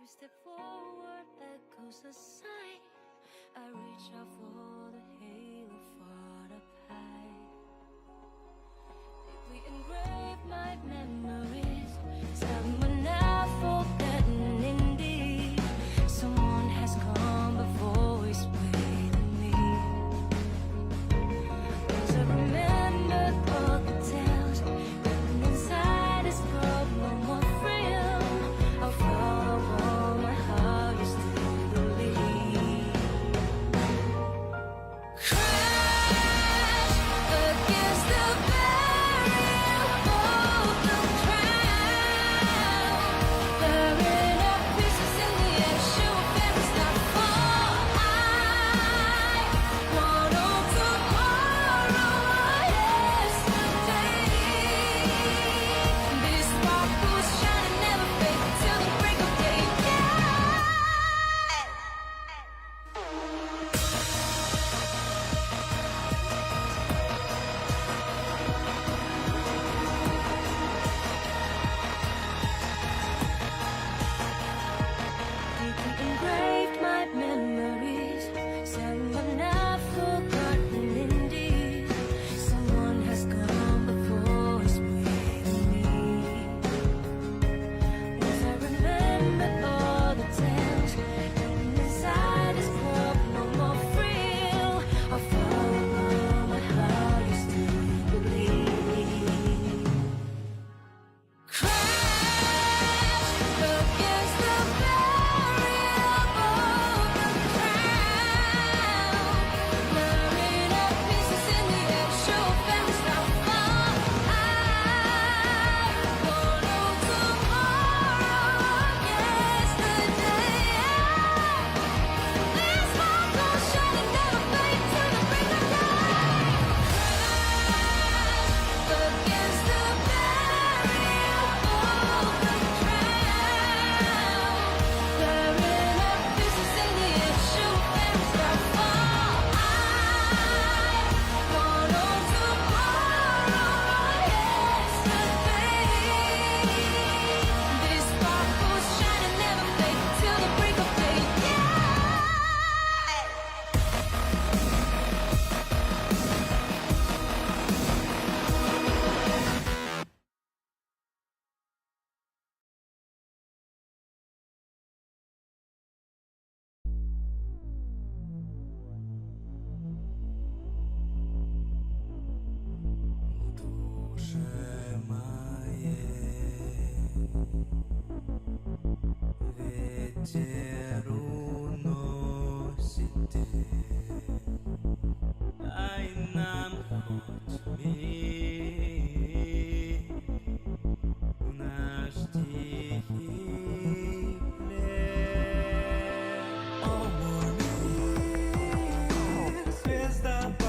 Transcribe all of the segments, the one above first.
Every step forward echoes a sign. I reach out for the halo far up high. Deeply engrave my memories. Someone I've forgotten indeed. Someone has come before, is waiting me. As I remember all the tales, written inside this world, no more freedom. I'll follow my heart used to believe. Crash against the barrier of the crowd. Burying up pieces in the issue of it's not far. I want on tomorrow, yesterday. These sparkles shining, never fade till the break of day. Deeply engraved my memories. Someone I've forgotten indeed. Someone has come before, is waiting me. As I remember all the tales, written inside this world, no more thrill. I'll follow my heart used to believe. Crash against the barrier of the crowd. Burying up pieces in the actual fence not far. I want on tomorrow, yesterday. These sparkles shining, never fade till the break of day. Crash against the barrier of the crowd. Burying up pieces in the issue fence not far. I want on tomorrow, yesterday. These sparkles shining, never fade till the break of day. Душе моей ветер уносит тень. Дай нам хоть миг в наш тихий плен. О, мой мир, звездопад,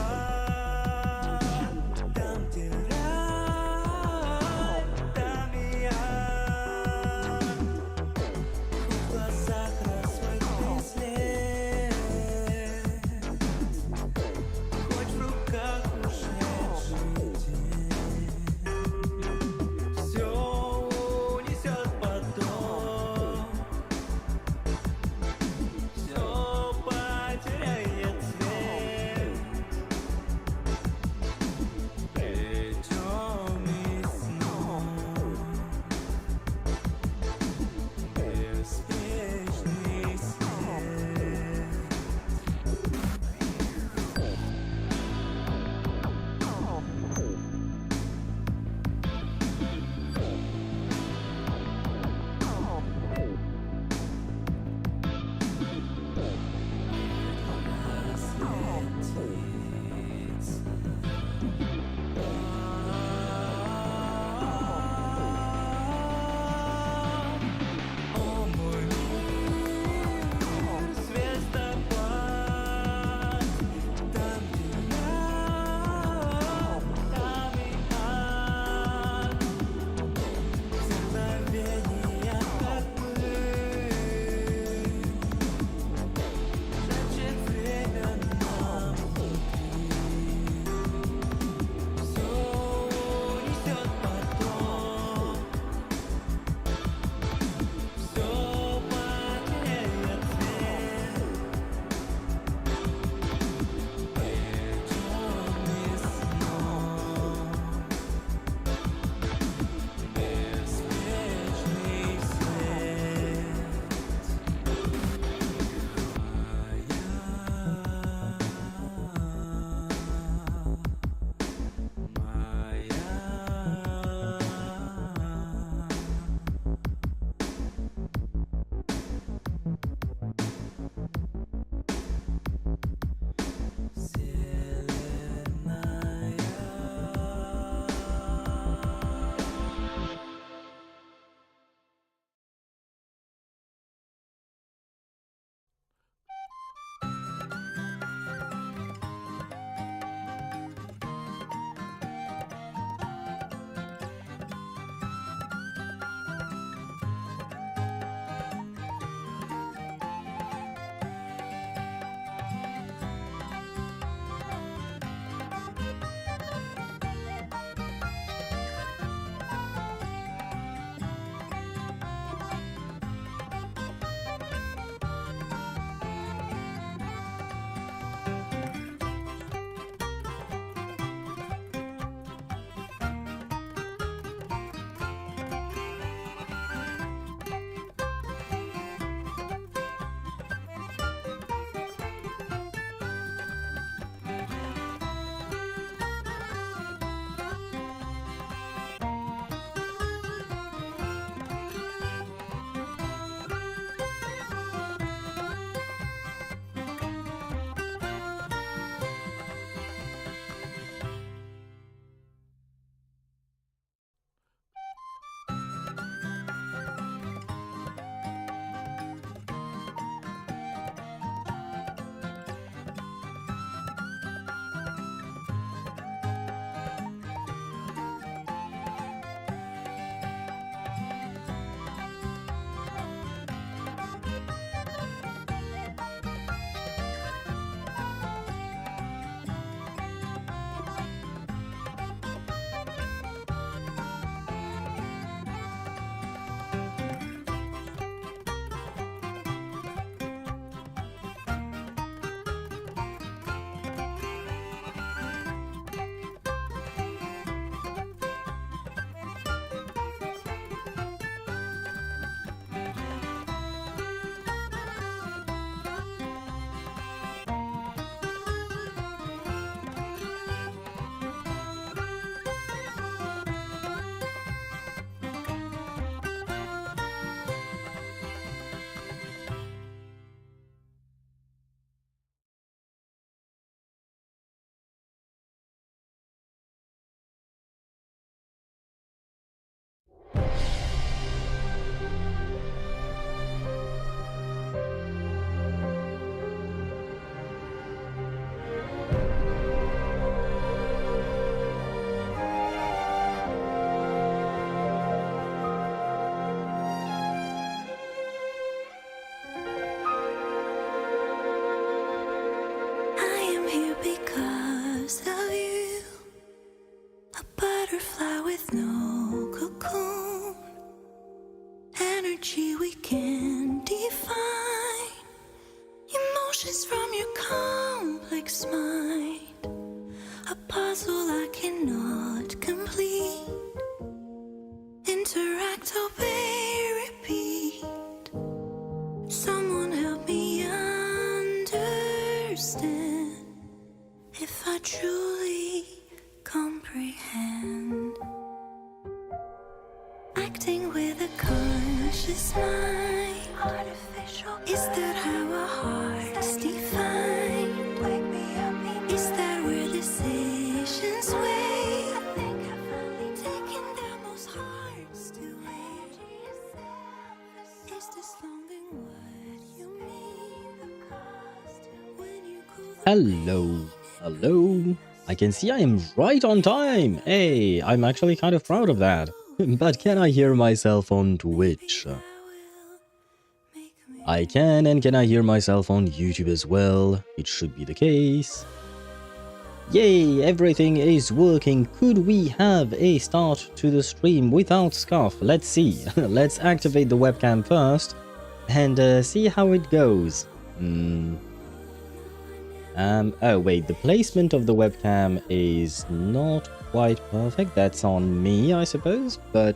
там, где рай, там и я. В глазах размытый след. energy we can't define, emotions from your complex mind, a puzzle I cannot complete. Interact, obey, repeat. Someone help me understand, if I truly comprehend. Acting with a conscious mind, artificial. Is that how our hearts define? Wake me up. Is that where decisions weigh? I think I've finally taken down most hearts to wait. Is this longing what you mean? The cost when you call the Hello, hello. I can see I am right on time. Hey, I'm actually kind of proud of that. But can I hear myself on Twitch? I can, and can I hear myself on YouTube as well? It should be the case. Yay, everything is working. Could we have a start to the stream without scuff? Let's see. Let's activate the webcam first and see how it goes. Oh wait, the placement of the webcam is not quite perfect. That's on me, I suppose, but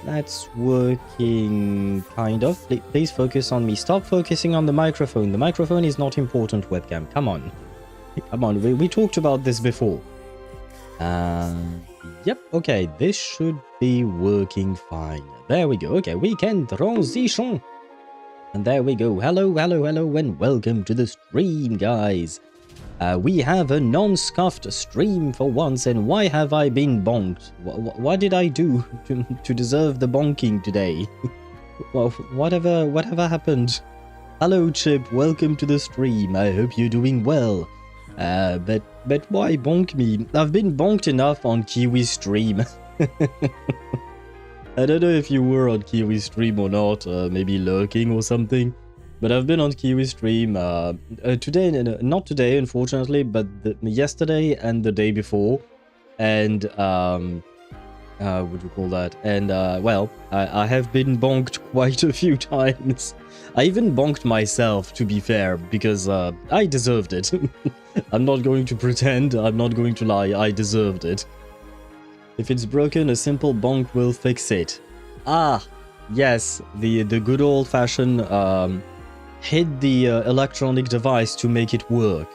that's working kind of. Please focus on me. Stop focusing on the microphone. The microphone is not important, webcam. Come on. Come on, we talked about this before. Yep, okay, this should be working fine. There we go. Okay, we can transition. And there we go. Hello, hello, hello, and welcome to the stream, guys. We have a non-scuffed stream for once, and why have I been bonked? What did I do to deserve the bonking today? Well, whatever happened? Hello, Chip. Welcome to the stream. I hope you're doing well. But why bonk me? I've been bonked enough on Kiwi stream. I don't know if you were on Kiwi stream or not, maybe lurking or something, but I've been on Kiwi stream today, not today unfortunately, but yesterday and the day before, and what would you call that? And well, I have been bonked quite a few times. I even bonked myself, to be fair, because I deserved it. I'm not going to pretend, I'm not going to lie, I deserved it. If it's broken, a simple bonk will fix it. Ah, yes, the good old-fashioned hit the electronic device to make it work.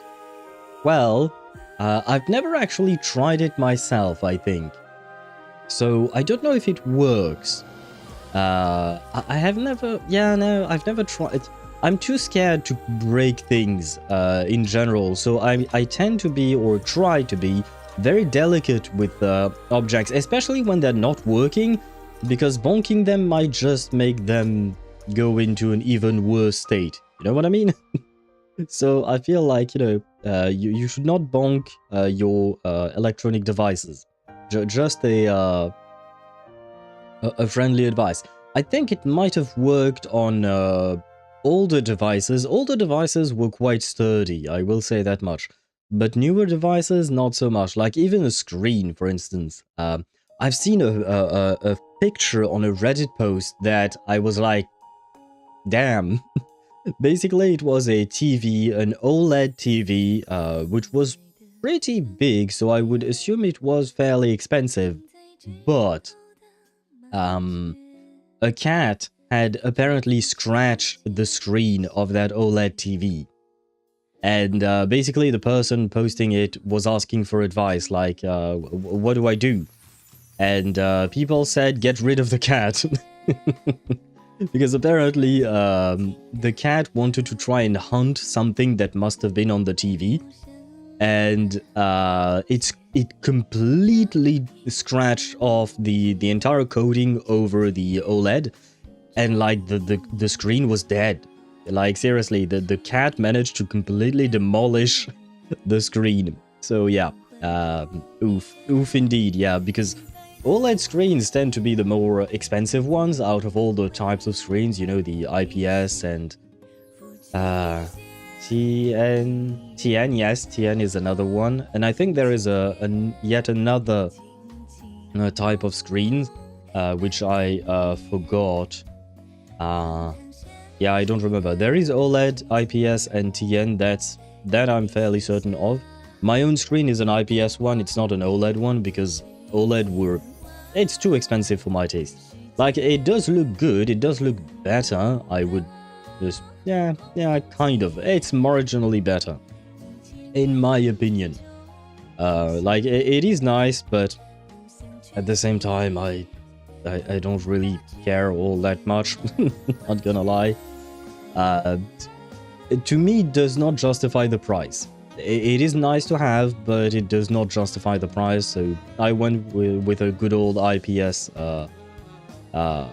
Well, I've never actually tried it myself, I think. So, I don't know if it works. I have never... Yeah, no, I've never tried... I'm too scared to break things in general, so I tend to be, or try to be, very delicate with objects, especially when they're not working, because bonking them might just make them go into an even worse state. You know what I mean? So I feel like, you know, you should not bonk your electronic devices. Just a friendly advice. I think it might have worked on older devices. Older devices were quite sturdy, I will say that much. But newer devices, not so much. Like even a screen, for instance. I've seen a picture on a Reddit post that I was like, damn. Basically, it was a TV, an OLED TV, which was pretty big, so I would assume it was fairly expensive. But a cat had apparently scratched the screen of that OLED TV. And basically the person posting it was asking for advice, like, what do I do? And people said, get rid of the cat. Because apparently the cat wanted to try and hunt something that must have been on the TV. And it completely scratched off the entire coating over the OLED. And like the screen was dead. Like, seriously, the cat managed to completely demolish the screen. So, yeah. Oof indeed, yeah, because OLED screens tend to be the more expensive ones out of all the types of screens. You know, the IPS and... TN, yes, TN is another one. And I think there is yet another type of screen. which I forgot. Yeah, I don't remember. There is OLED, IPS, and TN. That I'm fairly certain of. My own screen is an IPS one. It's not an OLED one because OLED it's too expensive for my taste. Like, it does look good. It does look better. I would just, yeah, kind of. It's marginally better, in my opinion. Like, it is nice, but at the same time, I don't really care all that much. Not gonna lie. To me, it does not justify the price. It is nice to have, but it does not justify the price. So I went with a good old IPS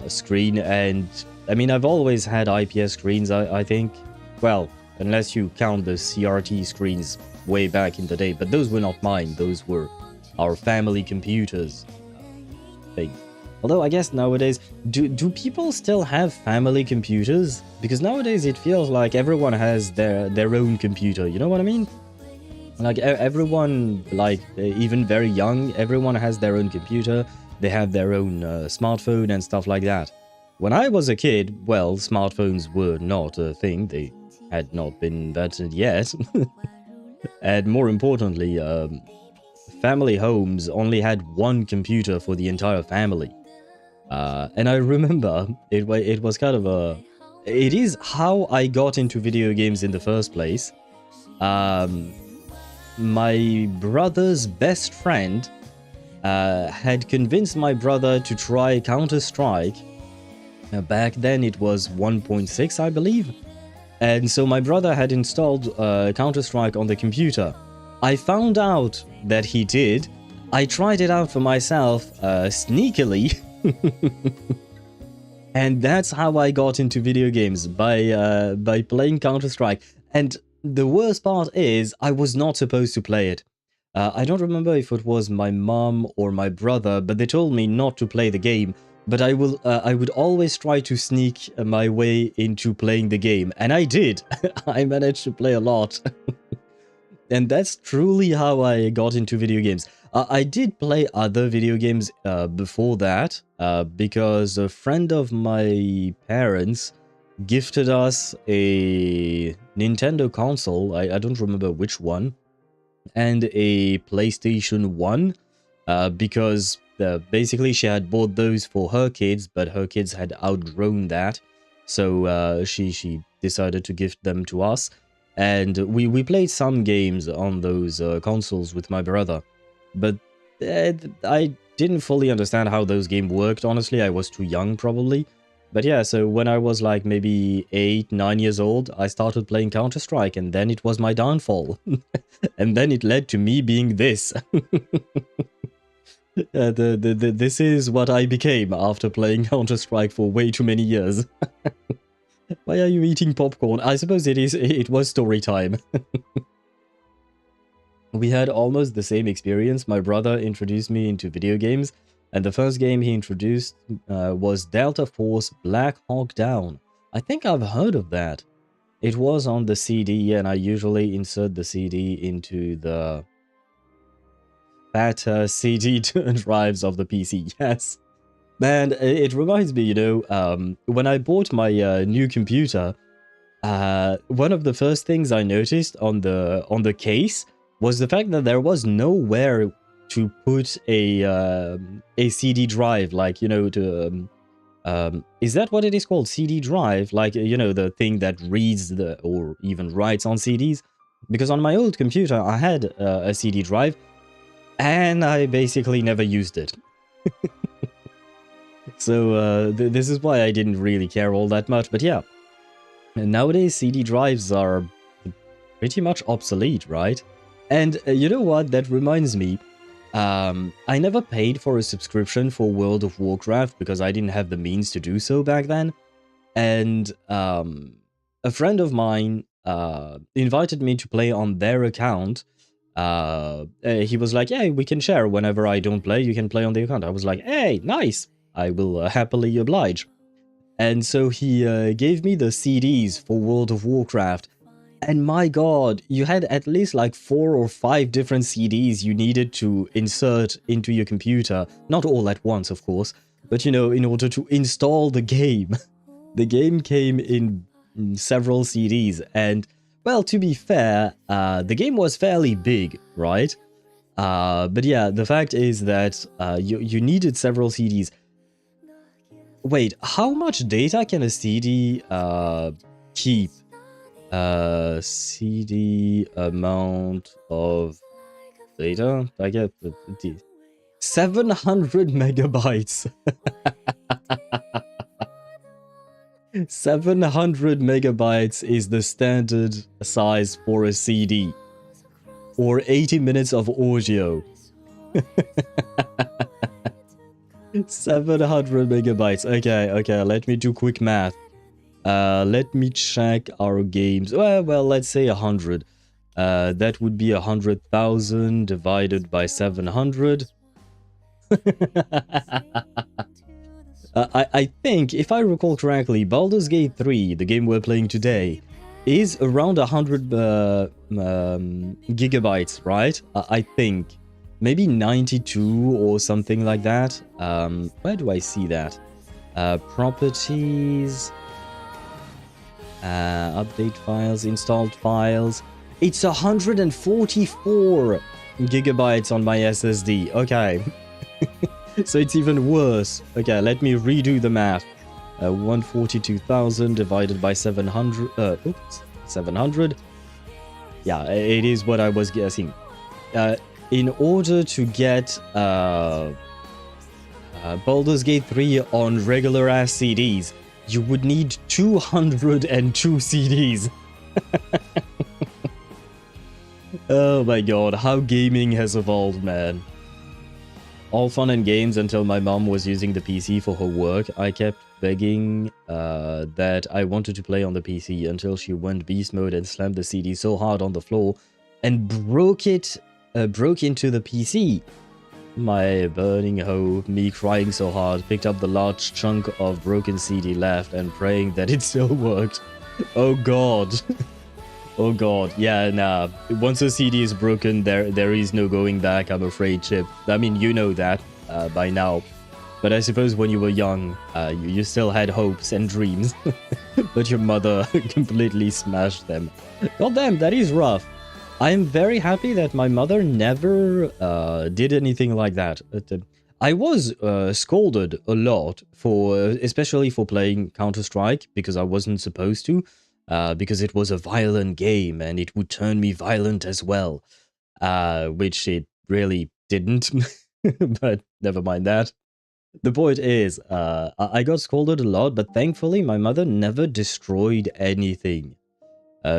screen, and I mean, I've always had IPS screens. I think, well, unless you count the CRT screens way back in the day, but those were not mine. Those were our family computers thing. Although I guess nowadays, do people still have family computers? Because nowadays it feels like everyone has their own computer. You know what I mean? Like everyone, like even very young, everyone has their own computer. They have their own smartphone and stuff like that. When I was a kid, well, smartphones were not a thing. They had not been invented yet. And more importantly, family homes only had one computer for the entire family. And I remember it was kind of it is how I got into video games in the first place. My brother's best friend had convinced my brother to try Counter-Strike. Back then it was 1.6, I believe. And so my brother had installed Counter-Strike on the computer. I found out that he did. I tried it out for myself sneakily. And that's how I got into video games, by playing Counter-Strike. And the worst part is, I was not supposed to play it. I don't remember if it was my mom or my brother, but they told me not to play the game. But I would always try to sneak my way into playing the game. And I did. I managed to play a lot. And that's truly how I got into video games. I did play other video games before that, because a friend of my parents gifted us a Nintendo console, I don't remember which one, and a PlayStation 1, because basically she had bought those for her kids, but her kids had outgrown that, so she decided to gift them to us. And we played some games on those consoles with my brother, but I didn't fully understand how those games worked, honestly. I was too young, probably. But yeah, so when I was like maybe 8, 9 years old, I started playing Counter-Strike, and then it was my downfall. And then it led to me being this. This is what I became after playing Counter-Strike for way too many years. Why are you eating popcorn? I suppose it was story time. We had almost the same experience. My brother introduced me into video games, and the first game he introduced was Delta Force Black Hawk Down. I think I've heard of that. It was on the CD, and I usually insert the CD into the fat CD drives of the PC, yes. Man, it reminds me, you know, when I bought my new computer, one of the first things I noticed on the case was the fact that there was nowhere to put a CD drive, like, you know, to is that what it is called, CD drive? Like, you know, the thing that reads or even writes on CDs? Because on my old computer I had a CD drive, and I basically never used it. So this is why I didn't really care all that much. But yeah, nowadays CD drives are pretty much obsolete, right? And you know what? That reminds me. I never paid for a subscription for World of Warcraft because I didn't have the means to do so back then. And a friend of mine invited me to play on their account. He was like, yeah, we can share. Whenever I don't play, you can play on the account. I was like, hey, nice. I will happily oblige. And so he gave me the CDs for World of Warcraft. And my god, you had at least like 4 or 5 different CDs you needed to insert into your computer. Not all at once, of course. But you know, in order to install the game, the game came in several CDs. And, well, to be fair, the game was fairly big, right? But yeah, the fact is that you needed several CDs. Wait, how much data can a CD keep? CD amount of data? I get 700 megabytes. 700 megabytes is the standard size for a CD. Or 80 minutes of audio. 700 megabytes. Okay, let me do quick math. Let me check our games. Well, let's say 100. That would be 100,000 divided by 700. I think, if I recall correctly, Baldur's Gate 3, the game we're playing today, is around 100 gigabytes, right? I think. Maybe 92 or something like that. Where do I see that? Properties. Update files, installed files. It's 144 gigabytes on my SSD. Okay. So it's even worse. Okay, let me redo the math. 142,000 divided by 700. 700. Yeah, it is what I was guessing. In order to get Baldur's Gate 3 on regular ass CDs, you would need 202 CDs. Oh my god, how gaming has evolved, man. All fun and games until my mom was using the PC for her work. I kept begging that I wanted to play on the PC until she went beast mode and slammed the CD so hard on the floor and broke into the PC. My burning hope, me crying so hard, picked up the large chunk of broken CD left and praying that it still worked. Oh god. Oh god, yeah, nah. Once a CD is broken, there is no going back, I'm afraid, Chip. I mean, you know that by now. But I suppose when you were young, you still had hopes and dreams. But your mother completely smashed them. God damn, that is rough. I am very happy that my mother never did anything like that. I was scolded a lot, especially for playing Counter-Strike, because I wasn't supposed to. Because it was a violent game and it would turn me violent as well, which it really didn't, but never mind that. The point is, I got scolded a lot, but thankfully my mother never destroyed anything.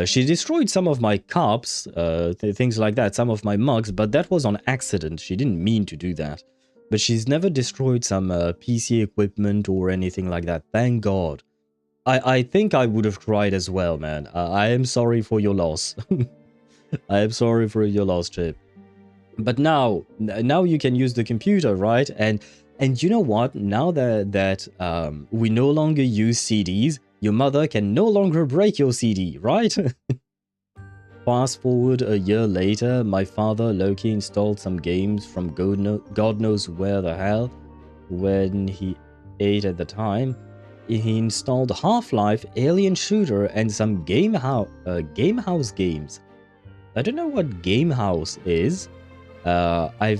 She destroyed some of my cups, things like that, some of my mugs, but that was on accident. She didn't mean to do that. But she's never destroyed some PC equipment or anything like that, thank God. I think I would have cried as well, man. I am sorry for your loss. I am sorry for your loss, Chip. But now you can use the computer, right? And you know what? Now that we no longer use CDs, your mother can no longer break your CD, right? Fast forward a year later, my father Loki installed some games from God knows where the hell when he ate at the time. He installed Half-Life, Alien Shooter, and some Gamehouse games. I don't know what Gamehouse is. I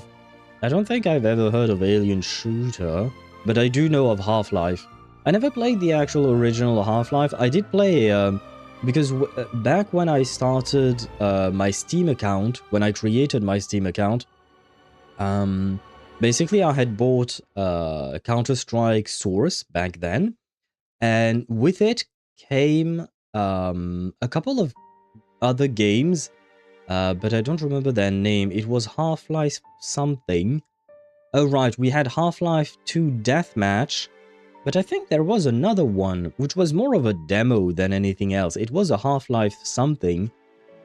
don't think I've ever heard of Alien Shooter, but I do know of Half-Life. I never played the actual original Half-Life. I did play because back when I started my Steam account, when I created my Steam account, basically I had bought Counter-Strike Source back then. And with it came a couple of other games, but I don't remember their name. It was Half-Life something. Oh right, we had Half-Life 2 Deathmatch, but I think there was another one, which was more of a demo than anything else. It was a Half-Life something,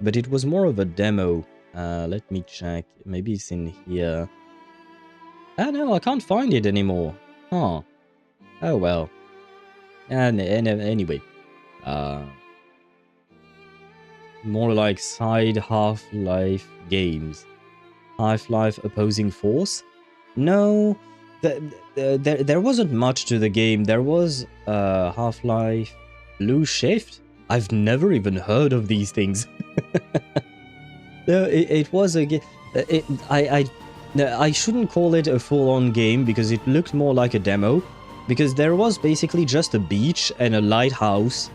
but it was more of a demo. Let me check. Maybe it's in here. Ah no, I can't find it anymore. Huh. Oh well. And anyway, more like side Half-Life games. Half-Life Opposing Force? No, there wasn't much to the game. There was Half-Life Blue Shift. I've never even heard of these things. No, it was a game. I shouldn't call it a full-on game because it looked more like a demo. Because there was basically just a beach and a lighthouse,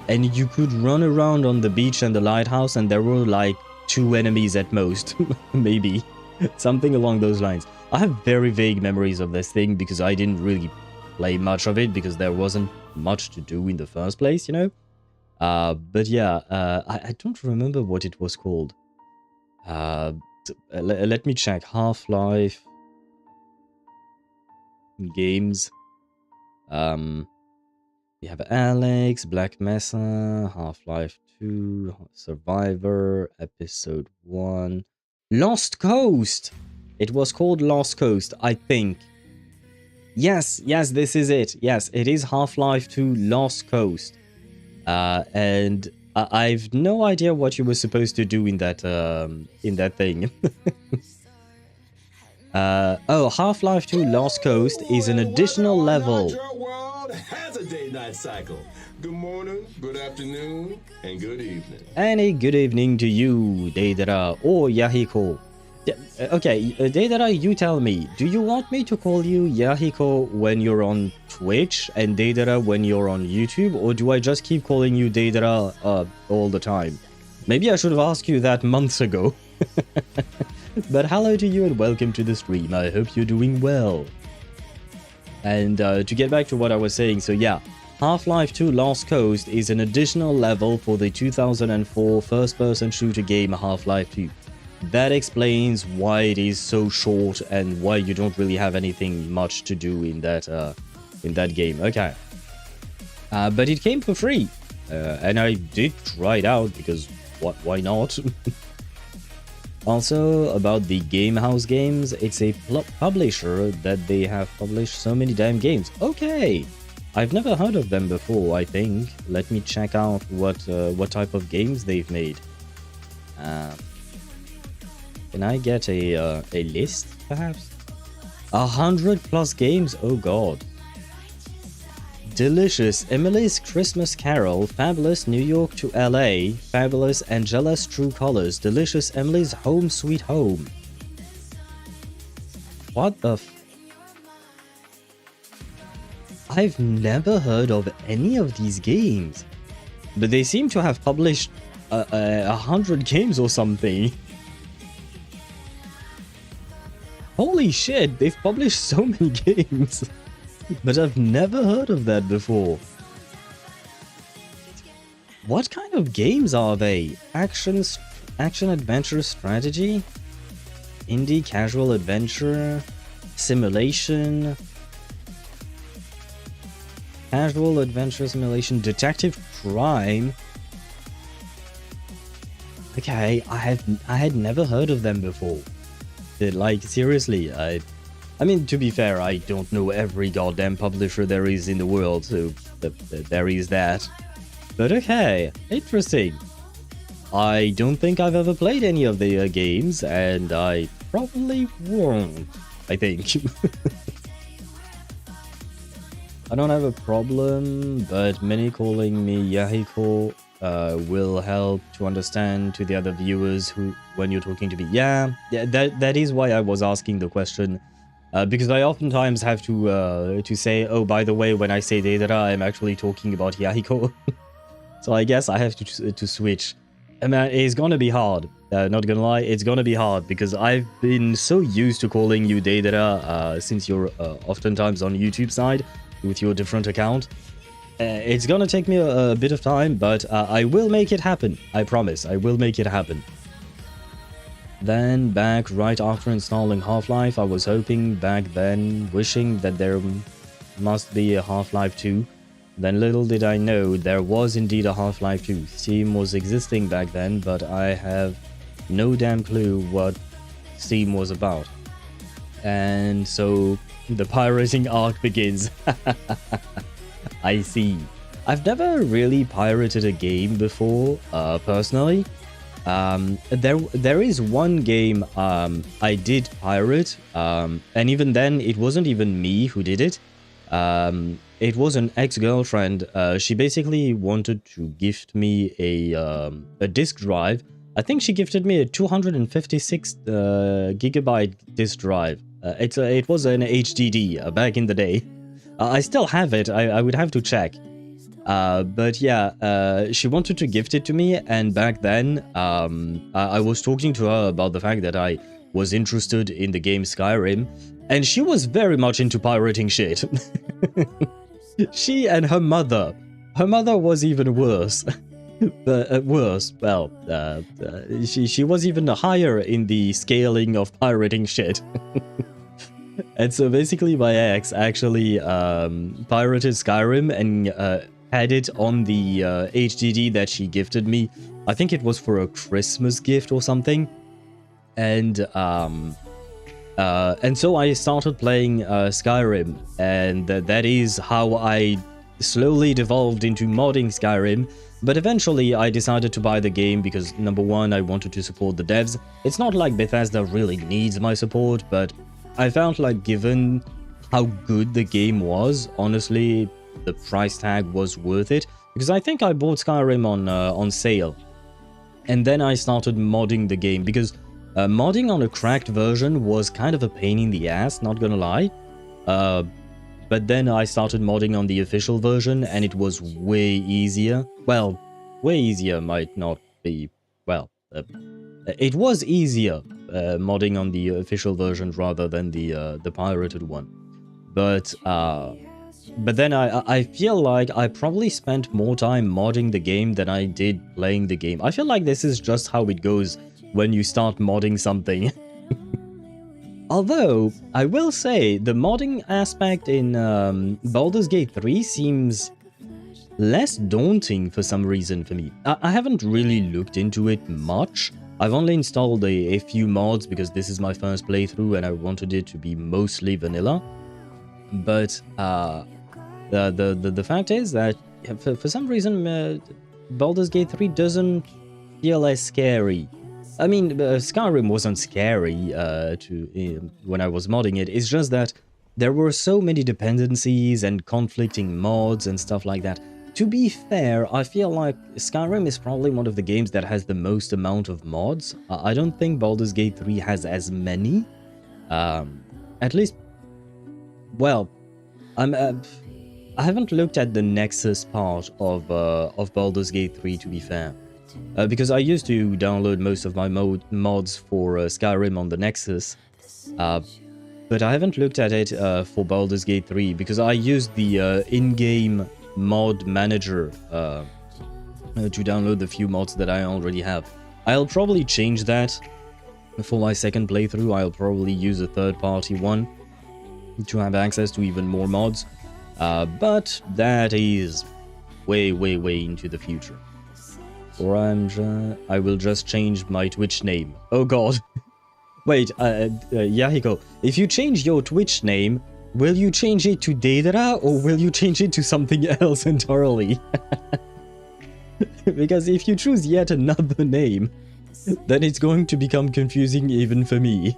and you could run around on the beach and the lighthouse, and there were like 2 enemies at most, maybe. Something along those lines. I have very vague memories of this thing because I didn't really play much of it because there wasn't much to do in the first place, you know? But yeah, I don't remember what it was called. Let me check. Half-Life games. We have Alex, Black Mesa, Half-Life 2, Survivor, Episode 1, Lost Coast! It was called Lost Coast, I think. Yes, this is it. Yes, it is Half-Life 2 Lost Coast. And I've no idea what you were supposed to do in that thing. Oh, Half-Life 2 Lost Coast is an additional level. Your world has a day-night cycle. Good morning, good afternoon, and good evening. And a good evening to you, Deidara or Yahiko. Okay, Deidara, you tell me, do you want me to call you Yahiko when you're on Twitch and Deidara when you're on YouTube, or do I just keep calling you Deidara all the time? Maybe I should have asked you that months ago. But hello to you and welcome to the stream. I hope you're doing well. And to get back to what I was saying, so yeah, Half-Life 2 Lost Coast is an additional level for the 2004 first-person shooter game Half-Life 2. That explains why it is so short and why you don't really have anything much to do in that game. Okay. But it came for free. And I did try it out because why not? Also, about the Gamehouse games, it's a publisher that they have published so many damn games. Okay! I've never heard of them before, I think. Let me check out what type of games they've made. Can I get a list, perhaps? 100+ games? Oh god. Delicious, Emily's Christmas Carol, Fabulous New York to LA, Fabulous Angela's True Colors, Delicious Emily's Home Sweet Home. What the I've never heard of any of these games. But they seem to have published 100 games or something. Holy shit, they've published so many games. But I've never heard of that before. What kind of games are they? Action, adventure, strategy? Indie, casual adventure? Simulation? Casual adventure simulation, detective crime? Okay, I had never heard of them before. Like, seriously, I mean, to be fair, I don't know every goddamn publisher there is in the world, so there is that. But okay, interesting. I don't think I've ever played any of their games, and I probably won't, I think. I don't have a problem, but many calling me Yahiko will help to understand to the other viewers when you're talking to me. Yeah, that is why I was asking the question. Because I oftentimes have to say, oh, by the way, when I say Deidara, I'm actually talking about Yahiko. So I guess I have to switch. And man, it's gonna be hard. Not gonna lie, it's gonna be hard because I've been so used to calling you Deidara since you're oftentimes on YouTube side with your different account. It's gonna take me a bit of time, but I will make it happen. I promise, I will make it happen. Then, back right after installing Half-Life, I was hoping back then, wishing that there must be a Half-Life 2. Then little did I know, there was indeed a Half-Life 2. Steam was existing back then, but I have no damn clue what Steam was about. And so, the pirating arc begins. I see. I've never really pirated a game before, personally. There is one game I did pirate, and even then it wasn't even me who did it. It was an ex-girlfriend. She basically wanted to gift me a disk drive. I think she gifted me a 256 gigabyte disk drive. It was an HDD back in the day. I still have it. I would have to check. But yeah, she wanted to gift it to me, and back then I was talking to her about the fact that I was interested in the game Skyrim, and she was very much into pirating shit. She and her mother was even worse. Worse. Well, she was even higher in the scaling of pirating shit. And so basically my ex actually pirated Skyrim and had it on the HDD that she gifted me. I think it was for a Christmas gift or something. And so I started playing Skyrim, and that is how I slowly devolved into modding Skyrim. But eventually I decided to buy the game because, number one, I wanted to support the devs. It's not like Bethesda really needs my support, but I felt like given how good the game was, honestly, the price tag was worth it. Because I think I bought Skyrim on sale. And then I started modding the game, because modding on a cracked version was kind of a pain in the ass, not gonna lie. But then I started modding on the official version, and it was way easier. Well, way easier might not be... Well, it was easier modding on the official version rather than the pirated one. But then I feel like I probably spent more time modding the game than I did playing the game. I feel like this is just how it goes when you start modding something. Although, I will say, the modding aspect in Baldur's Gate 3 seems less daunting for some reason for me. I haven't really looked into it much. I've only installed a few mods because this is my first playthrough and I wanted it to be mostly vanilla. But the fact is that for some reason Baldur's Gate 3 doesn't feel as scary. I mean, Skyrim wasn't scary when I was modding it. It's just that there were so many dependencies and conflicting mods and stuff like that. To be fair, I feel like Skyrim is probably one of the games that has the most amount of mods. I don't think Baldur's Gate 3 has as many. At least, well, I haven't looked at the Nexus part of Baldur's Gate 3, to be fair. Because I used to download most of my mods for Skyrim on the Nexus. But I haven't looked at it for Baldur's Gate 3 because I used the in-game mod manager to download the few mods that I already have. I'll probably change that for my second playthrough. I'll probably use a third-party one to have access to even more mods. But that is way, way, way into the future. Or I will just change my Twitch name. Oh god. Wait, Yahiko, if you change your Twitch name, will you change it to Daedra or will you change it to something else entirely? Because if you choose yet another name, then it's going to become confusing even for me.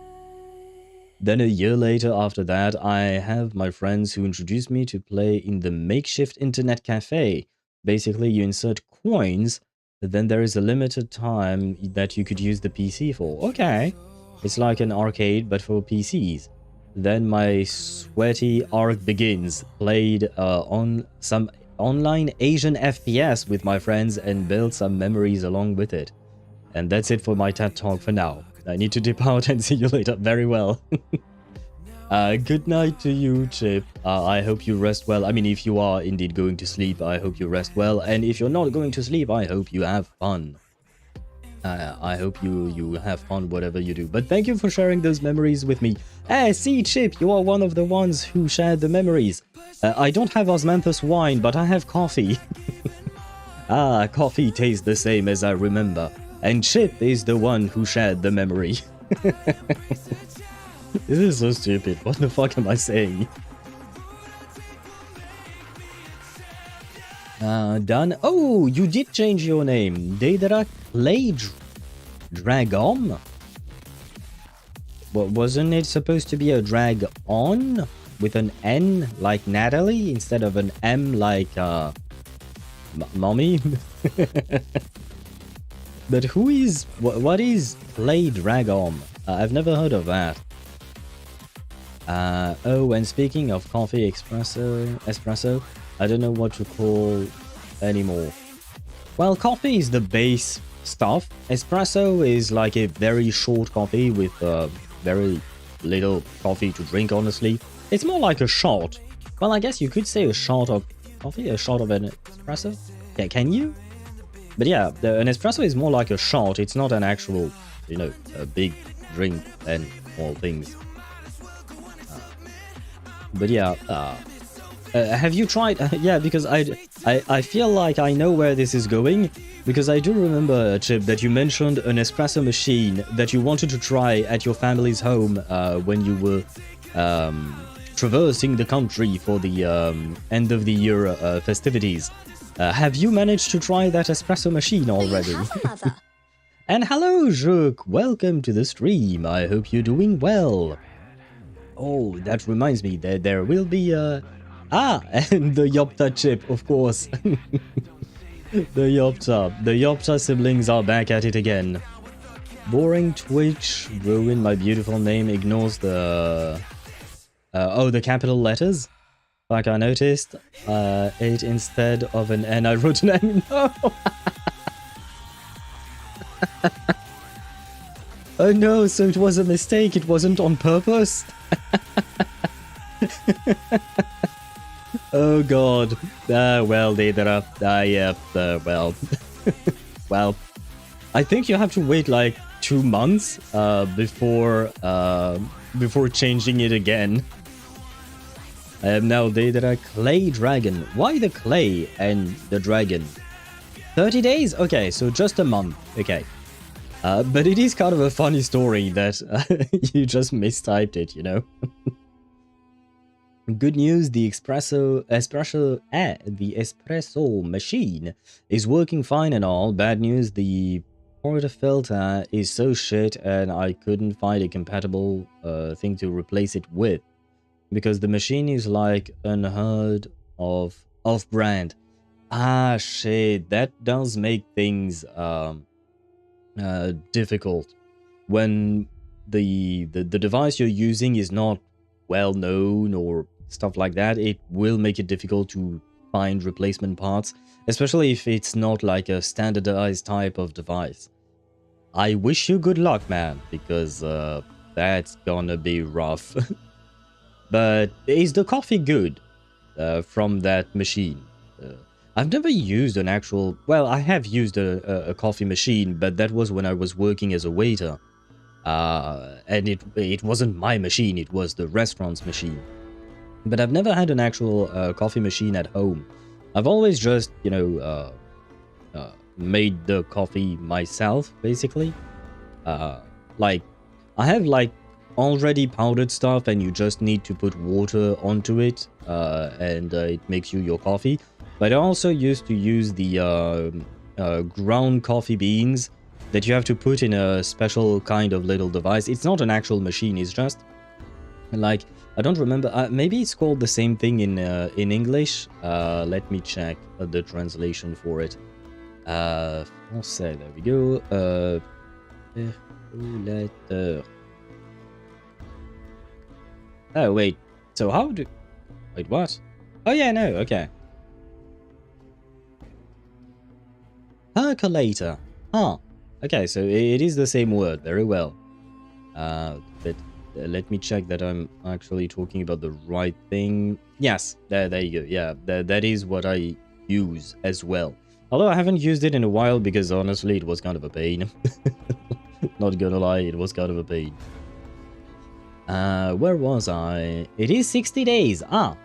Then a year later after that, I have my friends who introduced me to play in the makeshift internet cafe. Basically, you insert coins, then there is a limited time that you could use the PC for. Okay. It's like an arcade, but for PCs. Then my sweaty arc begins. Played on some online Asian FPS with my friends and built some memories along with it. And that's it for my TED Talk for now. I need to dip out and see you later. Very well. Good night to you, Chip. I hope you rest well. I mean, if you are indeed going to sleep, I hope you rest well. And if you're not going to sleep, I hope you have fun. I hope you have fun whatever you do. But thank you for sharing those memories with me. See, Chip, you are one of the ones who shared the memories. I don't have osmanthus wine, but I have coffee. Coffee tastes the same as I remember. And Chip is the one who shared the memory. This is so stupid. What the fuck am I saying? Done. Oh, you did change your name. Daedra Clage. Drag-on? Wasn't it supposed to be a drag-on? With an N like Natalie instead of an M like mommy? But who is... what is play drag-on? I've never heard of that. Oh, and speaking of coffee espresso, I don't know what to call anymore. Well, coffee is the base stuff. Espresso is like a very short coffee with very little coffee to drink, honestly. It's more like a shot. Well, I guess you could say a shot of coffee, a shot of an espresso. Yeah, can you? But yeah, an espresso is more like a shot. It's not an actual, you know, a big drink and all things. But yeah, have you tried? Yeah, because I feel like I know where this is going, because I do remember, Chip, that you mentioned an espresso machine that you wanted to try at your family's home when you were traversing the country for the end of the year festivities. Have you managed to try that espresso machine already? And hello, Juk! Welcome to the stream. I hope you're doing well. Oh, that reminds me that there will be and the Yopta chip, of course. The Yopta siblings are back at it again. Boring Twitch, ruin my beautiful name, ignores the the capital letters. Like I noticed, it instead of an N, I wrote an N. No. Oh no, so it was a mistake, it wasn't on purpose? Oh god. Well, Deidara, well. Well, I think you have to wait like 2 months before changing it again. I am now Deidara Clay Dragon. Why the clay and the dragon? 30 days? Okay, so just a month. Okay. But it is kind of a funny story that you just mistyped it, you know? Good news, the espresso machine is working fine and all. Bad news, the portafilter is so shit and I couldn't find a compatible thing to replace it with. Because the machine is like unheard of off-brand. Ah, shit, that does make things difficult. When the device you're using is not well known or stuff like that, it will make it difficult to find replacement parts, especially if it's not like a standardized type of device. I wish you good luck, man, because that's gonna be rough. But is the coffee good from that machine? I've never used an actual... Well, I have used a coffee machine, but that was when I was working as a waiter. And it wasn't my machine, it was the restaurant's machine. But I've never had an actual coffee machine at home. I've always just, you know, made the coffee myself, basically. Like, I have, like, already powdered stuff and you just need to put water onto it, and it makes you your coffee. But I also used to use the ground coffee beans that you have to put in a special kind of little device. It's not an actual machine, it's just like, I don't remember, maybe it's called the same thing in English. Let me check the translation for it. Français, there we go. Oh wait, so how do... Wait, what? Oh yeah, no, okay. Percolator. Huh. Okay, so it is the same word, very well. But let me check that I'm actually talking about the right thing. Yes, there you go. Yeah, that is what I use as well. Although I haven't used it in a while because honestly it was kind of a pain. Not gonna lie, it was kind of a pain. Where was I? It is 60 days. Ah,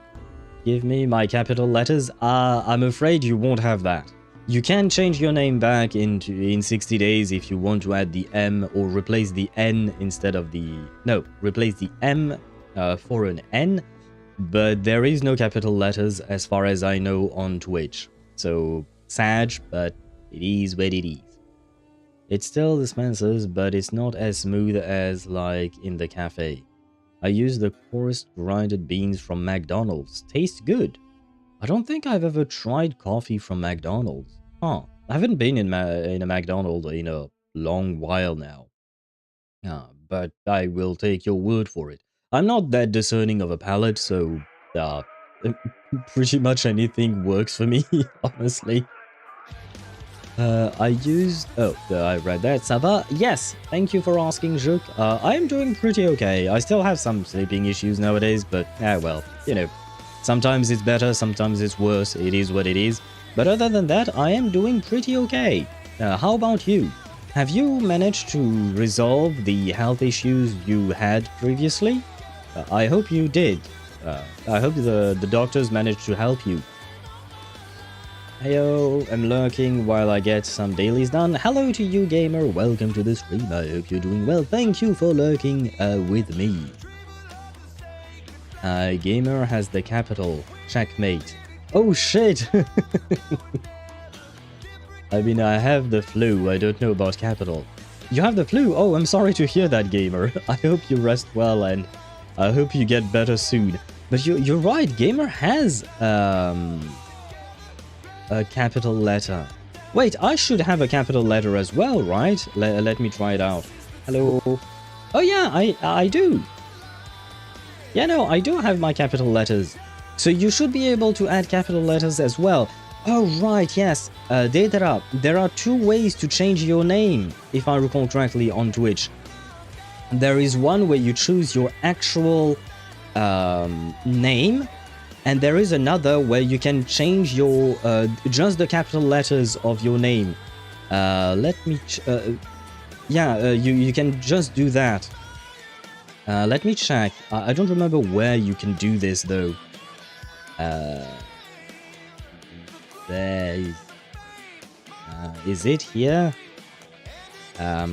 give me my capital letters. I'm afraid you won't have that. You can change your name back in 60 days if you want to add the M or replace the N instead of the... No, replace the M for an N, but there is no capital letters as far as I know on Twitch. So, sad, but it is what it is. It still dispenses, but it's not as smooth as like in the cafe. I use the coarse grinded beans from McDonald's. Tastes good. I don't think I've ever tried coffee from McDonald's. Huh. I haven't been in a McDonald's in a long while now. But I will take your word for it. I'm not that discerning of a palate, so uh, pretty much anything works for me, honestly. I used... Oh, I read that. Ça va? Yes, thank you for asking, Juk. I am doing pretty okay. I still have some sleeping issues nowadays, but, well, you know. Sometimes it's better, sometimes it's worse. It is what it is. But other than that, I am doing pretty okay. How about you? Have you managed to resolve the health issues you had previously? I hope you did. I hope the doctors managed to help you. Heyo, I'm lurking while I get some dailies done. Hello to you, gamer. Welcome to the stream. I hope you're doing well. Thank you for lurking with me. Gamer has the capital. Checkmate. Oh shit! I mean, I have the flu. I don't know about capital. You have the flu? Oh, I'm sorry to hear that, gamer. I hope you rest well and I hope you get better soon. But you're right. Gamer has a capital letter. Wait, I should have a capital letter as well, right? Let me try it out. Hello. Oh yeah, I do. Yeah, no, I do have my capital letters. So you should be able to add capital letters as well. Oh right, yes. There are two ways to change your name, if I recall correctly, on Twitch. There is one where you choose your actual name, and there is another where you can change your just the capital letters of your name. You can just do that. Let me check. I don't remember where you can do this though. There is. Is it here? I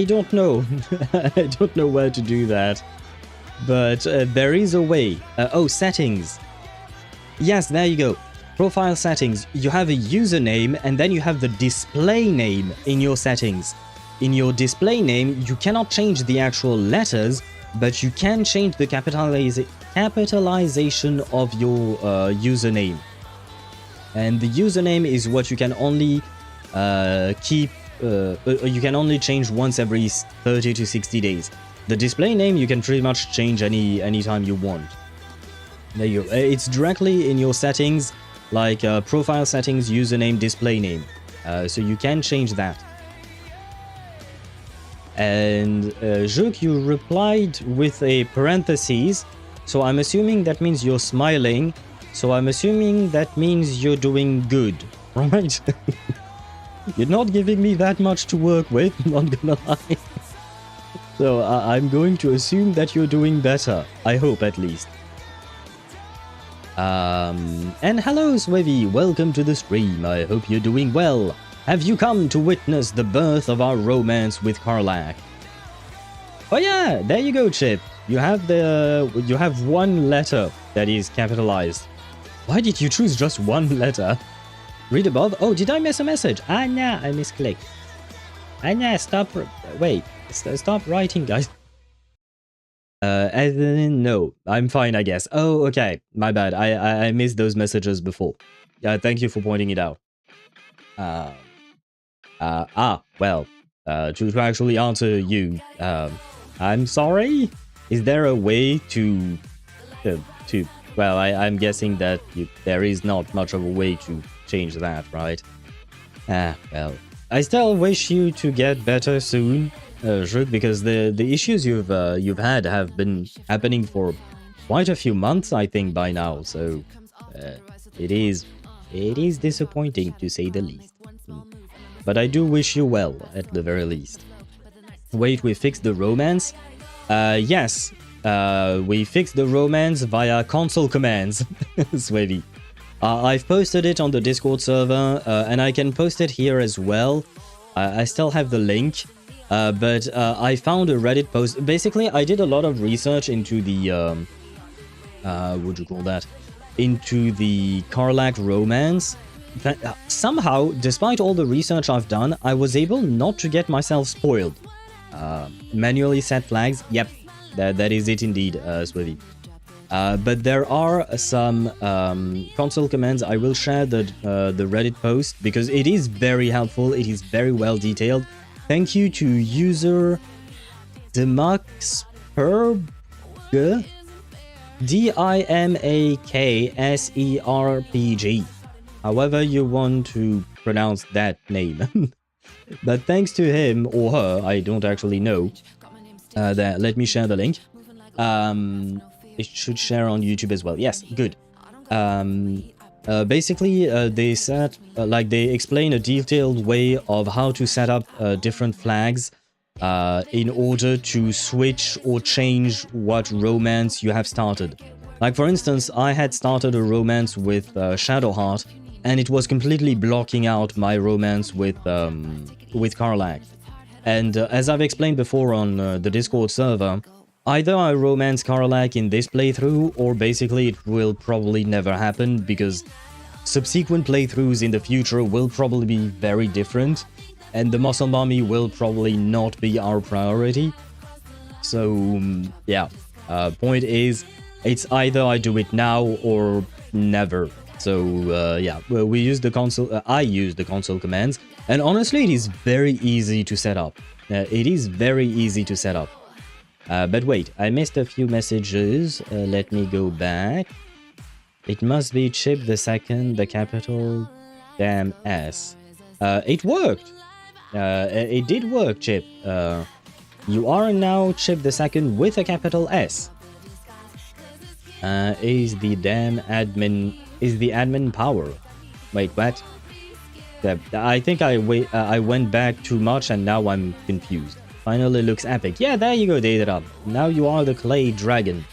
don't know. I don't know where to do that. But there is a way. Oh, settings. Yes, there you go. Profile settings. You have a username and then you have the display name in your settings. In your display name, you cannot change the actual letters, but you can change the capitalization of your username. And the username is what you can only keep. You can only change once every 30 to 60 days. The display name you can pretty much change anytime you want. There you go. It's directly in your settings, like profile settings, username, display name. So you can change that. And Juk, you replied with a parenthesis, so I'm assuming that means you're smiling. So I'm assuming that means you're doing good, right? You're not giving me that much to work with, not gonna lie. So I'm going to assume that you're doing better. I hope, at least. And hello, Swivy. Welcome to the stream. I hope you're doing well. Have you come to witness the birth of our romance with Karlach? Oh yeah, there you go, Chip. You have one letter that is capitalized. Why did you choose just one letter? Read above. Oh, did I miss a message? Ah, nah, I misclicked. Ah, nah, stop. Wait, stop writing, guys. No, I'm fine, I guess. Oh, okay, my bad. I missed those messages before. Thank you for pointing it out. Well, to actually answer you, I'm sorry. Is there a way to well, I'm guessing that there is not much of a way to change that, right? Well, I still wish you to get better soon, Juk, because the issues you've had have been happening for quite a few months, I think, by now. So it is disappointing, to say the least. But I do wish you well, at the very least. Wait, we fixed the romance? Yes. We fixed the romance via console commands, Swavy. I've posted it on the Discord server, and I can post it here as well. I still have the link, but I found a Reddit post. Basically, I did a lot of research into the, what do you call that? into the Karlach romance. Somehow, despite all the research I've done, I was able not to get myself spoiled. Manually set flags, yep, that is it indeed, Swivy. But there are some console commands. I will share the Reddit post because it is very helpful. It is very well detailed. Thank you to user Dimaksperg, Dimakserpg. However you want to pronounce that name. But thanks to him or her, I don't actually know. Let me share the link. It should share on YouTube as well. Yes, good. Basically, they said, they explain a detailed way of how to set up different flags in order to switch or change what romance you have started. Like, for instance, I had started a romance with Shadowheart, and it was completely blocking out my romance with Karlach. And as I've explained before on the Discord server, either I romance Karlach in this playthrough, or basically it will probably never happen, because subsequent playthroughs in the future will probably be very different, and the Muscle Mummy will probably not be our priority. So, yeah, point is, it's either I do it now or never. So, yeah, we use the console, I use the console commands, and honestly, it is very easy to set up. It is very easy to set up. But wait, I missed a few messages. Let me go back. It must be Chip the Second, the capital damn S. It worked. It did work, Chip. You are now Chip the Second with a capital S. Is the admin power? Wait, what? I think I went back too much and now I'm confused. Finally looks epic. Yeah, there you go, Daedra. Now you are the clay dragon.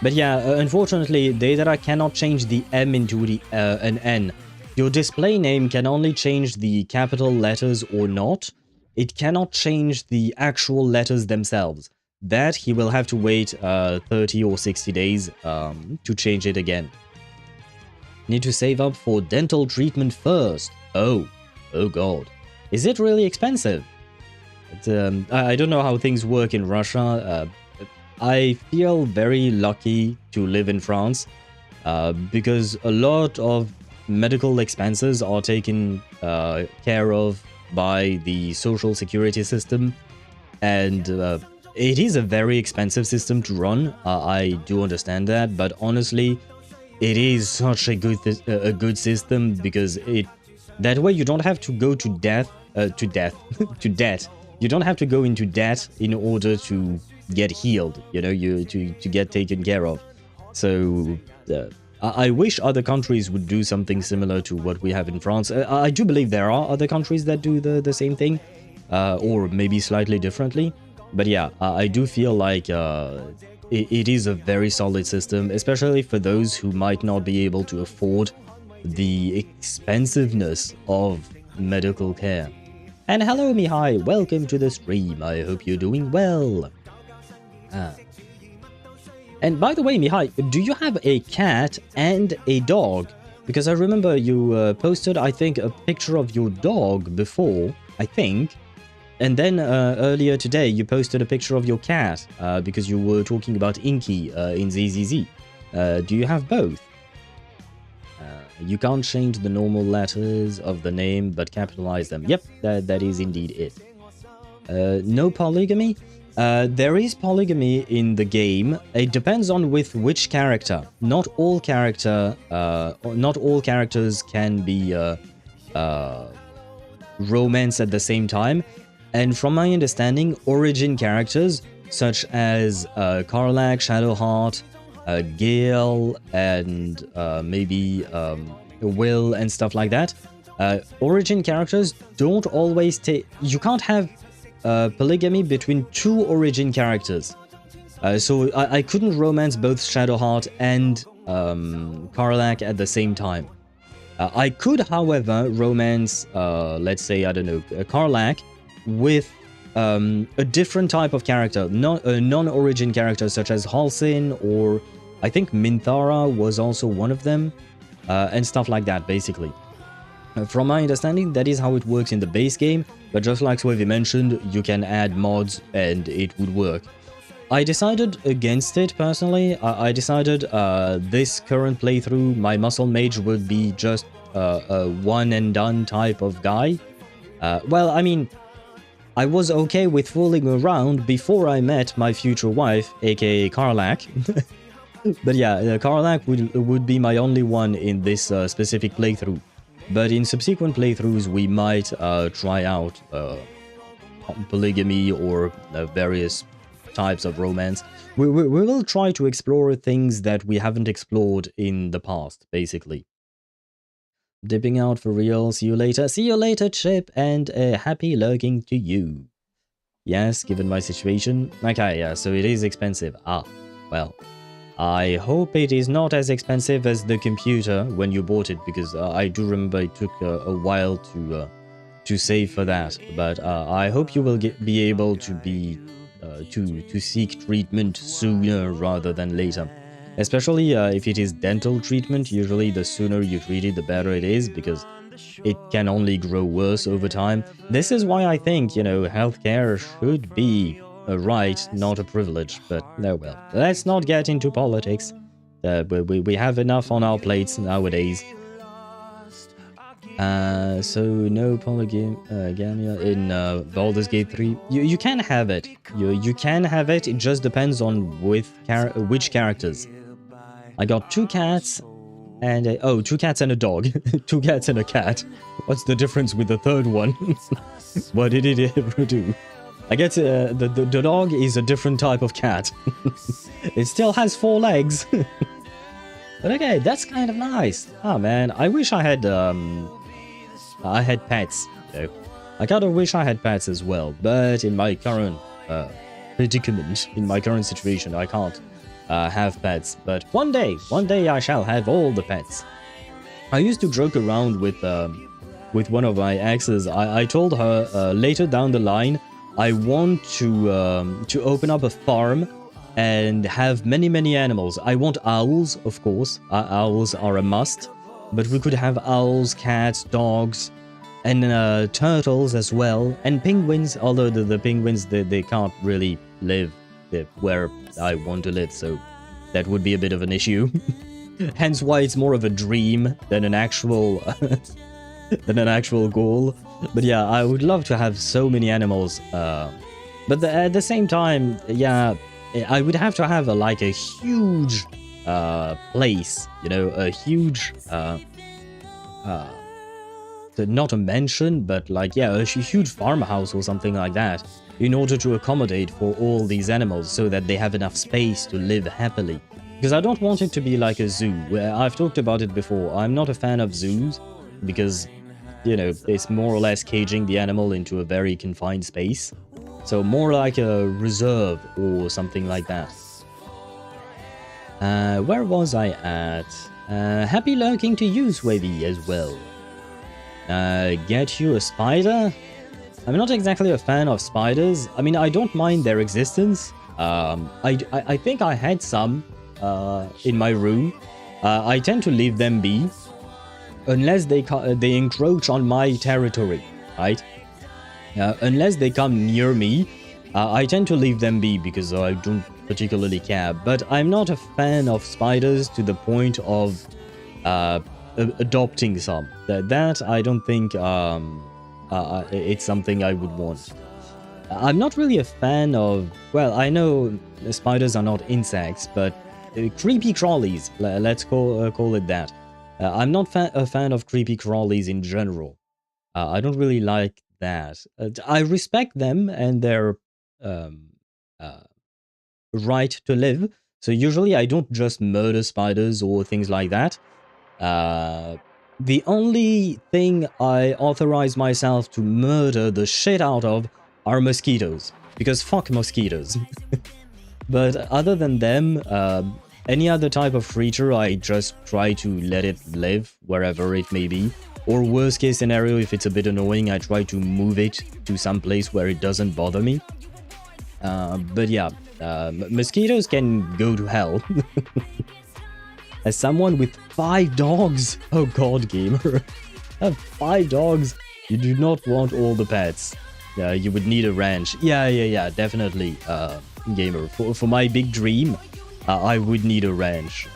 But yeah, unfortunately, Daedra cannot change the M into an N. Your display name can only change the capital letters or not. It cannot change the actual letters themselves. That he will have to wait 30 or 60 days to change it again. Need to save up for dental treatment first. Oh god. Is it really expensive? I don't know how things work in Russia. I feel very lucky to live in France because a lot of medical expenses are taken care of by the social security system, and it is a very expensive system to run. I do understand that, but honestly, it is such a good system because that way you don't have to go to debt. You don't have to go into debt in order to get healed, you know, to get taken care of. So I wish other countries would do something similar to what we have in France. I do believe there are other countries that do the same thing, or maybe slightly differently. But yeah, I do feel like it is a very solid system, especially for those who might not be able to afford the expensiveness of medical care. And hello Mihai, welcome to the stream, I hope you're doing well. And by the way Mihai, do you have a cat and a dog? Because I remember you posted, I think, a picture of your dog before, I think. And then earlier today you posted a picture of your cat, because you were talking about Inky in ZZZ. Do you have both? You can't change the normal letters of the name, but capitalize them. Yep, that is indeed it. No polygamy? There is polygamy in the game. It depends on with which character. Not all characters can be romance at the same time. And from my understanding, origin characters such as Karlach, Shadowheart, Gale, and maybe Will and stuff like that. Origin characters don't always take... You can't have polygamy between two origin characters. So I couldn't romance both Shadowheart and Karlach at the same time. I could, however, romance, let's say, I don't know, Karlach with a different type of character, a non-origin character such as Halsin or I think Minthara was also one of them, and stuff like that, basically. From my understanding, that is how it works in the base game, but just like Swavy mentioned, you can add mods and it would work. I decided against it, personally. I decided this current playthrough, my muscle mage would be just a one-and-done type of guy. Well, I mean, I was okay with fooling around before I met my future wife, aka Karlach. But yeah, Karlach would be my only one in this specific playthrough. But in subsequent playthroughs, we might try out polygamy or various types of romance. We will try to explore things that we haven't explored in the past, basically. Dipping out for real. See you later. See you later, Chip, and happy lurking to you. Yes, given my situation. Okay, yeah, so it is expensive. Ah, well. I hope it is not as expensive as the computer when you bought it, because I do remember it took a while to save for that. But I hope you will be able to to seek treatment sooner rather than later. Especially if it is dental treatment. Usually the sooner you treat it, the better it is, because it can only grow worse over time. This is why I think, you know, healthcare should be a right, not a privilege, but no, well, let's not get into politics. We have enough on our plates nowadays. So no polygamy in Baldur's Gate 3. You can have it. You can have it. It just depends on which characters. I got 2 cats and oh, 2 cats and a dog. 2 cats and a cat. What's the difference with the third one? What did it ever do? I guess the dog is a different type of cat. It still has 4 legs. But okay, that's kind of nice. Oh man, I wish I had pets. You know? I kind of wish I had pets as well, but in my current predicament, in my current situation, I can't have pets. But one day I shall have all the pets. I used to joke around with one of my exes. I told her later down the line, I want to open up a farm and have many animals. I want owls, of course. Owls are a must. But we could have owls, cats, dogs, and turtles as well. And penguins, although the penguins, they can't really live where I want to live. So that would be a bit of an issue. Hence why it's more of a dream than an actual... than an actual goal. But yeah, I would love to have so many animals. But at the same time, yeah, I would have to have like a huge place, you know, a huge, not a mansion, but like, yeah, a huge farmhouse or something like that, in order to accommodate for all these animals so that they have enough space to live happily. Because I don't want it to be like a zoo. I've talked about it before. I'm not a fan of zoos because, you know, it's more or less caging the animal into a very confined space. So more like a reserve or something like that. Where was I at? Happy lurking to you, Swavy, as well. Get you a spider? I'm not exactly a fan of spiders. I mean, I don't mind their existence. I think I had some in my room. I tend to leave them be. Unless they encroach on my territory, right? Unless they come near me, I tend to leave them be because I don't particularly care. But I'm not a fan of spiders to the point of adopting some. That I don't think it's something I would want. I'm not really a fan of... Well, I know spiders are not insects, but creepy crawlies, let's call it that. I'm not a fan of creepy crawlies in general. I don't really like that. I respect them and their right to live. So usually I don't just murder spiders or things like that. The only thing I authorize myself to murder the shit out of are mosquitoes. Because fuck mosquitoes. But other than them, any other type of creature, I just try to let it live wherever it may be. Or worst case scenario, if it's a bit annoying, I try to move it to some place where it doesn't bother me. But yeah, mosquitoes can go to hell. As someone with 5 dogs, oh god, gamer, have 5 dogs. You do not want all the pets. You would need a ranch. Yeah, definitely, gamer. For my big dream, I would need a ranch.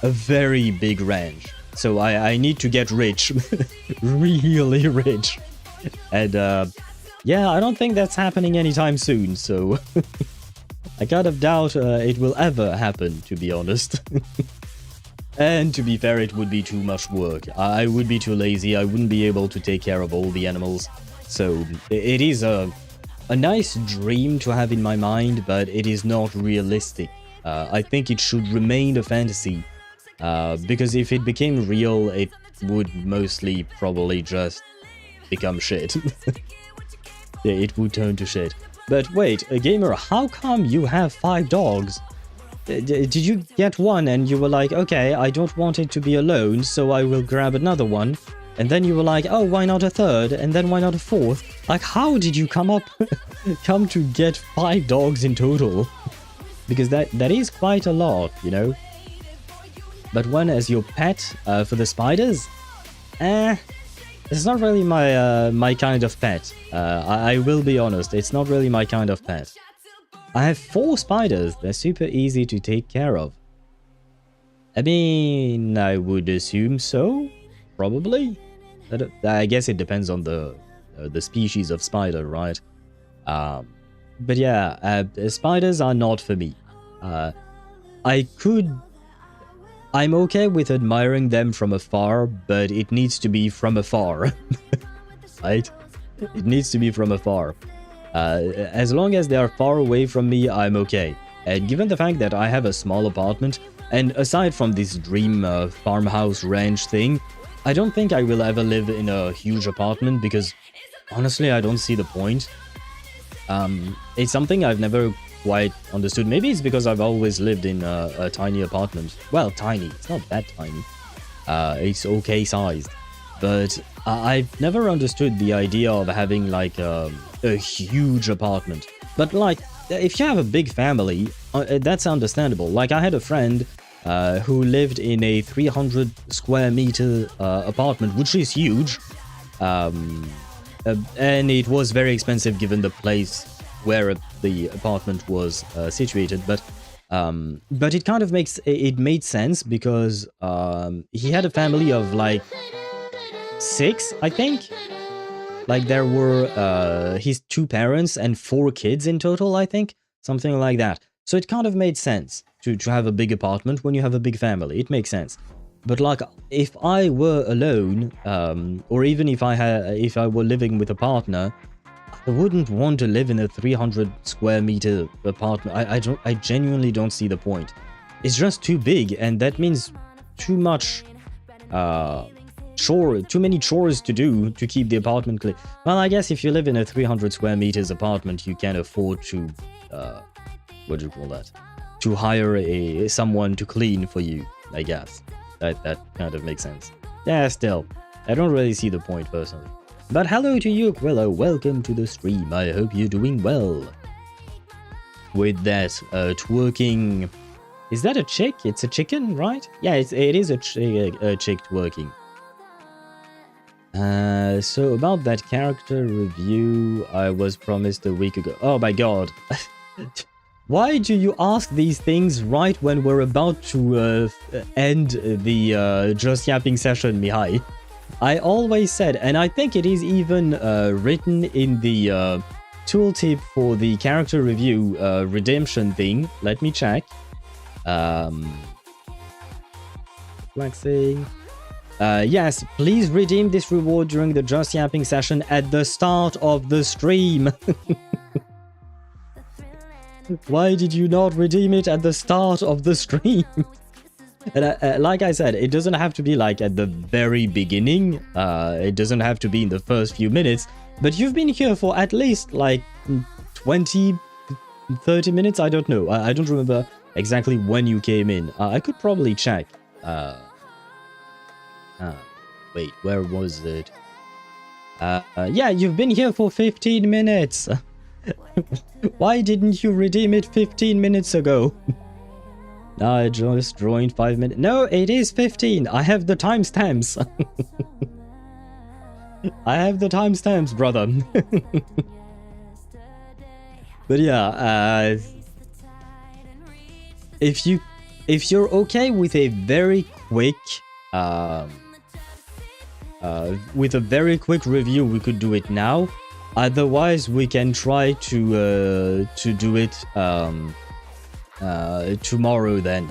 A very big ranch. So I need to get rich. Really rich. And yeah, I don't think that's happening anytime soon, so I kind of doubt it will ever happen, to be honest. And to be fair, it would be too much work. I would be too lazy, I wouldn't be able to take care of all the animals. So it is a nice dream to have in my mind, but it is not realistic. I think it should remain a fantasy, because if it became real, it would mostly probably just become shit. Yeah, it would turn to shit. But wait, gamer, how come you have 5 dogs? Did you get one and you were like, okay, I don't want it to be alone, so I will grab another one. And then you were like, oh, why not a third? And then why not a fourth? Like, how did you come to get 5 dogs in total? Because that is quite a lot, you know? But one as your pet for the spiders? It's not really my kind of pet. I will be honest, it's not really my kind of pet. I have 4 spiders, they're super easy to take care of. I mean, I would assume so, probably. I guess it depends on the species of spider, right? But yeah, spiders are not for me. I'm okay with admiring them from afar, but it needs to be from afar. Right? It needs to be from afar. As long as they are far away from me, I'm okay. And given the fact that I have a small apartment, and aside from this dream farmhouse ranch thing, I don't think I will ever live in a huge apartment because, honestly, I don't see the point. It's something I've never quite understood. Maybe it's because I've always lived in a tiny apartment. Well, tiny. It's not that tiny. It's okay sized. But I've never understood the idea of having like a huge apartment. But like, if you have a big family, that's understandable. Like I had a friend who lived in a 300 square meter apartment, which is huge. And it was very expensive given the place where the apartment was situated. But it kind of made sense because he had a family of like 6, I think. Like there were his 2 parents and 4 kids in total, I think. Something like that. So it kind of made sense to have a big apartment when you have a big family. It makes sense. But like, if I were alone, or even if I were living with a partner, I wouldn't want to live in a 300 square meter apartment. I genuinely don't see the point. It's just too big, and that means too much too many chores to do to keep the apartment clean. Well, I guess if you live in a 300 square meters apartment, you can afford to what do you call that? To hire someone to clean for you, I guess. That kind of makes sense. Yeah, still, I don't really see the point personally. But hello to you, Quillo. Welcome to the stream. I hope you're doing well. With that twerking, is that a chick? It's a chicken, right? Yeah, it is a chick twerking. So about that character review, I was promised a week ago. Oh my god. Why do you ask these things right when we're about to end the Just Yapping session, Mihai? I always said, and I think it is even written in the tooltip for the character review redemption thing. Let me check. Flexing. Yes, please redeem this reward during the Just Yapping session at the start of the stream. Why did you not redeem it at the start of the stream? And like I said, it doesn't have to be like at the very beginning. It doesn't have to be in the first few minutes. But you've been here for at least like 20, 30 minutes. I don't know. I don't remember exactly when you came in. I could probably check. Wait, where was it? Yeah, you've been here for 15 minutes. Why didn't you redeem it 15 minutes ago? No, I just joined 5 minutes. No, it is 15. I have the timestamps. I have the timestamps, brother. But yeah, if you're okay with a very quick review, we could do it now. Otherwise, we can try to do it tomorrow then.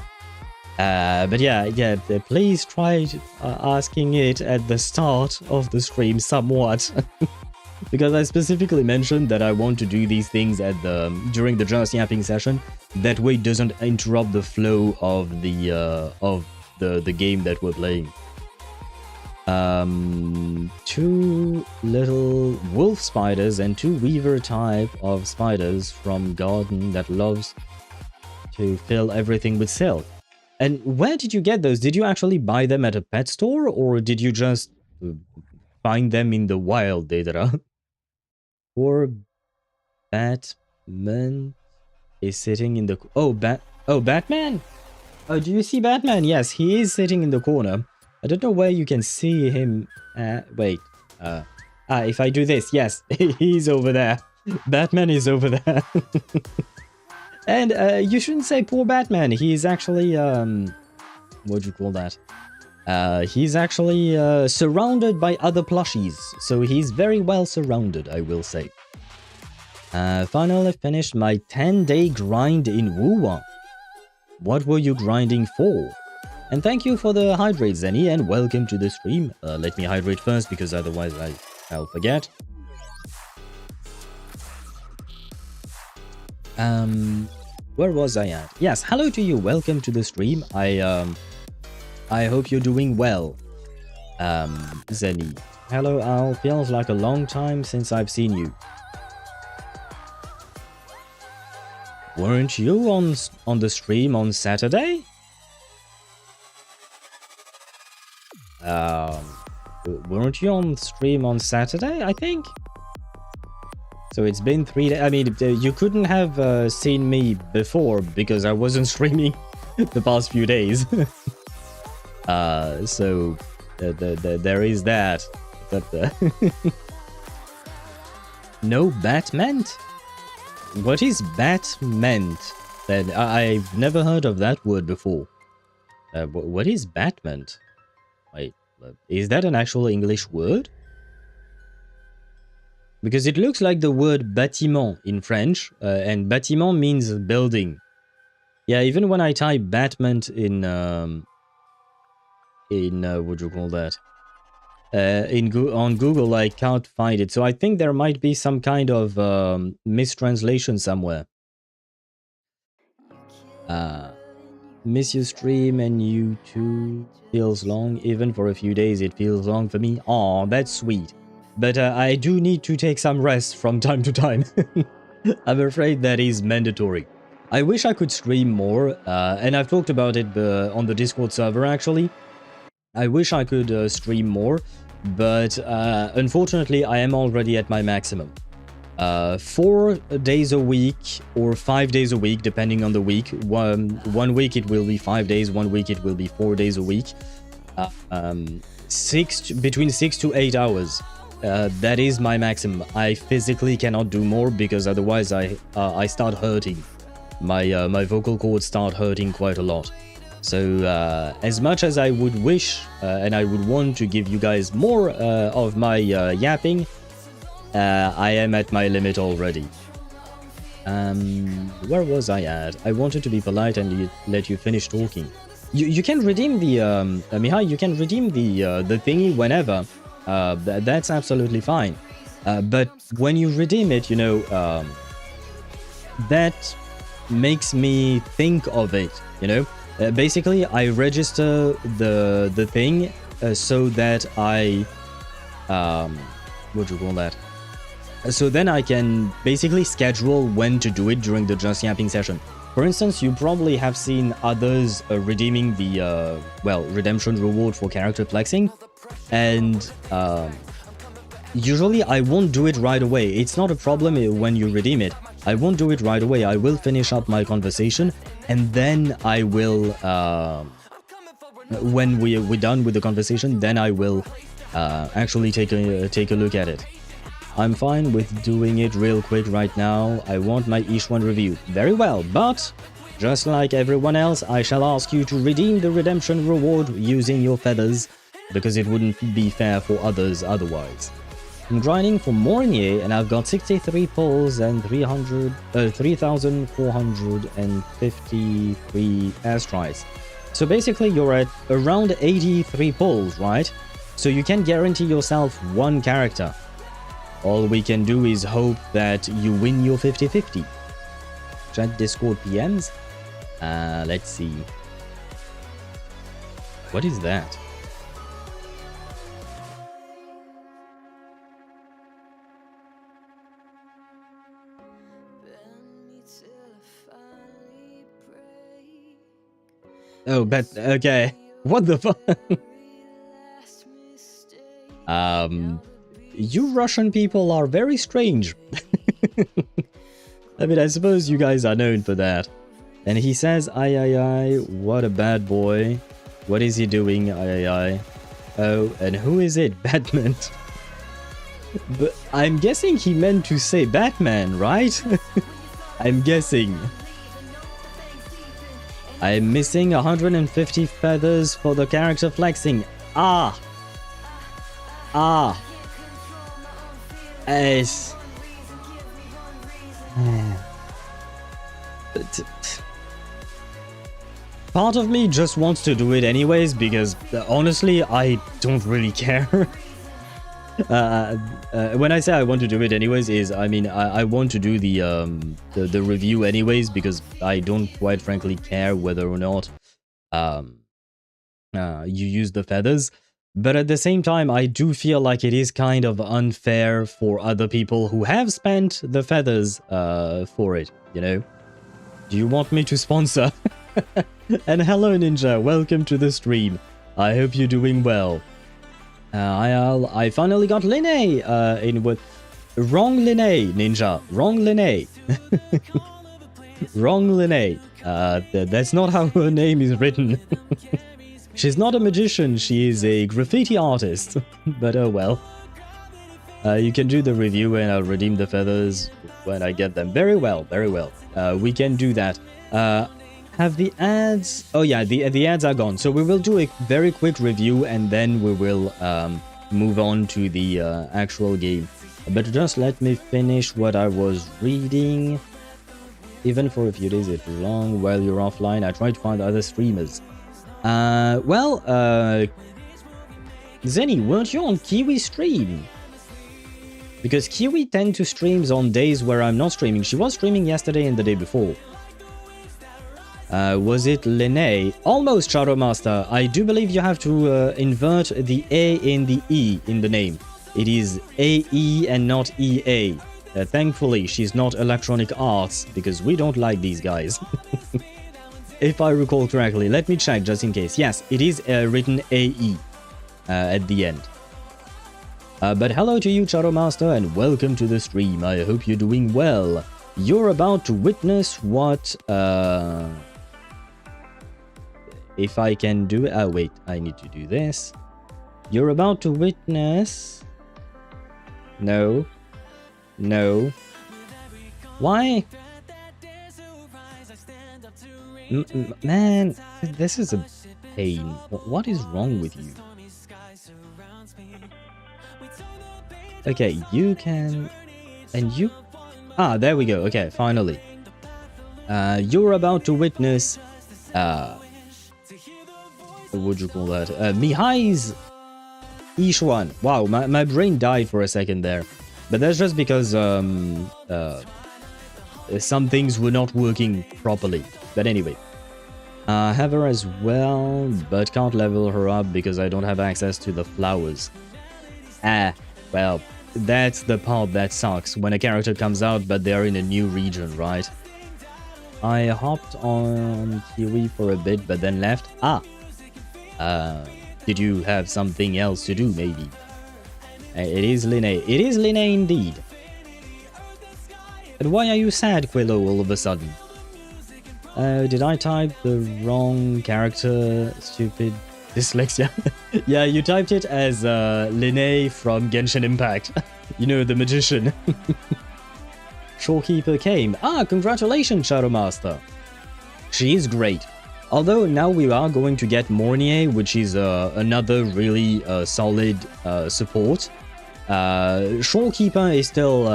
But yeah, please try asking it at the start of the stream somewhat. Because I specifically mentioned that I want to do these things during the just yapping session. That way it doesn't interrupt the flow of the game that we're playing. 2 little wolf spiders and 2 weaver type of spiders from garden that loves to fill everything with silk. And where did you get those? Did you actually buy them at a pet store, or did you just find them in the wild, Deidara? Poor Batman is sitting in the... Batman? Oh, do you see Batman? Yes, he is sitting in the corner. I don't know where you can see him. Wait. If I do this, yes, he's over there. Batman is over there. And you shouldn't say poor Batman. He's actually, what do you call that? He's actually surrounded by other plushies. So he's very well surrounded, I will say. Finally finished my 10-day grind in Wuwa. What were you grinding for? And thank you for the hydrate, Zenny, and welcome to the stream. Let me hydrate first, because otherwise I'll forget. Where was I at? Yes, hello to you, welcome to the stream. I hope you're doing well. Zenny. Hello, Al. Feels like a long time since I've seen you. Weren't you on the stream on Saturday? Weren't you on stream on Saturday, I think? So it's been 3 days. I mean, you couldn't have seen me before because I wasn't streaming the past few days. So there is that. But, no Batman? What is Batman? Then I've never heard of that word before. What is Batman? Wait, is that an actual English word? Because it looks like the word bâtiment in French, and bâtiment means building. Yeah, even when I type Batman in what do you call that? On Google, I can't find it. So I think there might be some kind of mistranslation somewhere. Miss you stream and you too. Feels long. Even for a few days, it feels long for me. Aw, that's sweet. But I do need to take some rest from time to time. I'm afraid that is mandatory. I wish I could stream more, and I've talked about it on the Discord server actually. I wish I could stream more, but unfortunately I am already at my maximum. 4 days a week or 5 days a week, depending on the week. One week it will be 5 days, one week it will be 4 days a week. Between 6 to 8 hours. That is my maximum. I physically cannot do more because otherwise I start hurting. My vocal cords start hurting quite a lot. So as much as I would wish and I would want to give you guys more of my yapping, I am at my limit already. Where was I at? I wanted to be polite and let you finish talking. You can redeem the Mihai, you can redeem the thingy whenever. That's absolutely fine. But when you redeem it, you know, that makes me think of it, you know. Basically, I register the thing so that I what do you call that? So then I can basically schedule when to do it during the Just Yapping session. For instance, you probably have seen others redeeming the redemption reward for character flexing, and usually I won't do it right away. It's not a problem when you redeem it. I won't do it right away. I will finish up my conversation, and then I will, when we're done with the conversation, then I will actually take a look at it. I'm fine with doing it real quick right now. I want my each one review. Very well, but just like everyone else, I shall ask you to redeem the redemption reward using your feathers, because it wouldn't be fair for others otherwise. I'm grinding for more in EA, and I've got 63 pulls and 3,453 airstrikes. So basically you're at around 83 pulls, right? So you can guarantee yourself one character. All we can do is hope that you win your 50-50. Chat Discord PMs. Let's see. What is that? Oh, but okay. What the fuck? You Russian people are very strange. I mean, I suppose you guys are known for that. And he says, "Ay, what a bad boy. What is he doing, ay. Oh, and who is it? Batman." But I'm guessing he meant to say Batman, right? I'm guessing. I'm missing 150 feathers for the character flexing. Ace. Part of me just wants to do it anyways, because honestly, I don't really care. When I say I want to do it anyways, is I mean I want to do the review anyways, because I don't quite frankly care whether or not you use the feathers. But at the same time, I do feel like it is kind of unfair for other people who have spent the feathers for it, you know? Do you want me to sponsor? And hello Ninja, welcome to the stream. I hope you're doing well. I finally got Linnae in with... Wrong Linnae, Ninja. Wrong Linnae. Wrong Linnae. That's not how her name is written. She's not a magician, she is a graffiti artist. But oh well. You can do the review and I'll redeem the feathers when I get them. Very well, very well. We can do that. Have the ads... Oh yeah, the ads are gone. So we will do a very quick review and then we will move on to the actual game. But just let me finish what I was reading. Even for a few days it's long while you're offline. I try to find other streamers. Zenny, weren't you on Kiwi stream? Because Kiwi tend to streams on days where I'm not streaming. She was streaming yesterday and the day before. Was it Linnae? Almost, Shadow Master. I do believe you have to invert the A in the E in the name. It is AE and not EA. Thankfully, she's not Electronic Arts, because we don't like these guys. If I recall correctly, let me check just in case. Yes, it is written AE at the end. But hello to you, Shadow Master, and welcome to the stream. I hope you're doing well. You're about to witness what... if I can do it... Oh, wait, I need to do this. You're about to witness... No. No. Why? Man, this is a pain. What is wrong with you? Okay, you can... And you... Ah, there we go. Okay, finally. You're about to witness... what would you call that? Mihai's Ishwan. Wow, my brain died for a second there. But that's just because some things were not working properly. But anyway. Have her as well, but can't level her up because I don't have access to the flowers. Well, that's the part that sucks. When a character comes out, but they're in a new region, right? I hopped on Kiwi for a bit, but then left. Did you have something else to do, maybe? It is Linné. It is Linné indeed. And why are you sad, Quillo, all of a sudden? Did I type the wrong character? Stupid dyslexia. Yeah, you typed it as Linné from Genshin Impact. You know, the magician. Shorekeeper came. Ah, congratulations, Shadow Master. She is great. Although now we are going to get Mornier, which is another really solid support. Shorekeeper is still...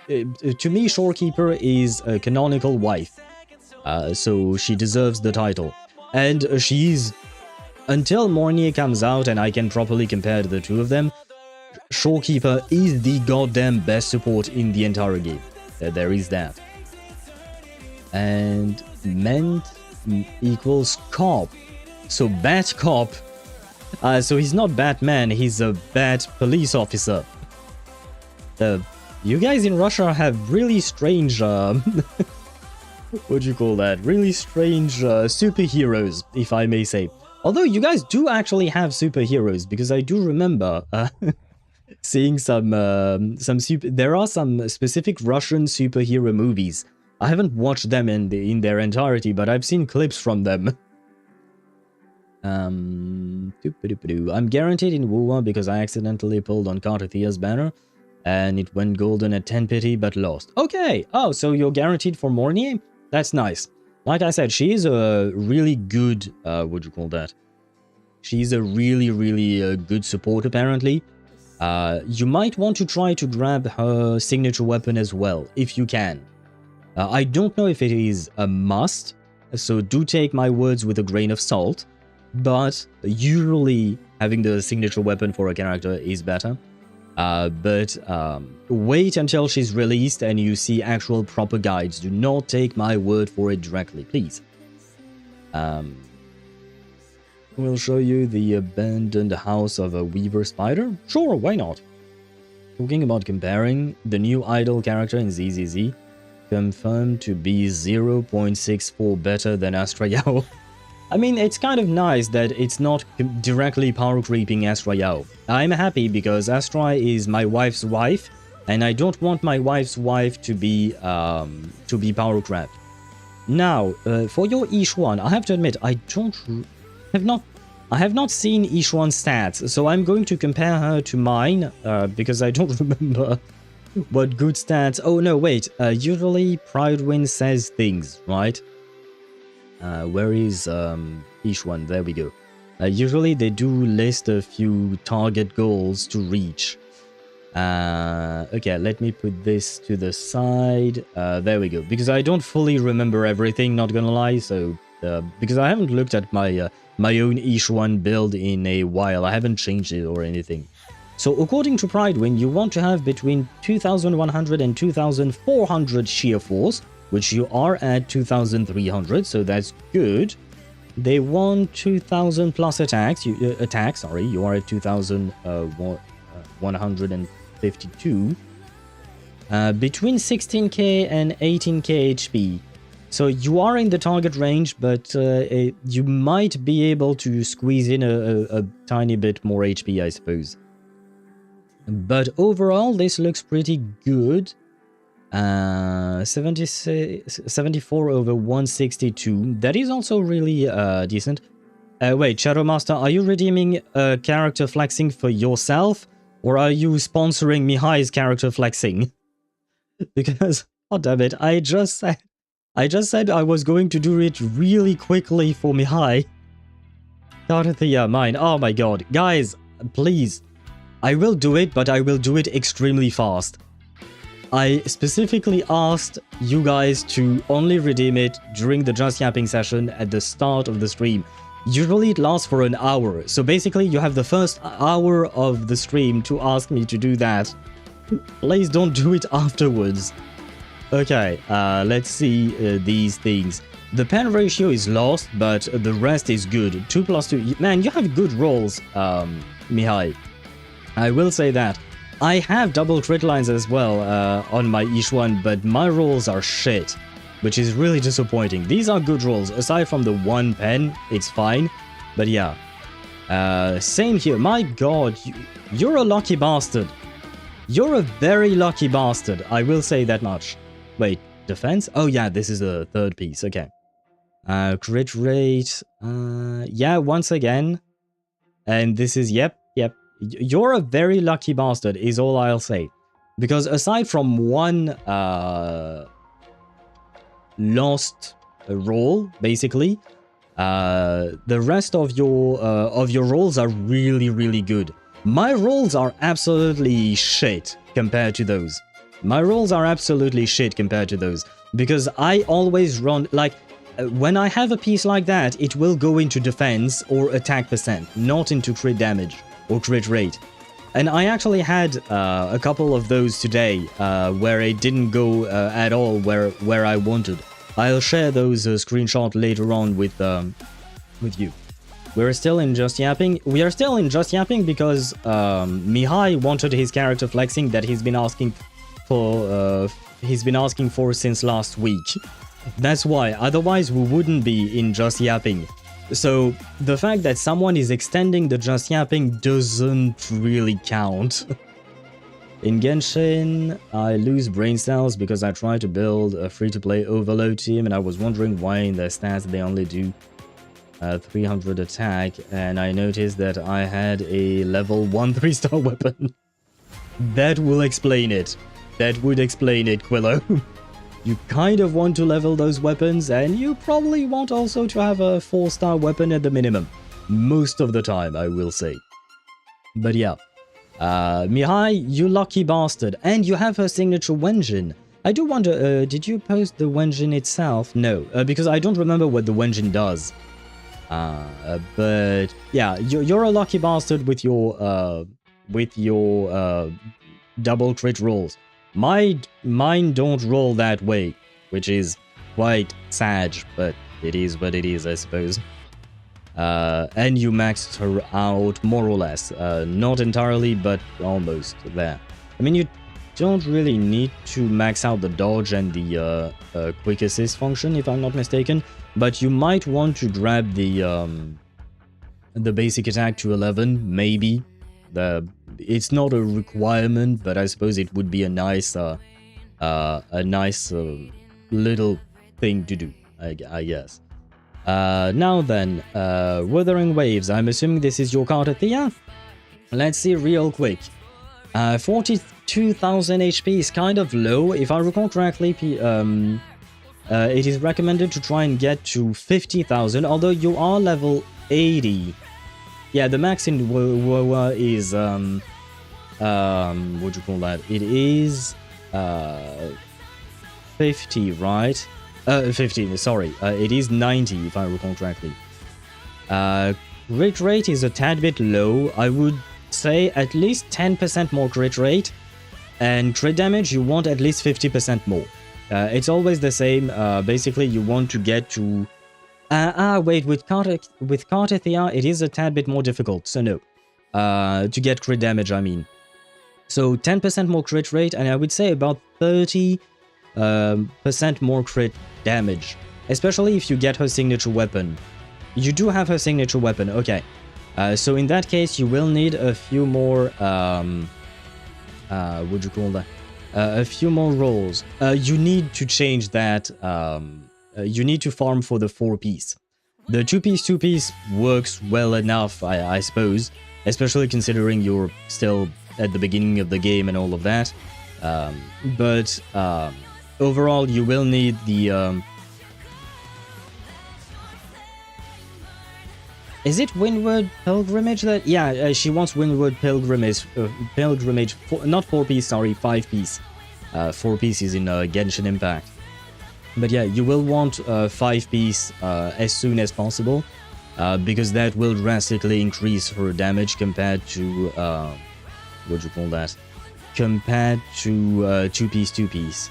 to me, Shorekeeper is a canonical wife. So she deserves the title. And she's... Until Mornier comes out and I can properly compare the two of them, Shorekeeper is the goddamn best support in the entire game. There is that. And Ment equals cop. So Bat Cop. So he's not Batman, he's a Bat police officer. You guys in Russia have really strange... what do you call that? Really strange superheroes, if I may say. Although you guys do actually have superheroes, because I do remember seeing there are some specific Russian superhero movies. I haven't watched them in their entirety, but I've seen clips from them. I'm guaranteed in Wuwa because I accidentally pulled on Karlach's banner and it went golden at 10 pity but lost. Okay, oh, so you're guaranteed for Mornier? That's nice. Like I said, she is a really good, what do you call that? She's a really, really good support apparently. You might want to try to grab her signature weapon as well, if you can. I don't know if it is a must, so do take my words with a grain of salt, but usually having the signature weapon for a character is better. But wait until she's released and you see actual proper guides. Do not take my word for it directly, please. We'll show you the abandoned house of a weaver spider? Sure, why not? Talking about comparing, the new idol character in ZZZ confirmed to be 0.64 better than Astra Yao. I mean, it's kind of nice that it's not directly power creeping Astra Yao. I'm happy because Astra is my wife's wife, and I don't want my wife's wife to be power crept. Now, for your Yixuan, I have to admit, I have not seen Yixuan's stats, so I'm going to compare her to mine, because I don't remember what good stats... Oh no, wait, usually Pridewind says things, right? Where is Yixuan? There we go. Usually they do list a few target goals to reach. Okay, let me put this to the side. There we go. Because I don't fully remember everything, not gonna lie. So, because I haven't looked at my my own Yixuan build in a while. I haven't changed it or anything. So according to Pridewind, you want to have between 2,100 and 2,400 sheer force, which you are at 2,300, so that's good. They want 2,000 plus attacks. You are at 2,152. Between 16k and 18k HP. So you are in the target range, but you might be able to squeeze in a tiny bit more HP, I suppose. But overall, this looks pretty good. 74 over 162. That is also really decent. Wait, Shadow Master, are you redeeming character flexing for yourself? Or are you sponsoring Mihai's character flexing? Because, oh damn it, I just said I was going to do it really quickly for Mihai. Karthia, mine. Oh my god. Guys, please. I will do it, but I will do it extremely fast. I specifically asked you guys to only redeem it during the Just Yapping session at the start of the stream. Usually it lasts for an hour, so basically you have the first hour of the stream to ask me to do that. Please don't do it afterwards. Okay, let's see these things. The pen ratio is lost, but the rest is good. 2 plus 2. Man, you have good rolls, Mihai. I will say that. I have double crit lines as well on my Yixuan, but my rolls are shit, which is really disappointing. These are good rolls. Aside from the one pen, it's fine. But yeah, same here. My god, you're a lucky bastard. You're a very lucky bastard, I will say that much. Wait, defense? Oh yeah, this is the third piece, okay. Crit rate, yeah, once again. And this is, yep. You're a very lucky bastard, is all I'll say. Because aside from one lost roll, basically, the rest of your rolls are really, really good. My rolls are absolutely shit compared to those. Because I always run, like, when I have a piece like that, it will go into defense or attack percent, not into crit damage or crit rate. And I actually had a couple of those today where it didn't go at all where I wanted. I'll share those screenshots later on with you. We're still in Just Yapping. We are still in Just Yapping because Mihai wanted his character flexing that he's been asking for since last week. That's why, otherwise we wouldn't be in Just Yapping. So the fact that someone is extending the Just Yapping doesn't really count. In Genshin, I lose brain cells because I tried to build a free-to-play overload team and I was wondering why in their stats they only do 300 attack, and I noticed that I had a level 1 3-star weapon. That will explain it. That would explain it, Quillo. You kind of want to level those weapons, and you probably want also to have a 4-star weapon at the minimum. Most of the time, I will say. But yeah. Mihai, you lucky bastard. And you have her signature Wenjin. I do wonder, did you post the Wenjin itself? No, because I don't remember what the Wenjin does. But yeah, you're a lucky bastard with your double crit rolls. Mine don't roll that way, which is quite sad, but it is what it is, I suppose. And you maxed her out more or less. Not entirely, but almost there. I mean, you don't really need to max out the dodge and the quick assist function, if I'm not mistaken, but you might want to grab the basic attack to 11, maybe. It's not a requirement, but I suppose it would be a nice little thing to do, I guess. Now then, Wuthering Waves. I'm assuming this is your Karlach. Let's see real quick. 42,000 HP is kind of low. If I recall correctly, it is recommended to try and get to 50,000, although you are level 80. Yeah, the max in WoW is, what do you call that? It is, 50, right? 50, sorry. It is 90, if I recall correctly. Crit rate is a tad bit low. I would say at least 10% more crit rate. And crit damage, you want at least 50% more. It's always the same. Basically, you want to get to... wait, with Ketheric, it is a tad bit more difficult, so no. To get crit damage, I mean. So 10% more crit rate, and I would say about 30% more crit damage. Especially if you get her signature weapon. You do have her signature weapon, okay. So in that case, you will need a few more... what do you call that? A few more rolls. You need to change that... you need to farm for the 4-piece. The 2-piece works well enough, I suppose, especially considering you're still at the beginning of the game and all of that. But overall, you will need the... Is it Windward Pilgrimage that... Yeah, she wants Windward Pilgrimage, not 4-piece, sorry, 5-piece. 4-piece is in Genshin Impact. But yeah, you will want 5-piece as soon as possible, because that will drastically increase her damage compared to, what do you call that? Compared to 2-piece.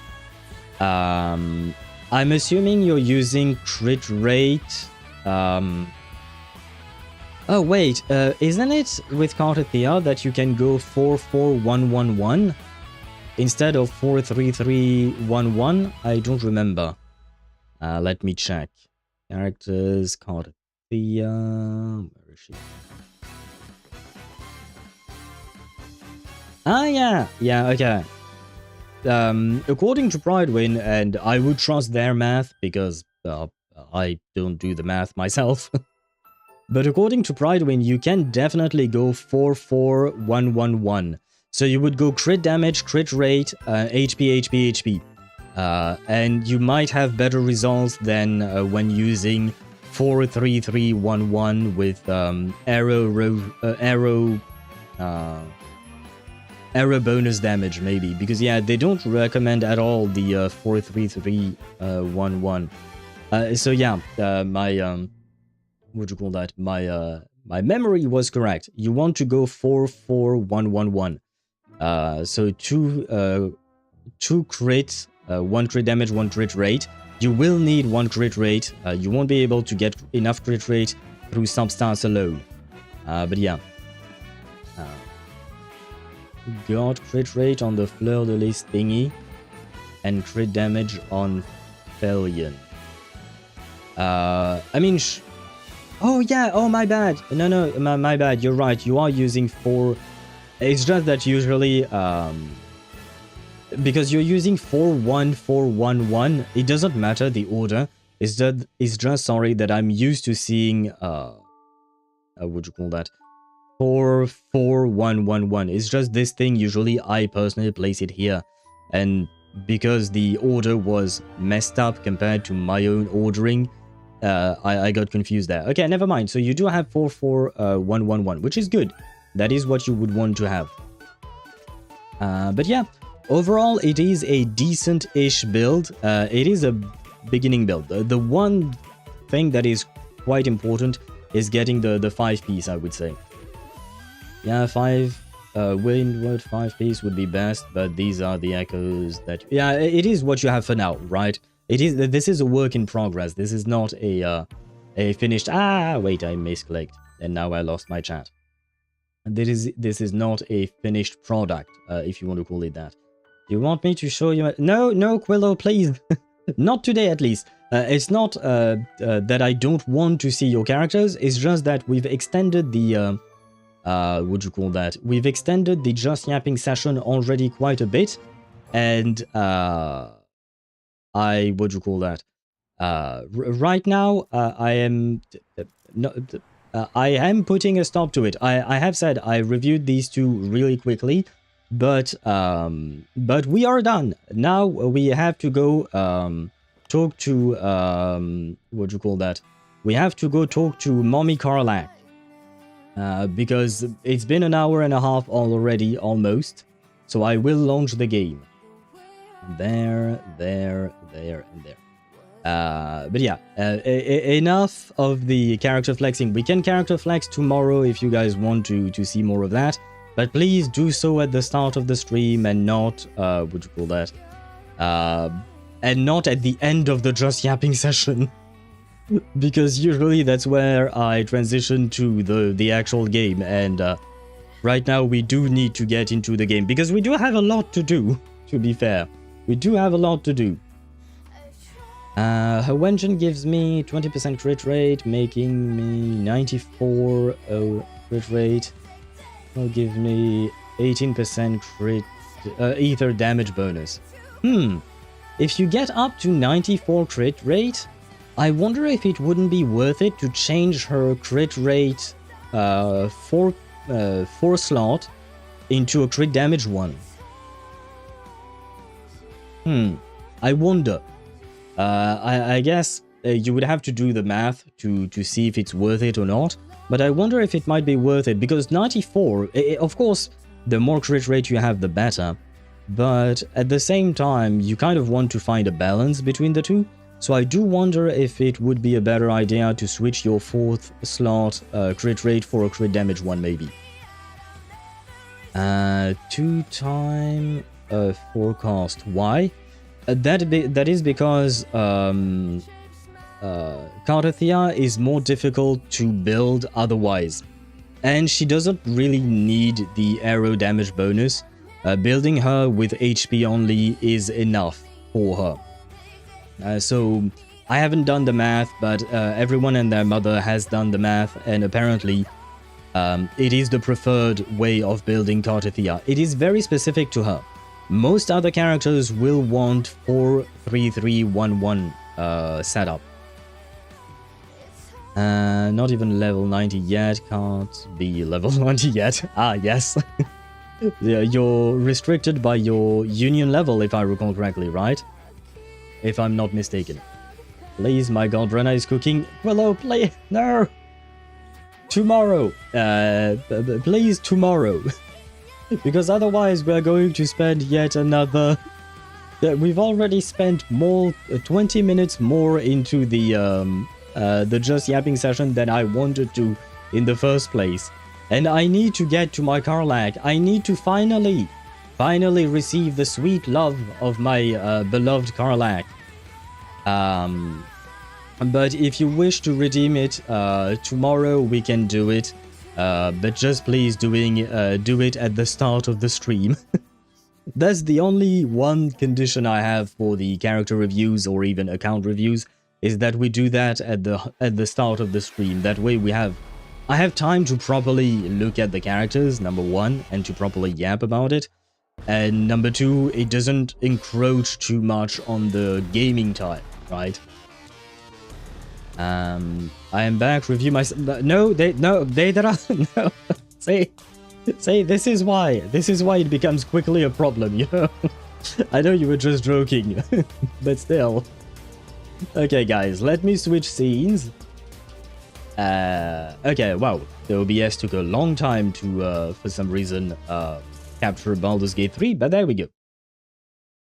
I'm assuming you're using crit rate. Oh wait, isn't it with Ketheric that you can go 4-4-1-1-1? Instead of 4-3-3-1-1, I don't remember. Let me check. Characters, Ketheric. Where is she? Ah, yeah, okay. According to Pridewin, and I would trust their math because I don't do the math myself. But according to Pridewin, you can definitely go 4-4-1-1-1. So you would go crit damage, crit rate, HP, HP, HP. And you might have better results than when using 4-3-3-1-1 with arrow bonus damage, maybe. Because, yeah, they don't recommend at all the 4-3-3-1-1. So, yeah, what do you call that? My memory was correct. You want to go 4-4-1-1-1. So two crit, 1 crit damage, 1 crit rate. You will need 1 crit rate. You won't be able to get enough crit rate through substance alone. But yeah. Got crit rate on the Fleur de Lis thingy. And crit damage on Faerûn. I mean... Oh yeah, oh my bad. No, my bad, you're right. You are using 4... It's just that usually... because you're using 4-1-4-1-1, it doesn't matter the order. It's just sorry that I'm used to seeing... what would you call that? 4-4-1-1-1. It's just this thing, usually I personally place it here. And because the order was messed up compared to my own ordering... I got confused there. Okay, never mind. So you do have 4-4-1-1-1, which is good. That is what you would want to have. But yeah, overall, it is a decent-ish build. It is a beginning build. The one thing that is quite important is getting the 5-piece, I would say. Yeah, 5 windward 5-piece would be best, but these are the echoes that... Yeah, it is what you have for now, right? This is a work in progress. This is not a finished... Ah, wait, I misclicked. And now I lost my chat. This is not a finished product, if you want to call it that. You want me to show you... No, Quillo, please. Not today, at least. It's not that I don't want to see your characters. It's just that we've extended the... what do you call that? We've extended the Just Yapping session already quite a bit. And... what do you call that? Right now, I am putting a stop to it. I have said I reviewed these two really quickly, but we are done. Now we have to go talk to what do you call that? We have to go talk to Mommy Karlach. Because it's been an hour and a half already, almost. So I will launch the game. There, and there. But yeah, enough of the character flexing. We can character flex tomorrow if you guys want to see more of that. But please do so at the start of the stream and not, what do you call that? And not at the end of the Just Yapping session. Because usually that's where I transition to the actual game. And right now we do need to get into the game. Because we do have a lot to do, to be fair. We do have a lot to do. Her Wengeon gives me 20% crit rate, making me 94 crit rate. Will give me 18% crit ether damage bonus. If you get up to 94 crit rate, I wonder if it wouldn't be worth it to change her crit rate 4 slot into a crit damage one. I wonder. I guess you would have to do the math to see if it's worth it or not. But I wonder if it might be worth it, because 94, of course, the more crit rate you have, the better. But at the same time, you kind of want to find a balance between the two. So I do wonder if it would be a better idea to switch your 4th slot crit rate for a crit damage one, maybe. 2-time forecast. Why? That is because Ketheric is more difficult to build otherwise. And she doesn't really need the arrow damage bonus. Building her with HP only is enough for her. So I haven't done the math, but everyone and their mother has done the math, and apparently It is the preferred way of building Ketheric I. It is very specific to her. Most other characters will want 4-3-3-1-1 setup. Not even level 90 yet. Can't be level 90 yet. Ah, yes. Yeah, you're restricted by your union level, if I recall correctly, right? If I'm not mistaken. Please, my god, Brenna is cooking. Willow, play. No! Tomorrow. Please, tomorrow. Because otherwise we're going to spend yet another... We've already spent more 20 minutes more into the just yapping session than I wanted to in the first place. And I need to get to my Karlach. I need to finally receive the sweet love of my beloved Karlach. But if you wish to redeem it tomorrow, we can do it. But just please do it at the start of the stream. That's the only one condition I have for the character reviews or even account reviews, is that we do that at the start of the stream. That way I have time to properly look at the characters, number one, and to properly yap about it. And number two, it doesn't encroach too much on the gaming time, right? I am back. Review my... No, no. Say, this is why it becomes quickly a problem, you know? I know you were just joking, but still. Okay, guys, let me switch scenes. Okay, wow. The OBS took a long time to, for some reason, capture Baldur's Gate 3, but there we go.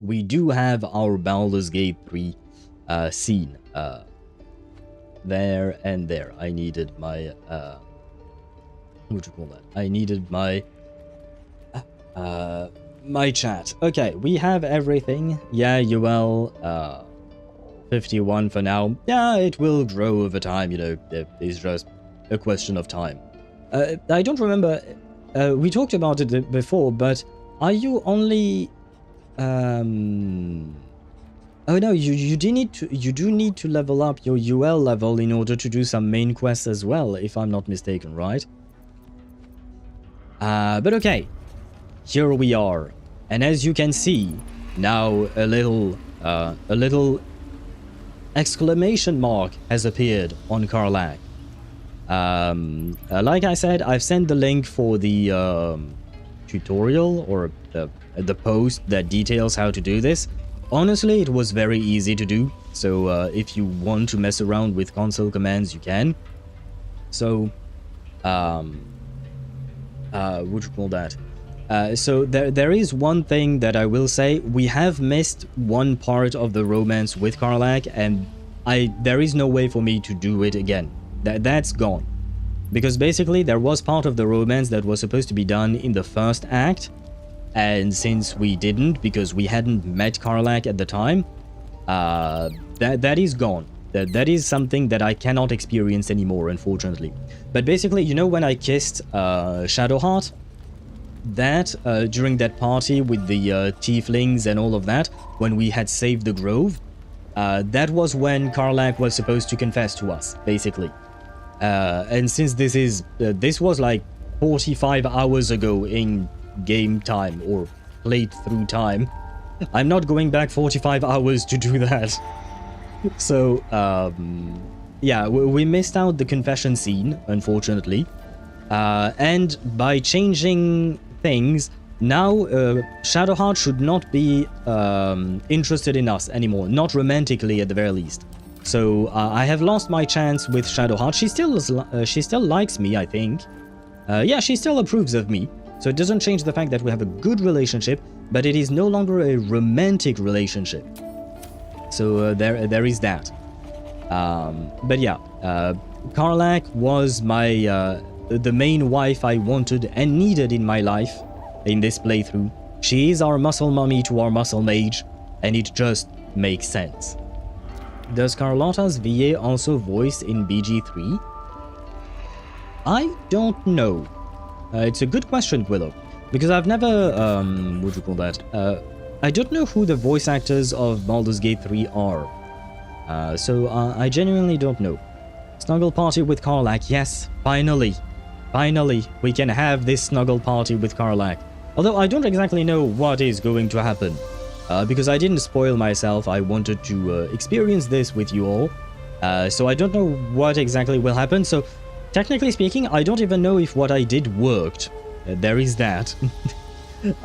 We do have our Baldur's Gate 3 scene. There and there. I needed my what do you call that? I needed my my chat. Okay, we have everything. Yeah, you will 51 for now. Yeah, it will grow over time, you know. It's just a question of time. I don't remember, we talked about it before, but are you only oh no, you do need to level up your UL level in order to do some main quests as well, if I'm not mistaken, right? But okay, here we are, and as you can see, now a little exclamation mark has appeared on Karlach. Like I said, I've sent the link for the tutorial or the post that details how to do this. Honestly, it was very easy to do, so if you want to mess around with console commands, you can. So, what do you call that? So there is one thing that I will say. We have missed one part of the romance with Karlach, and there is no way for me to do it again. That's gone. Because basically there was part of the romance that was supposed to be done in the first act, and since we didn't, because we hadn't met Karlach at the time, that is gone. That is something that I cannot experience anymore, unfortunately. But basically, you know, when I kissed Shadowheart, that during that party with the tieflings and all of that, when we had saved the grove, that was when Karlach was supposed to confess to us, basically. And since this was like 45 hours ago in game time or playthrough time, I'm not going back 45 hours to do that. So yeah, we missed out the confession scene, unfortunately, and by changing things now, Shadowheart should not be interested in us anymore, not romantically at the very least. So I have lost my chance with Shadowheart. She still likes me, I think. Yeah, she still approves of me. So it doesn't change the fact that we have a good relationship, but it is no longer a romantic relationship. So there is that. But yeah, Karlach was my the main wife I wanted and needed in my life in this playthrough. She is our muscle mummy to our muscle mage, and it just makes sense. Does Carlotta's VA also voice in BG3? I don't know. It's a good question, Willow, because I've never, what do you call that? I don't know who the voice actors of Baldur's Gate 3 are. So I genuinely don't know. Snuggle party with Karlach, yes, finally. Finally, we can have this snuggle party with Karlach. Although I don't exactly know what is going to happen. Because I didn't spoil myself, I wanted to experience this with you all. So I don't know what exactly will happen. So, technically speaking, I don't even know if what I did worked. There is that.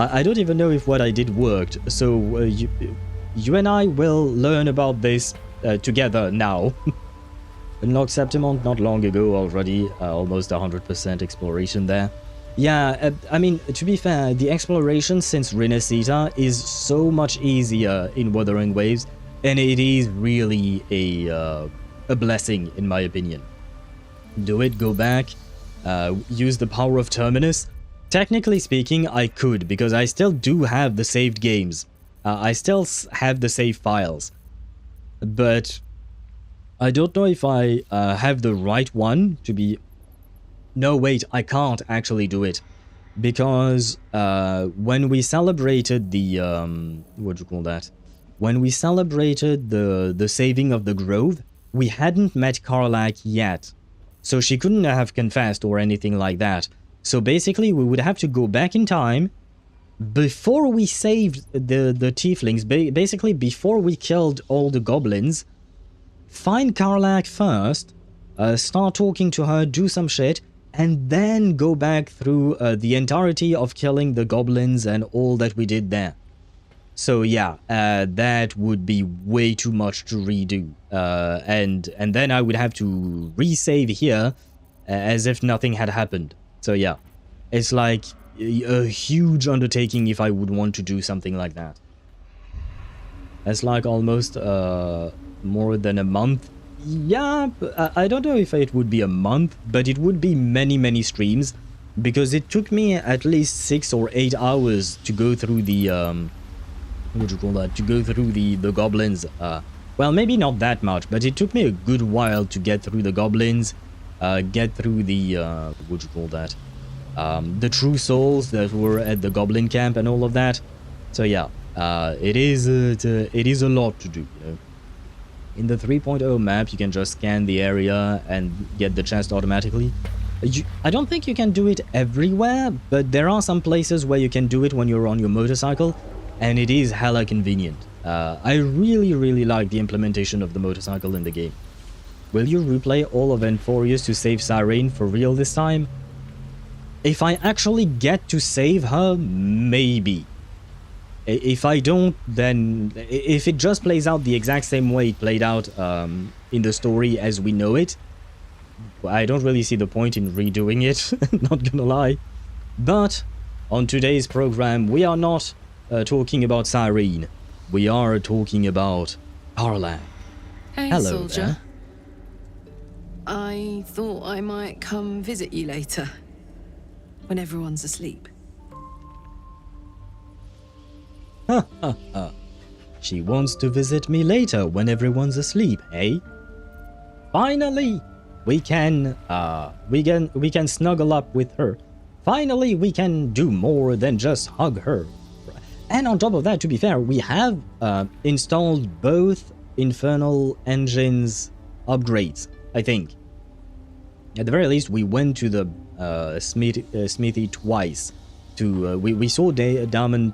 I don't even know if what I did worked. So, you and I will learn about this together now. Unlocked Septimont not long ago already. Almost 100% exploration there. Yeah, I mean, to be fair, the exploration since Rinasita is so much easier in Wuthering Waves, and it is really a blessing, in my opinion. Do it, go back, use the power of Terminus. Technically speaking, I could, because I still do have the saved games. I still have the save files. But I don't know if I have the right one to be... No, wait, I can't actually do it. Because when we celebrated the... what do you call that? When we celebrated the saving of the Grove, we hadn't met Karlach yet. So she couldn't have confessed or anything like that. So basically, we would have to go back in time before we saved the tieflings, basically before we killed all the goblins, find Karlach first, start talking to her, do some shit, and then go back through the entirety of killing the goblins and all that we did there. So yeah, that would be way too much to redo. And then I would have to resave here as if nothing had happened. So yeah, it's like a huge undertaking if I would want to do something like that. It's like almost more than a month. Yeah, I don't know if it would be a month, but it would be many streams, because it took me at least 6 or 8 hours to go through the what do you call that? To go through the goblins. Well, maybe not that much, but it took me a good while to get through the goblins, get through the what do you call that? The true souls that were at the goblin camp and all of that. So yeah, it is a lot to do. You know? In the 3.0 map, you can just scan the area and get the chest automatically. I don't think you can do it everywhere, but there are some places where you can do it when you're on your motorcycle, and it is hella convenient. I really like the implementation of the motorcycle in the game. Will you replay all of Enforius to save Faerûn for real this time? If I actually get to save her, maybe. If I don't, then... If it just plays out the exact same way it played out in the story as we know it, I don't really see the point in redoing it, not gonna lie. But, on today's program, we are not talking about Faerûn. We are talking about Karlach. Hey, Hello soldier. there. I thought I might come visit you later, when everyone's asleep. She wants to visit me later when everyone's asleep, eh? Finally, we can snuggle up with her. Finally, we can do more than just hug her. And on top of that, to be fair, we have installed both Infernal Engines upgrades, I think. At the very least, we went to the smithy twice. We saw Diamond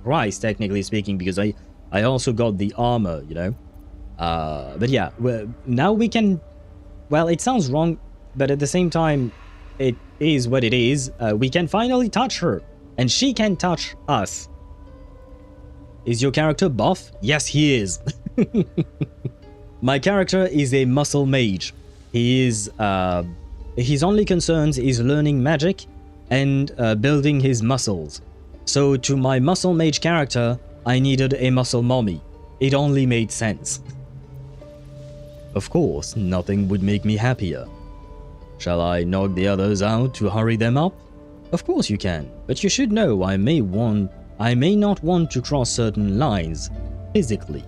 twice, technically speaking, because I also got the armor, you know. But yeah, now we can... Well, it sounds wrong, but at the same time, it is what it is. We can finally touch her, and she can touch us. Is your character buff? Yes, he is. My character is a muscle mage. He is... his only concerns is learning magic and building his muscles. So to my muscle mage character, I needed a muscle mommy. It only made sense. Of course, nothing would make me happier. Shall I knock the others out to hurry them up? Of course you can, but you should know I may not want to cross certain lines, physically.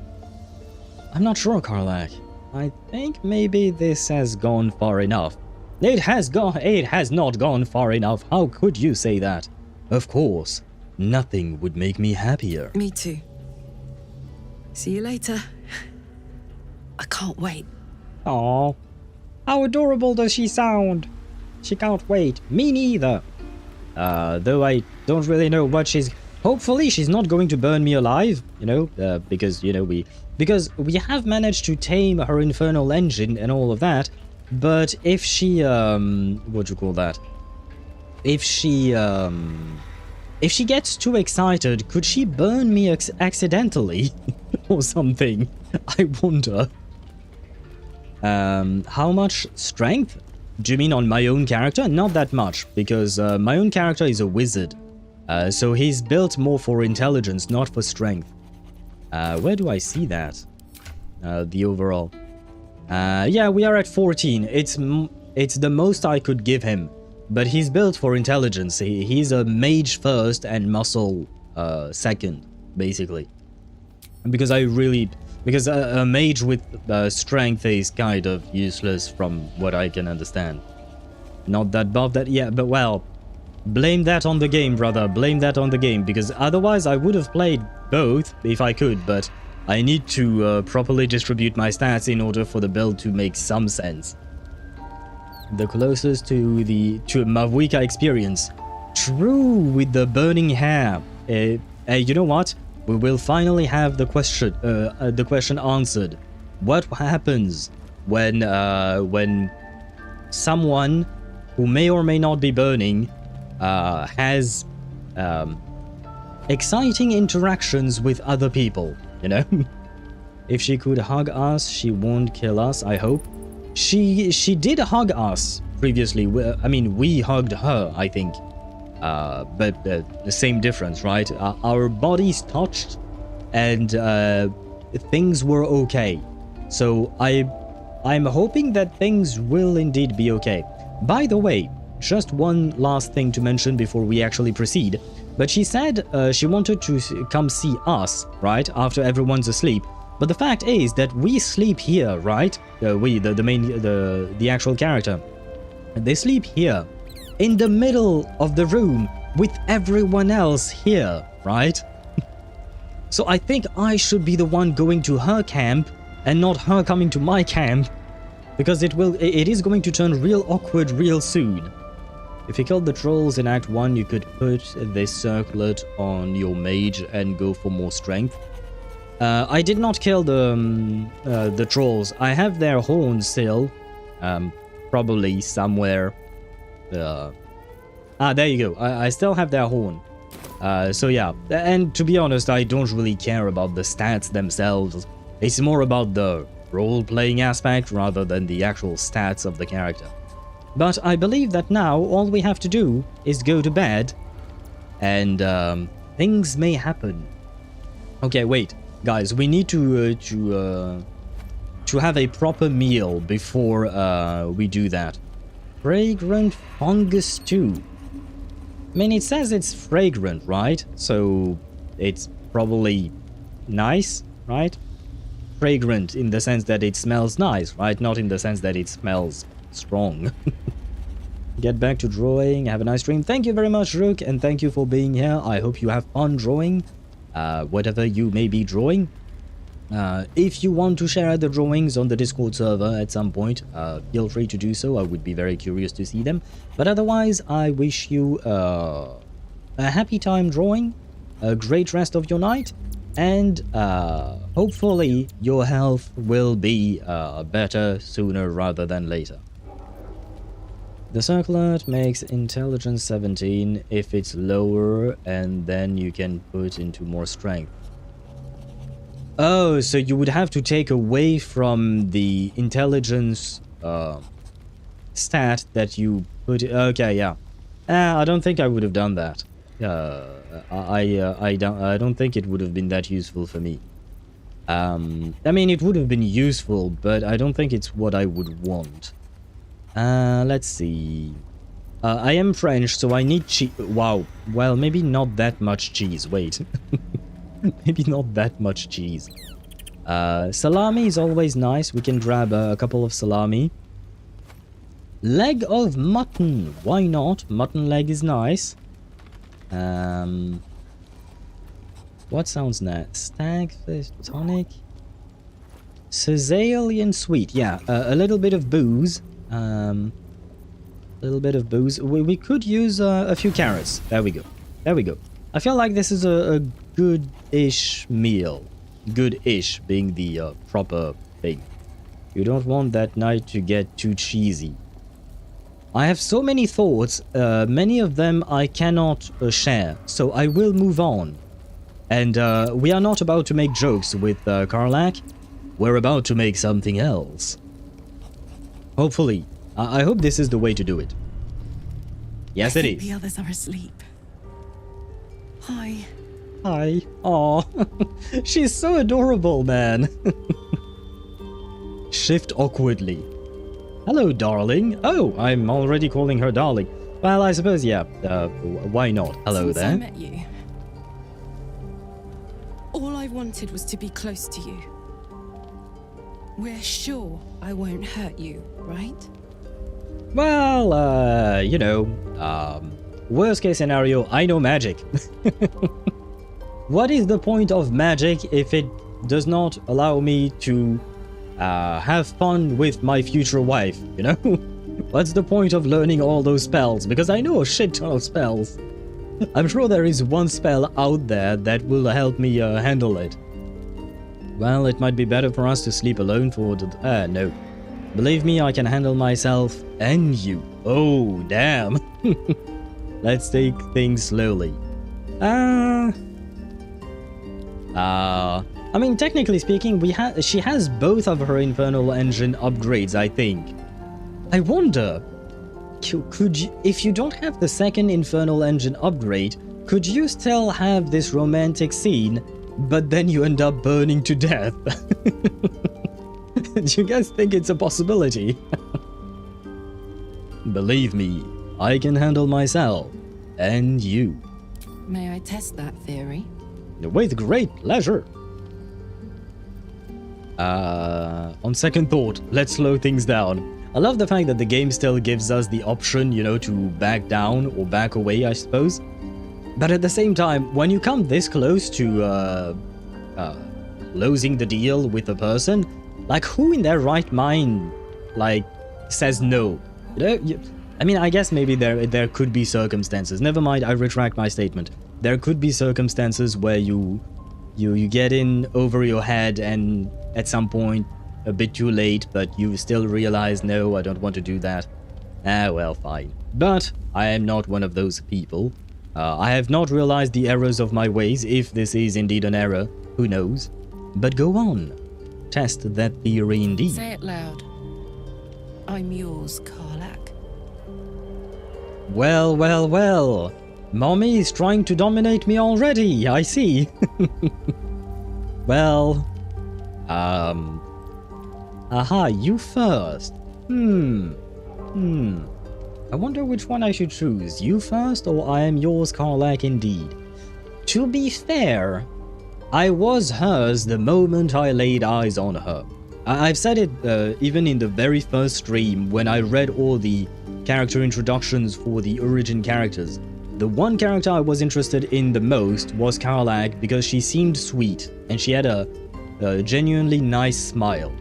I'm not sure, Karlach. I think maybe this has gone far enough. It has not gone far enough. How could you say that? Of course, nothing would make me happier. Me too. See you later. I can't wait. Aww. How adorable does she sound? She can't wait. Me neither. Though I don't really know what she's... Hopefully she's not going to burn me alive, you know, because, you know, because we have managed to tame her infernal engine and all of that, but if she, what do you call that? If she gets too excited, could she burn me accidentally or something? I wonder. How much strength? Do you mean on my own character? Not that much, because my own character is a wizard. So he's built more for intelligence, not for strength. Where do I see that? The overall. Yeah, we are at 14. It's the most I could give him. But he's built for intelligence. He's a mage first and muscle second, basically. Because because a mage with strength is kind of useless from what I can understand. Not that buff that... Yeah, but well... Blame that on the game, brother. Blame that on the game, because otherwise I would have played both if I could, but I need to properly distribute my stats in order for the build to make some sense. The closest to Mavuika experience. True, with the burning hair. Hey, you know what? We will finally have the question answered. What happens when someone who may or may not be burning has exciting interactions with other people, you know? If she could hug us, she won't kill us, I hope. She did hug us previously. I mean, we hugged her, I think. But the same difference, right? Our bodies touched and things were okay. So I'm hoping that things will indeed be okay. By the way, just one last thing to mention before we actually proceed. But she said she wanted to come see us, right, after everyone's asleep. But the fact is that we sleep here, right? The actual character. They sleep here, in the middle of the room, with everyone else here, right? So I think I should be the one going to her camp, and not her coming to my camp, because it is going to turn real awkward real soon. If you killed the trolls in Act 1, you could put this circlet on your mage and go for more strength. I did not kill the trolls. I have their horns still. Probably somewhere. There you go. I still have their horn. So yeah. And to be honest, I don't really care about the stats themselves. It's more about the role-playing aspect rather than the actual stats of the character. But I believe that now all we have to do is go to bed, and things may happen. Okay, wait, guys, we need to have a proper meal before we do that. Fragrant fungus stew. I mean, it says it's fragrant, right? So it's probably nice, right? Fragrant in the sense that it smells nice, right? Not in the sense that it smells strong. Get back to drawing. Have a nice stream. Thank you very much, Rook, and thank you for being here. I hope you have fun drawing, whatever you may be drawing. If you want to share the drawings on the Discord server at some point, feel free to do so. I would be very curious to see them. But otherwise, I wish you a happy time drawing, a great rest of your night, and hopefully your health will be better sooner rather than later. The circlet makes intelligence 17 if it's lower, and then you can put into more strength. Oh, so you would have to take away from the intelligence stat that you put... Okay, yeah. I don't think I would have done that. I don't think it would have been that useful for me. I mean, it would have been useful, but I don't think it's what I would want. Let's see. I am French, so I need cheese. Wow. Well, maybe not that much cheese. Wait. Maybe not that much cheese. Salami is always nice. We can grab a couple of salami. Leg of mutton. Why not? Mutton leg is nice. What sounds nice? Stag fish tonic. Sicilian sweet. Yeah, a little bit of booze. little bit of booze. We could use a few carrots. There we go. There we go. I feel like this is a good-ish meal. Good-ish being the proper thing. You don't want that night to get too cheesy. I have so many thoughts, many of them I cannot share, so I will move on. And we are not about to make jokes with Karlach. We're about to make something else. Hopefully. I hope this is the way to do it. Yes, it is. The others are asleep. Hi. Hi. Aw. She's so adorable, man. Shift awkwardly. Hello, darling. Oh, I'm already calling her darling. Well, I suppose, yeah. Why not? Hello Since there. I met you, all I wanted was to be close to you. We're sure I won't hurt you, right? Well, you know, worst case scenario, I know magic. What is the point of magic if it does not allow me to have fun with my future wife, you know? What's the point of learning all those spells? Because I know a shit ton of spells. I'm sure there is one spell out there that will help me handle it. Well, it might be better for us to sleep alone for the... no. Believe me, I can handle myself and you. Oh, damn. Let's take things slowly. I mean, technically speaking, she has both of her Infernal Engine upgrades, I think. I wonder, could you, if you don't have the second Infernal Engine upgrade, could you still have this romantic scene, but then you end up burning to death? Do you guys think it's a possibility? Believe me, I can handle myself. And you. May I test that theory? With great pleasure. On second thought, let's slow things down. I love the fact that the game still gives us the option, you know, to back down or back away, I suppose. But at the same time, when you come this close to closing the deal with a person, like, who in their right mind, like, says no? You know, I mean, I guess maybe there could be circumstances. Never mind, I retract my statement. There could be circumstances where you get in over your head and at some point a bit too late, but you still realize, no, I don't want to do that. Well, fine. But I am not one of those people. I have not realized the errors of my ways, if this is indeed an error. Who knows? But go on. Test that theory indeed. Say it loud. I'm yours, Karlach. Well, well, well. Mommy is trying to dominate me already, I see. Well, aha, you first. I wonder which one I should choose, you first or I am yours, Karlach, indeed. To be fair, I was hers the moment I laid eyes on her. I've said it even in the very first stream when I read all the character introductions for the origin characters. The one character I was interested in the most was Karlach because she seemed sweet and she had a genuinely nice smile.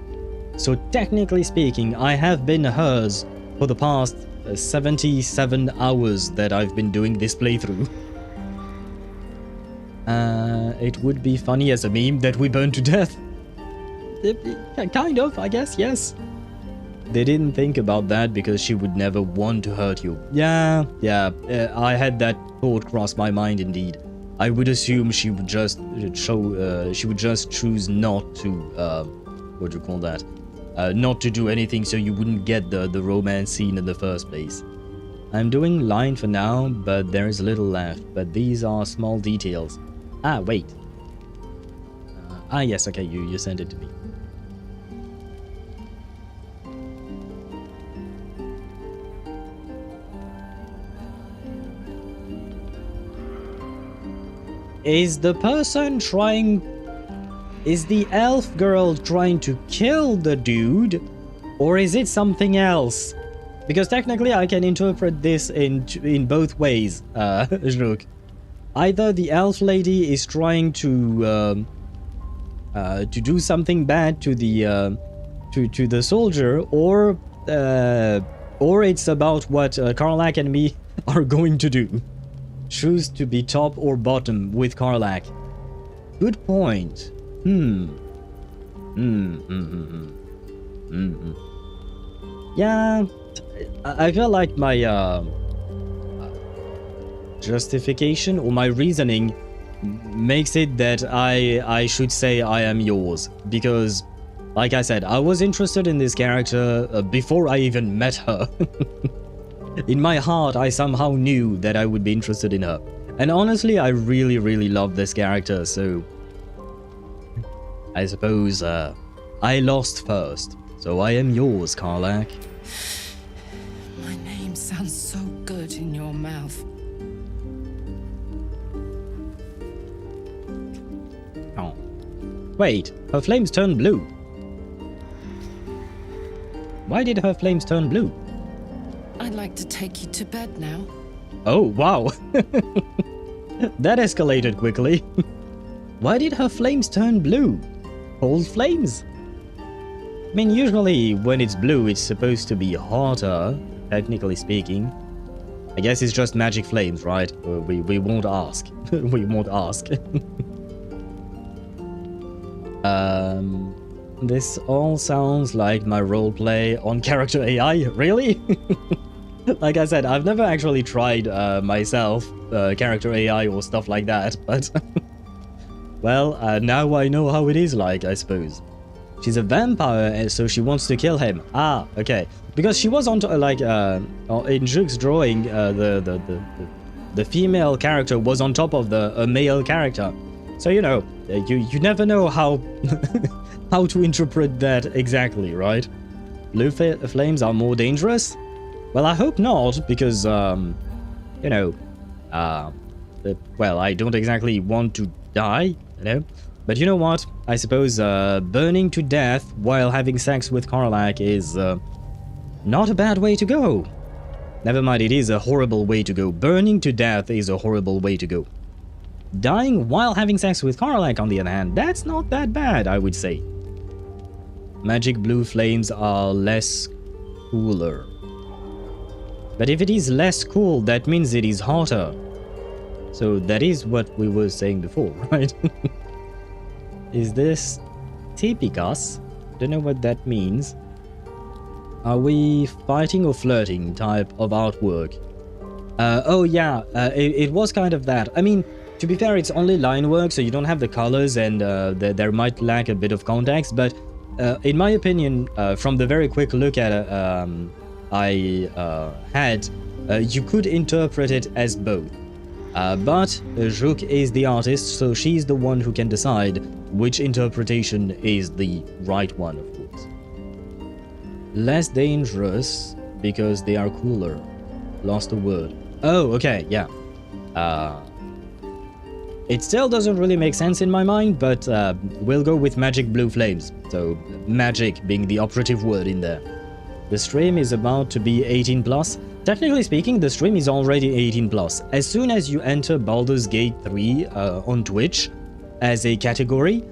So technically speaking, I have been hers for the past 77 hours that I've been doing this playthrough. It would be funny as a meme that we burn to death. Kind of, I guess, yes. They didn't think about that because she would never want to hurt you. Yeah, I had that thought cross my mind indeed. I would assume she would just choose not to, what do you call that? Not to do anything so you wouldn't get the romance scene in the first place. I'm doing line for now, but there is little left, but these are small details. Ah, wait. Yes, okay, you sent it to me. Is the elf girl trying to kill the dude, or is it something else? Because technically I can interpret this in both ways, Jruk. Either the elf lady is trying to do something bad to the soldier, or Or it's about what Karlach and me are going to do. Choose to be top or bottom with Karlach. Good point. Yeah, I feel like my justification or my reasoning makes it that I should say I am yours, because like I said, I was interested in this character before I even met her. In my heart, I somehow knew that I would be interested in her. And honestly, I really love this character, so I suppose I lost first. So I am yours, Karlach. My name sounds so good in your mouth. Oh. Wait, her flames turn blue. Why did her flames turn blue? I'd like to take you to bed now. Oh, wow. That escalated quickly. Why did her flames turn blue? Cold flames? I mean, usually when it's blue, it's supposed to be hotter, technically speaking. I guess it's just magic flames, right? We won't ask. We won't ask. This all sounds like my roleplay on character AI. Really? Like I said, I've never actually tried myself, character AI or stuff like that, but well, now I know how it is like, I suppose. She's a vampire, and so she wants to kill him. Ah, okay. Because she was on to, like, in Juke's drawing, the female character was on top of the male character. So, you know, you never know how how to interpret that exactly, right? Blue flames are more dangerous? Well, I hope not, because, you know, well, I don't exactly want to die, you know? But you know what? I suppose burning to death while having sex with Karlach is not a bad way to go. Never mind, it is a horrible way to go. Burning to death is a horrible way to go. Dying while having sex with Karlach, on the other hand, that's not that bad, I would say. Magic blue flames are less cooler. But if it is less cool, that means it is hotter. So that is what we were saying before, right? Is this Typicus? Don't know what that means. Are we fighting or flirting type of artwork? Oh yeah, it was kind of that. I mean, to be fair, it's only line work, so you don't have the colors, and there might lack a bit of context, but in my opinion, from the very quick look at it I had, you could interpret it as both. But Juke is the artist, so she's the one who can decide which interpretation is the right one, of course. Less dangerous because they are cooler. Lost a word. Oh, okay, yeah. It still doesn't really make sense in my mind, but we'll go with magic blue flames. So, magic being the operative word in there. The stream is about to be 18 plus. Technically speaking, the stream is already 18 plus. As soon as you enter Baldur's Gate 3 on Twitch as a category,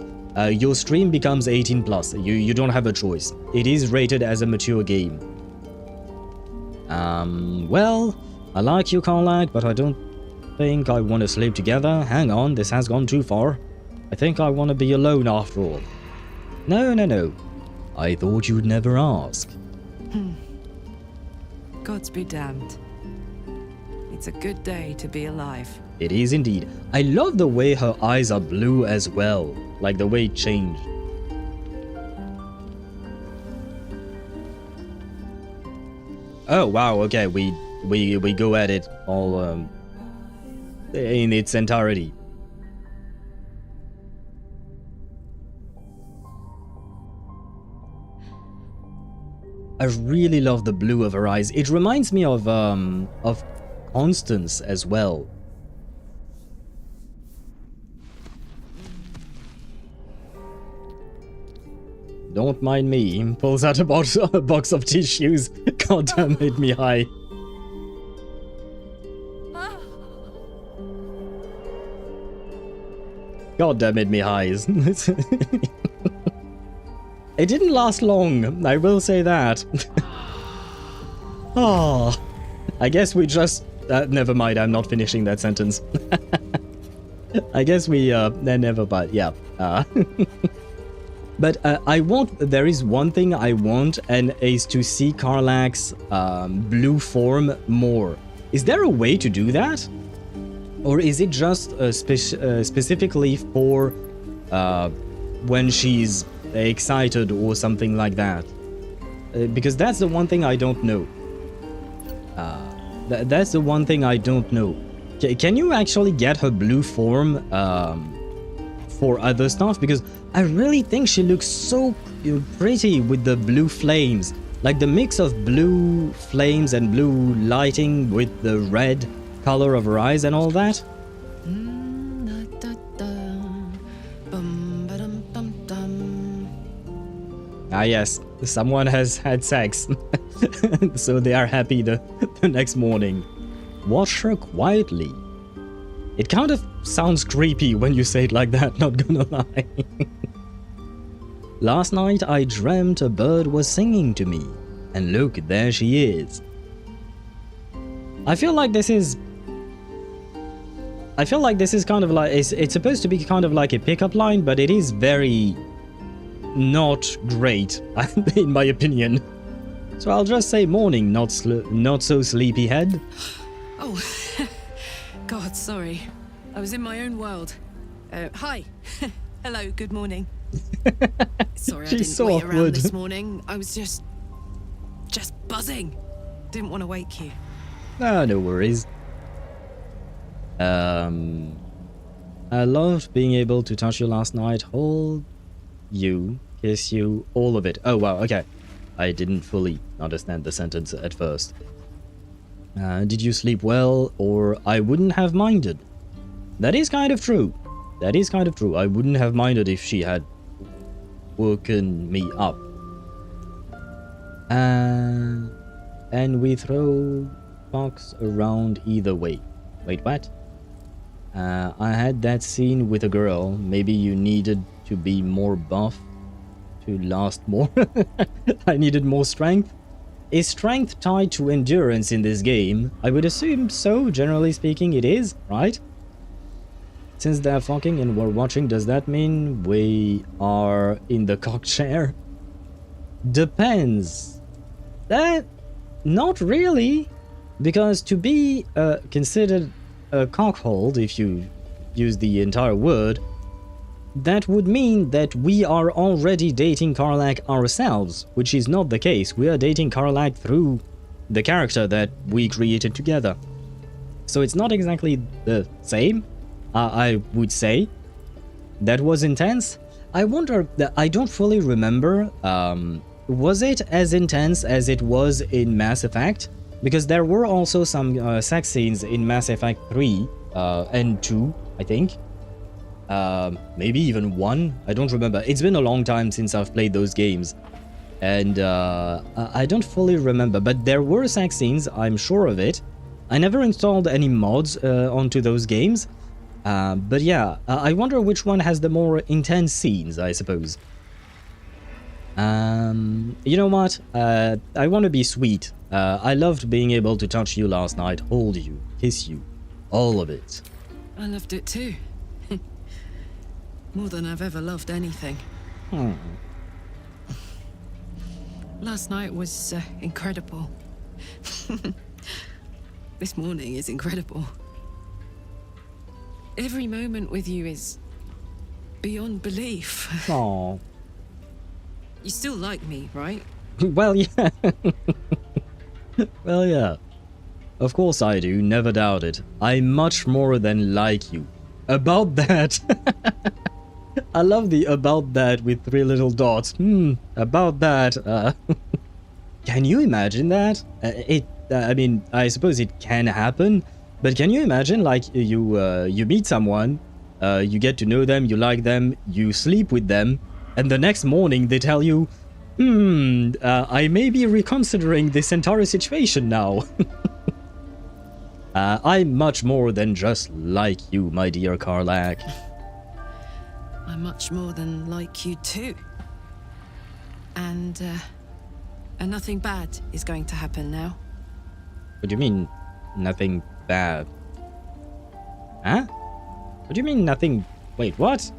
your stream becomes 18 plus. You don't have a choice. It is rated as a mature game. Well, I like you, Karlach, but I don't think I want to sleep together. Hang on, this has gone too far. I think I want to be alone after all. No. I thought you'd never ask. Gods be damned. It's a good day to be alive. It is indeed. I love the way her eyes are blue as well. Like the way it changed. Oh wow, okay, we go at it all in its entirety. I really love the blue of her eyes. It reminds me of Constance as well. Don't mind me. Pulls out a box of tissues. God damn, made me high. God damn, made me high. It didn't last long, I will say that. Oh, I guess we just... never mind, I'm not finishing that sentence. I guess we... never mind, yeah. But there is one thing I want, and is to see Karlach's blue form more. Is there a way to do that? Or is it just specifically for when she's excited or something like that? Because that's the one thing I don't know. That's the one thing I don't know. Can you actually get her blue form for other stuff? Because I really think she looks so pretty with the blue flames. Like the mix of blue flames and blue lighting with the red color of her eyes and all that. Ah yes, someone has had sex. So they are happy the next morning. Watch her quietly. It kind of sounds creepy when you say it like that, not gonna lie. Last night I dreamt a bird was singing to me, and look, there she is. I feel like this is kind of like, it's supposed to be kind of like a pickup line, but it is very not great, in my opinion. So I'll just say morning, not so sleepyhead. Oh, God, sorry. I was in my own world. Hi. Hello, good morning. Sorry, I She's didn't so wait awkward. around this morning. I was just buzzing. Didn't want to wake you. Ah, no worries. I loved being able to touch you last night, hold you, kiss you, all of it. Oh wow, okay. I didn't fully understand the sentence at first. Did you sleep well, or I wouldn't have minded? That is kind of true. That is kind of true. I wouldn't have minded if she had woken me up. And we throw box around either way. Wait, what? I had that scene with a girl. Maybe you needed to be more buff to last more. I needed more strength. Is strength tied to endurance in this game? I would assume so, generally speaking it is, right? Since they're fucking and we're watching, does that mean we are in the cock chair? Depends. That... not really. Because to be considered a cockhold, if you use the entire word, that would mean that we are already dating Karlach ourselves, which is not the case. We are dating Karlach through the character that we created together. So it's not exactly the same, I would say. That was intense. I wonder, I don't fully remember, was it as intense as it was in Mass Effect? Because there were also some sex scenes in Mass Effect 3 and 2, I think. Maybe even 1, I don't remember. It's been a long time since I've played those games. And I don't fully remember, but there were sex scenes, I'm sure of it. I never installed any mods onto those games. But yeah, I wonder which one has the more intense scenes, I suppose. You know what? I want to be sweet. I loved being able to touch you last night, hold you, kiss you, all of it. I loved it too. More than I've ever loved anything. Last night was incredible. This morning is incredible. Every moment with you is beyond belief. Aww. You still like me, right? Well, yeah. Well, yeah. Of course I do, never doubt it. I much more than like you. About that. I love the about that with 3 little dots. About that. Can you imagine that? I mean, I suppose it can happen, but can you imagine, like, you meet someone, you get to know them, you like them, you sleep with them, and the next morning they tell you, I may be reconsidering this entire situation now. I'm much more than just like you, my dear Karlach. I'm much more than like you too. And nothing bad is going to happen now. What do you mean, nothing bad? Huh? What do you mean, nothing... Wait, what?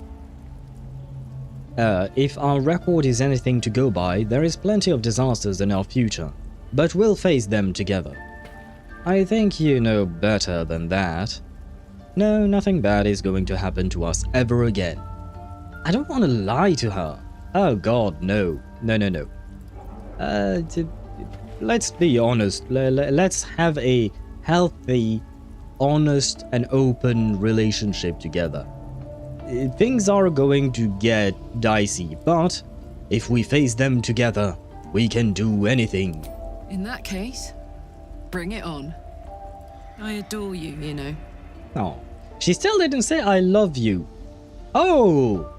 If our record is anything to go by, there is plenty of disasters in our future, but we'll face them together. I think you know better than that. No, nothing bad is going to happen to us ever again. I don't want to lie to her. Oh god, no. No. Let's be honest. Let's have a healthy, honest and open relationship together. Things are going to get dicey, but if we face them together, we can do anything. In that case, bring it on. I adore you, you know. Oh, she still didn't say I love you. Oh!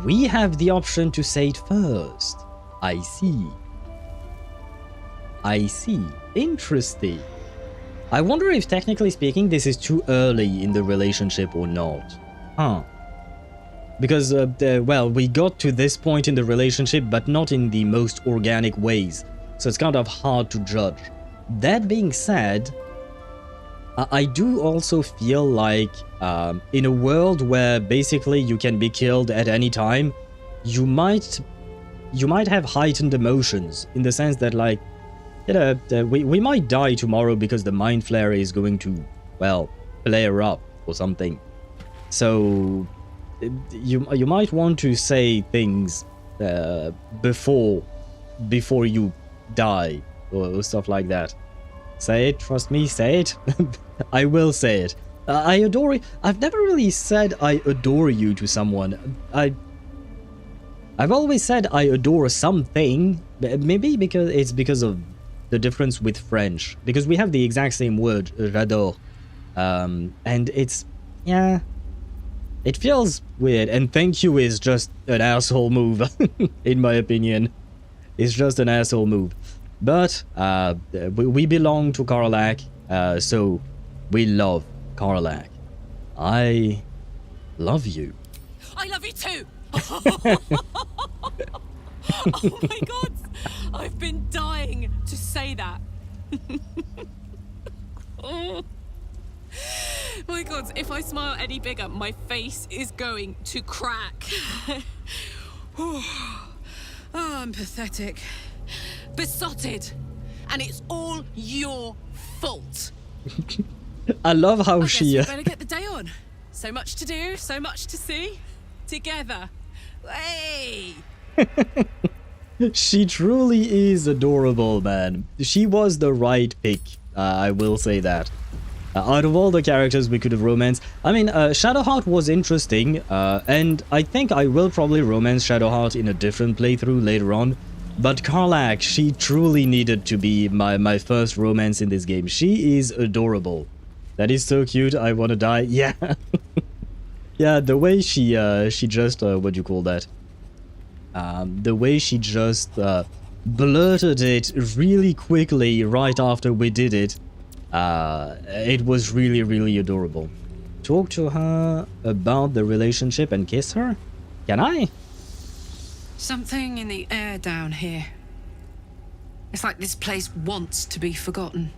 We have the option to say it first. I see. Interesting. I wonder if technically speaking this is too early in the relationship or not. Huh. Because, well, we got to this point in the relationship, but not in the most organic ways. So it's kind of hard to judge. That being said, I do also feel like in a world where basically you can be killed at any time, you might have heightened emotions in the sense that, like, you know, we might die tomorrow because the mind flare is going to, well, flare up or something. So you might want to say things before you die or stuff like that. Say it, trust me, say it. I will say it. I adore you. I've never really said I adore you to someone. I've always said I adore something. Maybe because of the difference with French. Because we have the exact same word, j'adore. And it's, yeah, it feels weird. And thank you is just an asshole move, in my opinion. It's just an asshole move. But we belong to Karlach, so we love Karlach. I love you. I love you too! Oh my god! I've been dying to say that. Oh my god, if I smile any bigger, my face is going to crack. Oh, I'm pathetic. Besotted. And it's all your fault. I love how I she... guess we better get the day on. So much to do, so much to see. Together. Hey! She truly is adorable, man. She was the right pick, I will say that. Out of all the characters we could have romanced, I mean, Shadowheart was interesting, and I think I will probably romance Shadowheart in a different playthrough later on. But Karlach, she truly needed to be my first romance in this game. She is adorable. That is so cute, I wanna die. Yeah. Yeah, the way she just, what do you call that? The way she just blurted it really quickly right after we did it. It was really, really adorable. Talk to her about the relationship and kiss her? Can I? Something in the air down here. It's like this place wants to be forgotten.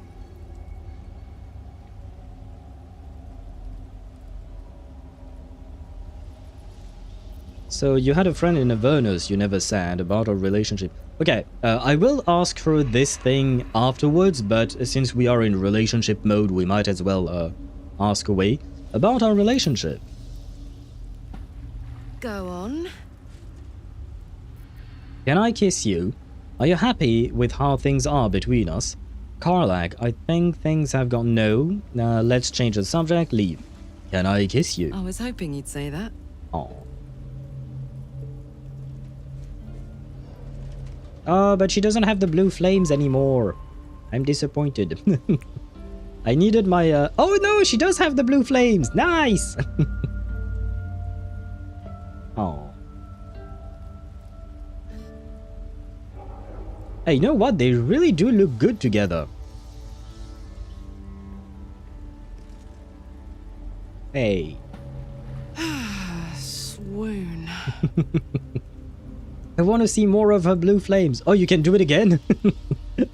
So you had a friend in Avernus you never said about our relationship. Okay, I will ask her this thing afterwards, but since we are in relationship mode, we might as well ask away about our relationship. Go on. Can I kiss you? Are you happy with how things are between us? Karlach, I think things have gone no. Let's change the subject, leave. Can I kiss you? I was hoping you'd say that. Oh. Oh, but she doesn't have the blue flames anymore. I'm disappointed. I needed my, Oh no, she does have the blue flames! Nice! Oh. Hey, you know what? They really do look good together. Hey. Swoon. I want to see more of her blue flames. Oh, you can do it again?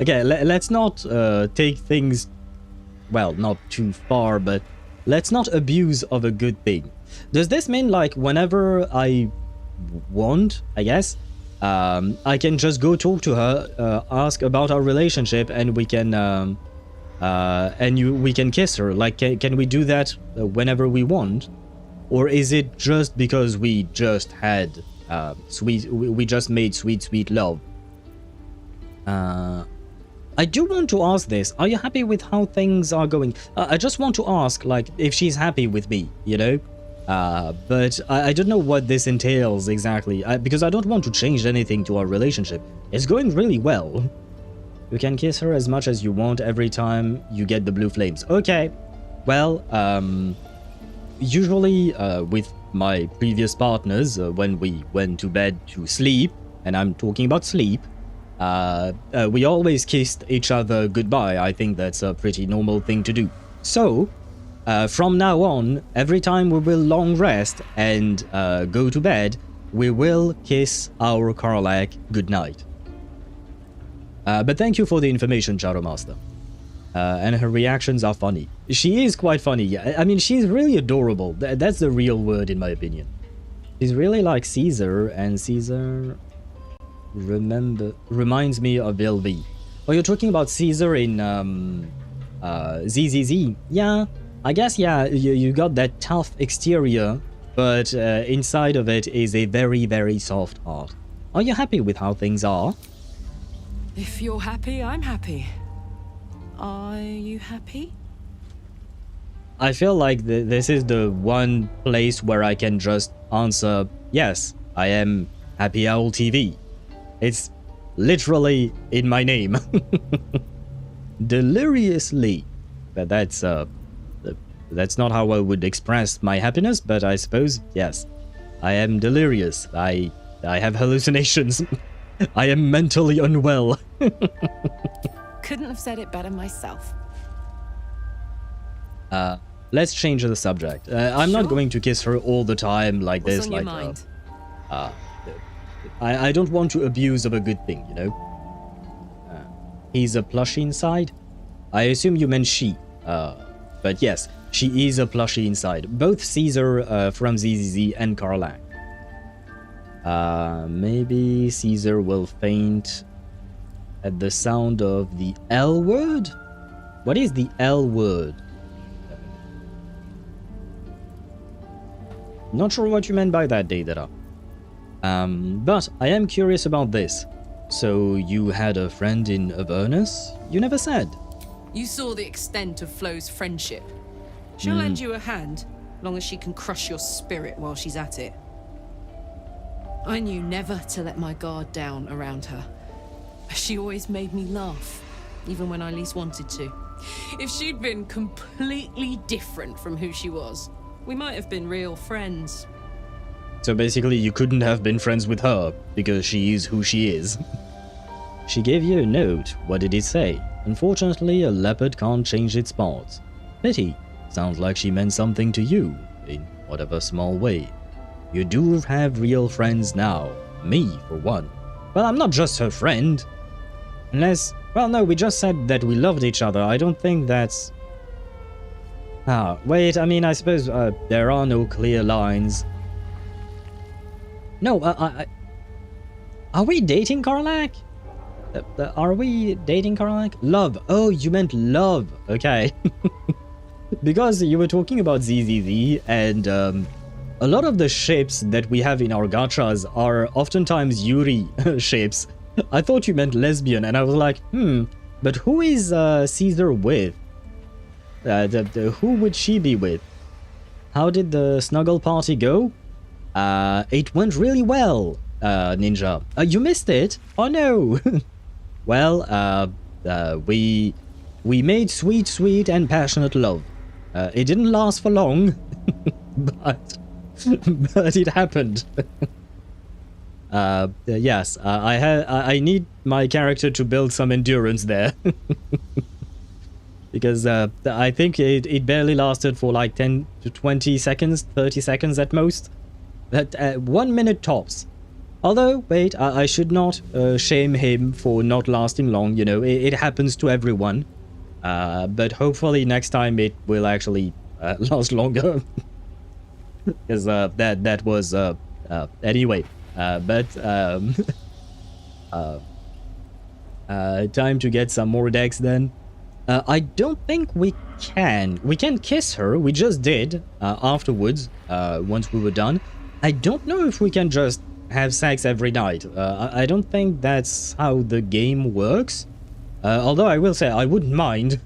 Okay, let's not take things, well, not too far, but let's not abuse of a good thing. Does this mean, like, whenever I want, I guess, I can just go talk to her, ask about our relationship, and we can, we can kiss her? Like, can we do that whenever we want? Or is it just because we just had we just made sweet love? I do want to ask this. Are you happy with how things are going? I just want to ask, like, if she's happy with me, you know? But I don't know what this entails exactly, because I don't want to change anything to our relationship. It's going really well. You can kiss her as much as you want every time you get the blue flames. Okay. Well, usually with my previous partners, when we went to bed to sleep, and I'm talking about sleep, we always kissed each other goodbye. I think that's a pretty normal thing to do. So, from now on, every time we will long rest and go to bed, we will kiss our Karlach goodnight. But thank you for the information, Shadow Master. And her reactions are funny. She is quite funny. I mean, she's really adorable. That's the real word, in my opinion. She's really like Caesar, and Caesar reminds me of LV. Oh, you're talking about Caesar in ZZZ? Yeah, I guess, yeah, you got that tough exterior, but inside of it is a very, very soft heart. Are you happy with how things are? If you're happy, I'm happy. Are you happy? I feel like this is the one place where I can just answer, yes, I am Happy Owl TV. It's literally in my name. Deliriously. But that's not how I would express my happiness, but I suppose, yes, I am delirious. I have hallucinations. I am mentally unwell. Couldn't have said it better myself. Let's change the subject. I'm not going to kiss her all the time like What's this. on your mind? I don't want to abuse of a good thing, you know? He's a plushie inside? I assume you meant she. But yes, she is a plushie inside. Both Caesar from ZZZ and Karlach. Maybe Caesar will faint at the sound of the L word? What is the L word? Not sure what you meant by that, Deidara. But I am curious about this. So you had a friend in Avernus? You never said. You saw the extent of Flo's friendship. She'll lend you a hand, long as she can crush your spirit while she's at it. I knew never to let my guard down around her. She always made me laugh, even when I least wanted to. If she'd been completely different from who she was, we might have been real friends. So basically you couldn't have been friends with her, because she is who she is. She gave you a note. What did it say? Unfortunately, a leopard can't change its spots. Pity. Sounds like she meant something to you, in whatever small way. You do have real friends now. Me, for one. Well, I'm not just her friend. Unless... Well, no, we just said that we loved each other. I don't think that's... wait, I mean, I suppose there are no clear lines. No, are we dating Karlach? Are we dating Karlach? Love. Oh, you meant love. Okay. Because you were talking about ZZZ, and a lot of the ships that we have in our gachas are oftentimes Yuri ships. I thought you meant lesbian, and I was like, but who is Caesar with? Who would she be with? How did the snuggle party go? It went really well, Ninja. You missed it? Oh no! Well, we made sweet and passionate love. It didn't last for long, but it happened. Yes, I need my character to build some endurance there. Because I think it barely lasted for like 10 to 20 seconds, 30 seconds at most. That 1 minute tops. Although, wait, I should not shame him for not lasting long, you know, it happens to everyone. But hopefully next time it will actually last longer. Because that was, anyway. Time to get some more decks then. I don't think we can. We can kiss her, we just did, afterwards, once we were done. I don't know if we can just have sex every night. I don't think that's how the game works. Although I will say, I wouldn't mind.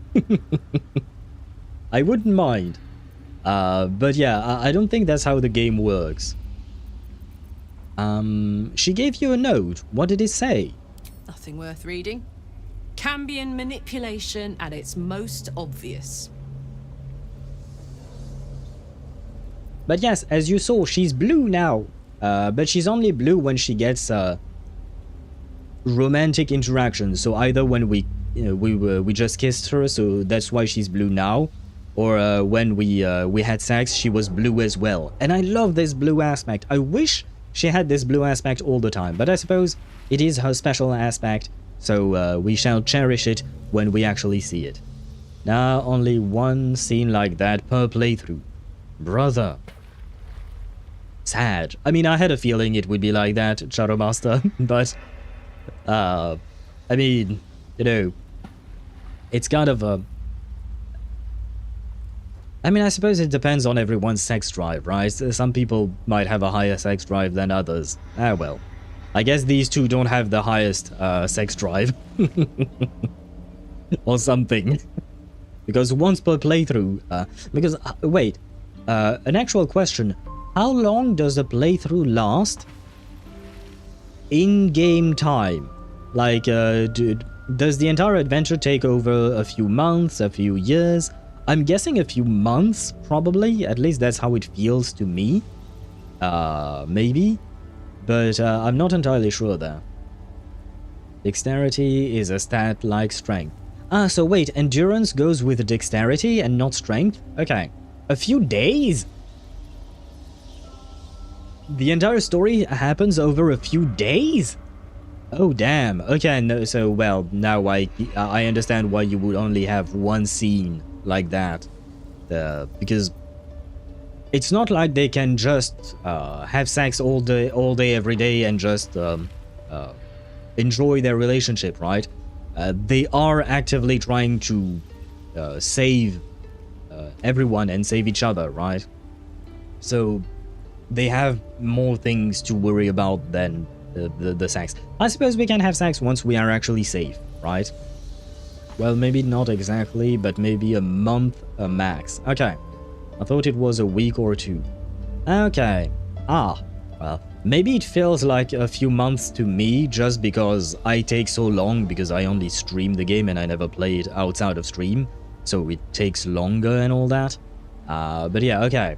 I wouldn't mind. But yeah, I don't think that's how the game works. She gave you a note. What did it say? Nothing worth reading. Cambion manipulation at its most obvious. But yes, as you saw, she's blue now. But she's only blue when she gets romantic interactions. So either when we just kissed her, so that's why she's blue now, or when we had sex, she was blue as well. And I love this blue aspect. I wish she had this blue aspect all the time, but I suppose it is her special aspect, so we shall cherish it when we actually see it. Now, only one scene like that per playthrough. Brother. Sad. I mean, I had a feeling it would be like that, Shadowmaster, but, I mean, you know, it's kind of a... I mean, I suppose it depends on everyone's sex drive, right? Some people might have a higher sex drive than others. Ah, well. I guess these two don't have the highest sex drive. Or something. Because once per playthrough... wait. An actual question. How long does a playthrough last? In-game time. Like, does the entire adventure take over a few months, a few years? I'm guessing a few months, probably. At least that's how it feels to me. Maybe. But I'm not entirely sure there. Dexterity is a stat like strength. Ah, so wait, endurance goes with dexterity and not strength? Okay. A few days? The entire story happens over a few days? Oh, damn. Okay, no, so, well, now I understand why you would only have one scene like that. Because it's not like they can just have sex all day, every day and just enjoy their relationship, right? They are actively trying to save everyone and save each other, right? So they have more things to worry about than the sex. I suppose we can have sex once we are actually safe, right? Well, maybe not exactly, but maybe a month max. Okay. I thought it was a week or two. Okay. Ah, well, maybe it feels like a few months to me just because I take so long because I only stream the game and I never play it outside of stream. So it takes longer and all that. But yeah, okay.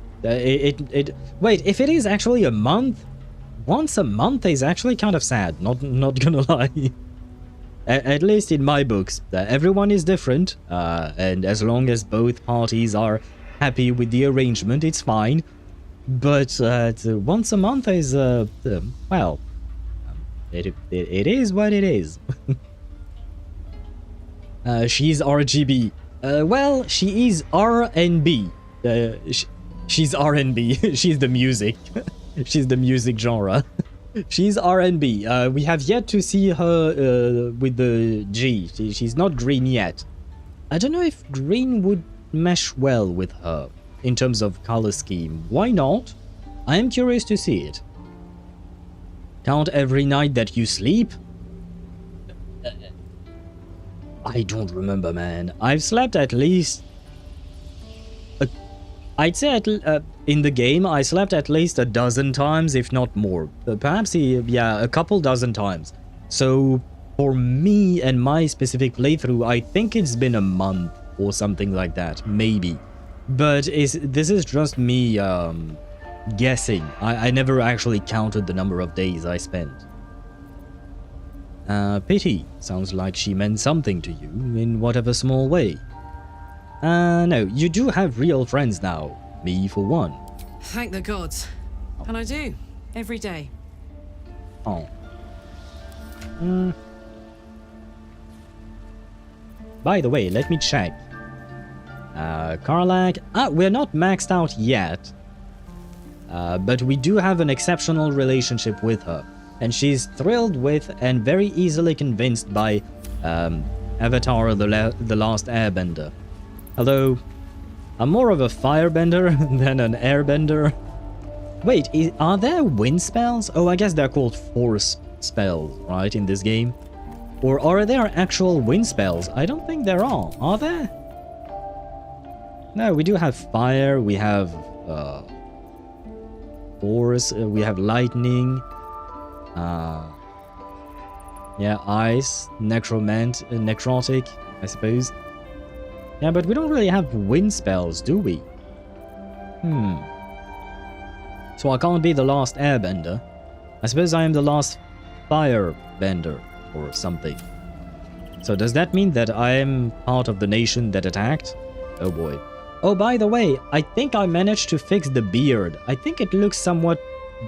Wait, if it is actually a month, once a month is actually kind of sad, not gonna lie. At least in my books, everyone is different, and as long as both parties are happy with the arrangement, it's fine. But once a month is, well, it is what it is. She's RGB. Well, she is R&B. She's R&B. She's the music. She's the music genre. She's R&B. We have yet to see her with the G. She's not green yet. I don't know if green would mesh well with her in terms of color scheme. Why not? I am curious to see it. Count every night that you sleep? I don't remember, man. I've slept at least... I'd say in the game, I slept at least a dozen times, if not more. Perhaps, yeah, a couple dozen times. So, for me and my specific playthrough, I think it's been a month or something like that, maybe. But this is just me guessing. I never actually counted the number of days I spent. Pity. Sounds like she meant something to you, in whatever small way. No, you do have real friends now. Me, for one. Thank the gods. And I do. Every day. Oh. By the way, let me check. Karlach. We're not maxed out yet. But we do have an exceptional relationship with her. And she's thrilled with and very easily convinced by Avatar the Last Airbender. Although, I'm more of a firebender than an airbender. Wait, are there wind spells? Oh, I guess they're called force spells, right, in this game? Or are there actual wind spells? I don't think there are there? No, we do have fire, we have force, we have lightning, yeah, ice, necrotic, I suppose. Yeah, but we don't really have wind spells, do we? So I can't be the last airbender. I suppose I am the last firebender or something. So does that mean that I am part of the nation that attacked? Oh boy. Oh, by the way, I think I managed to fix the beard. I think it looks somewhat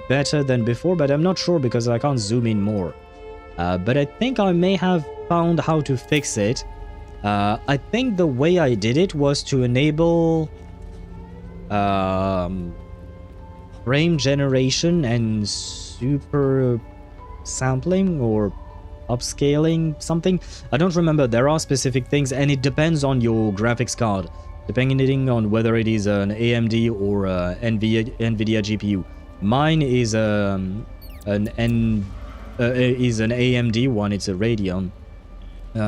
better than before, but I'm not sure because I can't zoom in more. But I think I may have found how to fix it. I think the way I did it was to enable frame generation and super sampling or upscaling something. I don't remember. There are specific things and it depends on your graphics card, depending on whether it is an AMD or NVIDIA GPU. Mine is an AMD one. It's a Radeon.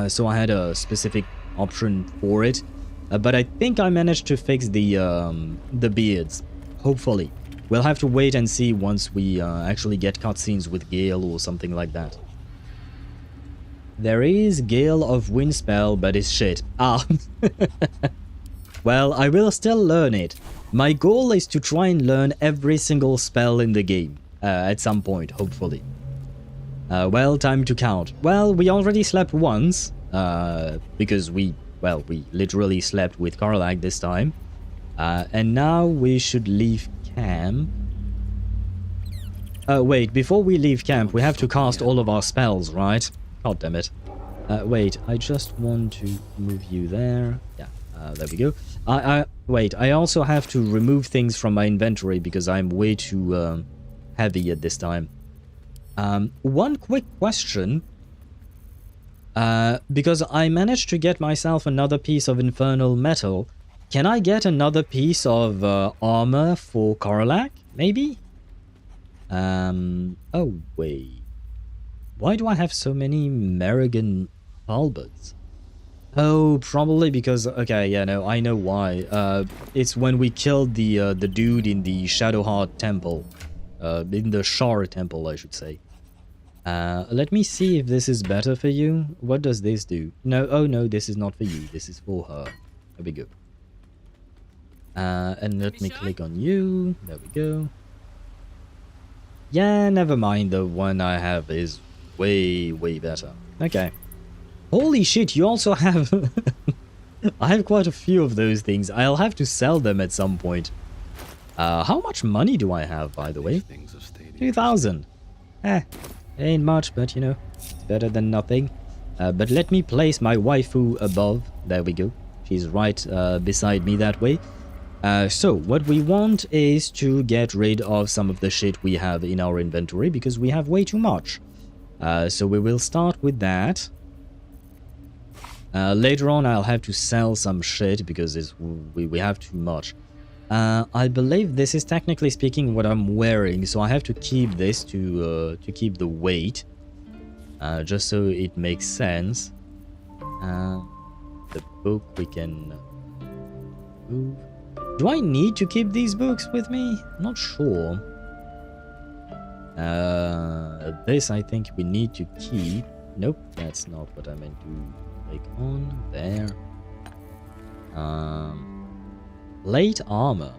So I had a specific option for it, but I think I managed to fix the beards. Hopefully, we'll have to wait and see once we actually get cutscenes with Gale or something like that. There is Gale of Wind spell, but it's shit. Well, I will still learn it. My goal is to try and learn every single spell in the game at some point, hopefully. Well, time to count. Well, we already slept once, because we literally slept with Karlach this time. And now we should leave camp. Wait, before we leave camp, we have to cast all of our spells, right? God damn it. Wait, I just want to move you there. Yeah, there we go. Wait, I also have to remove things from my inventory because I'm way too heavy at this time. One quick question, because I managed to get myself another piece of infernal metal. Can I get another piece of armor for Karlach, maybe? Oh wait, why do I have so many Merrigan halberds? Oh, probably because, okay, yeah, no, I know why. It's when we killed the dude in the Shadowheart Temple. In the Shar Temple, I should say. Let me see if this is better for you. What does this do? No, oh no, this is not for you. This is for her. There we go. And let me click on you. There we go. Yeah, never mind. The one I have is way, way better. Okay. Holy shit, you also have... I have quite a few of those things. I'll have to sell them at some point. How much money do I have, by the way? 2,000. Ain't much, but you know, it's better than nothing. But let me place my waifu above. There we go. She's right beside me that way. So, what we want is to get rid of some of the shit we have in our inventory, because we have way too much. So we will start with that. Later on, I'll have to sell some shit, because we have too much. I believe this is technically speaking what I'm wearing, so I have to keep this to keep the weight, just so it makes sense. The book we can move. Do I need to keep these books with me? Not sure. This I think we need to keep. Nope, that's not what I meant to click on. There. Plate armor.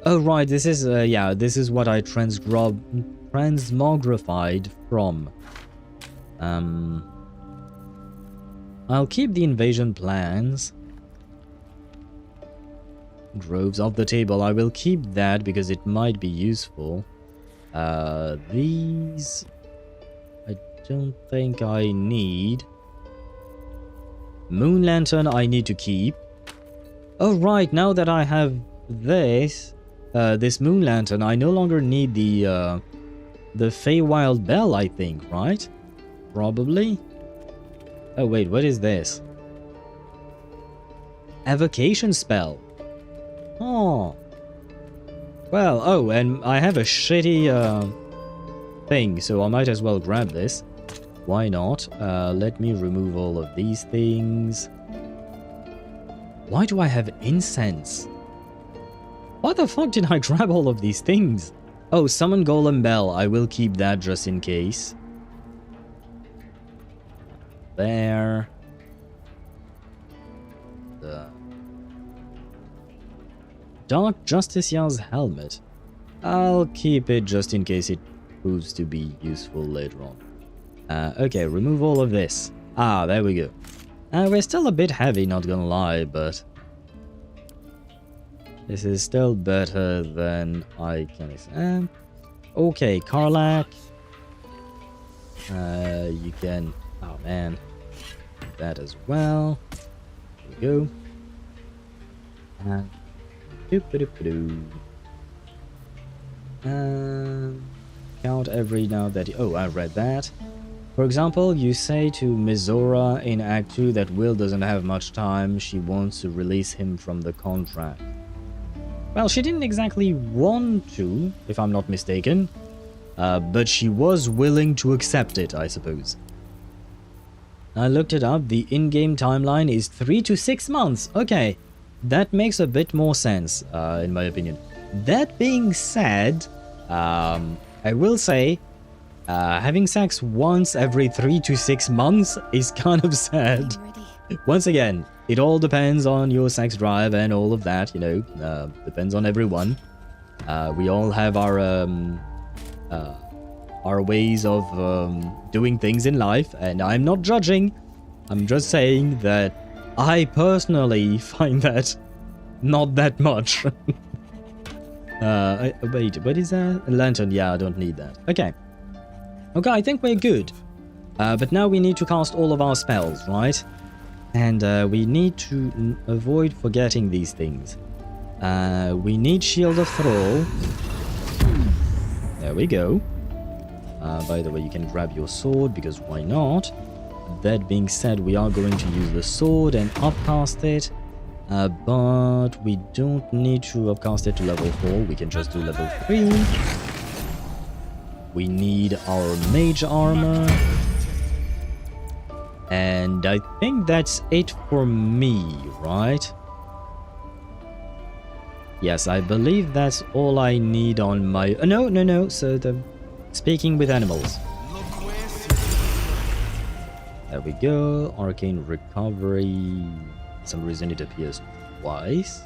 Oh right, this is yeah, this is what I transmogrified from. I'll keep the invasion plans. Groves off the table. I will keep that because it might be useful. These I don't think I need. Moon Lantern I need to keep. Oh right, now that I have this Moon Lantern, I no longer need the Feywild Bell, I think, right? Probably. Oh wait, what is this? Evocation spell. Oh. Well, oh, and I have a shitty thing, so I might as well grab this. Why not? Let me remove all of these things. Why do I have incense? Why the fuck did I grab all of these things? Oh, summon Golem Bell. I will keep that just in case. There. The Dark Justiciar's helmet. I'll keep it just in case it proves to be useful later on. Okay, remove all of this. Ah, there we go. We're still a bit heavy, not gonna lie, but this is still better than I can expect. Okay, Karlach. You can... Oh, man. That as well. There we go. And... count every now that... Oh, I read that. For example, you say to Mizora in Act 2 that Will doesn't have much time. She wants to release him from the contract. Well, she didn't exactly want to, if I'm not mistaken. But she was willing to accept it, I suppose. I looked it up. The in-game timeline is 3 to 6 months. Okay, that makes a bit more sense, in my opinion. That being said, I will say, having sex once every 3 to 6 months is kind of sad. Once again, it all depends on your sex drive and all of that, you know, depends on everyone. We all have our ways of doing things in life, and I'm not judging. I'm just saying that I personally find that not that much. Wait, what is that? A lantern? Yeah, I don't need that. Okay. Okay, I think we're good. But now we need to cast all of our spells, right? And we need to avoid forgetting these things. We need Shield of Thrall. There we go. By the way, you can grab your sword, because why not? That being said, we are going to use the sword and upcast it. But we don't need to upcast it to level 4. We can just do level 3. We need our mage armor. And I think that's it for me, right? Yes, I believe that's all I need on my... no. So the speaking with animals. There we go. Arcane recovery. For some reason it appears twice.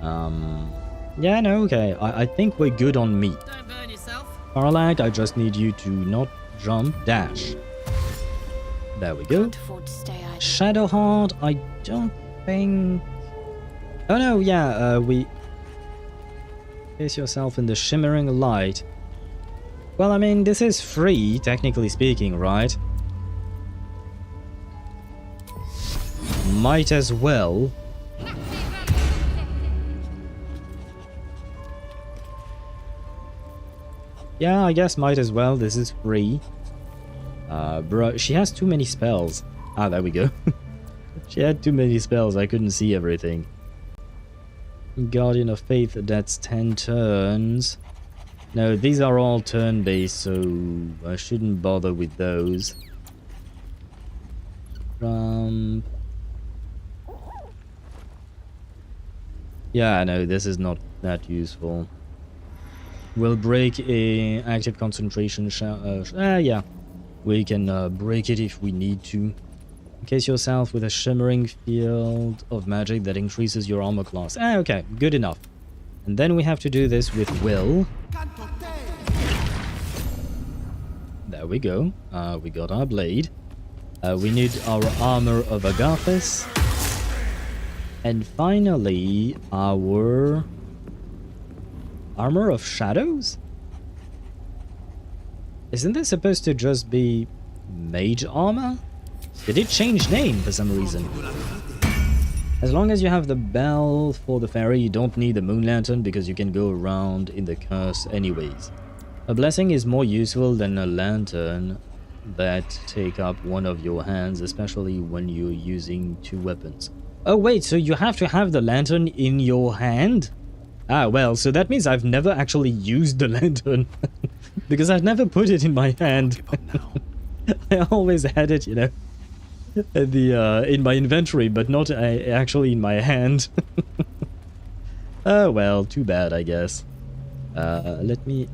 Yeah, no, okay. I think we're good on me. Don't burn yourself. Karlach, I just need you to not jump, dash. There we go. Shadowheart, I don't think... Oh no, yeah, we... Place yourself in the shimmering light. Well, I mean, this is free, technically speaking, right? Might as well. Yeah, I guess might as well. This is free. Bro, she has too many spells. Ah, there we go. She had too many spells. I couldn't see everything. Guardian of Faith, that's 10 turns. No, these are all turn-based, so I shouldn't bother with those. Yeah, no, this is not that useful. We'll break a active concentration yeah. We can break it if we need to. Encase yourself with a shimmering field of magic that increases your armor class. Okay, good enough. And then we have to do this with Will. There we go. We got our blade. We need our armor of Agathis. And finally, our Armor of Shadows? Isn't this supposed to just be mage armor? Did it change name for some reason? As long as you have the bell for the ferry, you don't need the moon lantern because you can go around in the curse anyways. A blessing is more useful than a lantern that take up one of your hands, especially when you're using two weapons. Oh wait, so you have to have the lantern in your hand? Ah, well, so that means I've never actually used the lantern. Because I've never put it in my hand. I always had it, you know, in my inventory, but not actually in my hand. Oh well, too bad, I guess. Let me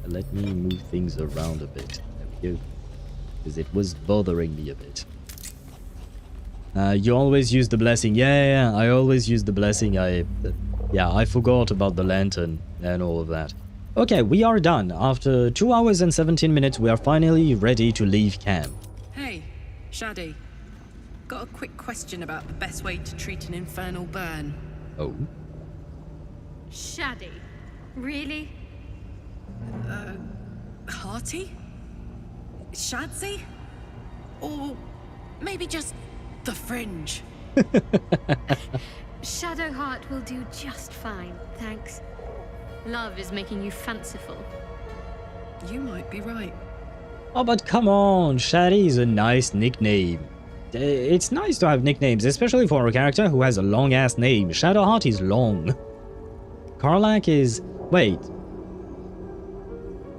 move things around a bit. There we go. Because it was bothering me a bit. You always use the blessing. Yeah, I always use the blessing. I forgot about the lantern and all of that. Okay, we are done. After 2 hours and 17 minutes, we are finally ready to leave camp. Hey, Shaddy. Got a quick question about the best way to treat an infernal burn. Oh? Shaddy. Really? Hearty? Shadsy? Or maybe just the fringe? Shadowheart will do just fine, thanks. Love is making you fanciful. You might be right. Oh, but come on, Shaddy is a nice nickname. It's nice to have nicknames, especially for a character who has a long-ass name. Shadowheart is long. Karlach is... Wait.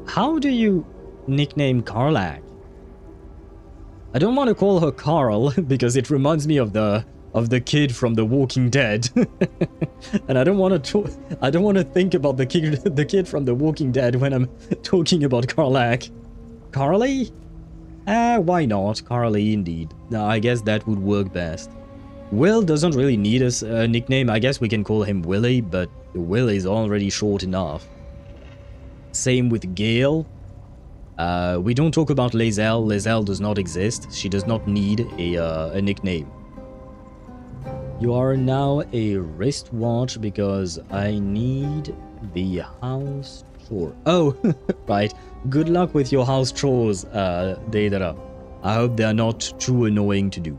How do you nickname Karlach? I don't want to call her Carl, because it reminds me of the kid from The Walking Dead. And I don't want to think about the kid from The Walking Dead when I'm talking about Karlach. Carly? Why not? Carly indeed. No, I guess that would work best. Will doesn't really need a nickname. I guess we can call him Willy, but Will is already short enough. Same with Gale. We don't talk about Lae'zel. Lae'zel does not exist. She does not need a nickname. You are now a wristwatch because I need the house chore. Oh, right. Good luck with your house chores, Deidara. I hope they are not too annoying to do.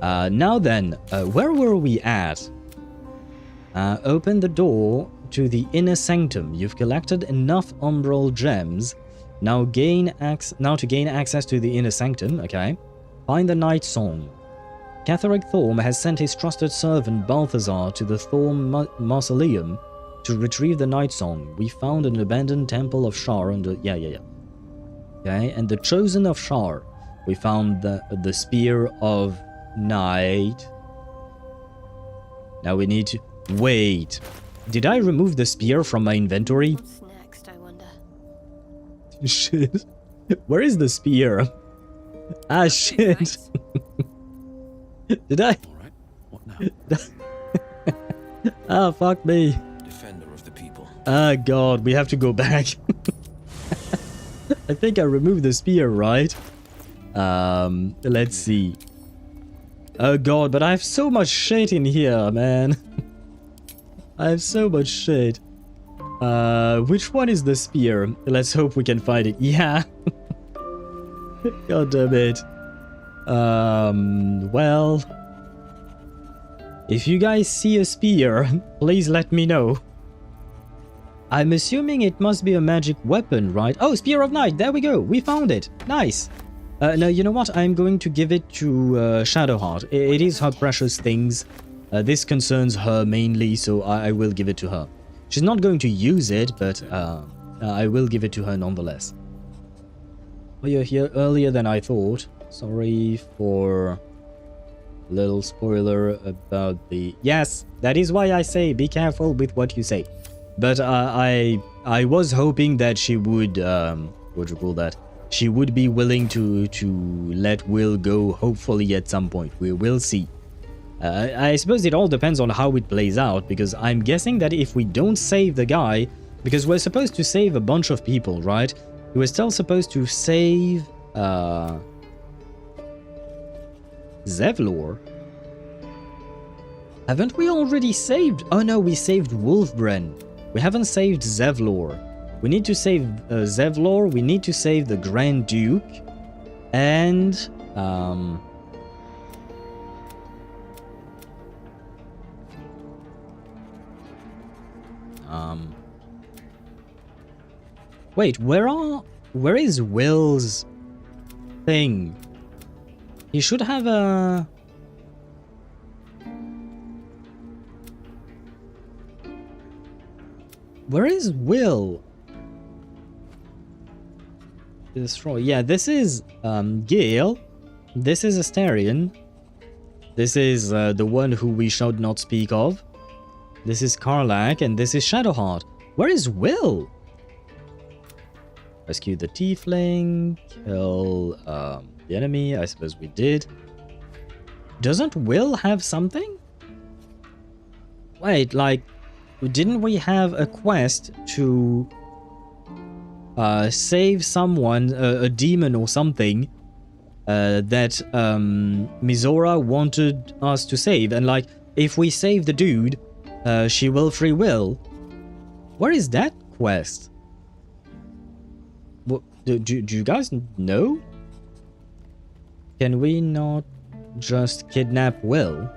Now then, where were we at? Open the door to the inner sanctum. You've collected enough umbral gems. Now to gain access to the inner sanctum, okay. Find the night song. Ketheric Thorm has sent his trusted servant Balthazar to the Thorm Mausoleum to retrieve the night song. We found an abandoned temple of Shar under... Yeah. Okay, and the Chosen of Shar. We found the Spear of Night. Now we need to... Wait. Did I remove the spear from my inventory? What's next, I wonder? Shit. Where is the spear? Ah, shit. Thanks. Did I? Alright, what now? Ah, fuck me. Defender of the people. Ah, God, we have to go back. I think I removed the spear, right? Let's see. Oh, God, but I have so much shit in here, man. I have so much shit. Which one is the spear? Let's hope we can find it. Yeah. God damn it. Well, if you guys see a spear, please let me know. I'm assuming it must be a magic weapon, right? Oh, Spear of Night, there we go, we found it. Nice. Now, you know what? I'm going to give it to Shadowheart. It is her precious things. This concerns her mainly, so I will give it to her. She's not going to use it, but I will give it to her nonetheless. Oh, you're here earlier than I thought. Sorry for a little spoiler about the... Yes, that is why I say be careful with what you say. But I was hoping that she would... what do you call that? She would be willing to let Will go, hopefully at some point. We will see. I suppose it all depends on how it plays out, because I'm guessing that if we don't save the guy... Because we're supposed to save a bunch of people, right? We're still supposed to save... Zevlor? Haven't we already saved? Oh no, we saved Wolfbren. We haven't saved Zevlor. We need to save Zevlor. We need to save the Grand Duke. And... Wait, where is Will's thing? He should have a... Where is Will? Destroy. Yeah, this is Gale. This is Astarion. This is the one who we should not speak of. This is Karlach, and this is Shadowheart. Where is Will? Rescue the Tiefling, kill the enemy, I suppose we did. Doesn't Will have something? Wait, like, didn't we have a quest to save someone, a demon or something, that Mizora wanted us to save? And like, if we save the dude, she will free Will. Where is that quest? What, do you guys know? Can we not just kidnap Will?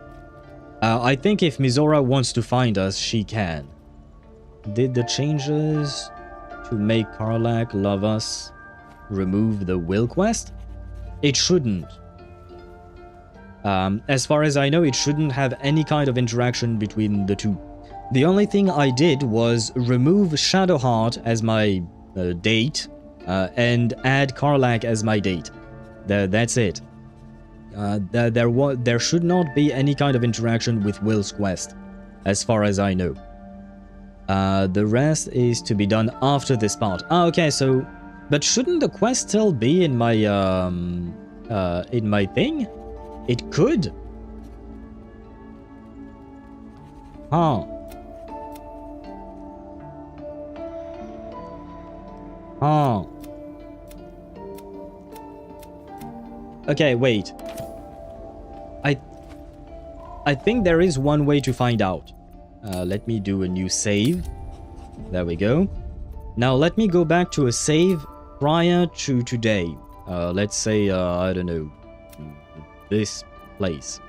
I think if Mizora wants to find us, she can. Did the changes to make Karlach love us remove the Will quest? It shouldn't. As far as I know, it shouldn't have any kind of interaction between the two. The only thing I did was remove Shadowheart as my date and add Karlach as my date. That's it. There should not be any kind of interaction with Will's quest, as far as I know. The rest is to be done after this part. Ah, okay, so... But shouldn't the quest still be in my thing? It could. Huh. Huh. Okay, wait. I think there is one way to find out. Let me do a new save. There we go. Now let me go back to a save prior to today. Let's say, I don't know, this place.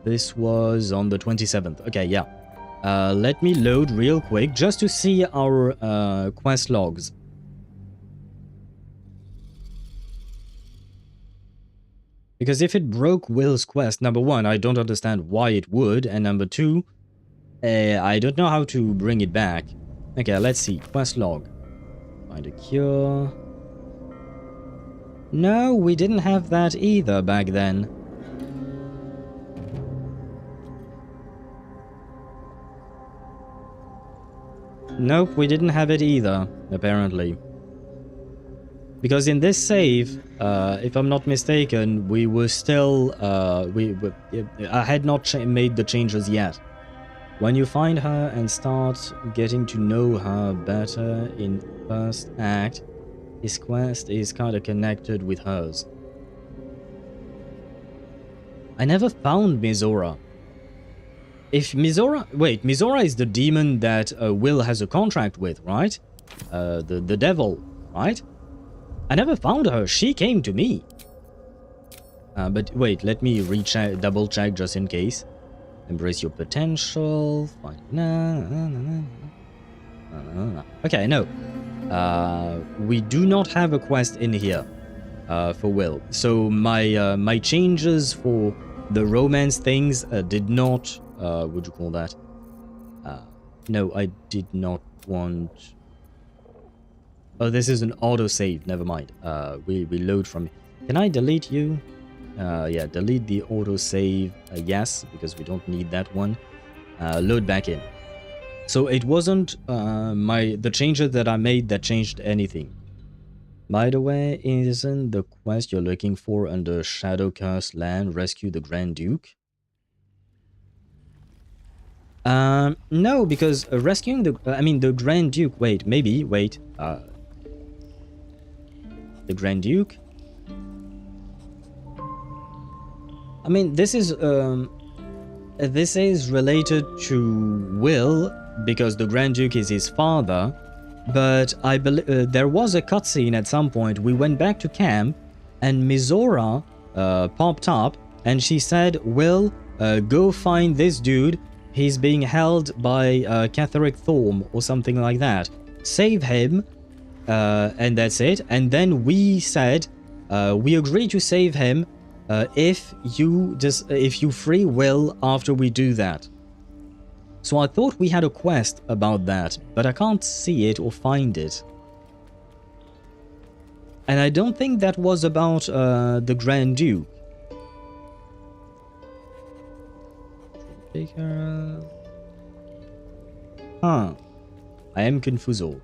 This was on the 27th. Okay, yeah. Let me load real quick just to see our quest logs. Because if it broke Will's quest, number one, I don't understand why it would, and number two, I don't know how to bring it back. Okay, let's see. Quest log. Find a cure. No, we didn't have that either back then. Nope, we didn't have it either, apparently. Because in this save, if I'm not mistaken, we were still... I had not made the changes yet. When you find her and start getting to know her better in first act, his quest is kind of connected with hers. I never found Mizora. If Mizora... Wait, Mizora is the demon that Will has a contract with, right? The devil, right? I never found her. She came to me. But wait, let me double check just in case. Embrace your potential. Find... Okay, no. We do not have a quest in here for Will. So my changes for the romance things did not... what do you call that? No, I did not want... Oh, this is an autosave. Never mind. We load from... Can I delete you? Yeah, delete the autosave. Yes, because we don't need that one. Load back in. So it wasn't the changes that I made that changed anything. By the way, isn't the quest you're looking for under Shadow Cursed Land rescue the Grand Duke? No, because rescuing the... the Grand Duke... Wait, maybe. Wait. The Grand Duke? This is... this is related to Will, because the Grand Duke is his father, but I believe there was a cutscene at some point. We went back to camp, and Mizora popped up, and she said, Will, go find this dude. He's being held by Ketheric I or something like that. Save him, and that's it. And then we said, we agreed to save him if you free Will after we do that. So I thought we had a quest about that, but I can't see it or find it. And I don't think that was about the Grand Duke. Huh. I am confused. Oh,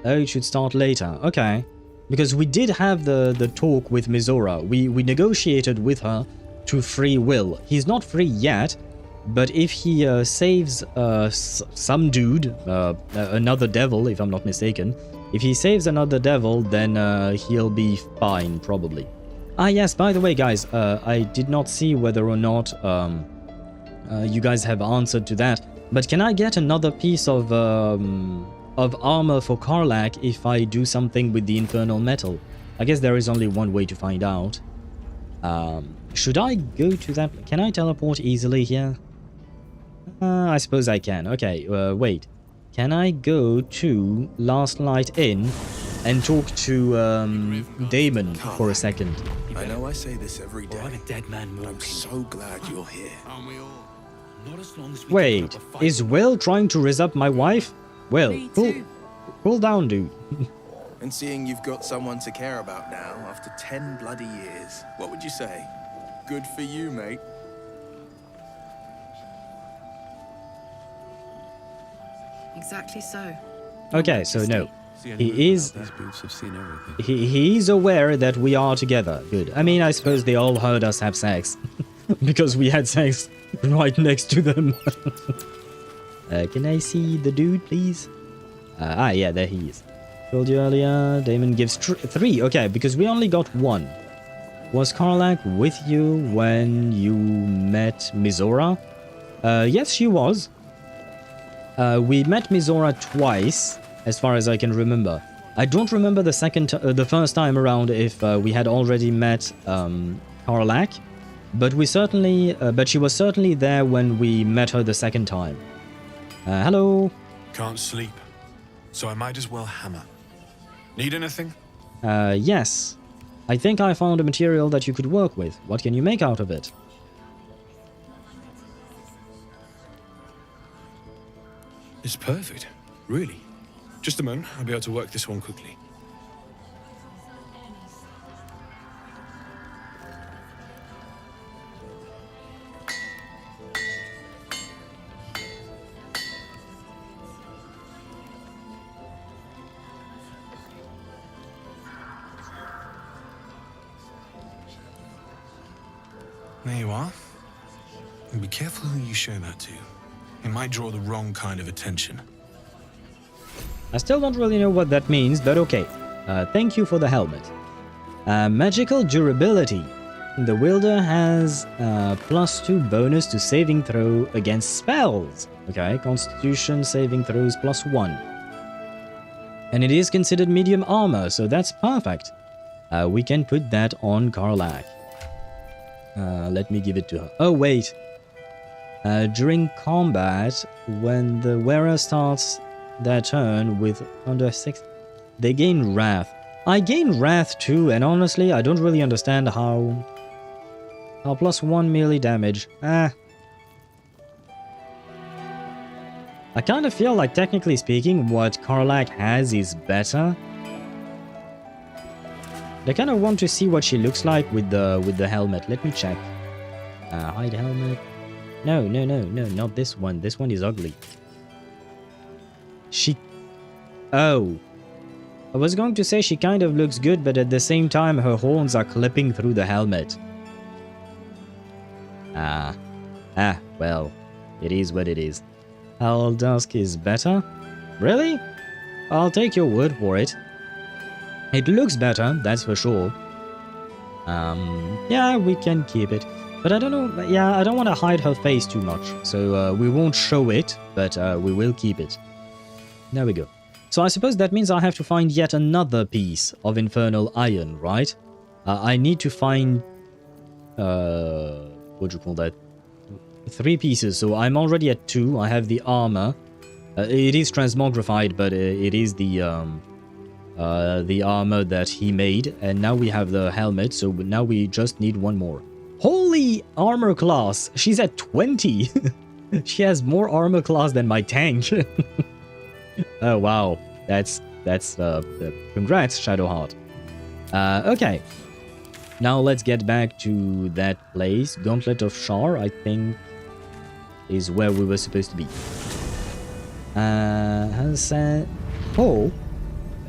it should start later. Okay. Because we did have the talk with Mizora. We negotiated with her to free Will. He's not free yet, but if he saves some dude, another devil, if I'm not mistaken, if he saves another devil, then he'll be fine, probably. Ah, yes, by the way, guys, I did not see whether or not you guys have answered to that, but can I get another piece of armor for Karlach if I do something with the infernal metal? I guess there is only one way to find out. Should I go to that? Can I teleport easily here? I suppose I can. Okay, wait. Can I go to Last Light Inn and talk to Damon for a second? I know I say this every day. I'm a dead man but I'm walking. so glad you're here. Aren't we all? Not as long as we Wait, is Will trying to rizz up my wife? Will, cool down, dude. And seeing you've got someone to care about now after 10 bloody years, what would you say? Good for you, mate. Exactly so. Okay, so no. He is These boots have seen everything. he's aware that we are together. Good. I mean, I suppose they all heard us have sex. Because we had sex right next to them. Can I see the dude, please? Yeah, there he is. Told you earlier, Damon gives 3. Okay, because we only got 1. Was Karlach with you when you met Mizora? Yes, she was. We met Mizora twice, as far as I can remember. I don't remember the first time around if we had already met Karlach, but she was certainly there when we met her the second time. Hello. Can't sleep, so I might as well hammer. Need anything? Yes. I think I found a material that you could work with. What can you make out of it? It's perfect, really. Just a moment, I'll be able to work this one quickly. There you are. And be careful who you show that to. It might draw the wrong kind of attention. I still don't really know what that means, but okay. Thank you for the helmet. Magical durability. The wielder has +2 bonus to saving throw against spells. Okay, Constitution saving throws +1. And it is considered medium armor, so that's perfect. We can put that on Karlach. Let me give it to her. Oh, wait. During combat, when the wearer starts their turn with under 6, they gain wrath. I gain wrath too, and honestly, I don't really understand how +1 melee damage. I kind of feel like, technically speaking, what Karlach has is better. I kind of want to see what she looks like with the helmet. Let me check. Hide helmet. No, not this one. This one is ugly. Oh. I was going to say she kind of looks good, but at the same time her horns are clipping through the helmet. Well, it is what it is. Dusk is better? Really? I'll take your word for it. It looks better, that's for sure. Yeah, we can keep it. But I don't know, yeah, I don't want to hide her face too much. So we won't show it, but we will keep it. There we go. So I suppose that means I have to find yet another piece of infernal iron, right? I need to find... what do you call that? 3 pieces, so I'm already at 2. I have the armor. It is transmogrified, but it is the armor that he made. And now we have the helmet, so now we just need 1 more. Holy armor class! She's at 20! She has more armor class than my tank. Oh wow, that's congrats, Shadowheart. Okay. Now let's get back to that place. Gauntlet of Shar, I think, is where we were supposed to be. Ho,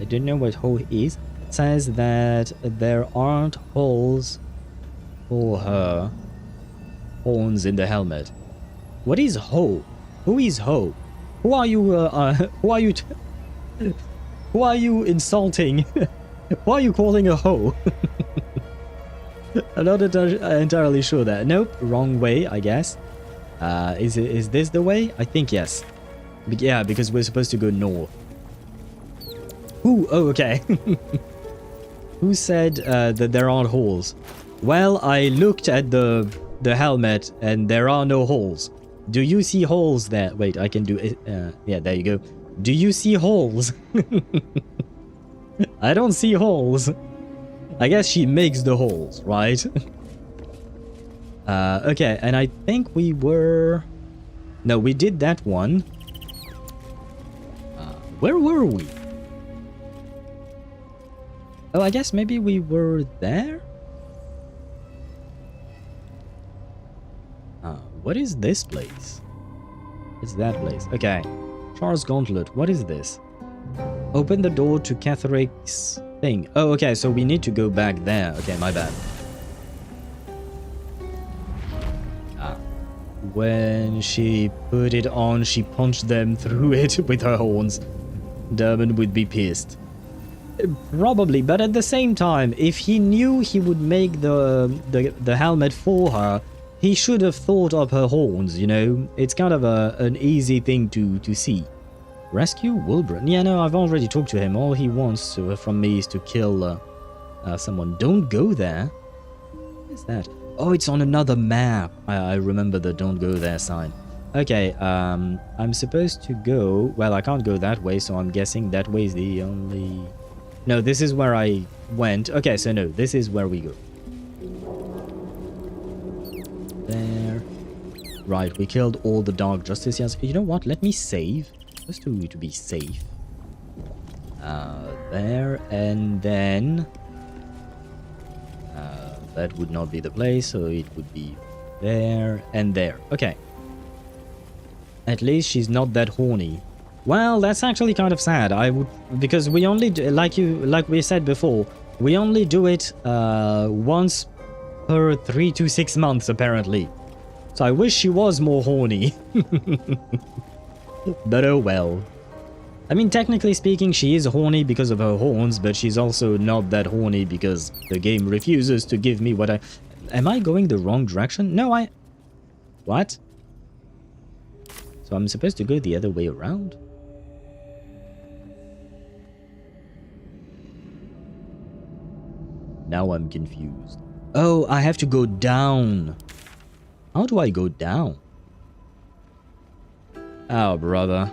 I don't know what Ho is. Says that there aren't holes for her horns in the helmet. What is Ho? Who is Ho? Who are you? Who are you insulting? Who are you calling a hoe? I'm not entirely sure there. Nope, wrong way, I guess. Is this the way? I think yes. Yeah, because we're supposed to go north. Ooh, oh, okay. Who said that there aren't holes? Well, I looked at the helmet and there are no holes. Do you see holes there? Wait, I can do it. Yeah, there you go. Do you see holes? I don't see holes. I guess she makes the holes, right? Okay, and I think we were... No, we did that one. Where were we? Oh, I guess maybe we were there? What is this place? It's that place. Okay. Char's Gauntlet. What is this? Open the door to Ketheric's thing. Oh, okay. So we need to go back there. Okay, my bad. When she put it on, she punched them through it with her horns. Dermot would be pissed. Probably, but at the same time, if he knew he would make the helmet for her, he should have thought of her horns, you know? It's kind of an easy thing to see. Rescue Wilbrun? Yeah, no, I've already talked to him. All he wants from me is to kill someone. Don't go there. What is that? Oh, it's on another map. I remember the don't go there sign. Okay, I'm supposed to go... Well, I can't go that way, so I'm guessing that way is the only... No, this is where I went. Okay, so no, this is where we go. There. Right, we killed all the Dark Justicians. You know what? Let me save. Just to be safe. There, and then... that would not be the place, so it would be there and there. Okay. At least she's not that horny. Well, that's actually kind of sad. I would... Because we only... Like we said before, we only do it once per 3 to 6 months, apparently. So I wish she was more horny. But oh well. I mean, technically speaking, she is horny because of her horns, but she's also not that horny because the game refuses to give me what I... Am I going the wrong direction? No, I... What? So I'm supposed to go the other way around? Now I'm confused. Oh, I have to go down. How do I go down? Oh, brother.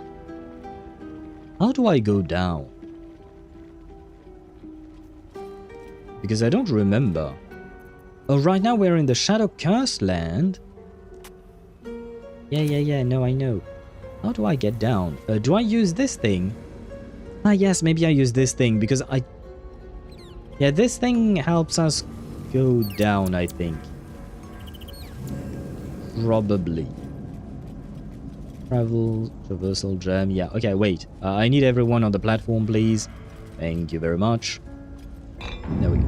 How do I go down? Because I don't remember. Oh, right now we're in the Shadow Curse land. Yeah, no, I know. How do I get down? Do I use this thing? Ah, yes, maybe I use this thing because I... Yeah, this thing helps us go down, I think. Probably. Traversal gem. Yeah, okay, wait. I need everyone on the platform, please. Thank you very much. There we go.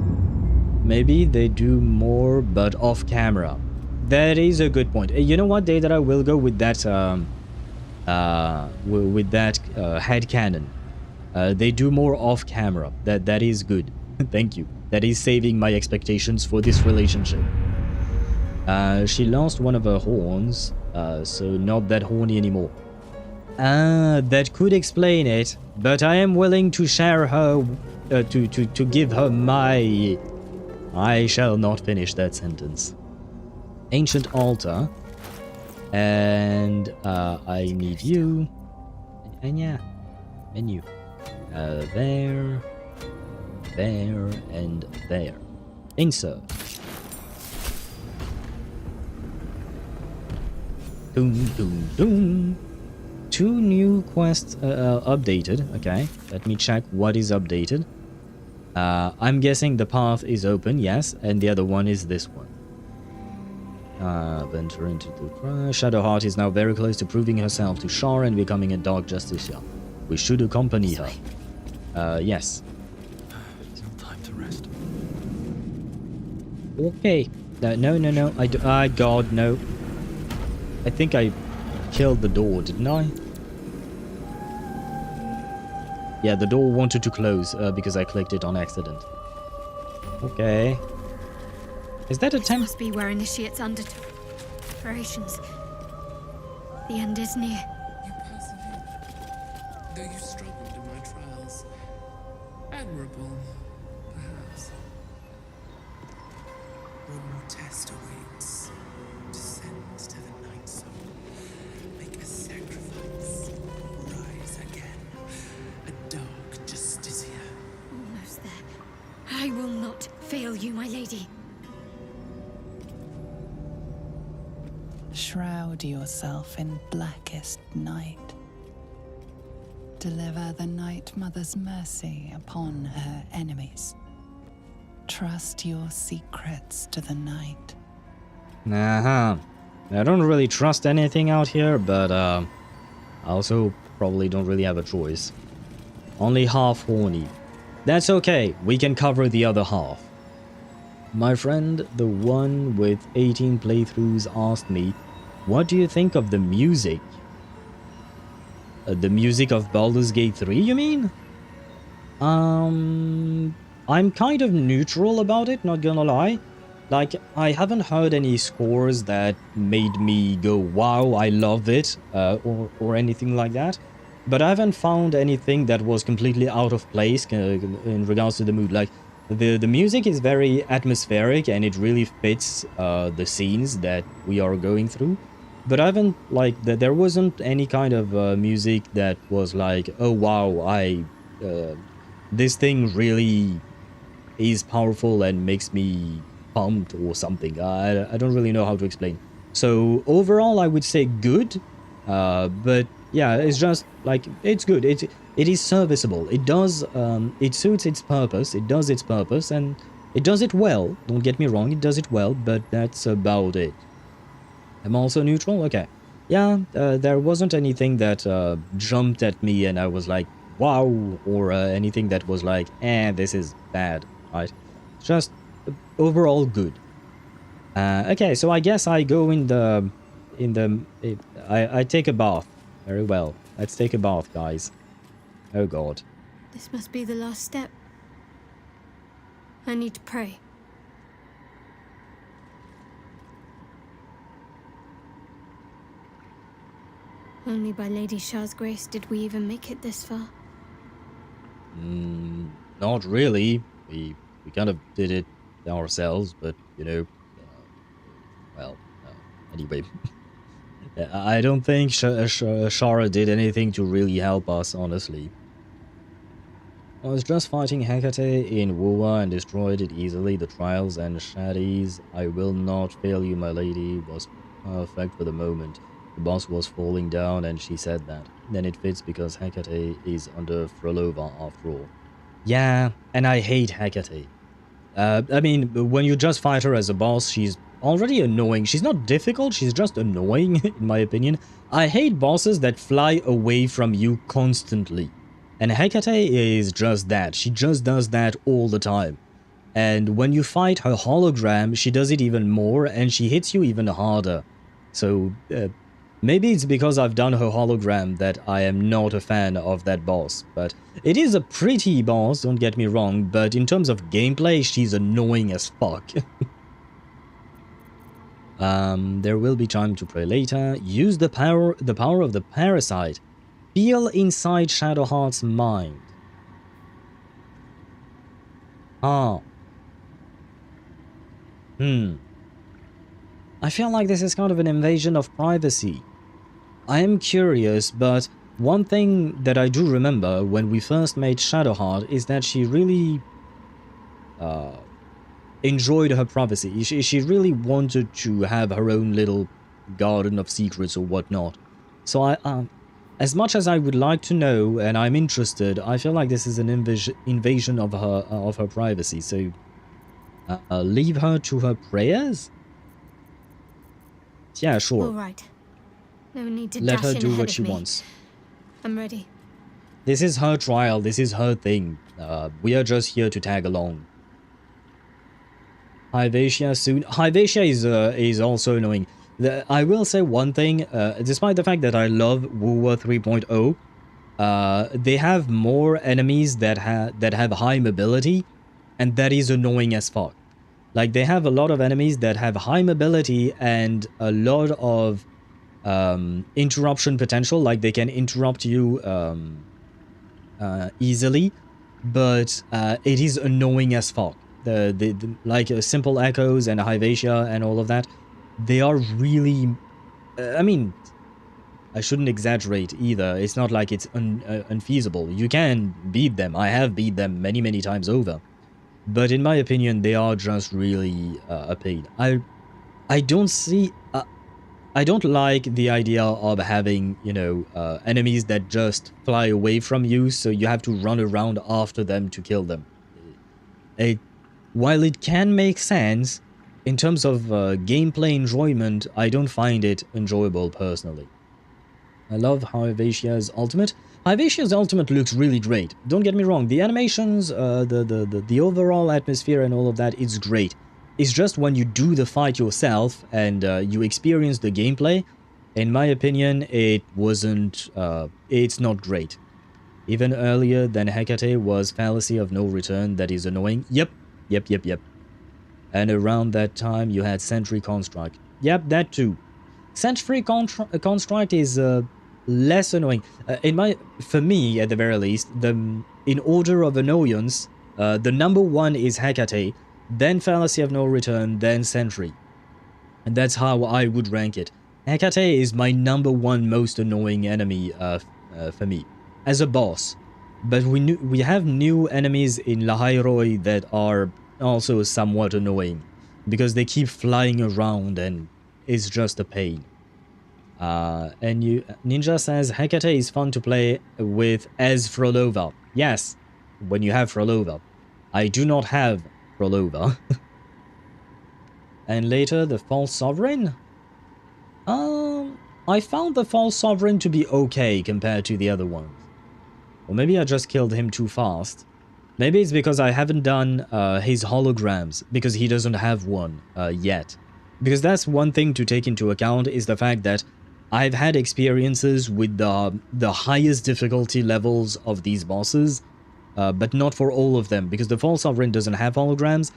Maybe they do more, but off camera. That is a good point. You know what, Daedra, will go with that, head cannon. They do more off camera. That is good. Thank you. That is saving my expectations for this relationship. She lost one of her horns, so not that horny anymore. That could explain it, but I am willing to share her, to give her my... I shall not finish that sentence. Ancient altar. And I need you. And yeah, menu. There, and there. Insert. Doom, doom, doom. 2 new quests updated. Okay, let me check what is updated. I'm guessing the path is open, yes, and the other one is this one. Venture into the... Shadowheart is now very close to proving herself to Shar and becoming a Dark Justiciar. We should accompany her. Yes. It's not time to rest. Okay. No. God, no. I think I killed the door, didn't I? Yeah, the door wanted to close because I clicked it on accident. Okay. Is that a This temp? must be where initiates undertook operations. The end is near. You persevered, though you struggled in my trials. Admirable, perhaps. One more test awaits. Descend to the night soul. Make a sacrifice. Rise again. A dark justiciar. Almost there. I will not fail you, my lady. Shroud yourself in blackest night. Deliver the Night Mother's mercy upon her enemies. Trust your secrets to the night. I don't really trust anything out here, but I also probably don't really have a choice. Only half horny. That's okay, we can cover the other half. My friend, the one with 18 playthroughs, asked me, what do you think of the music? The music of Baldur's Gate 3, you mean? I'm kind of neutral about it, not gonna lie. Like, I haven't heard any scores that made me go, wow, I love it, or anything like that. But I haven't found anything that was completely out of place in regards to the mood. Like, the music is very atmospheric and it really fits the scenes that we are going through. But I haven't, like, there wasn't any kind of music that was like, oh wow, this thing really is powerful and makes me pumped or something. I don't really know how to explain. So overall, I would say good, but yeah, it's just like, it's good. It is serviceable. It does, it suits its purpose. It does its purpose, and it does it well. Don't get me wrong, it does it well, but that's about it. I'm also neutral? Okay. Yeah, there wasn't anything that jumped at me and I was like, wow, or anything that was like, this is bad, right? Just overall good. Okay, so I guess I go I take a bath. Very well. Let's take a bath, guys. Oh god. This must be the last step. I need to pray. Only by Lady Shah's grace did we even make it this far. Not really. We kind of did it ourselves, but, you know, anyway. I don't think Shara did anything to really help us, honestly. I was just fighting Hecate in Wua and destroyed it easily. The trials and shaddies, I will not fail you, my lady, was perfect for the moment. The boss was falling down and she said that. Then it fits because Hecate is under Frolova after all. Yeah, and I hate Hecate. I mean, when you just fight her as a boss, she's already annoying. She's not difficult, she's just annoying, in my opinion. I hate bosses that fly away from you constantly. And Hecate is just that. She just does that all the time. And when you fight her hologram, she does it even more and she hits you even harder. So, maybe it's because I've done her hologram that I am not a fan of that boss. But it is a pretty boss, don't get me wrong, but in terms of gameplay, she's annoying as fuck. There will be time to pray later. Use the power of the parasite. Feel inside Shadowheart's mind. Ah. I feel like this is kind of an invasion of privacy. I am curious, but one thing that I do remember when we first made Shadowheart is that she really enjoyed her privacy. She really wanted to have her own little garden of secrets or whatnot. So I, as much as I would like to know and I'm interested, I feel like this is an invasion of her privacy. So leave her to her prayers. Yeah, sure. All right. No need to Let dash her in do ahead what of she me. wants. I'm ready. This is her trial. This is her thing. We are just here to tag along. Hyvatia soon. Hyvatia is also annoying. I will say one thing. Despite the fact that I love Woowa 3.0, they have more enemies that have high mobility, and that is annoying as fuck. Like, they have a lot of enemies that have high mobility and a lot of interruption potential. Like, they can interrupt you easily, but it is annoying as fuck. Like simple echoes and Hyvatia and all of that, they are really. I mean, I shouldn't exaggerate either. It's not like it's unfeasible. You can beat them. I have beat them many times over. But in my opinion, they are just really a pain. I don't see. I don't like the idea of having, you know, enemies that just fly away from you, so you have to run around after them to kill them. While it can make sense, in terms of gameplay enjoyment, I don't find it enjoyable personally. I love Hyvatia's ultimate. Hyvatia's ultimate looks really great. Don't get me wrong, the animations, the overall atmosphere and all of that is great. It's just when you do the fight yourself and you experience the gameplay, in my opinion, it wasn't, it's not great. Even earlier than Hecate was Fallacy of No Return, that is annoying. Yep. And around that time you had Sentry Construct. Yep, that too. Sentry Construct is less annoying. For me, at the very least, in order of annoyance, the number one is Hecate, then Fallacy of No Return, then Sentry. And that's how I would rank it. Hecate is my number one most annoying enemy for me, as a boss. But we have new enemies in Lahairoi that are also somewhat annoying, because they keep flying around and it's just a pain. And Ninja says, Hecate is fun to play with as Frolova. Yes, when you have Frolova. I do not have Frolova. And later, the False Sovereign? I found the False Sovereign to be okay compared to the other ones. Or maybe I just killed him too fast. Maybe it's because I haven't done his holograms, because he doesn't have one yet. Because that's one thing to take into account, is the fact that I've had experiences with the highest difficulty levels of these bosses, but not for all of them, because the False Sovereign doesn't have holograms,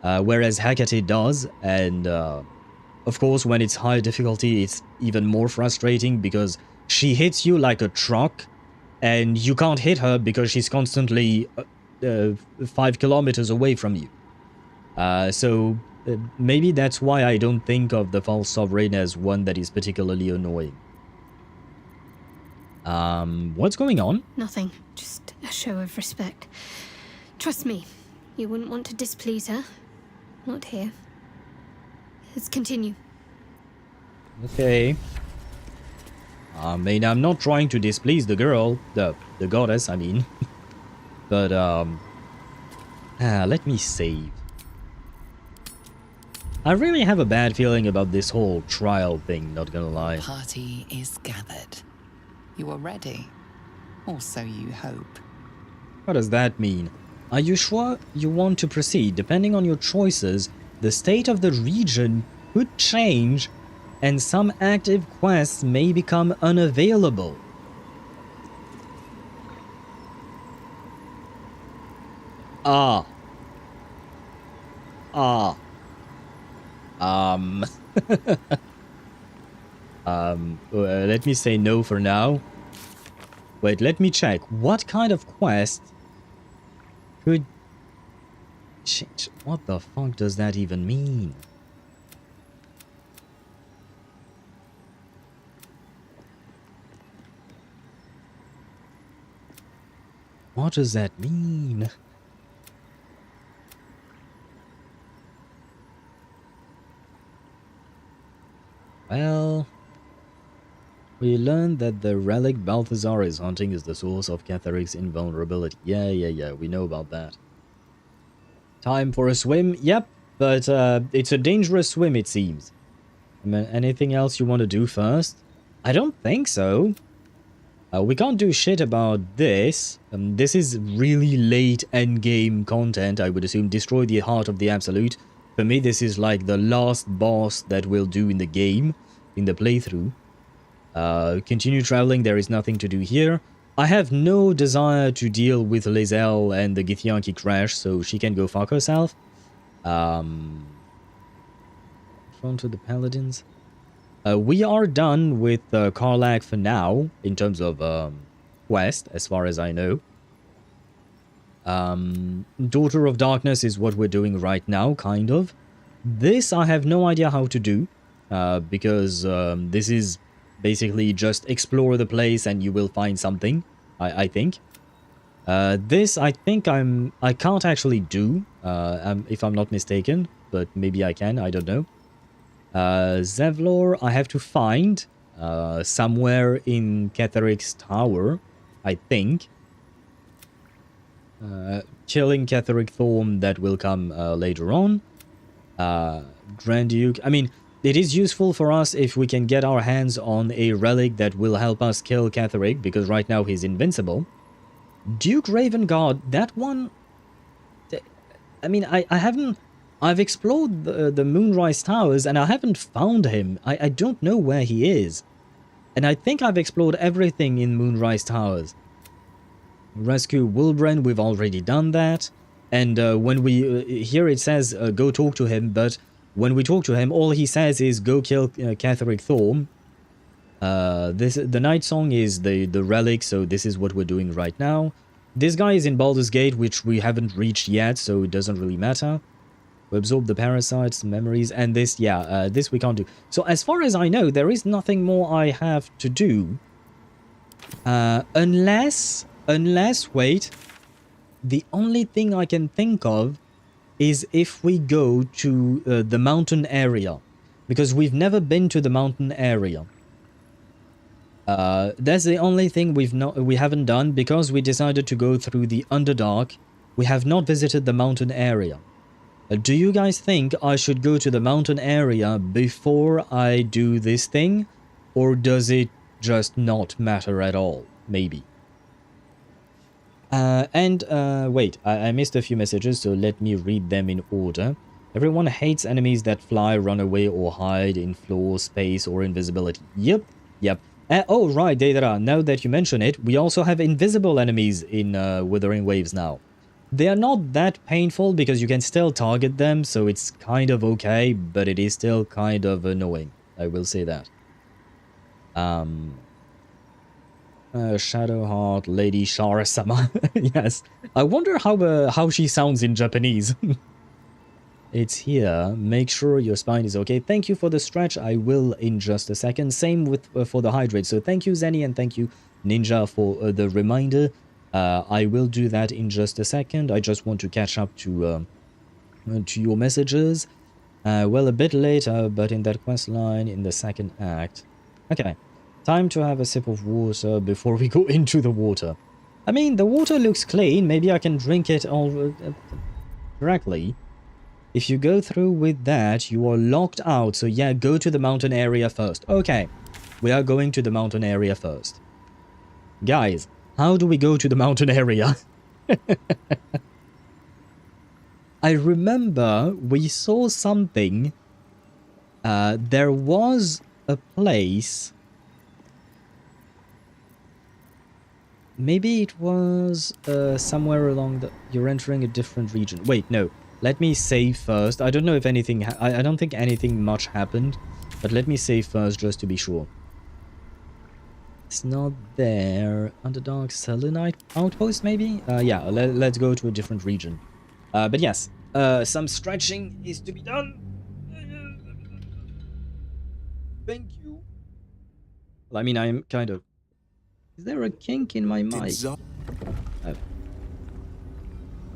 whereas Hecate does, and of course when it's high difficulty it's even more frustrating, because she hits you like a truck, and you can't hit her because she's constantly 5 kilometers away from you. So maybe that's why I don't think of the False Sovereign as one that is particularly annoying. What's going on? Nothing. Just a show of respect. Trust me, you wouldn't want to displease her. Not here. Let's continue. Okay. I mean, I'm not trying to displease the girl, the goddess, I mean. But, let me save. I really have a bad feeling about this whole trial thing, not gonna lie. Party is gathered. You are ready, or so you hope. What does that mean? Are you sure you want to proceed? Depending on your choices, the state of the region could change, and some active quests may become unavailable. Let me say no for now. Wait, let me check. What kind of quest could change? What the fuck does that even mean? What does that mean? Well, we learned that the relic Balthazar is hunting is the source of Ketheric's invulnerability. Yeah, we know about that. Time for a swim? Yep, but it's a dangerous swim, it seems. I mean, anything else you want to do first? I don't think so. We can't do shit about this. This is really late endgame content, I would assume. Destroy the Heart of the Absolute. For me, this is like the last boss that we'll do in the game, in the playthrough. Continue traveling, there is nothing to do here. I have no desire to deal with Lizelle and the Githyanki crash, so she can go fuck herself. Front to the Paladins. We are done with Karlach for now, in terms of quest, as far as I know. Daughter of Darkness is what we're doing right now, kind of. This I have no idea how to do, because this is basically just explore the place and you will find something, I think. This I think I can't actually do, if I'm not mistaken, but maybe I can, I don't know. Zevlor I have to find somewhere in Ketheric's tower, I think. Killing Ketheric Thorm, that will come later on. Grand Duke, I mean, it is useful for us if we can get our hands on a relic that will help us kill Ketheric, because right now he's invincible. Duke Ravengard, that one... I mean, I haven't... I've explored the Moonrise Towers and I haven't found him. I don't know where he is. And I think I've explored everything in Moonrise Towers. Rescue Wulbren, we've already done that. And when we... here it says go talk to him, but when we talk to him, all he says is go kill Ketheric Thorm. The Night Song is the relic, so this is what we're doing right now. This guy is in Baldur's Gate, which we haven't reached yet, so it doesn't really matter. We absorb the parasites, memories, and this, yeah, this we can't do. So as far as I know, there is nothing more I have to do. Unless, wait, the only thing I can think of is if we go to the mountain area. Because we've never been to the mountain area. That's the only thing we haven't done, because we decided to go through the Underdark. We have not visited the mountain area. Do you guys think I should go to the mountain area before I do this thing? Or does it just not matter at all? Maybe. Wait, I missed a few messages, so let me read them in order. Everyone hates enemies that fly, run away, or hide in floor, space, or invisibility. Yep. Oh, right, Deidara, now that you mention it, we also have invisible enemies in Withering Waves now. They are not that painful because you can still target them, so it's kind of okay, but it is still kind of annoying. I will say that. Shadowheart, Lady Shara-sama. Yes. I wonder how she sounds in Japanese. It's here. Make sure your spine is okay. Thank you for the stretch. I will in just a second. Same with for the hydrate. So thank you, Zenny, and thank you, Ninja, for the reminder. I will do that in just a second. I just want to catch up to your messages. Well, a bit later, but in that quest line in the second act. Okay. Time to have a sip of water before we go into the water. I mean, the water looks clean. Maybe I can drink it all correctly. If you go through with that, you are locked out. So yeah, go to the mountain area first. Okay, we are going to the mountain area first. Guys, how do we go to the mountain area? I remember we saw something. There was a place... Maybe it was somewhere along the... You're entering a different region. Wait, no. Let me save first. I don't know if anything... I don't think anything much happened. But let me save first just to be sure. It's not there. Underdark Selenite Outpost, maybe? Yeah, let's go to a different region. But yes, some stretching is to be done. Thank you. Well, I mean, I'm kind of... Is there a kink in my mic?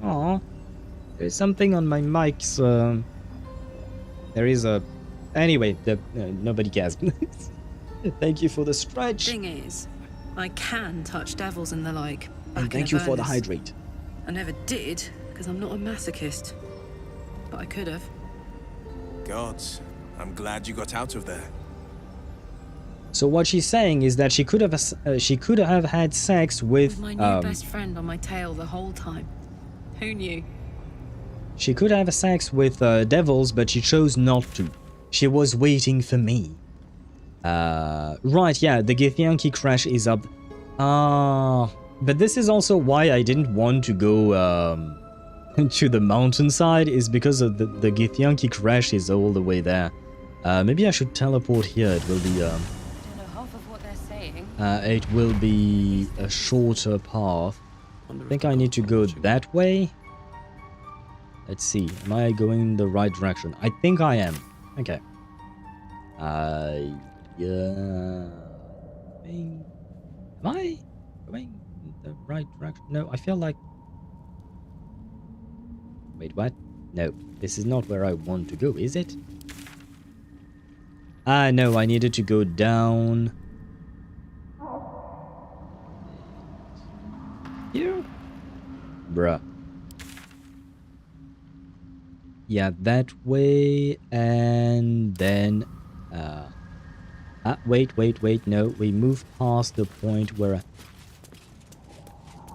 Aw. There's something on my mics. There is a... Anyway, nobody cares. Thank you for the stretch. Thing is, I can touch devils and the like. And thank you for the hydrate. I never did, because I'm not a masochist. But I could have. Gods, I'm glad you got out of there. So what she's saying is that she could have had sex with My new best friend on my tail the whole time. Who knew? She could have sex with devils, but she chose not to. She was waiting for me. Right, yeah, the Githyanki crash is up. But this is also why I didn't want to go to the mountainside, is because of the Githyanki crash is all the way there. Maybe I should teleport here. It will be it will be a shorter path. I think I need to go that way. Let's see. Am I going in the right direction? I think I am. Okay. Yeah. Am I going in the right direction? No, I feel like... Wait, what? No, this is not where I want to go, is it? Ah, no, I needed to go down... Here? Bruh. Yeah, that way, and then... wait, no, we moved past the point where...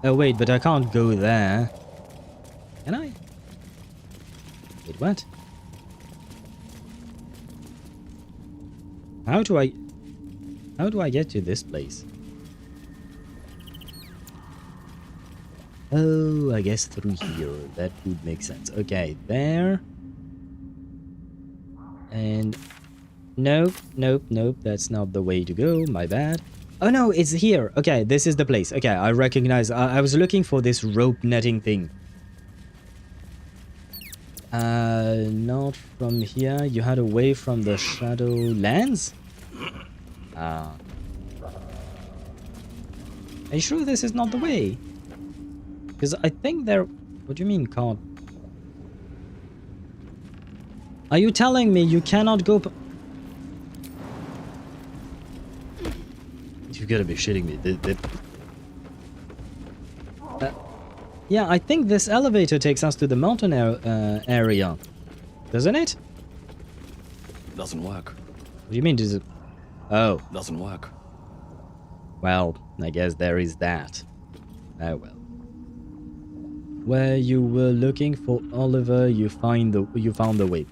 Oh, wait, but I can't go there. Can I? Wait, what? How do I get to this place? Oh, I guess through here. That would make sense. Okay, there. And... Nope. That's not the way to go. My bad. Oh, no, it's here. Okay, this is the place. Okay, I recognize. I was looking for this rope netting thing. Not from here. You had away from the Shadowlands? Are you sure this is not the way? Because I think there... What do you mean can't? Are you telling me you cannot go... You gotta be shitting me. Yeah, I think this elevator takes us to the mountain area. Doesn't it? Doesn't work. What do you mean, does it... Oh. Doesn't work. Well, I guess there is that. Oh well. Where you were looking for Oliver, you found the way.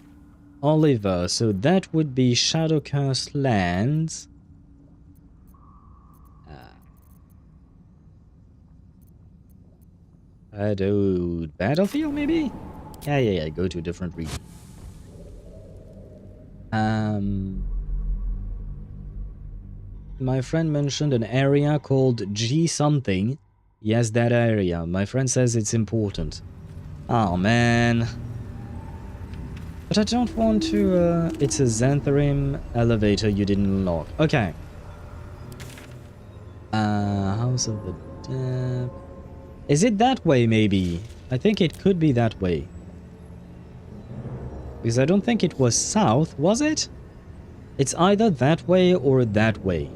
Oliver, so that would be Shadow-Cursed Lands. Battlefield, maybe? Yeah, go to a different region. My friend mentioned an area called G something. Yes, that area. My friend says it's important. Oh, man. But I don't want to... It's a Xantharim elevator you didn't unlock. Okay. House of the Dead... Is it that way, maybe? I think it could be that way. Because I don't think it was south, was it? It's either that way or that way.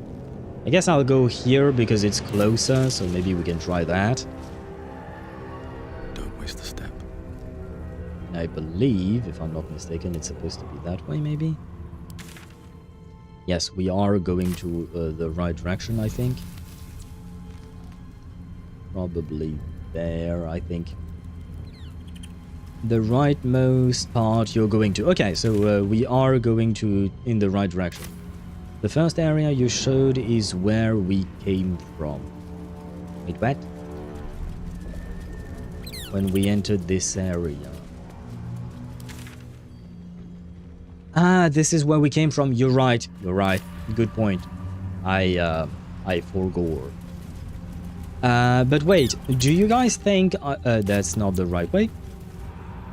I guess I'll go here because it's closer, so maybe we can try that. Don't waste a step. I believe, if I'm not mistaken, it's supposed to be that way, maybe? Yes, we are going to the right direction, I think. Probably there, I think. The rightmost part you're going to... Okay, so we are going to in the right direction. The first area you showed is where we came from. Wait, what? When we entered this area. Ah, this is where we came from. You're right. You're right. Good point. I forgot. But wait, do you guys think that's not the right way?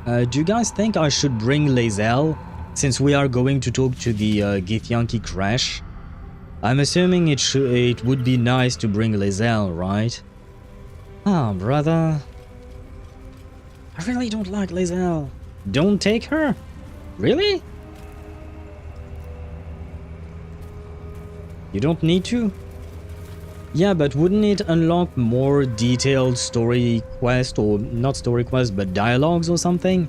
Do you guys think I should bring Lae'zel since we are going to talk to the Githyanki crash? I'm assuming it would be nice to bring Lae'zel, right? Ah, brother. I really don't like Lae'zel. Don't take her? Really? You don't need to? Yeah, but wouldn't it unlock more detailed story quest, or not story quest, but dialogues or something?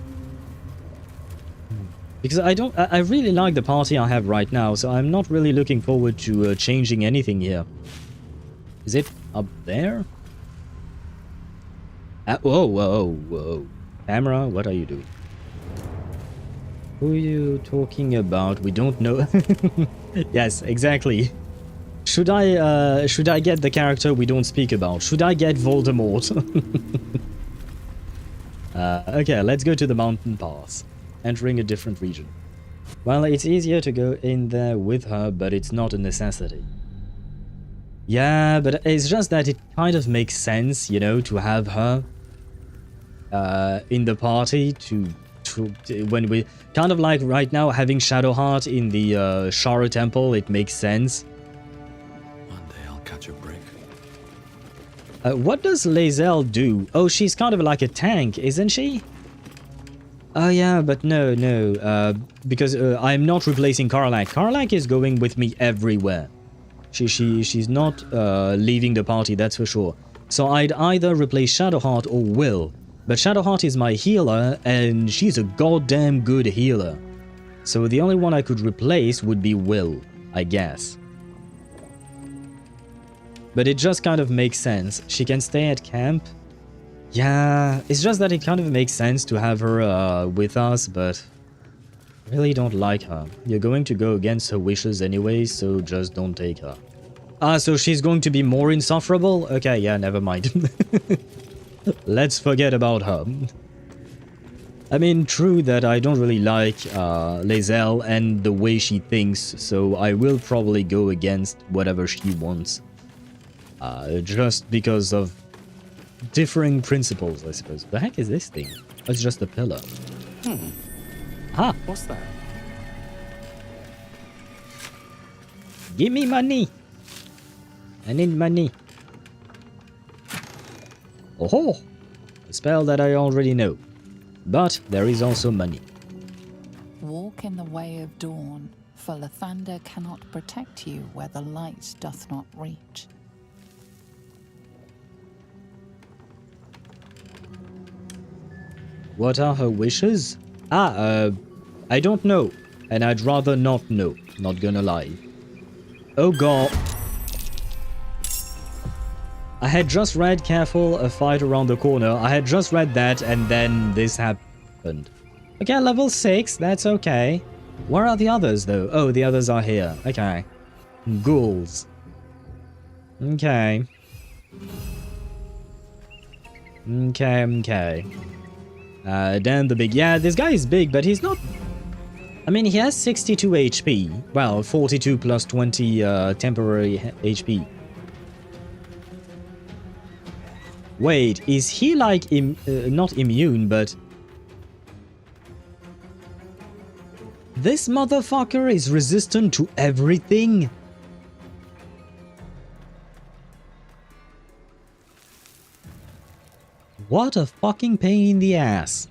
Because I really like the party I have right now, so I'm not really looking forward to changing anything here. Is it up there? Whoa, whoa, whoa. Camera, what are you doing? Who are you talking about? We don't know. Yes, exactly. Should I get the character we don't speak about? Should I get Voldemort? Okay, let's go to the mountain pass. Entering a different region. Well, it's easier to go in there with her, but it's not a necessity. Yeah, but it's just that it kind of makes sense, you know, to have her in the party to when we kind of like right now having Shadowheart in the Shara Temple, it makes sense. One day I'll catch a break. What does Lae'zel do? Oh, she's kind of like a tank, isn't she? Oh yeah, but no, because I'm not replacing Karlach. Karlach is going with me everywhere. She's not leaving the party, that's for sure. So I'd either replace Shadowheart or Will. But Shadowheart is my healer, and she's a goddamn good healer. So the only one I could replace would be Will, I guess. But it just kind of makes sense. She can stay at camp. Yeah, it's just that it kind of makes sense to have her with us, but I really don't like her. You're going to go against her wishes anyway, so just don't take her. Ah, so she's going to be more insufferable? Okay, yeah, never mind. Let's forget about her. I mean, true that I don't really like Lae'zel and the way she thinks, so I will probably go against whatever she wants. Just because of differing principles, I suppose. The heck is this thing? Oh, it's just a pillar. Ah! What's that? Give me money! I need money. Oh, a spell that I already know. But there is also money. Walk in the way of dawn, for Lathander cannot protect you where the light doth not reach. What are her wishes? I don't know. And I'd rather not know. Not gonna lie. Oh god. I had just read careful, a fight around the corner. I had just read that and then this happened. Okay, level 6, that's okay. Where are the others though? Oh, the others are here. Okay. Ghouls. Okay. Okay. Then the big... Yeah, this guy is big, but he's not... I mean, he has 62 HP. Well, 42 plus 20 temporary HP. Wait, is he like... not immune, but... This motherfucker is resistant to everything? What a fucking pain in the ass.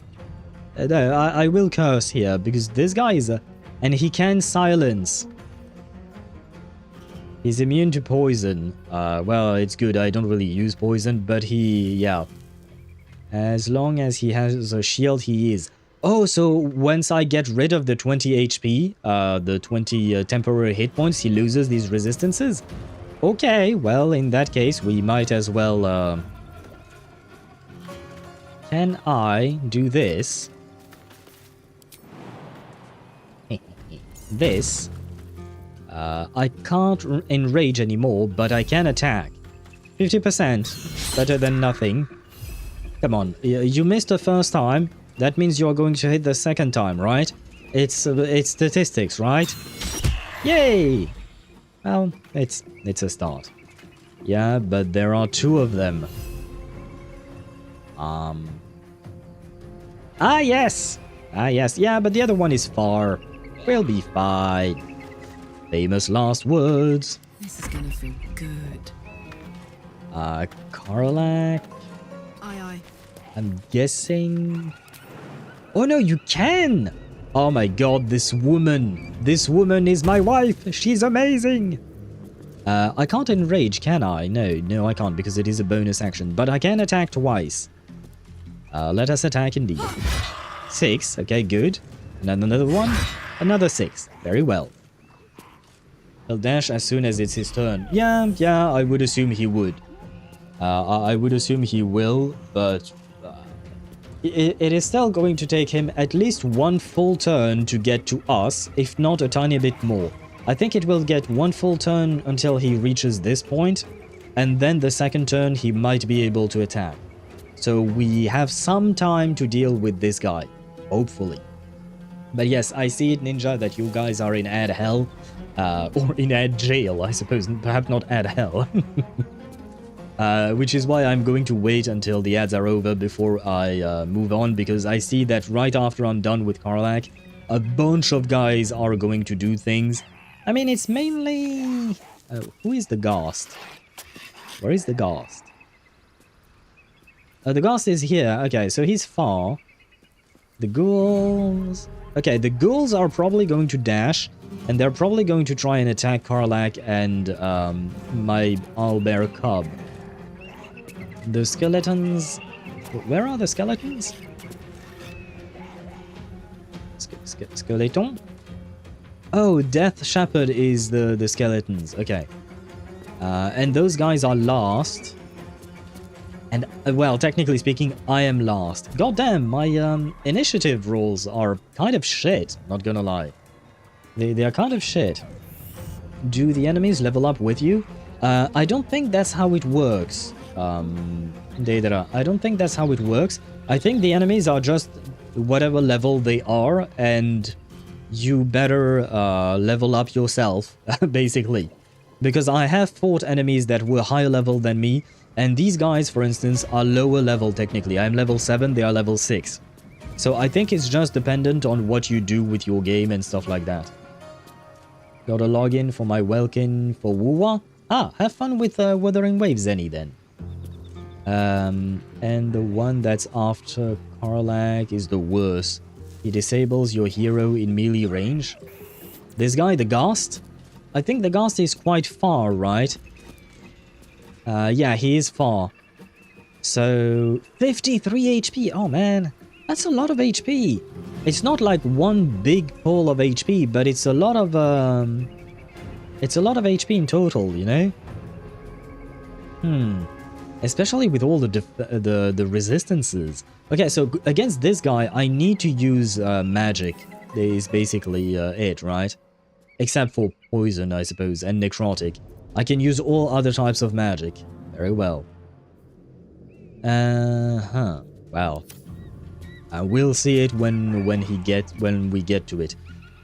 No, I will curse here, because this guy is a... And he can silence. He's immune to poison. Well, it's good, I don't really use poison, but he... yeah. As long as he has a shield, he is. Oh, so once I get rid of the 20 HP, the 20 temporary hit points, he loses these resistances? Okay, well, in that case, we might as well... Can I do this? This. I can't enrage anymore, but I can attack. 50%. Better than nothing. Come on, you missed the first time. That means you're going to hit the second time, right? It's statistics, right? Yay! Well, it's a start. Yeah, but there are 2 of them. Ah, yes! Ah, yes. Yeah, but the other one is far. We'll be fine. Famous last words. This is gonna feel good. Karlach. Aye. I'm guessing... Oh no, you can! Oh my god, this woman. This woman is my wife. She's amazing. I can't enrage, can I? No, I can't because it is a bonus action. But I can attack twice. Let us attack indeed. 6, okay, good. And then another one. Another 6. Very well. He'll dash as soon as it's his turn. Yeah, I would assume he would. I would assume he will, but... It is still going to take him at least 1 full turn to get to us, if not a tiny bit more. I think it will get 1 full turn until he reaches this point, and then the second turn he might be able to attack. So we have some time to deal with this guy, hopefully. But yes, I see it, Ninja, that you guys are in ad hell, or in ad jail, I suppose, perhaps not ad hell. Which is why I'm going to wait until the ads are over before I move on, because I see that right after I'm done with Karlach, a bunch of guys are going to do things. I mean, it's mainly... who is the Ghast? Where is the Ghast? The Ghast is here. Okay, so he's far. The ghouls... Okay, the ghouls are probably going to dash, and they're probably going to try and attack Karlach and my owlbear cub. The skeletons... Where are the skeletons? Skeleton? Oh, Death Shepherd is the skeletons. Okay. And those guys are last. And, well, technically speaking, I am last. God damn, my initiative rolls are kind of shit, not gonna lie. They are kind of shit. Do the enemies level up with you? I don't think that's how it works. Deidara, I don't think that's how it works. I think the enemies are just whatever level they are, and you better level up yourself, basically. Because I have fought enemies that were higher level than me, and these guys, for instance, are lower level technically. I'm level 7, they are level 6. So I think it's just dependent on what you do with your game and stuff like that. Got a login for my Welkin for Wuwa. Ah, have fun with Wuthering Waves, Zenny, then. And the one that's after Karlach is the worst. He disables your hero in melee range. This guy, the Ghast? I think the Ghast is quite far, right? Yeah, he is far. So, 53 HP. Oh, man. That's a lot of HP. It's not like one big pool of HP, but it's a lot of, it's a lot of HP in total, you know? Especially with all the resistances. Okay, so against this guy, I need to use magic. Is basically it, right? Except for poison, I suppose, and necrotic. I can use all other types of magic. Very well. Well, we'll see it when we get to it.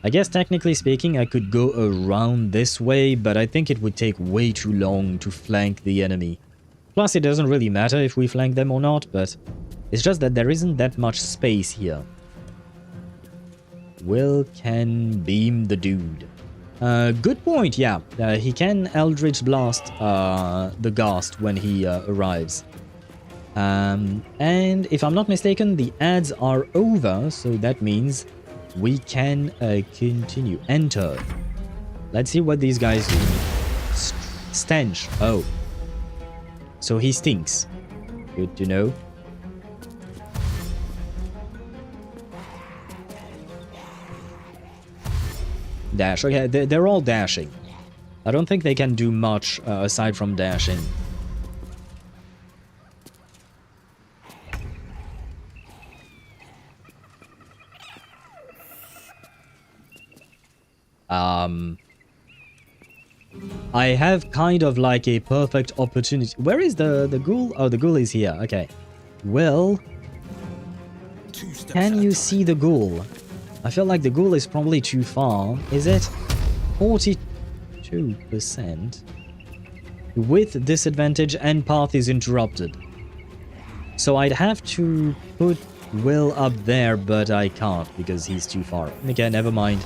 I guess technically speaking, I could go around this way, but I think it would take way too long to flank the enemy. Plus, it doesn't really matter if we flank them or not, but it's just that there isn't that much space here. Will can beam the dude. Good point, yeah. He can Eldritch Blast the Ghast when he arrives. And if I'm not mistaken, the ads are over, so that means we can continue. Enter. Let's see what these guys do. Stench. Oh. So he stinks. Good to know. Dash. Okay, they're all dashing. I don't think they can do much aside from dashing. I have kind of like a perfect opportunity. Where is the ghoul? Oh, the ghoul is here. Okay. Well, can you see the ghoul? I feel like the ghoul is probably too far. Is it? 42%. With disadvantage and path is interrupted. So I'd have to put Will up there, but I can't because he's too far. Okay, never mind.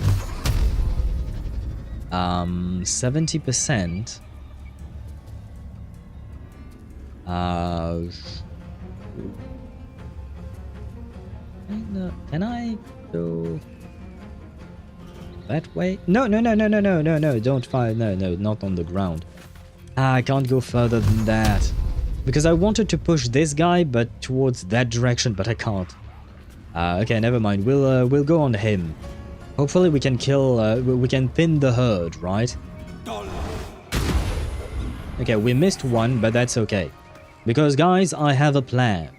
70%. Can I go that way? No, don't fire. No, not on the ground. I can't go further than that. Because I wanted to push this guy, but towards that direction, but I can't. Okay, never mind. We'll go on him. Hopefully we can kill, we can thin the herd, right? Okay, we missed one, but that's okay. Because, guys, I have a plan.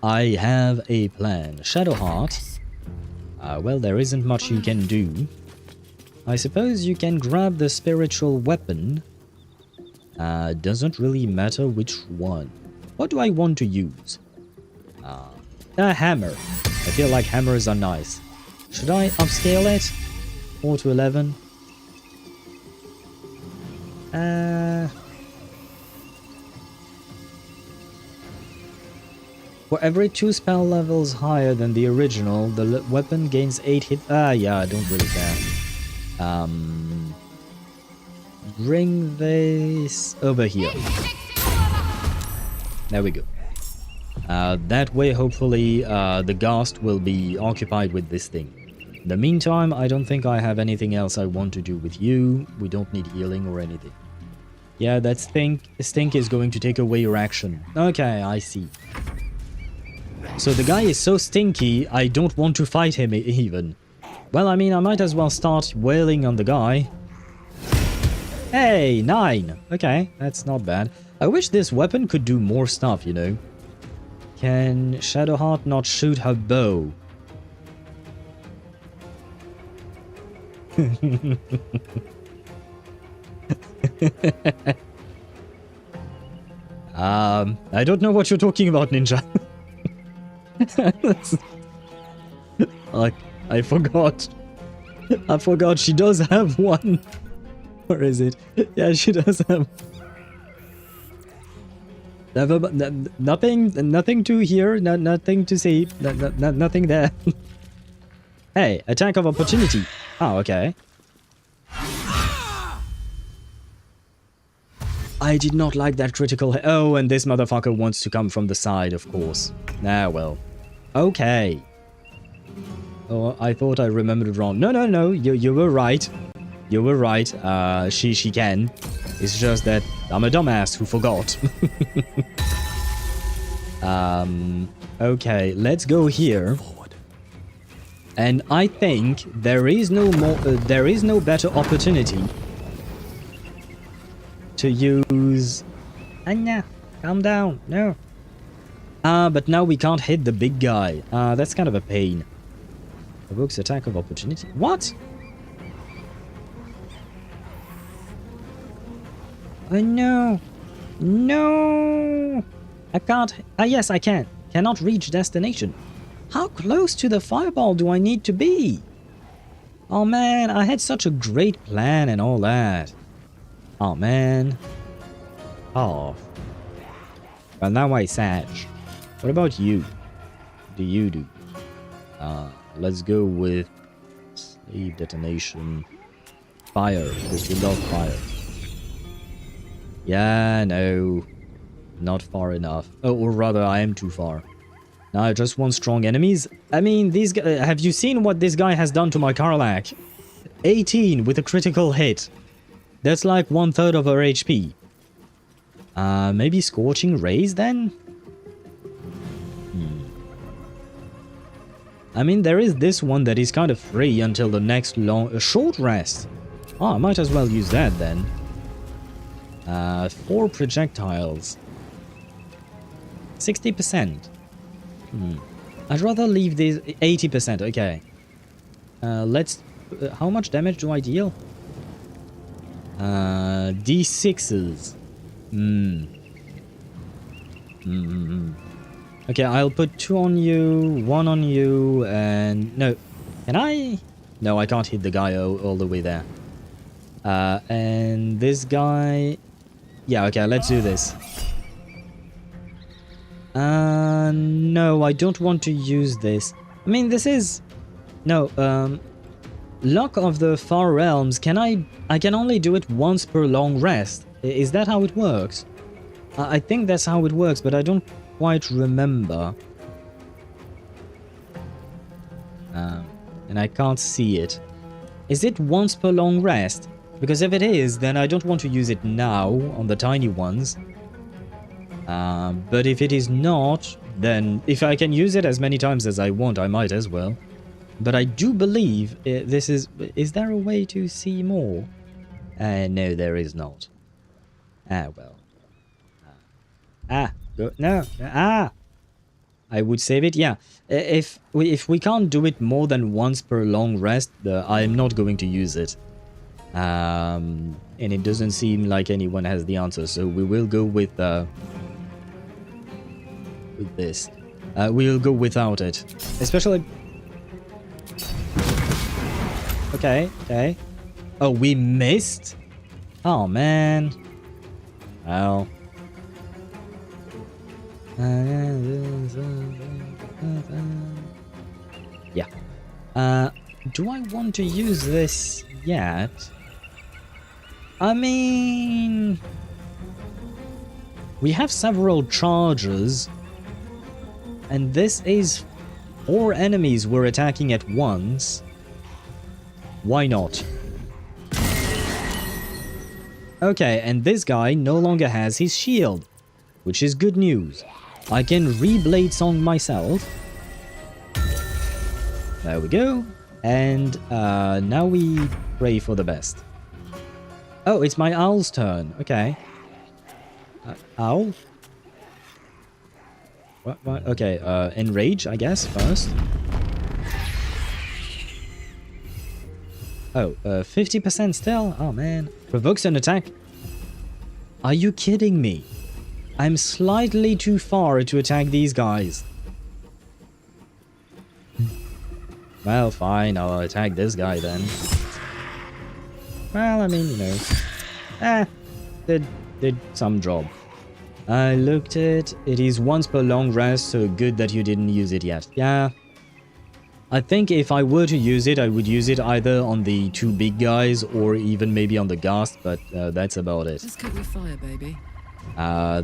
I have a plan. Shadowheart. Well, there isn't much you can do. I suppose you can grab the spiritual weapon. Doesn't really matter which one. What do I want to use? A hammer. I feel like hammers are nice. Should I upscale it? 4 to 11. For every 2 spell levels higher than the original, the weapon gains 8 hit. Yeah, I don't really care. Bring this over here. There we go. That way, hopefully, the Ghast will be occupied with this thing. In the meantime, I don't think I have anything else I want to do with you. We don't need healing or anything. Yeah, that stink is going to take away your action. Okay, I see. So the guy is so stinky, I don't want to fight him even. Well, I mean, I might as well start wailing on the guy. Hey, 9! Okay, that's not bad. I wish this weapon could do more stuff, you know. Can Shadowheart not shoot her bow? I don't know what you're talking about, Ninja. Like, I forgot. I forgot she does have one. Where is it? Yeah, she does have. Nothing to hear, nothing to see, nothing there. Hey, attack of opportunity. Oh, okay. I did not like that critical hit. Oh, and this motherfucker wants to come from the side, of course. Ah, well. Okay. Oh, I thought I remembered wrong. No, you were right. You were right. She can. It's just that I'm a dumbass who forgot. Okay, let's go here. And I think there is no better opportunity to use. Anya, calm down. No. But now we can't hit the big guy. That's kind of a pain. Evokes attack of opportunity. What? Oh no. No. I can't. Yes, I can. Cannot reach destination. How close to the fireball do I need to be? Oh man, I had such a great plan and all that. Oh man. Oh. Well, now I sag. What about you? What do you do? Let's go with slave detonation. Fire, because we love fire. Yeah, no. Not far enough. Oh, or rather, I am too far. Now I just want strong enemies. I mean, these guys, have you seen what this guy has done to my Karlach? 18 with a critical hit. That's like 1/3 of her HP. Maybe Scorching Rays then? I mean, there is this one that is kind of free until the next short rest. Oh, I might as well use that then. 4 projectiles. 60%. I'd rather leave these 80%. Okay. Let's. How much damage do I deal? D6s. Okay, I'll put 2 on you, 1 on you, and no, Can I? No, I can't hit the guy all the way there. And this guy... Yeah, okay, let's do this. No, I don't want to use this. I mean, this is... No, Luck of the Far Realms, I can only do it once per long rest. Is that how it works? I think that's how it works, but I don't quite remember. And I can't see it. Is it once per long rest? Because if it is, then I don't want to use it now on the tiny ones. But if it is not, then if I can use it as many times as I want, I might as well. But I do believe this is... Is there a way to see more? No, there is not. Well. No. I would save it, yeah. If we can't do it more than once per long rest, I'm not going to use it. And it doesn't seem like anyone has the answer, so we will go with this. We'll go without it. Especially... Okay. Oh, we missed? Oh, man. Well... Yeah. Do I want to use this yet? I mean... We have several charges. And this is 4 enemies we're attacking at once. Why not? Okay, and this guy no longer has his shield, which is good news. I can re-blade song myself. There we go. And now we pray for the best. Oh, it's my owl's turn. Okay. Owl? What? Okay, enrage, I guess, first. Oh, 50% still? Oh, man. Provokes an attack. Are you kidding me? I'm slightly too far to attack these guys. Well, fine, I'll attack this guy then. Well, I mean, you know. Did some job. I looked it. It is once per long rest, so good that you didn't use it yet. Yeah. I think if I were to use it, I would use it either on the 2 big guys or even maybe on the ghast, but that's about it. Let's cook your fire, baby.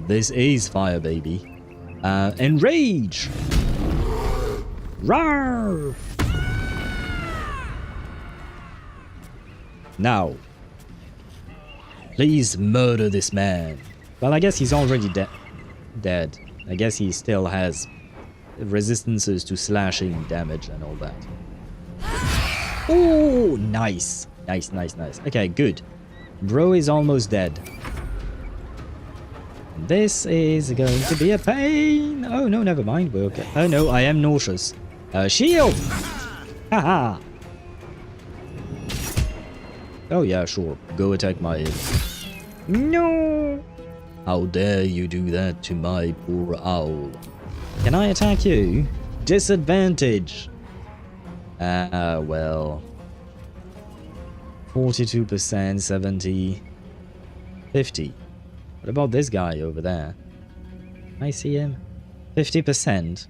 This is fire, baby. Enrage! Rawr! Now, please murder this man. Well, I guess he's already dead. I guess he still has resistances to slashing damage and all that. Oh, nice. Nice. Okay, good. Bro is almost dead. This is going to be a pain. Oh, no, never mind. We're okay. Oh, no, I am nauseous. Shield! Haha! Oh, yeah, sure. Go attack my... No! How dare you do that to my poor owl? Can I attack you? Disadvantage! Well... 42%, 70... 50. What about this guy over there? Can I see him? 50%?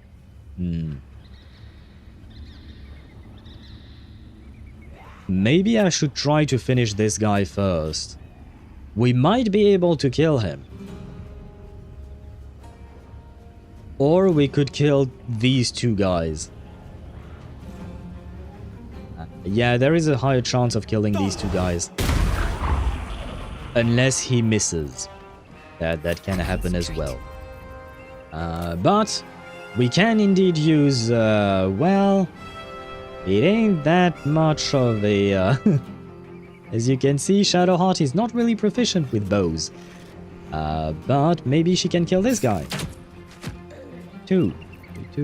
Maybe I should try to finish this guy first. We might be able to kill him. Or we could kill these 2 guys. Yeah, there is a higher chance of killing these 2 guys. Unless he misses. That can happen as well. But we can indeed use, well... It ain't that much of a... As you can see, Shadowheart is not really proficient with bows. But maybe she can kill this guy. 2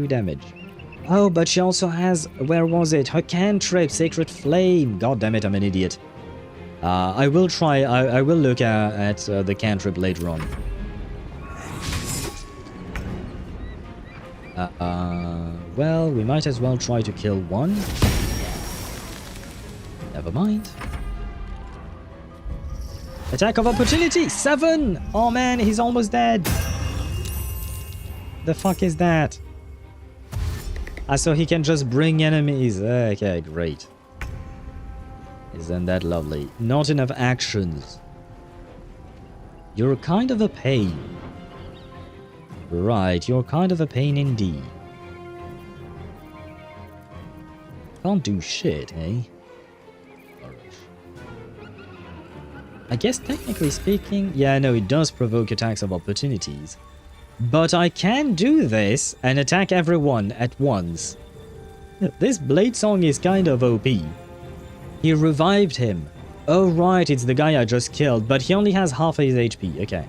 damage. Oh, but she also has... Where was it? Her cantrip, Sacred Flame. God damn it, I'm an idiot. I will try... I will look at the cantrip later on. Well, we might as well try to kill one. Never mind. Attack of opportunity! 7! Oh man, he's almost dead. The fuck is that? Ah, so he can just bring enemies. Okay, great. Isn't that lovely? Not enough actions. You're kind of a pain. Right, you're kind of a pain indeed. Can't do shit, eh? I guess technically speaking, yeah, no, it does provoke attacks of opportunities. But I can do this and attack everyone at once. This Blade Song is kind of OP. He revived him. Oh right, it's the guy I just killed, but he only has half his HP. Okay.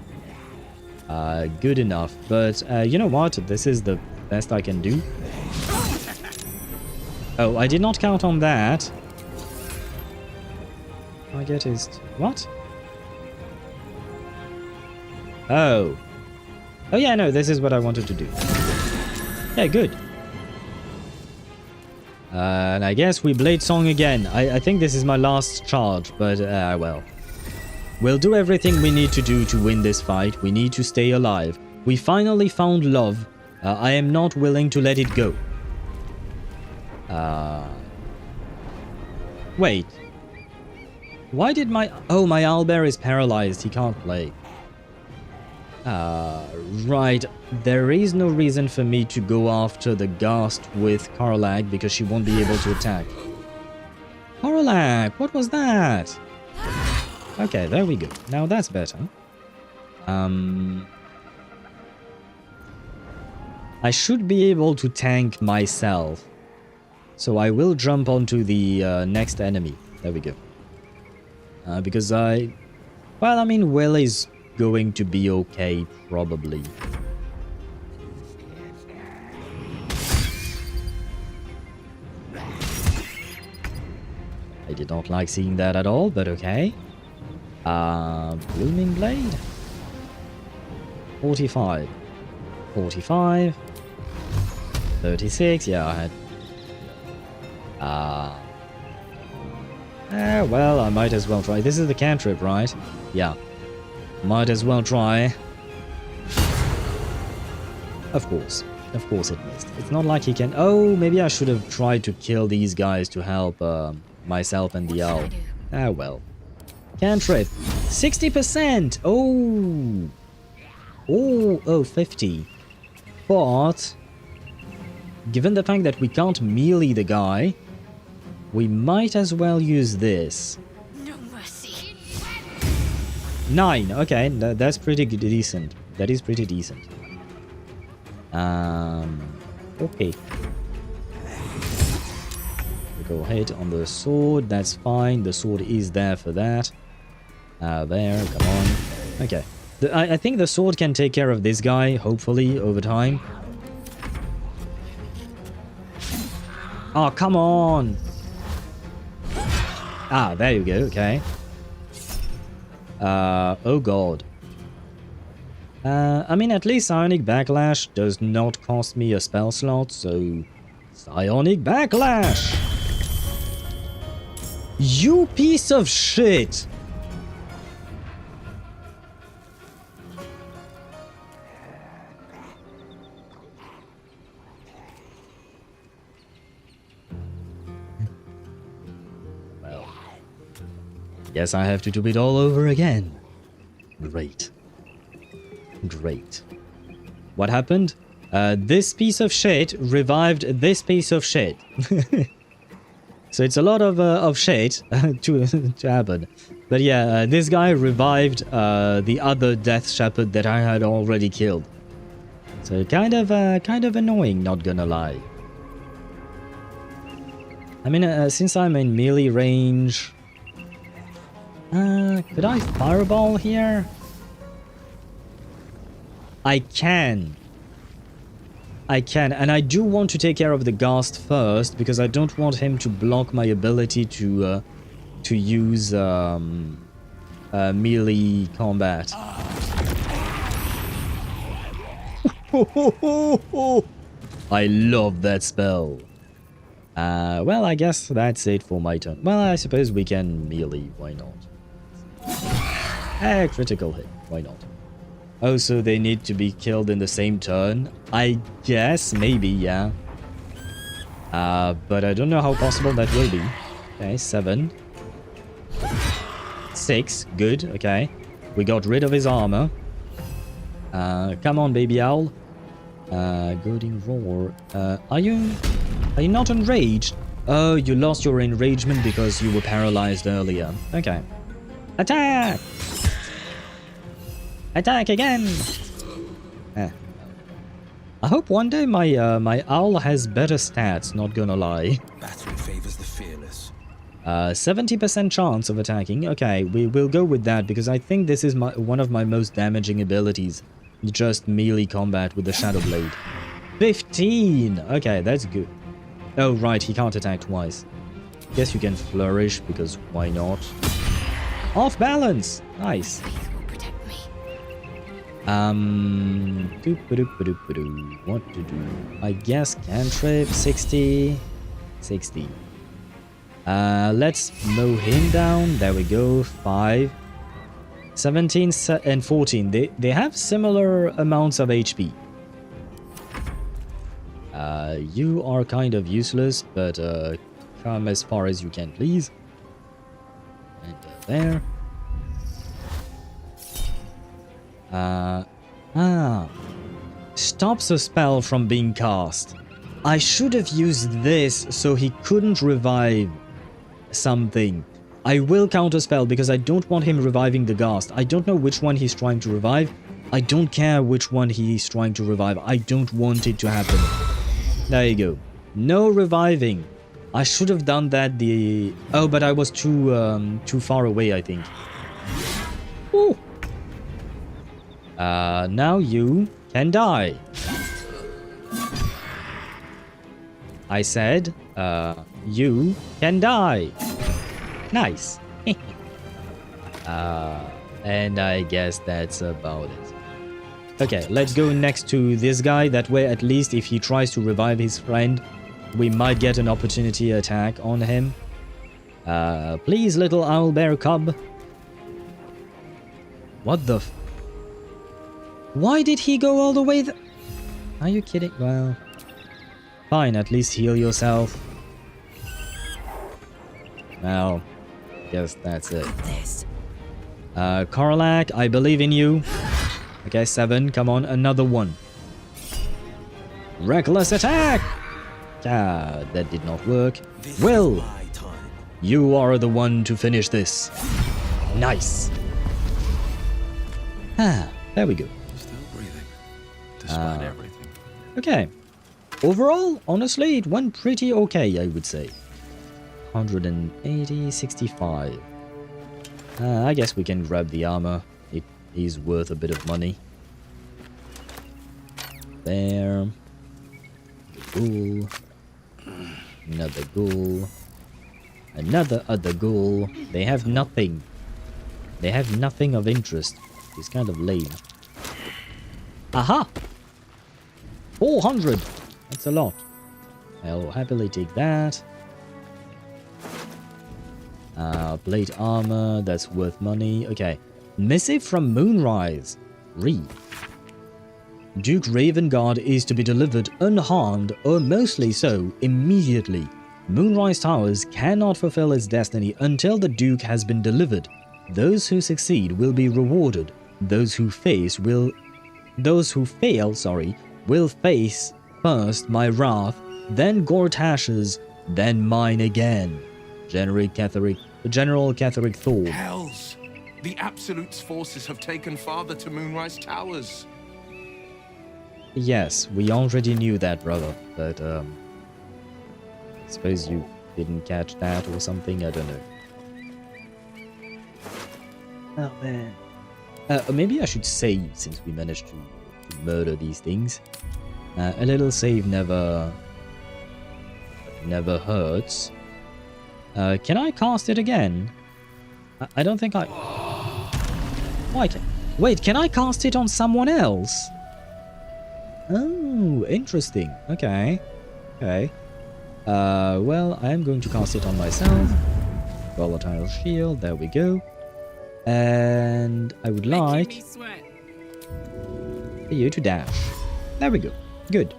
Good enough. But you know what? This is the best I can do. Oh, I did not count on that. I get his... What? Oh. Oh yeah, no, this is what I wanted to do. Yeah, good. And I guess we Blade Song again. I think this is my last charge, but well. We'll do everything we need to do to win this fight. We need to stay alive. We finally found love. I am not willing to let it go. Wait. Why did my... Oh, my owlbear is paralyzed. He can't play. Right. There is no reason for me to go after the Ghast with Karlach because she won't be able to attack. Karlach, what was that? Okay, there we go. Now that's better. I should be able to tank myself. So I will jump onto the next enemy. There we go. Because I... Well, I mean, Will is going to be okay, probably. I did not like seeing that at all, but okay. Blooming Blade. 45. 45. 36, yeah, I had... well, I might as well try. This is the cantrip, right? Yeah. Might as well try. Of course. Of course it missed. It's not like he can... Oh, maybe I should have tried to kill these guys to help myself and the owl. Ah, well. Cantrip. 60%! Oh! Oh, 50. But... given the fact that we can't melee the guy, we might as well use this. No mercy. 9. Okay, that's pretty decent. That is pretty decent. Okay. We go ahead on the sword. That's fine. The sword is there for that. There. Come on. Okay. I think the sword can take care of this guy, hopefully, over time. Oh, come on! Ah, there you go, okay. Oh god. I mean, at least Psionic Backlash does not cost me a spell slot, so... Psionic Backlash! You piece of shit! Guess I have to do it all over again. Great. Great. What happened? This piece of shit revived this piece of shit. So it's a lot of shit to happen. But yeah, this guy revived the other Death Shepherd that I had already killed. So kind of annoying, not gonna lie. I mean, since I'm in melee range... could I fireball here? I can. And I do want to take care of the Ghast first, because I don't want him to block my ability to use melee combat. I love that spell. Well, I guess that's it for my turn. Well, I suppose we can melee, why not? Critical hit, why not? Oh, so they need to be killed in the same turn? I guess, maybe, yeah. But I don't know how possible that will be. Okay, 7. 6, good, okay. We got rid of his armor. Come on, baby owl. Goading roar. Are you not enraged? Oh, you lost your enragement because you were paralyzed earlier. Okay. Attack! Attack again! I hope one day my owl has better stats, not gonna lie. Battle favors the fearless. 70% chance of attacking. Okay, we will go with that because I think this is one of my most damaging abilities. Just melee combat with the Shadow Blade. 15! Okay, that's good. Oh, right, he can't attack twice. Guess you can flourish because why not? Off balance! Nice. What to do? I guess cantrip 60. 60. Let's mow him down. There we go. 5. 17 and 14. They have similar amounts of HP. You are kind of useless, but come as far as you can, please. And there. Stops a spell from being cast. I should have used this so he couldn't revive something. I will counter spell because I don't want him reviving the ghast. I don't know which one he's trying to revive. I don't care which one he's trying to revive. I don't want it to happen. There you go. No reviving. I should have done that Oh, but I was too far away, I think. Ooh. Now you can die. I said, you can die. Nice. And I guess that's about it. Okay, let's go next to this guy. That way, at least if he tries to revive his friend, we might get an opportunity attack on him. Please, little owlbear cub. What the Why did he go all the way Are you kidding? Well, fine, at least heal yourself. Well, guess that's it. Karlach, I believe in you. Okay, 7. Come on, another one. Reckless attack! Ah, that did not work. Will, you are the one to finish this. Nice. Ah, there we go. Still breathing, despite everything. Okay. Overall, honestly, it went pretty okay, I would say. 180, 65. I guess we can grab the armor. It is worth a bit of money. There. Ghoul. Another ghoul. Another other ghoul. They have nothing. They have nothing of interest. It's kind of lame. Aha! 400! That's a lot. I'll happily take that. Plate armor, that's worth money. Okay. Missive from Moonrise. Read. Duke Ravengard is to be delivered unharmed, or mostly so, immediately. Moonrise Towers cannot fulfill its destiny until the Duke has been delivered. Those who succeed will be rewarded. Those who fail, will face first my wrath, then Gortash's, then mine again. General Ketheric Thor. Hells! The Absolute's forces have taken father to Moonrise Towers. Yes, we already knew that, brother, but I suppose you didn't catch that or something, I don't know. Oh man. Maybe I should save since we managed to murder these things. A little save never hurts. Can I cast it again? I don't think I... Wait, can I cast it on someone else? Oh, interesting. Okay. Okay. Well, I am going to cast it on myself. Volatile shield, there we go. And I would like you to dash. There we go. Good.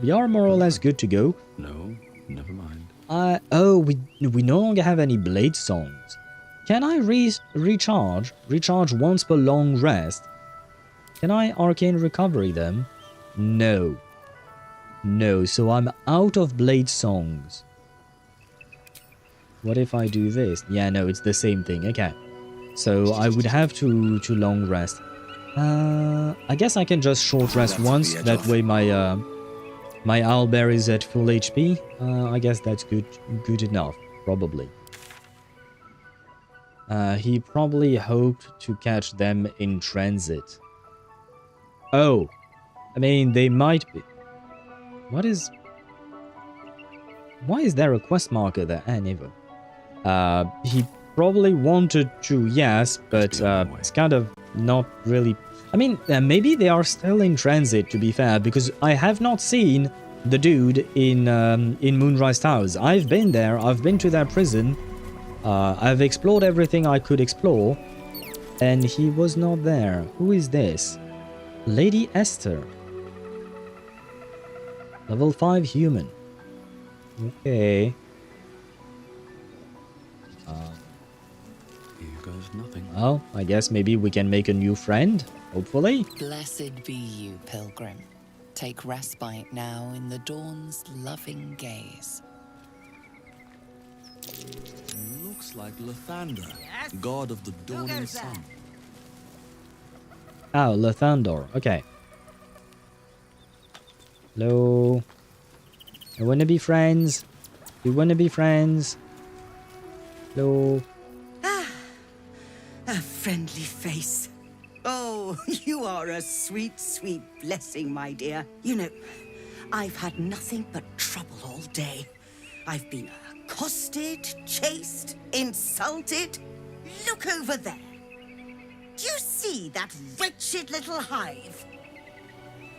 We are more or less good to go. No, never mind. Oh, we no longer have any blade songs. Can I recharge once per long rest? Can I arcane recovery them? No. No, so I'm out of blade songs. What if I do this? Yeah, no, it's the same thing. Okay. So I would have to long rest. I guess I can just short rest once. That way my my owlbear is at full HP. I guess that's good enough, probably. He probably hoped to catch them in transit. Oh, I mean, they might be. Why is there a quest marker there? Never. He probably wanted to, yes, but it's kind of not really. I mean, maybe they are still in transit, to be fair, because I have not seen the dude in Moonrise Towers. I've been there. I've been to their prison. I've explored everything I could explore, and he was not there. Who is this? Lady Esther. Level 5 human. Okay. Here goes nothing. Well, I guess maybe we can make a new friend, hopefully. Blessed be you, pilgrim. Take respite now in the dawn's loving gaze. Looks like Lathander, god of the dawning sun. Oh, Lathander. Okay. Hello. I wanna be friends. You wanna be friends? Hello. A friendly face. Oh, you are a sweet, sweet blessing, my dear. You know, I've had nothing but trouble all day. I've been accosted, chased, insulted. Look over there. Do you see that wretched little hive?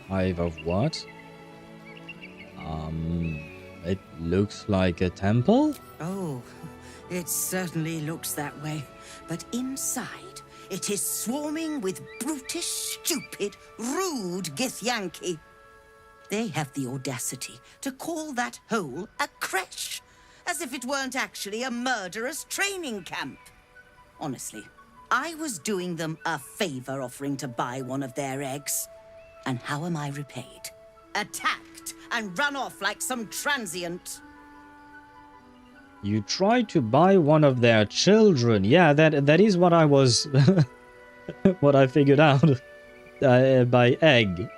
Hive of what? It looks like a temple? Oh, it certainly looks that way. But inside, it is swarming with brutish, stupid, rude Githyanki. They have the audacity to call that hole a creche, as if it weren't actually a murderous training camp. Honestly, I was doing them a favor offering to buy one of their eggs. And how am I repaid? Attacked and run off like some transient. You tried to buy one of their children. Yeah, that is what I was... what I figured out. By egg.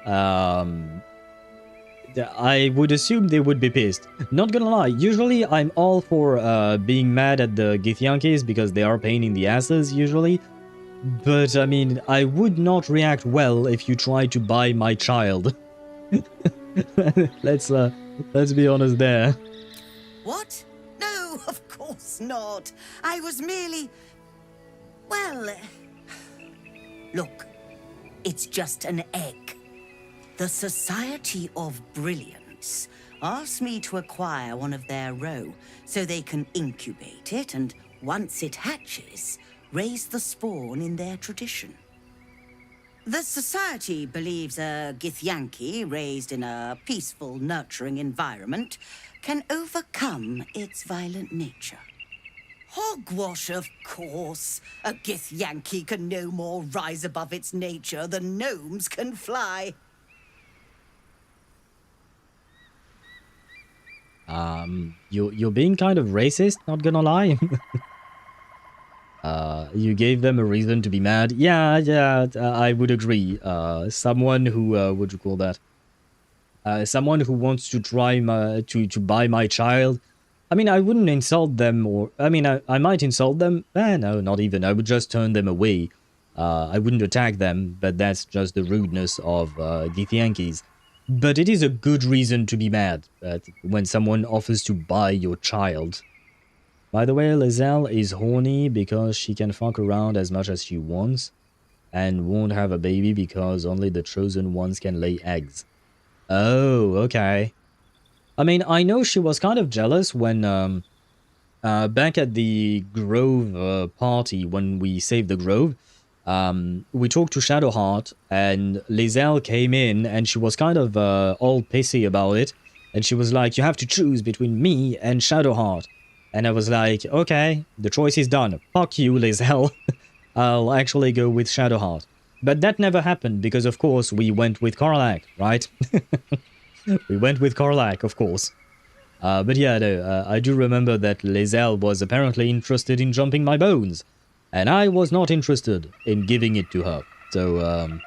I would assume they would be pissed. Not gonna lie, usually I'm all for being mad at the Githyankis because they are pain in the asses, usually. But, I mean, I would not react well if you tried to buy my child. Let's be honest there. What? No, of course not. I was merely... Well... Look, it's just an egg. The Society of Brilliance asked me to acquire one of their roe so they can incubate it and, once it hatches, raise the spawn in their tradition. The Society believes a Githyanki raised in a peaceful, nurturing environment can overcome its violent nature. Hogwash, of course. A Githyanki can no more rise above its nature than gnomes can fly. You're being kind of racist, not gonna lie. You gave them a reason to be mad. Yeah, I would agree. Someone who, what do you call that? Someone who wants to try to buy my child. I mean, I wouldn't insult them, or... I mean, I might insult them. No, not even. I would just turn them away. I wouldn't attack them, but that's just the rudeness of Githyankis. But it is a good reason to be mad when someone offers to buy your child. By the way, Lizelle is horny because she can fuck around as much as she wants and won't have a baby because only the chosen ones can lay eggs. Oh, okay. I mean, I know she was kind of jealous when, back at the Grove party, when we saved the Grove, we talked to Shadowheart, and Lizelle came in, and she was kind of all pissy about it, and she was like, you have to choose between me and Shadowheart. And I was like, okay, the choice is done. Fuck you, Lizelle. I'll actually go with Shadowheart. But that never happened, because of course we went with Karlach, right? We went with Karlach, of course. But yeah, no, I do remember that Lizelle was apparently interested in jumping my bones. And I was not interested in giving it to her. So,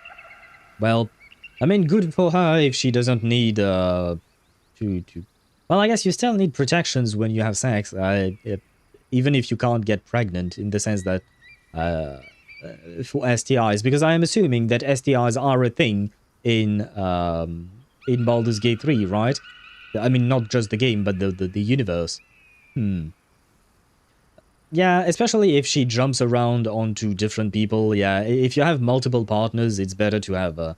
well, I mean, good for her if she doesn't need, Well, I guess you still need protections when you have sex, even if you can't get pregnant, in the sense that, for STIs, because I am assuming that STIs are a thing in Baldur's Gate 3, right? I mean, not just the game, but the universe. Yeah, especially if she jumps around onto different people. Yeah, if you have multiple partners, it's better to have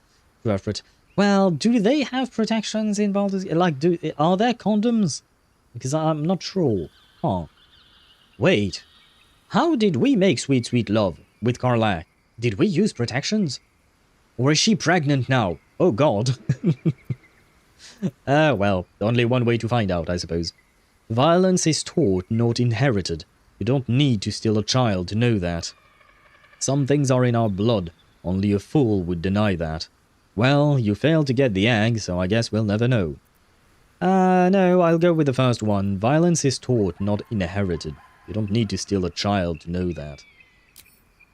well, do they have protections in Baldur's Gate? Like, are there condoms? Because I'm not sure. Huh. Wait. How did we make sweet, sweet love with Karlach? Did we use protections? Or is she pregnant now? Oh god. Well, only one way to find out, I suppose. Violence is taught, not inherited. You don't need to steal a child to know that. Some things are in our blood. Only a fool would deny that. Well, you failed to get the egg, so I guess we'll never know. No, I'll go with the first one. Violence is taught, not inherited. You don't need to steal a child to know that.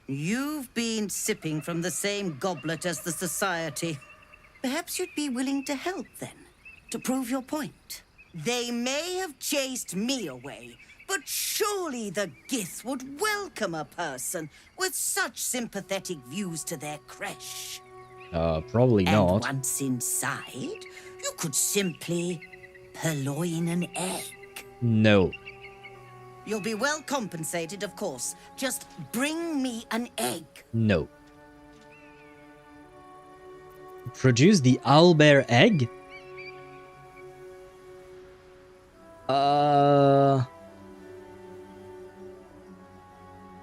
You've been sipping from the same goblet as the Society. Perhaps you'd be willing to help, then, to prove your point. They may have chased me away, but surely the Gith would welcome a person with such sympathetic views to their creche. Probably not. And once inside, you could simply purloin an egg. No. You'll be well compensated, of course. Just bring me an egg. No. Produce the owlbear egg?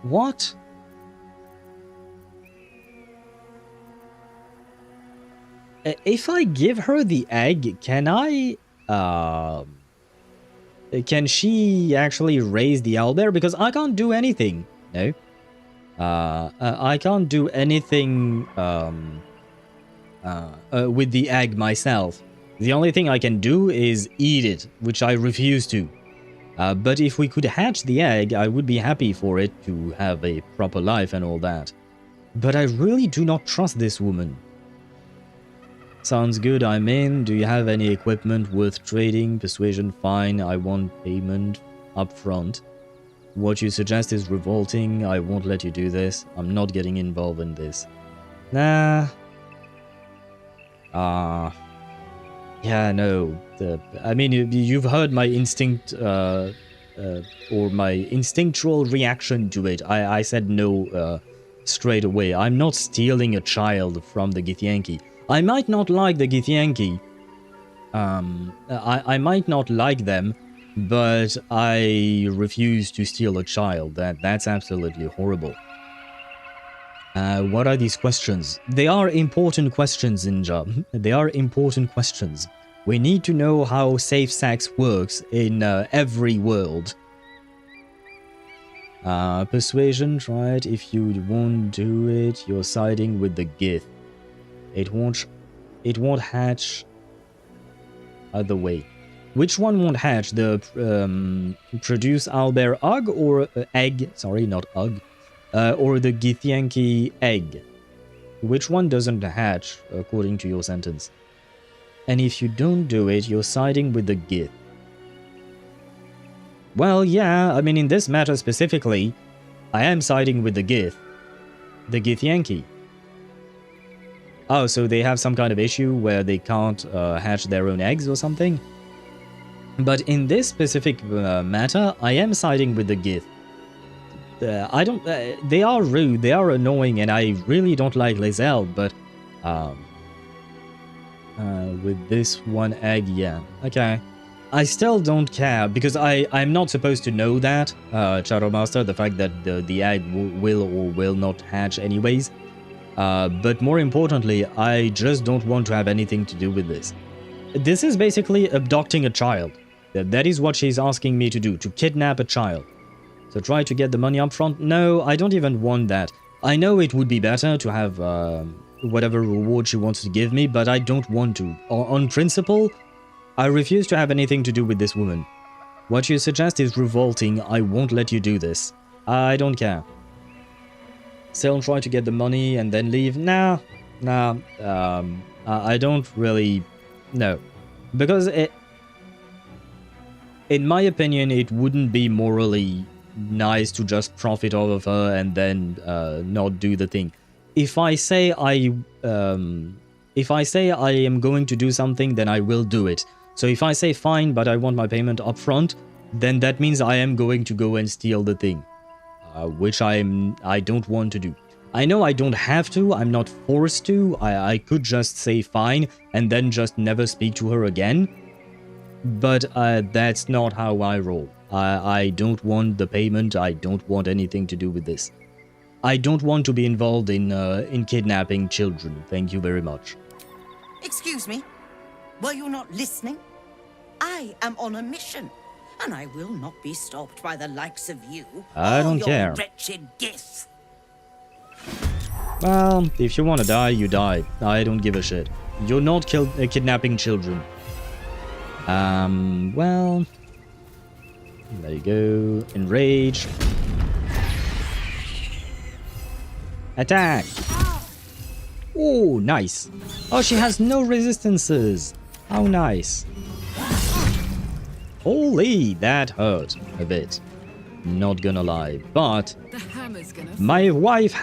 What? If I give her the egg, can I, can she actually raise the owlbear? Because I can't do anything. No. I can't do anything, with the egg myself. The only thing I can do is eat it, which I refuse to. But if we could hatch the egg, I would be happy for it to have a proper life and all that. But I really do not trust this woman. Sounds good, I'm in. Do you have any equipment worth trading? Persuasion, fine. I want payment up front. What you suggest is revolting. I won't let you do this. I'm not getting involved in this. Nah. Yeah, no. I mean, you've heard my instinct, or my instinctual reaction to it. I said no, straight away. I'm not stealing a child from the Githyanki. I might not like the Githyanki. I might not like them, but I refuse to steal a child. That's absolutely horrible. What are these questions? They are important questions, Ninja. They are important questions. We need to know how safe sex works in every world. Persuasion, try it. If you won't do it, you're siding with the Gith. It won't hatch either way. Which one won't hatch? The produce owlbear egg or egg? Sorry, not egg. Or the Githyanki egg? Which one doesn't hatch, according to your sentence? And if you don't do it, you're siding with the Gith. Well, yeah, I mean, in this matter specifically, I am siding with the Gith. The Githyanki. Oh, so they have some kind of issue where they can't hatch their own eggs or something? But in this specific matter, I am siding with the Gith. I don't... they are rude, they are annoying, and I really don't like Lizelle, but... with this one egg, yeah. Okay. I still don't care, because I'm not supposed to know that, Shadow Master, the fact that the egg will or will not hatch anyways. But more importantly, I just don't want to have anything to do with this. This is basically abducting a child. That is what she's asking me to do, to kidnap a child. So try to get the money up front? No, I don't even want that. I know it would be better to have whatever reward she wants to give me, but I don't want to. On principle, I refuse to have anything to do with this woman. What you suggest is revolting. I won't let you do this. I don't care. Still try to get the money and then leave? Nah. I don't really... No. Because in my opinion, it wouldn't be morally nice to just profit off of her and then not do the thing. If I say I am going to do something, then I will do it. So if I say fine, but I want my payment up front, then that means I am going to go and steal the thing, which I don't want to do. I know I don't have to, I'm not forced to, I could just say fine and then just never speak to her again. But that's not how I roll. I don't want the payment, I don't want anything to do with this. I don't want to be involved in kidnapping children, thank you very much. Excuse me? Were you not listening? I am on a mission, and I will not be stopped by the likes of you. I don't or care. Your wretched gifts. Well, if you want to die, you die. I don't give a shit. You're not kidnapping children. Well... There you go. Enrage. Attack! Oh, nice. Oh, she has no resistances. How nice. Holy, that hurt a bit. Not gonna lie, but my wife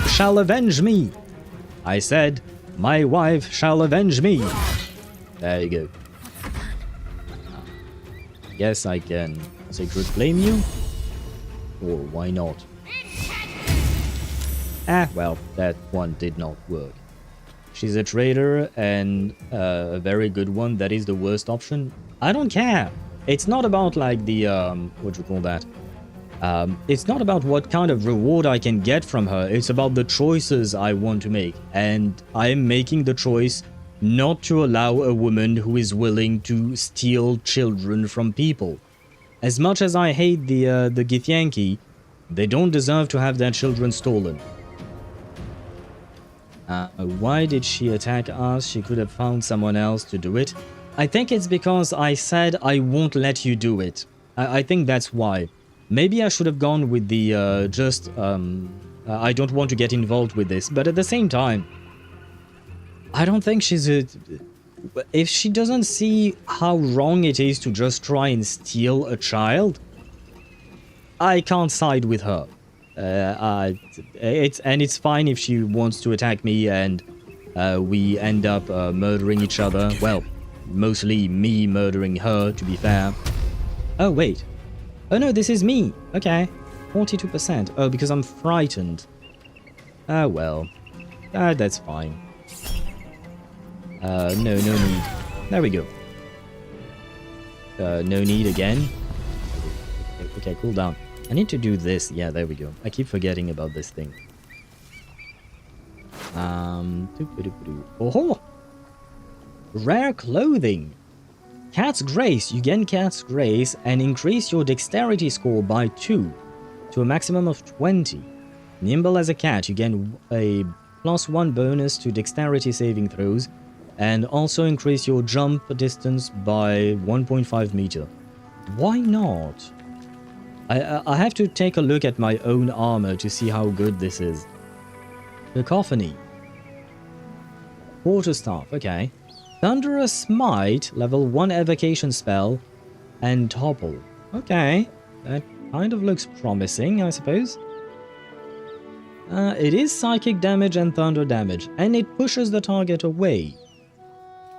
shall avenge me. I said, my wife shall avenge me. There you go. Guess I can sacred flame you, or why not? Ah, well, that one did not work. She's a traitor and a very good one. That is the worst option. I don't care. It's not about like the what do you call that? It's not about what kind of reward I can get from her. It's about the choices I want to make, and I am making the choice not to allow a woman who is willing to steal children from people. As much as I hate the Githyanki, they don't deserve to have their children stolen. Why did she attack us? She could have found someone else to do it. I think it's because I said I won't let you do it. I think that's why. Maybe I should have gone with the I don't want to get involved with this, but at the same time, I don't think she's a... If she doesn't see how wrong it is to just try and steal a child, I can't side with her. It's fine if she wants to attack me and we end up murdering each other. Well, mostly me murdering her, to be fair. Oh, wait. Oh no, this is me. Okay. 42%. Oh, because I'm frightened. Oh, well. That's fine. No need. There we go. No need again. Okay, cool down. I need to do this. Yeah, there we go. I keep forgetting about this thing. Oh! Rare clothing. Cat's Grace. You gain Cat's Grace and increase your dexterity score by 2 to a maximum of 20. Nimble as a cat. You gain a +1 bonus to dexterity saving throws and also increase your jump distance by 1.5 meter. Why not? I have to take a look at my own armor to see how good this is. Cacophony. Quarterstaff, okay. Thunderous Smite, level 1 evocation spell, and Topple. Okay, that kind of looks promising, I suppose. It is psychic damage and thunder damage, and it pushes the target away.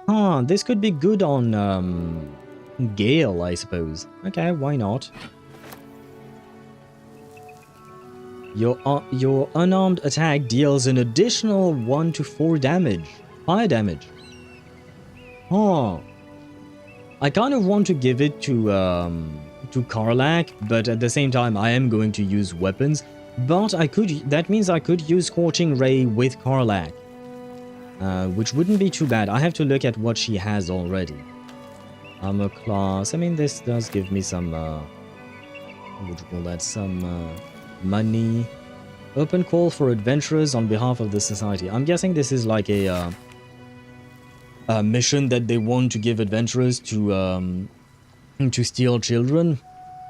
Huh, this could be good on, Gale, I suppose. Okay, why not? Your unarmed attack deals an additional 1 to 4 damage. Fire damage. Huh. I kind of want to give it to Karlach, but at the same time I am going to use weapons. But that means I could use Scorching Ray with Karlach, which wouldn't be too bad. I have to look at what she has already. Armor class. I mean, this does give me some, what would you call that? Some money. Open call for adventurers on behalf of the society. I'm guessing this is like a mission that they want to give adventurers to steal children.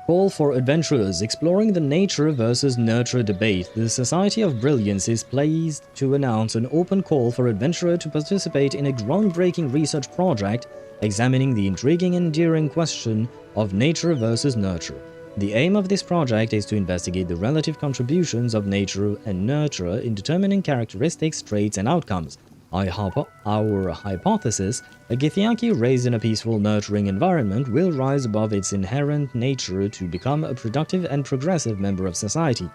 Call for adventurers exploring the nature versus nurture debate. The Society of Brilliance is pleased to announce an open call for adventurers to participate in a groundbreaking research project examining the intriguing and enduring question of nature versus nurture. The aim of this project is to investigate the relative contributions of nature and nurture in determining characteristics, traits, and outcomes. Our hypothesis, a Githyanki raised in a peaceful, nurturing environment will rise above its inherent nature to become a productive and progressive member of society.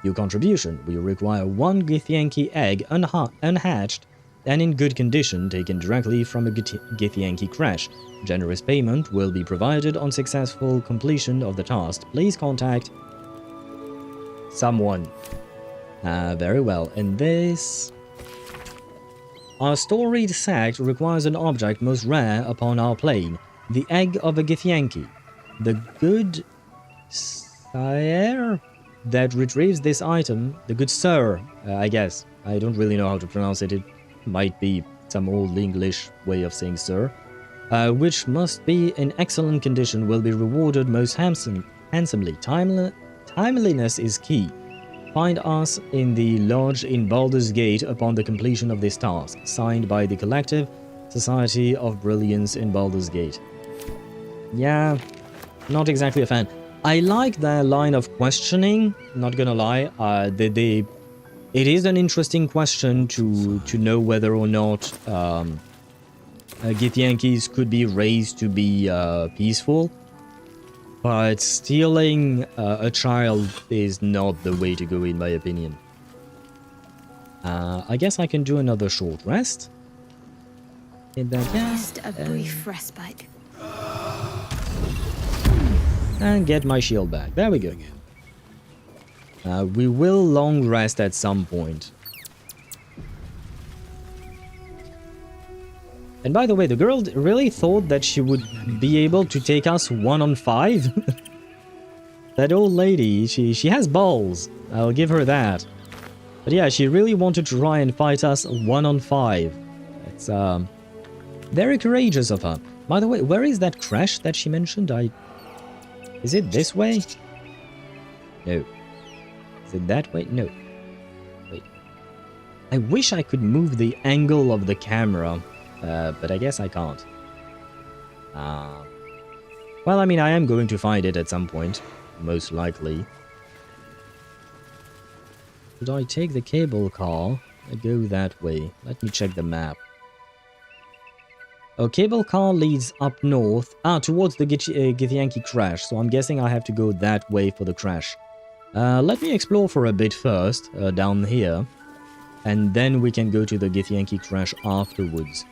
Your contribution will require one Githyanki egg unhatched and in good condition taken directly from a Githyanki crash. Generous payment will be provided on successful completion of the task. Please contact someone. Very well. And this... Our storied sect requires an object most rare upon our plane, the egg of a Githyanki. The good sire that retrieves this item, the good sir, I guess. I don't really know how to pronounce it. It might be some old English way of saying sir. Which must be in excellent condition, will be rewarded most handsomely. Timeliness is key. Find us in the lodge in Baldur's Gate upon the completion of this task. Signed by the Collective Society of Brilliance in Baldur's Gate. Yeah, not exactly a fan. I like their line of questioning, not gonna lie. It is an interesting question to know whether or not Githyankis could be raised to be peaceful. But stealing a child is not the way to go, in my opinion. I guess I can do another short rest. Just a brief respite. And get my shield back. There we go. We will long rest at some point. And by the way, the girl really thought that she would be able to take us 1-on-5? That old lady, she has balls. I'll give her that. But yeah, she really wanted to try and fight us 1-on-5. It's very courageous of her. By the way, where is that crash that she mentioned? Is it this way? No. Is it that way? No. Wait. I wish I could move the angle of the camera. But I guess I can't. Well, I mean, I am going to find it at some point, most likely. Should I take the cable car? I go that way. Let me check the map. Oh, cable car leads up north. Towards the Githyanki crash. So I'm guessing I have to go that way for the crash. Let me explore for a bit first, down here. And then we can go to the Githyanki crash afterwards.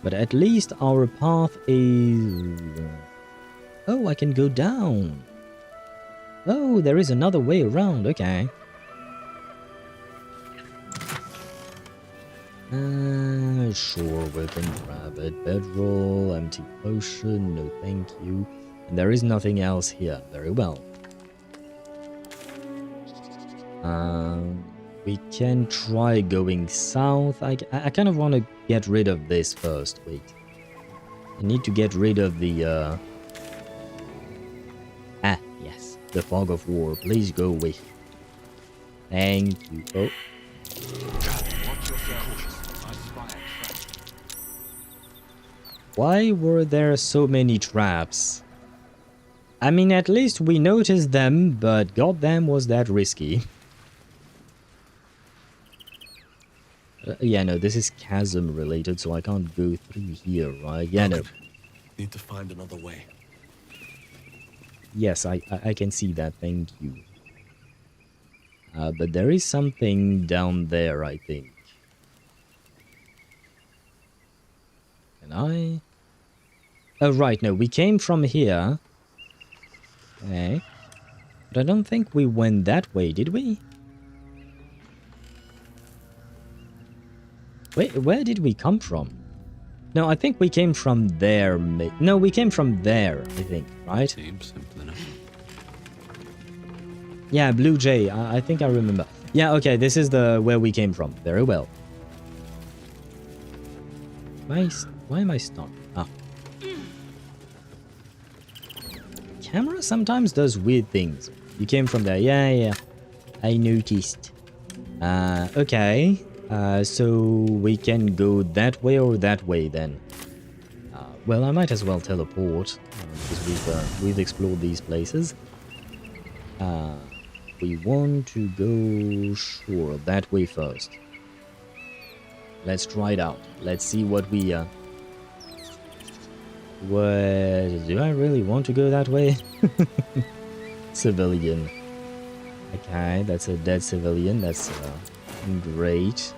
But at least our path is... Oh, I can go down. Oh, there is another way around. Okay. Sure, weapon, grab it. Bedroll, empty potion, no thank you. And there is nothing else here. Very well. We can try going south. I kind of want to get rid of this first. Wait. I need to get rid of the... yes. The fog of war. Please go away. Thank you. Oh. Why were there so many traps? I mean, at least we noticed them, but goddamn was that risky. Yeah, no, this is chasm related, so I can't go through here, right? Yeah, no. Need to find another way. Yes, I can see that, thank you. But there is something down there, I think. Can I? Oh, right, no, we came from here. Okay. But I don't think we went that way, did we? Wait, where did we come from? No, I think we came from there. No, we came from there, I think, right? Seems simple enough. Yeah, Blue Jay, I think I remember. Yeah, okay, this is the where we came from. Very well. Why am I stuck? Ah. Camera sometimes does weird things. You came from there. Yeah. I noticed. Okay. So we can go that way or that way then. Well, I might as well teleport because we've explored these places. We want to go, sure, that way first. Let's try it out. Let's see what we do I really want to go that way? Civilian. Okay, that's a dead civilian. That's great.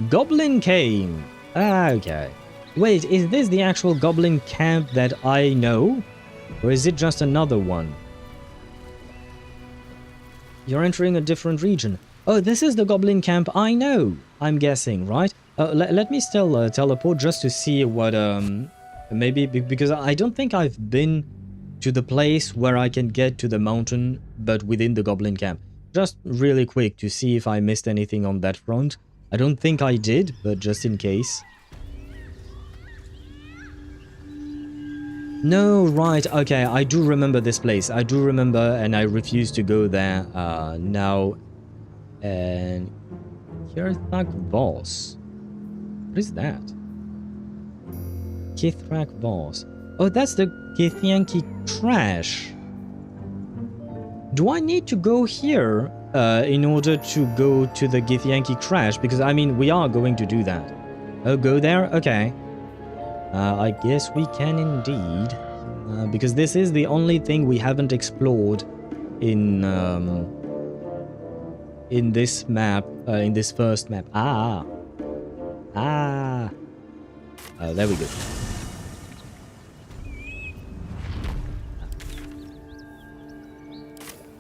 Goblin came. Ah, okay. Wait, is this the actual goblin camp that I know? Or is it just another one? You're entering a different region. Oh, this is the goblin camp I know, I'm guessing, right? Let me still teleport just to see what, maybe, because I don't think I've been to the place where I can get to the mountain, but within the goblin camp. Just really quick to see if I missed anything on that front. I don't think I did, but just in case. No, right, okay, I do remember this place. I do remember, and I refuse to go there now. And Ketheric Voss. What is that? Ketheric Voss. Oh, that's the Githyanki trash. Do I need to go here in order to go to the Githyanki trash? Because, I mean, we are going to do that. Oh, go there? Okay. I guess we can indeed. Because this is the only thing we haven't explored in this map, in this first map. There we go.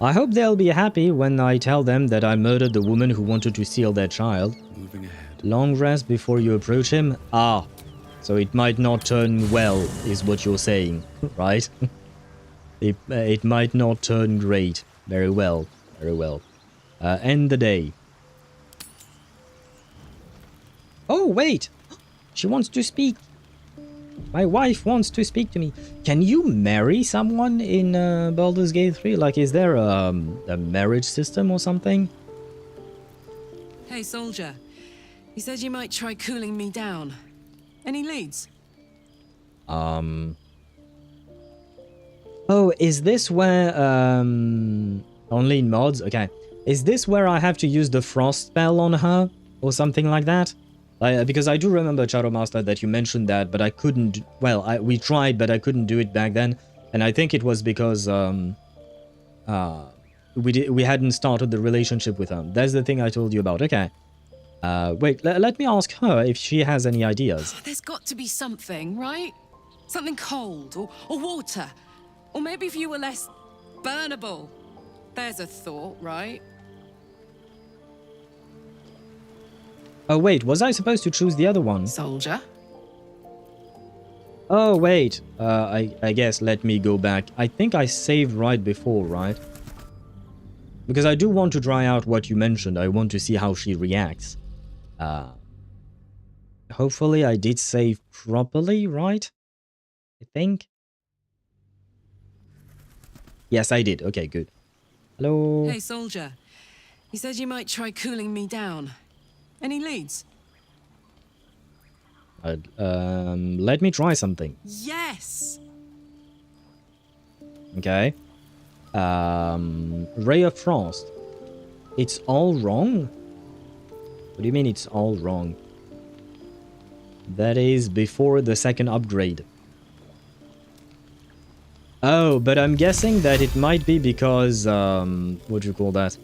I hope they'll be happy when I tell them that I murdered the woman who wanted to steal their child. Moving ahead. Long rest before you approach him? Ah, so it might not turn well, is what you're saying, right? It might not turn great. Very well, very well. End the day. Oh, wait! She wants to speak. My wife wants to speak to me. Can you marry someone in Baldur's Gate 3? Like, is there a marriage system or something? Hey, soldier. You said you might try cooling me down. Any leads? Oh, is this where, only in mods? Okay. Is this where I have to use the frost spell on her? Or something like that? Because I do remember, Shadowmaster, that you mentioned that, but I couldn't... Well, we tried, but I couldn't do it back then. And I think it was because, we hadn't started the relationship with her. That's the thing I told you about. Okay. Wait, let me ask her if she has any ideas. There's got to be something, right? Something cold, or water. Or maybe if you were less burnable. There's a thought, right? Oh, wait, was I supposed to choose the other one? Soldier? Oh, wait. I guess let me go back. I think I saved right before, right? Because I do want to try out what you mentioned. I want to see how she reacts. Hopefully I did save properly, right? I think. Yes, I did. Okay, good. Hello? Hey, soldier. You said you might try cooling me down. Any leads? Let me try something. Yes! Okay. Ray of Frost. It's all wrong? What do you mean it's all wrong? That is before the second upgrade. Oh, but I'm guessing that it might be because, what do you call that?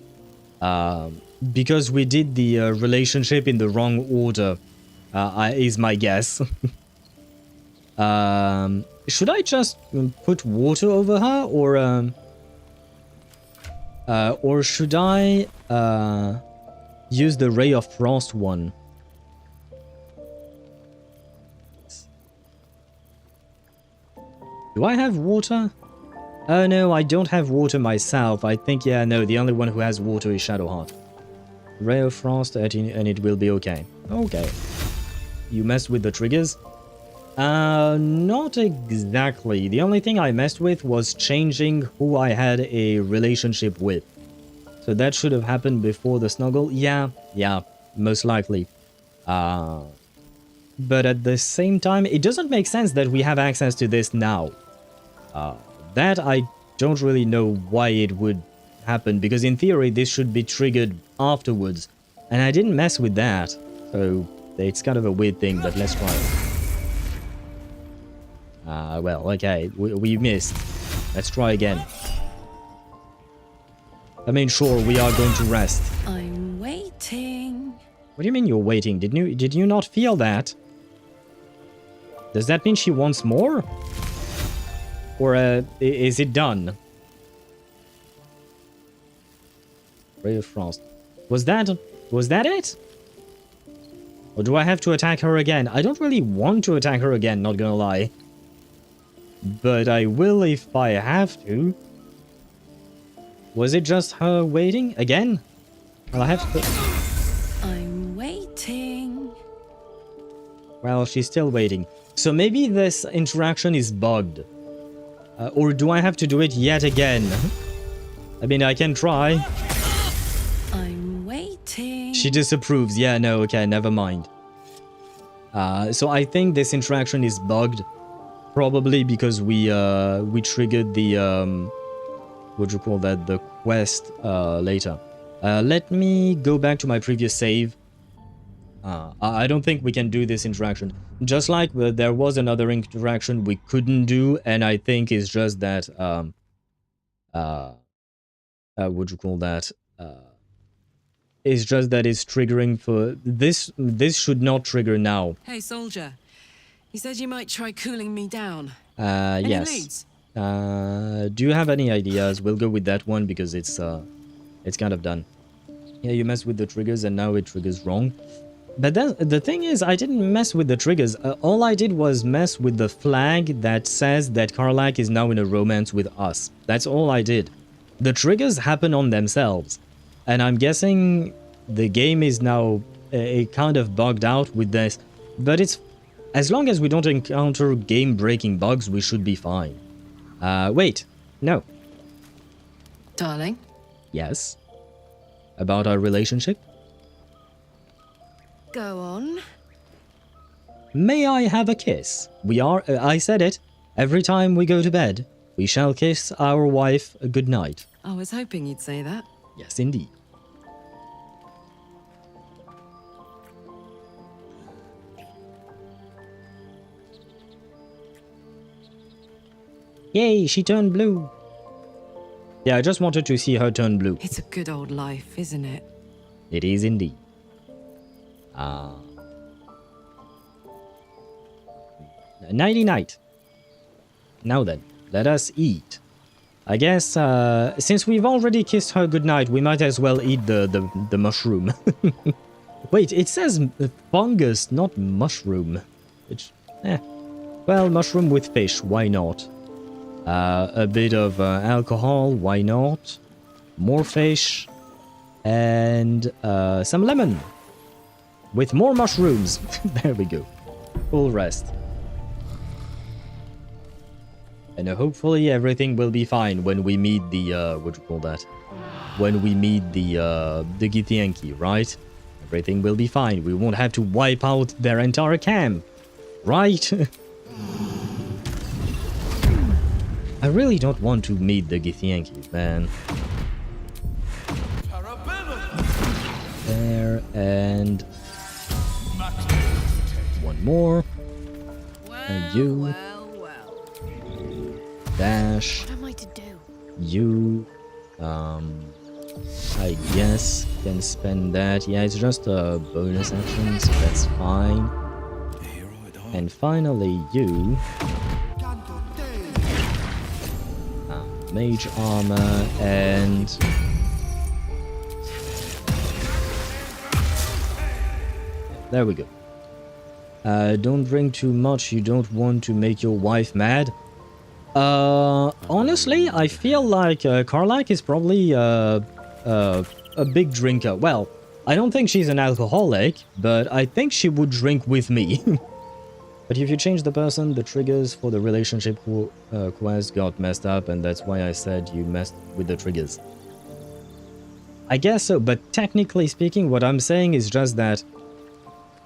Because we did the relationship in the wrong order, is my guess. Should I just put water over her, or should I use the Ray of Frost one? Do I have water? Oh no, I don't have water myself. I think, yeah, no, the only one who has water is Shadowheart. Ray of Frost, and it will be okay. Okay. You messed with the triggers? Not exactly. The only thing I messed with was changing who I had a relationship with. So that should have happened before the snuggle. Yeah, most likely. But at the same time, it doesn't make sense that we have access to this now. That I don't really know why it would happen, because in theory this should be triggered afterwards. And I didn't mess with that. So it's kind of a weird thing, but let's try it. Well, okay, we missed. Let's try again. I mean, sure, we are going to rest. I'm waiting. What do you mean you're waiting? Did you not feel that? Does that mean she wants more? Or is it done? Ray of Frost. Was that it? Or do I have to attack her again? I don't really want to attack her again, not gonna lie. But I will if I have to. Was it just her waiting again? Well, I have to... I'm waiting. Well, she's still waiting. So maybe this interaction is bugged. Or do I have to do it yet again? I mean, I can try. I'm waiting. She disapproves. Yeah, no, okay, never mind. So I think this interaction is bugged. Probably because we triggered the, what do you call that? The quest later. Let me go back to my previous save. I don't think we can do this interaction. Just like there was another interaction we couldn't do, and I think it's just that, what do you call that? It's just that it's triggering for... This should not trigger now. Hey, soldier. You said you might try cooling me down. Yes. Do you have any ideas? We'll go with that one because it's kind of done. Yeah, you messed with the triggers and now it triggers wrong. But then, the thing is, I didn't mess with the triggers. All I did was mess with the flag that says that Karlach is now in a romance with us. That's all I did. The triggers happen on themselves. And I'm guessing the game is now kind of bugged out with this. But it's... As long as we don't encounter game-breaking bugs, we should be fine. Wait. No. Darling? Yes? About our relationship? Go on. May I have a kiss? We are... I said it. Every time we go to bed, we shall kiss our wife a good night. I was hoping you'd say that. Yes, indeed. Yay, she turned blue. Yeah, I just wanted to see her turn blue. It's a good old life, isn't it? It is indeed. Nighty-night. Now then, let us eat. I guess, since we've already kissed her goodnight, we might as well eat the mushroom. Wait, it says fungus, not mushroom. Which, well, mushroom with fish, why not? A bit of alcohol, why not? More fish. And some lemon. With more mushrooms. There we go. Full rest. And hopefully everything will be fine when we meet the, what do you call that? When we meet the Githyanki, right? Everything will be fine. We won't have to wipe out their entire camp. Right? I really don't want to meet the Githyanki, man. There, and... one more. And you. Dash. What am I to do? You. I guess can spend that. Yeah, it's just a bonus action, so that's fine. The hero had And finally you. Mage armor and... There we go. Don't drink too much, you don't want to make your wife mad. Honestly, I feel like Karlach is probably a big drinker. Well, I don't think she's an alcoholic, but I think she would drink with me. But if you change the person, the triggers for the relationship quest got messed up, and that's why I said you messed with the triggers. I guess so, but technically speaking, what I'm saying is just that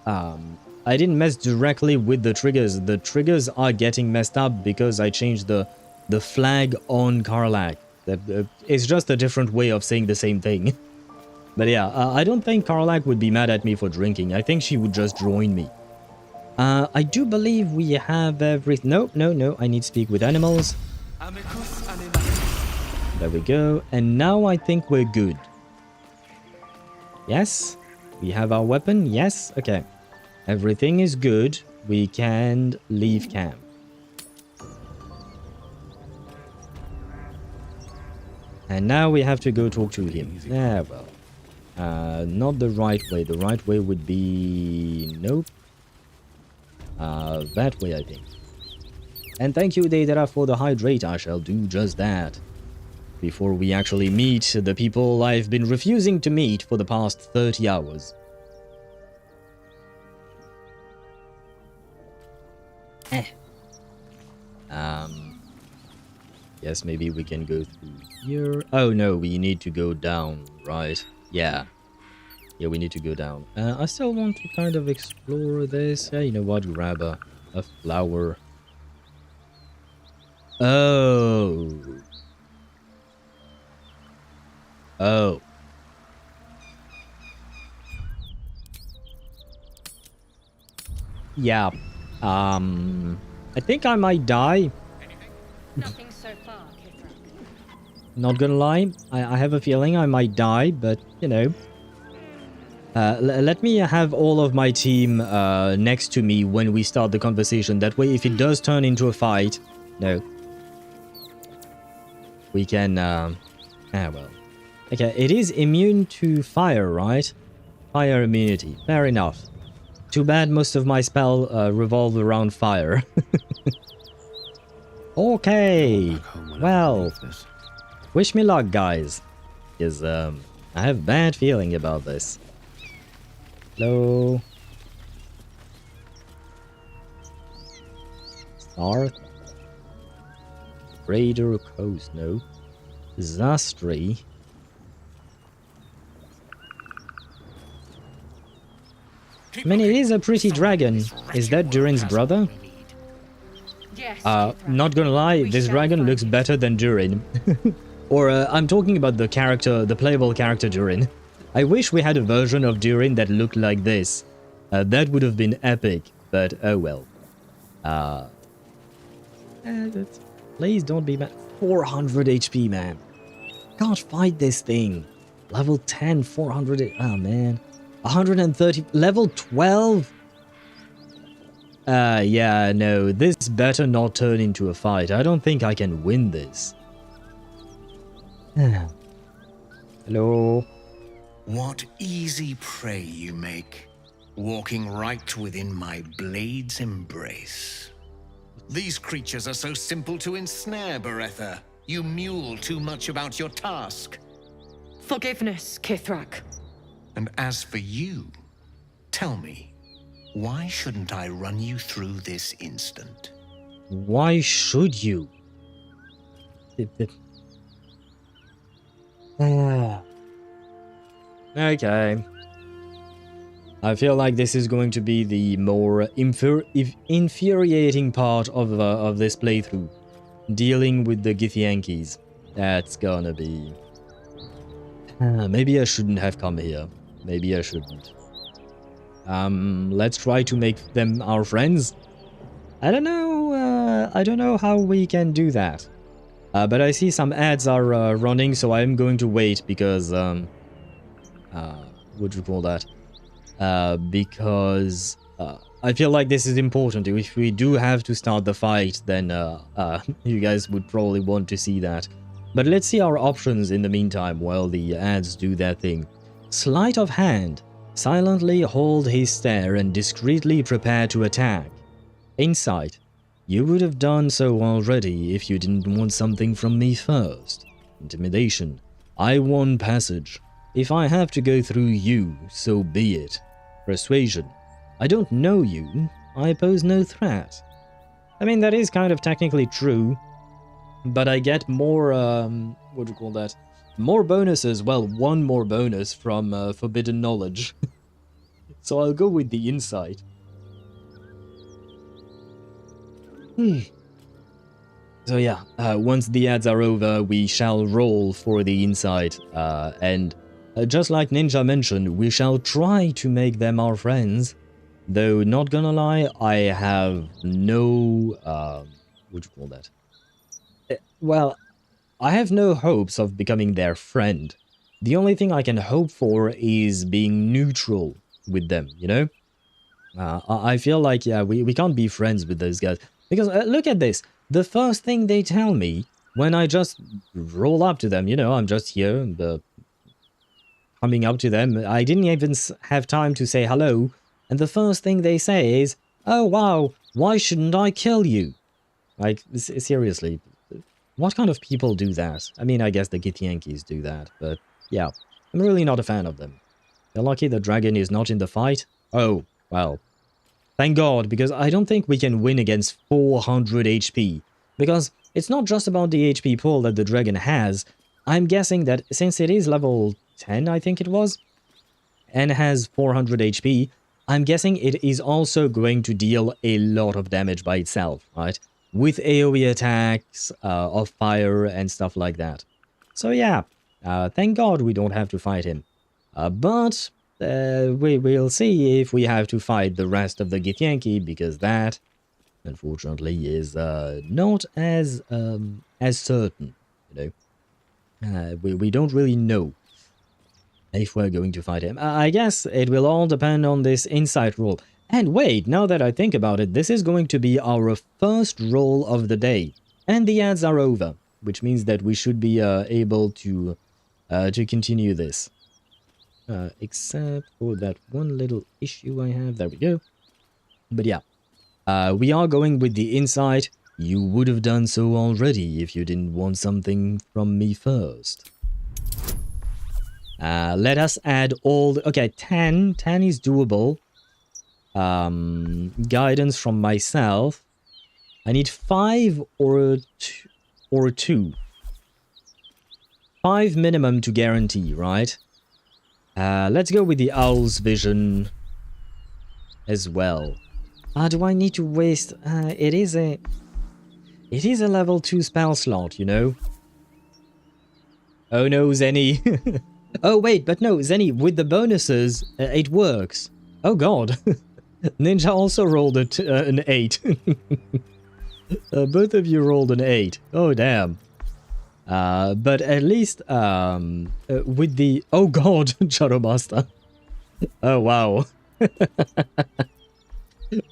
I didn't mess directly with the triggers. The triggers are getting messed up because I changed the flag on Karlach. It's just a different way of saying the same thing. But yeah, I don't think Karlach would be mad at me for drinking. I think she would just join me. I do believe we have everything. No, I need to speak with animals. There we go. And now I think we're good. Yes? We have our weapon? Yes? Okay. Everything is good. We can leave camp. And now we have to go talk to him. Ah, well. Not the right way. The right way would be... Nope. That way, I think. And thank you, Deidara, for the hydrate. I shall do just that. Before we actually meet the people I've been refusing to meet for the past 30 hours. Yes, maybe we can go through here. Oh no, we need to go down, right? Yeah. Yeah, we need to go down. I still want to kind of explore this. Yeah, you know what? Grab a flower. Oh. Oh. Yeah. I think I might die. Nothing so far, Ketheric. Not gonna lie, I have a feeling I might die, but, you know. Let me have all of my team next to me when we start the conversation. That way, if it does turn into a fight... No. We can... well. Okay, it is immune to fire, right? Fire immunity. Fair enough. Too bad most of my spell revolve around fire. Okay. Well, wish me luck, guys. Because I have a bad feeling about this. Hello. Start. Raider Coast, no. Zastri. I mean, it is a pretty dragon. Is that Durin's brother? Yes, Not gonna lie, this dragon looks better than Durin. Or, I'm talking about the character, the playable character Durin. I wish we had a version of Durin that looked like this. That would have been epic, but oh well. Please don't be mad. 400 HP, man. Can't fight this thing. Level 10, 400... Oh, man. 130... Level 12? Yeah, no. This better not turn into a fight. I don't think I can win this. Hello? What easy prey you make, walking right within my blade's embrace. These creatures are so simple to ensnare, Beretha. You mule too much about your task. Forgiveness, Ketheric. And as for you, tell me, why shouldn't I run you through this instant? Why should you? Okay. I feel like this is going to be the more infuriating part of this playthrough. Dealing with the Githyankies. That's gonna be... maybe I shouldn't have come here. Maybe I shouldn't. Let's try to make them our friends. I don't know how we can do that. But I see some ads are running, so I'm going to wait because... what do you call that? Because I feel like this is important. If we do have to start the fight, then you guys would probably want to see that. But let's see our options in the meantime while the ads do their thing. Sleight of hand. Silently hold his stare and discreetly prepare to attack. Insight. You would have done so already if you didn't want something from me first. Intimidation. I won passage. If I have to go through you, so be it. Persuasion. I don't know you. I pose no threat. I mean, that is kind of technically true. But I get more, what do you call that? More bonuses, well, one more bonus from Forbidden Knowledge. So I'll go with the insight. So yeah, once the ads are over, we shall roll for the insight. And just like Ninja mentioned, we shall try to make them our friends. Though, not gonna lie, I have no, what do you call that? Well, I have no hopes of becoming their friend. The only thing I can hope for is being neutral with them, you know? I feel like, yeah, we can't be friends with those guys. Because, look at this. The first thing they tell me when I just roll up to them, you know, I'm just here, coming up to them. I didn't even have time to say hello. And the first thing they say is, oh, wow, why shouldn't I kill you? Like, seriously. What kind of people do that? I mean, I guess the Githyankis do that, but yeah, I'm really not a fan of them. They're lucky the dragon is not in the fight. Oh, well, thank God, because I don't think we can win against 400 HP. Because it's not just about the HP pool that the dragon has. I'm guessing that since it is level 10, I think it was, and has 400 HP, I'm guessing it is also going to deal a lot of damage by itself, right? With AoE attacks of fire and stuff like that. So yeah, thank God we don't have to fight him. But we'll see if we have to fight the rest of the Githyanki, because that, unfortunately, is not as certain, you know. We don't really know if we're going to fight him. I guess it will all depend on this insight roll. And wait, now that I think about it, this is going to be our first roll of the day. And the ads are over, which means that we should be able to continue this. Except for that one little issue I have. There we go. But yeah, we are going with the insight. You would have done so already if you didn't want something from me first. Let us add all... Okay, 10. 10 is doable. Guidance from myself. I need 5 or 2. 5 minimum to guarantee, right? Let's go with the Owl's Vision as well. Do I need to waste... It is a level 2 spell slot, you know? Oh no, Zenny. Oh wait, but no, Zenny, with the bonuses, it works. Oh god. Ninja also rolled an 8. Both of you rolled an 8. Oh, damn. But at least with the... Oh, God, Shadow Master. Oh, wow.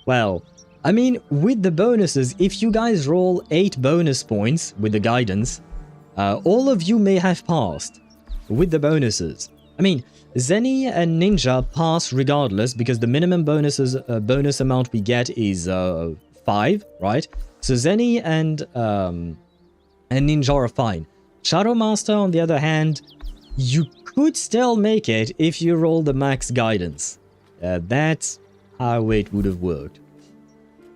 Well, I mean, with the bonuses, if you guys roll 8 bonus points with the guidance, all of you may have passed with the bonuses. I mean... Zenny and Ninja pass regardless because the minimum bonus amount we get is 5, right? So Zenny and Ninja are fine. Shadow Master, on the other hand, you could still make it if you roll the max guidance. That's how it would have worked.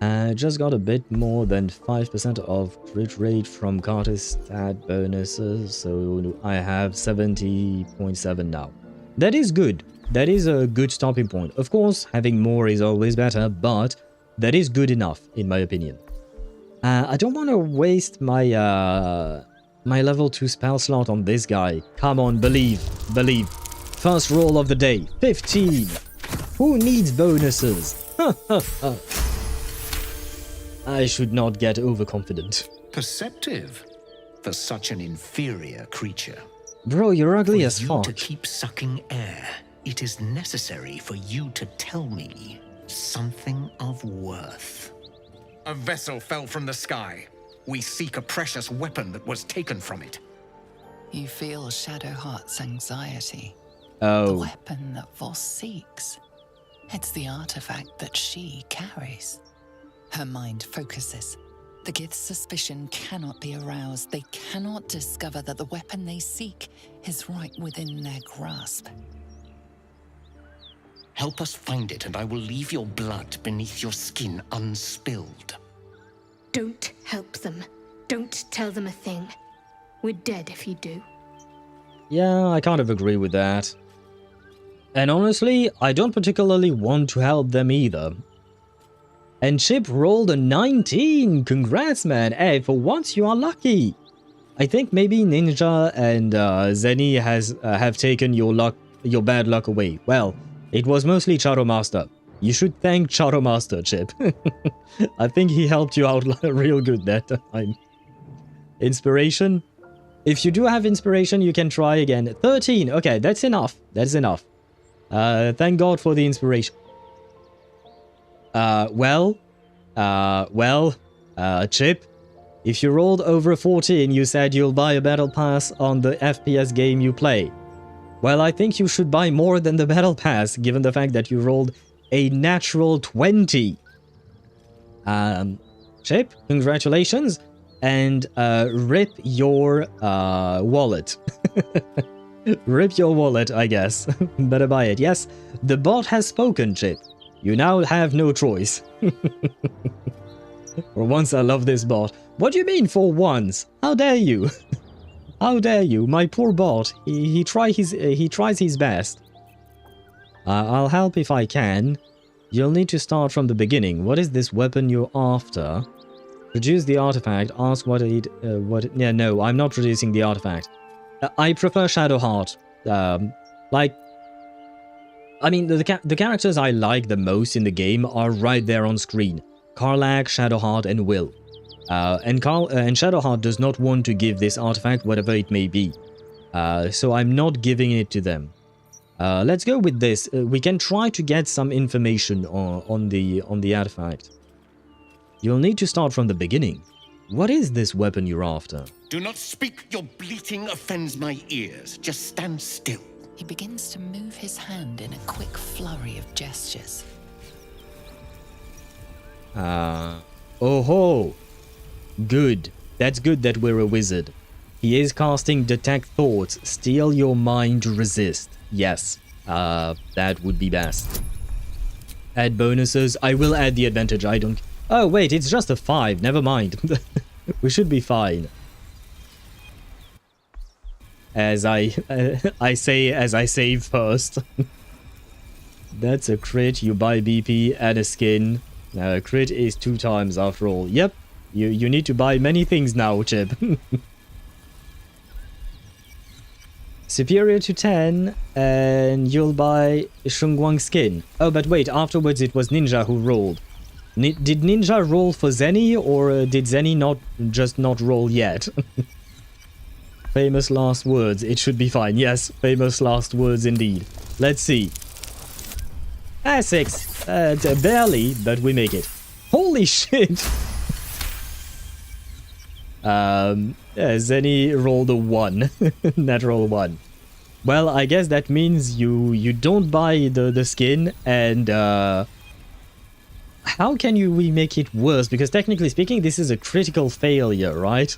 I just got a bit more than 5% of crit rate from Carter's stat bonuses, so I have 70.7 now. That is good. That is a good stopping point. Of course, having more is always better, but that is good enough, in my opinion. I don't want to waste my my level 2 spell slot on this guy. Come on, believe. Believe. First roll of the day. 15. Who needs bonuses? I should not get overconfident. Perceptive for such an inferior creature. Bro, you're ugly as For you fuck. to keep sucking air, it is necessary for you to tell me. something of worth. A vessel fell from the sky. We seek a precious weapon that was taken from it. You feel Shadowheart's anxiety. Oh. The weapon that Voss seeks. It's the artifact that she carries. Her mind focuses. The Gith's suspicion cannot be aroused. They cannot discover that the weapon they seek is right within their grasp. Help us find it, and I will leave your blood beneath your skin unspilled. Don't help them. Don't tell them a thing. We're dead if you do. Yeah, I kind of agree with that. And honestly, I don't particularly want to help them either. And Chip rolled a 19! Congrats, man! Hey, for once you are lucky! I think maybe Ninja and Zenny have taken your bad luck away. Well, it was mostly Shadowmaster. You should thank Shadowmaster, Chip. I think he helped you out real good that time. Inspiration? If you do have inspiration, you can try again. 13! Okay, that's enough. That's enough. Thank God for the inspiration. Chip, if you rolled over 14, you said you'll buy a battle pass on the FPS game you play. Well, I think you should buy more than the battle pass, given the fact that you rolled a natural 20. Chip, congratulations, and rip your wallet. Rip your wallet, I guess. Better buy it. Yes, the bot has spoken, Chip. You now have no choice. For once, I love this bot. What do you mean, for once? How dare you? How dare you? My poor bot. He tries his best. I'll help if I can. You'll need to start from the beginning. What is this weapon you're after? Produce the artifact. Ask what it... Yeah, no, I'm not producing the artifact. I prefer Shadowheart. I mean, the characters I like the most in the game are right there on screen. Karlach, Shadowheart, and Will. And Shadowheart does not want to give this artifact, whatever it may be. So I'm not giving it to them. Let's go with this. We can try to get some information on the artifact. You'll need to start from the beginning. What is this weapon you're after? Do not speak. Your bleating offends my ears. Just stand still. He begins to move his hand in a quick flurry of gestures. Oh-ho! Good. That's good that we're a wizard. He is casting Detect Thoughts. Steal your mind to resist. Yes. That would be best. Add bonuses. I will add the advantage. I don't... Oh, wait. It's just a 5. Never mind. We should be fine. As I say as I save first. That's a crit. You buy BP and a skin. Crit is 2 times after all. Yep. You need to buy many things now, Chip. Superior to 10, and you'll buy Shungguang skin. Oh, but wait, afterwards it was Ninja who rolled. Did Ninja roll for Zenny, or did Zenny not roll yet? Famous last words. It should be fine. Yes, famous last words indeed. Let's see. 6. Barely, but we make it. Holy shit! Zenny rolled a 1. Natural 1. Well, I guess that means you don't buy the skin, and how can we make it worse? Because technically speaking, this is a critical failure, right?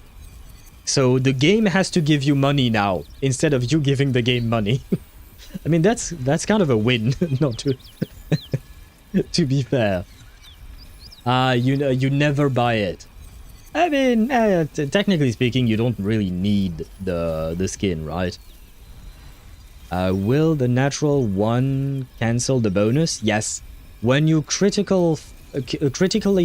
So the game has to give you money now, instead of you giving the game money. I mean, that's kind of a win, not to... to be fair. You never buy it. I mean, technically speaking, you don't really need the skin, right? Will the natural 1 cancel the bonus? Yes. When you critically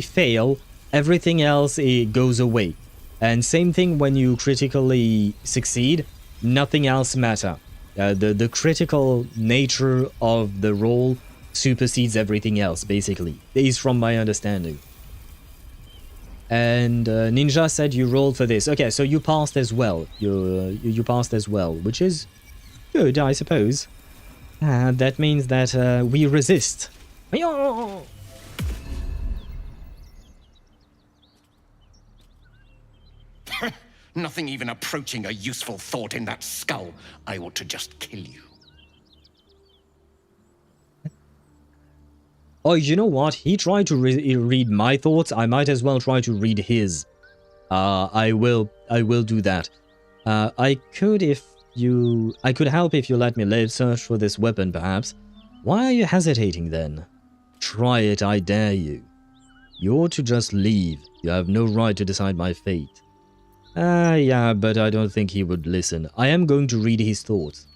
fail, everything else goes away. And same thing when you critically succeed, nothing else matters. The critical nature of the roll supersedes everything else, basically. Is from my understanding. And Ninja said you rolled for this. Okay, so you passed as well. You passed as well, which is good, I suppose. That means that we resist. Nothing even approaching a useful thought in that skull. I ought to just kill you. Oh, you know what? He tried to read my thoughts. I might as well try to read his. I will do that. I could help if you let me live. Search for this weapon, perhaps. Why are you hesitating then? Try it, I dare you. You ought to just leave. You have no right to decide my fate. Yeah, but I don't think he would listen. I am going to read his thoughts.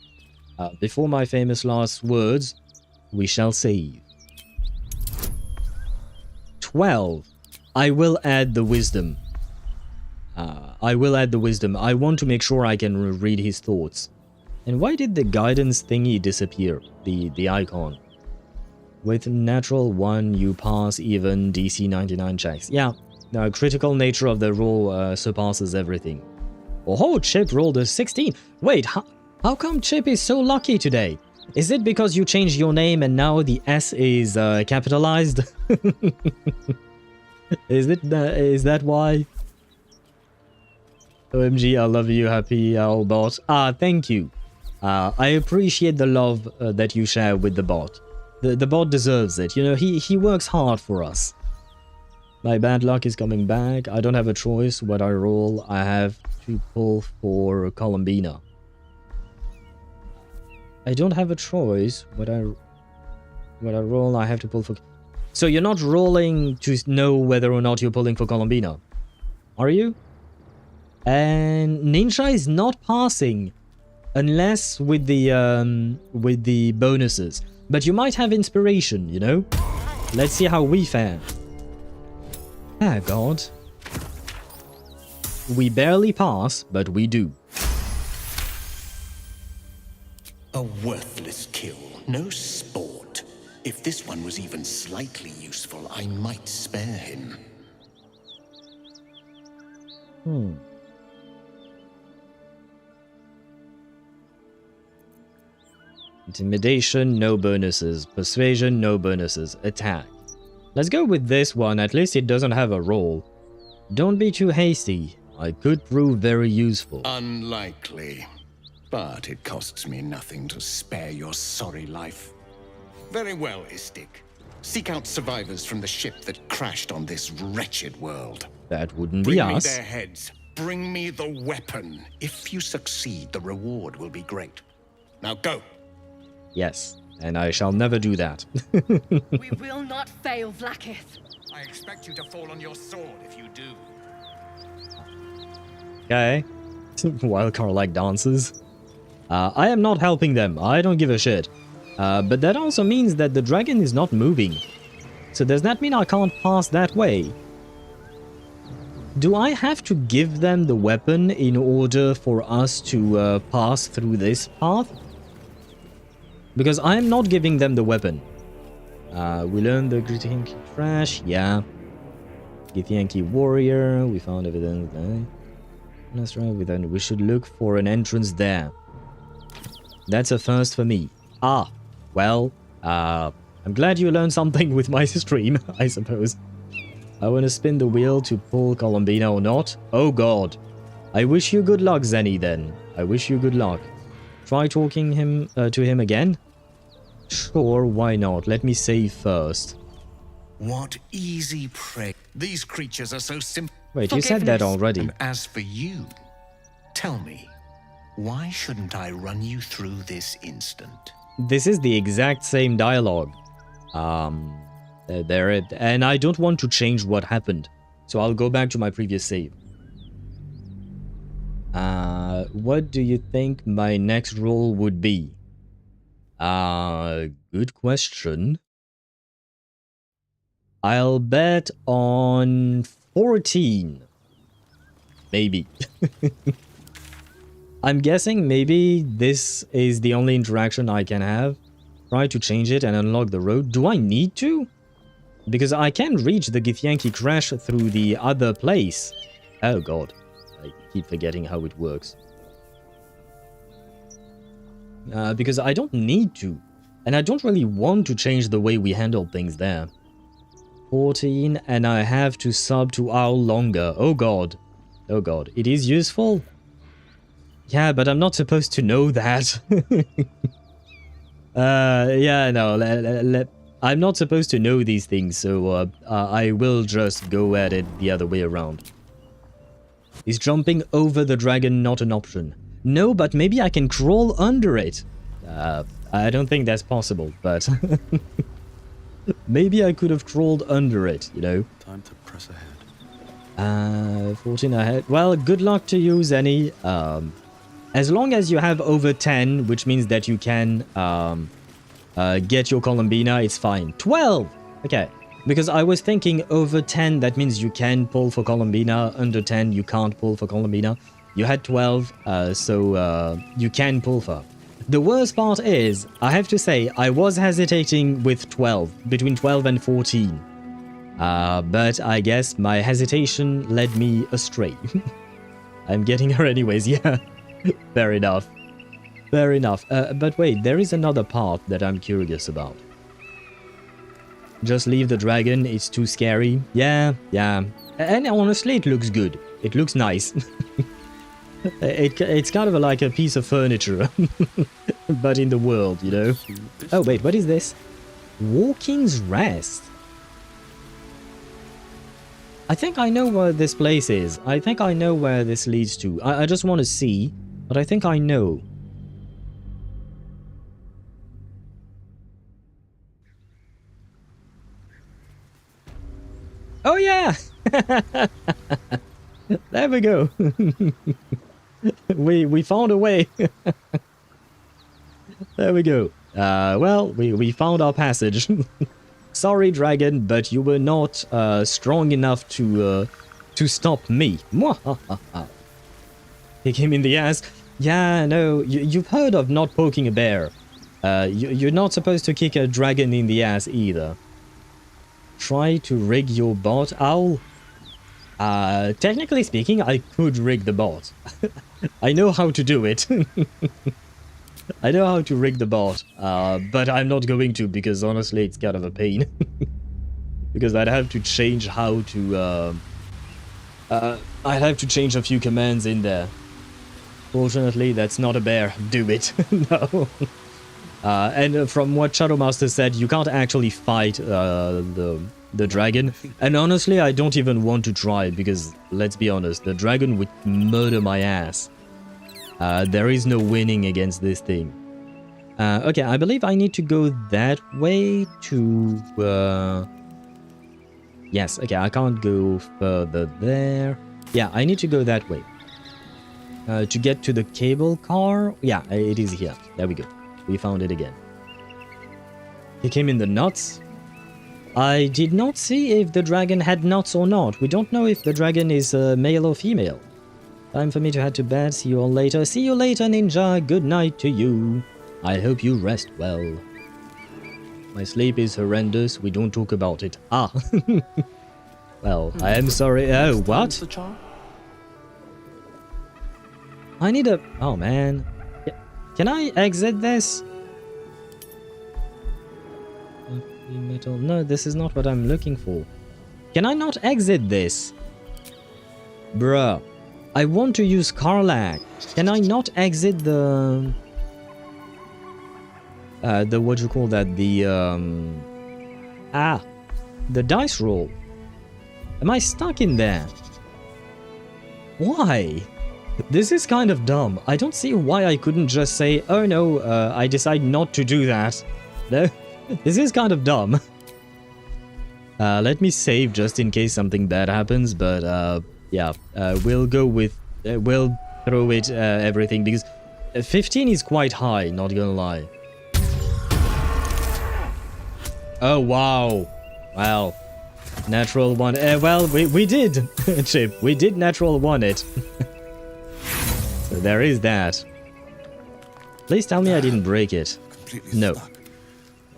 Before my famous last words, we shall save. 12. I will add the wisdom. I want to make sure I can read his thoughts. And why did the guidance thingy disappear? The icon. With natural 1, you pass even DC 99 checks. Yeah, the critical nature of the roll surpasses everything. Oh, Chip rolled a 16. Wait, how come Chip is so lucky today? Is it because you changed your name and now the S is capitalized? Is that why? OMG, I love you, happy bot. Thank you. I appreciate the love that you share with the bot. The bot deserves it. You know, he works hard for us. My bad luck is coming back. I don't have a choice. What I roll, I have to pull for Columbina. I don't have a choice. What I roll, I have to pull for... So you're not rolling to know whether or not you're pulling for Columbina, are you? And Ninja is not passing unless with the bonuses. But you might have inspiration, you know? Let's see how we fare. Ah, God. We barely pass, but we do. A worthless kill, no sport. If this one was even slightly useful, I might spare him. Intimidation, no bonuses. Persuasion, no bonuses. Attack. Let's go with this one, at least it doesn't have a roll. Don't be too hasty. I could prove very useful. Unlikely. But it costs me nothing to spare your sorry life. Very well, Istik. Seek out survivors from the ship that crashed on this wretched world. That wouldn't be Bring me us. their heads. Bring me the weapon. If you succeed, the reward will be great. Now go. Yes, and I shall never do that. We will not fail, Vlaakith. I expect you to fall on your sword if you do. Okay. While Karlach dances. I am not helping them. I don't give a shit. But that also means that the dragon is not moving. So does that mean I can't pass that way? Do I have to give them the weapon in order for us to pass through this path? Because I am not giving them the weapon. We learned the Githyanki trash. Yeah. Githyanki warrior. We found evidence there. That's right. Then we should look for an entrance there. That's a first for me. Well, I'm glad you learned something with my stream, I suppose. I want to spin the wheel to pull Columbina or not. Oh god. I wish you good luck, Zenny, then. I wish you good luck. Try talking to him again? Sure, why not? Let me save first. What easy prey. These creatures are so simple. Wait, you said that already. And as for you, tell me, why shouldn't I run you through this instant? This is the exact same dialogue. And I don't want to change what happened. So I'll go back to my previous save. What do you think my next roll would be? Good question. I'll bet on 14. Maybe. I'm guessing maybe this is the only interaction I can have. Try to change it and unlock the road. Do I need to? Because I can reach the Githyanki crash through the other place. Oh god. I keep forgetting how it works. Because I don't need to. And I don't really want to change the way we handle things there. 14, and I have to sub to Owl longer. Oh god. Oh god, it is useful? Yeah, but I'm not supposed to know that. Yeah, no, I'm not supposed to know these things, so I will just go at it the other way around. Is jumping over the dragon not an option? No, but maybe I can crawl under it. I don't think that's possible, but maybe I could have crawled under it, you know? Time to press ahead. 14 ahead. Well, good luck to you, Zenny. As long as you have over 10, which means that you can get your Columbina, it's fine. 12! Okay. Because I was thinking over 10, that means you can pull for Columbina. Under 10, you can't pull for Columbina. You had 12, so you can pull for. The worst part is, I have to say, I was hesitating with 12, between 12 and 14. But I guess my hesitation led me astray. I'm getting her anyways, yeah. Fair enough. Fair enough. But wait, there is another part that I'm curious about. Just leave the dragon, it's too scary. Yeah. And honestly, it looks good. It looks nice. It's kind of like a piece of furniture. But in the world, you know? Oh, wait, what is this? Walking's Rest. I think I know where this place is. I think I know where this leads to. I just want to see, but I think I know. Oh yeah! There we go. we found a way. There we go. Well, we found our passage. Sorry, dragon, but you were not strong enough to stop me. Kick him in the ass. Yeah, no, you've heard of not poking a bear. You're not supposed to kick a dragon in the ass either. Try to rig your bot, Owl. Technically speaking, I could rig the bot. I know how to do it. I know how to rig the bot, but I'm not going to because honestly it's kind of a pain. Because I'd have to change how to... I'd have to change a few commands in there. Fortunately, that's not a bear. Do it. No. And from what Shadowmaster said, you can't actually fight the dragon. And honestly, I don't even want to try because, let's be honest, the dragon would murder my ass. There is no winning against this thing. Okay, I believe I need to go that way to... Yes, okay, I can't go further there. Yeah, I need to go that way. To get to the cable car. Yeah, it is here. There we go. We found it again. He came in the nuts. I did not see if the dragon had nuts or not. We don't know if the dragon is male or female. Time for me to head to bed. See you all later. See you later, Ninja. Good night to you. I hope you rest well. My sleep is horrendous. We don't talk about it. Ah. Well, I am sorry. Oh, what? I need a... Oh, man. Can I exit this? Metal. No, this is not what I'm looking for. Can I not exit this? Bruh. I want to use Karlach. Can I not exit the... what you call that? The, the dice roll. Am I stuck in there? Why? This is kind of dumb. I don't see why I couldn't just say, oh no, I decide not to do that. No, this is kind of dumb. Let me save just in case something bad happens, but yeah, we'll go with, we'll throw it everything because 15 is quite high, not gonna lie. Oh, wow. Wow. Natural one. Well, we did, Chip. We did natural one it. So there is that. Please tell me I didn't break it. No.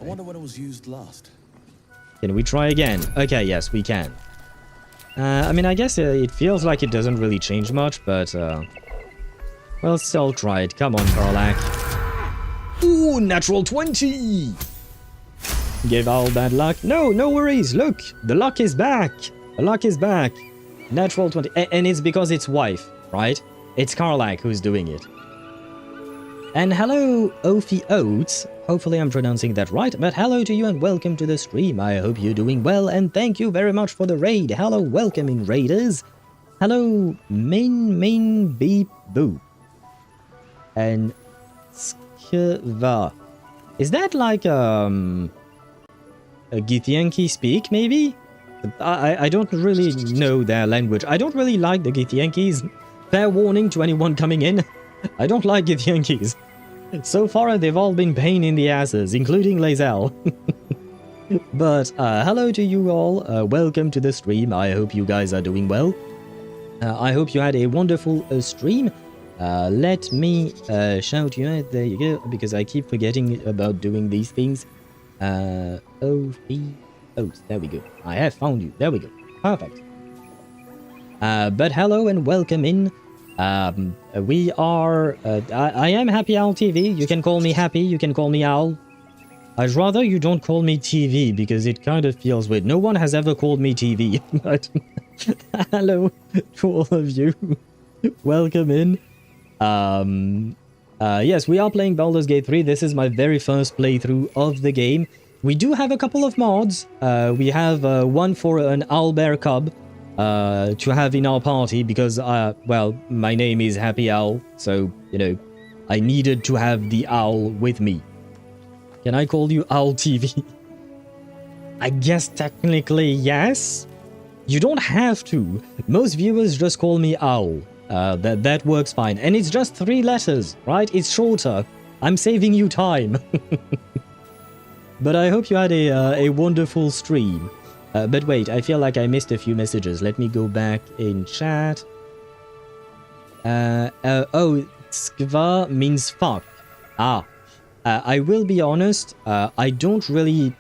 I wonder when it was used last. Can we try again? Okay, yes, we can. I mean, I guess it feels like it doesn't really change much, but... Well, still try it. Come on, Karlach. Ooh, natural 20! Gave all bad luck. No, no worries. Look, the luck is back. The luck is back. Natural 20. And it's because it's wife, right? It's Karlach who's doing it. And hello, Ophi Oats. Hopefully I'm pronouncing that right. But hello to you and welcome to the stream. I hope you're doing well. And thank you very much for the raid. Hello, welcoming raiders. Hello, Min Beep Boop. And Skva. Is that like a Githyanki speak, maybe? I don't really know their language. I don't really like the Githyankis. Fair warning to anyone coming in. I don't like Githyankis. So far, they've all been pain in the asses, including Lae'zel. But hello to you all. Welcome to the stream. I hope you guys are doing well. I hope you had a wonderful stream. Let me shout you out. There you go, because I keep forgetting about doing these things. There we go. I have found you. There we go. Perfect. But hello and welcome in. We are... I am Happy Owl TV. You can call me Happy. You can call me Owl. I'd rather you don't call me TV because it kind of feels weird. No one has ever called me TV. But hello to all of you. Welcome in. Yes, we are playing Baldur's Gate 3. This is my very first playthrough of the game. We do have a couple of mods. We have one for an owlbear cub to have in our party because, well, my name is Happy Owl, so, you know, I needed to have the owl with me. Can I call you Owl TV? I guess technically yes. You don't have to. Most viewers just call me Owl. That works fine. And it's just 3 letters, right? It's shorter. I'm saving you time. But I hope you had a wonderful stream. But wait, I feel like I missed a few messages. Let me go back in chat. Oh, skva means fuck. I will be honest, I don't really...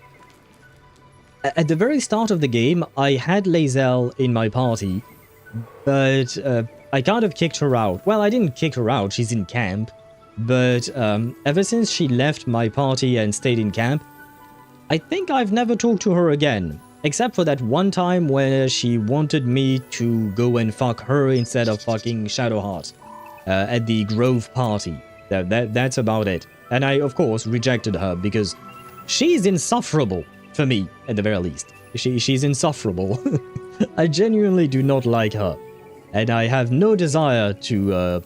At the very start of the game, I had Lae'zel in my party, but I kind of kicked her out. Well, I didn't kick her out, she's in camp. But ever since she left my party and stayed in camp, I think I've never talked to her again. Except for that one time where she wanted me to go and fuck her instead of fucking Shadowheart at the Grove party. That's about it. And I, of course, rejected her because she's insufferable for me, at the very least. She's insufferable. I genuinely do not like her. And I have no desire to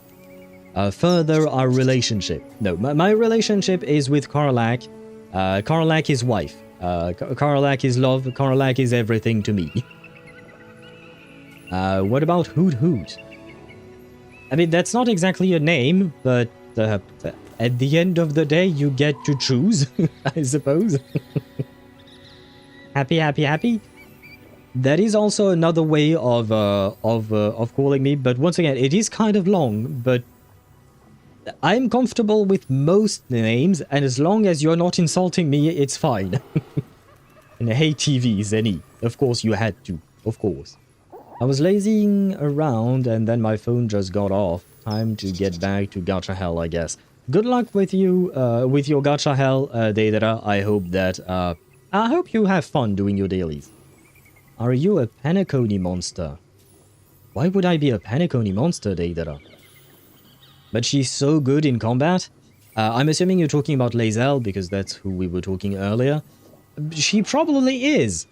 further our relationship. No, my relationship is with Karlach. Karlach is wife. Karlach is love. Karlach is everything to me. What about Hoot Hoot? I mean, that's not exactly a name, but at the end of the day, you get to choose, I suppose. Happy, happy, happy? That is also another way of calling me, but once again, it is kind of long, but I'm comfortable with most names, and as long as you're not insulting me, it's fine. And hey TV, Zenny. Of course you had to. Of course. I was lazying around, and then my phone just got off. Time to get back to Gacha Hell, I guess. Good luck with you, with your Gacha Hell, Deidara. I hope that, I hope you have fun doing your dailies. Are you a Penacony monster? Why would I be a Penacony monster, Deidara? But she's so good in combat. I'm assuming you're talking about Lae'zel, because that's who we were talking earlier. She probably is.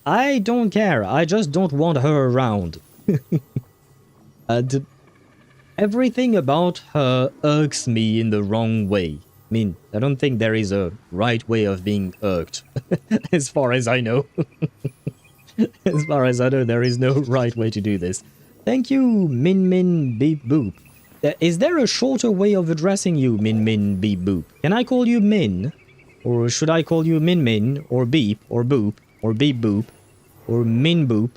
I don't care. I just don't want her around. Everything about her irks me in the wrong way. I mean, I don't think there is a right way of being irked. As far as I know. As far as I know, there is no right way to do this. Thank you, Min Min Beep Boop. Is there a shorter way of addressing you, Min Min Beep Boop? Can I call you Min? Or should I call you Min Min, or Beep, or Boop, or Beep Boop, or Min Boop?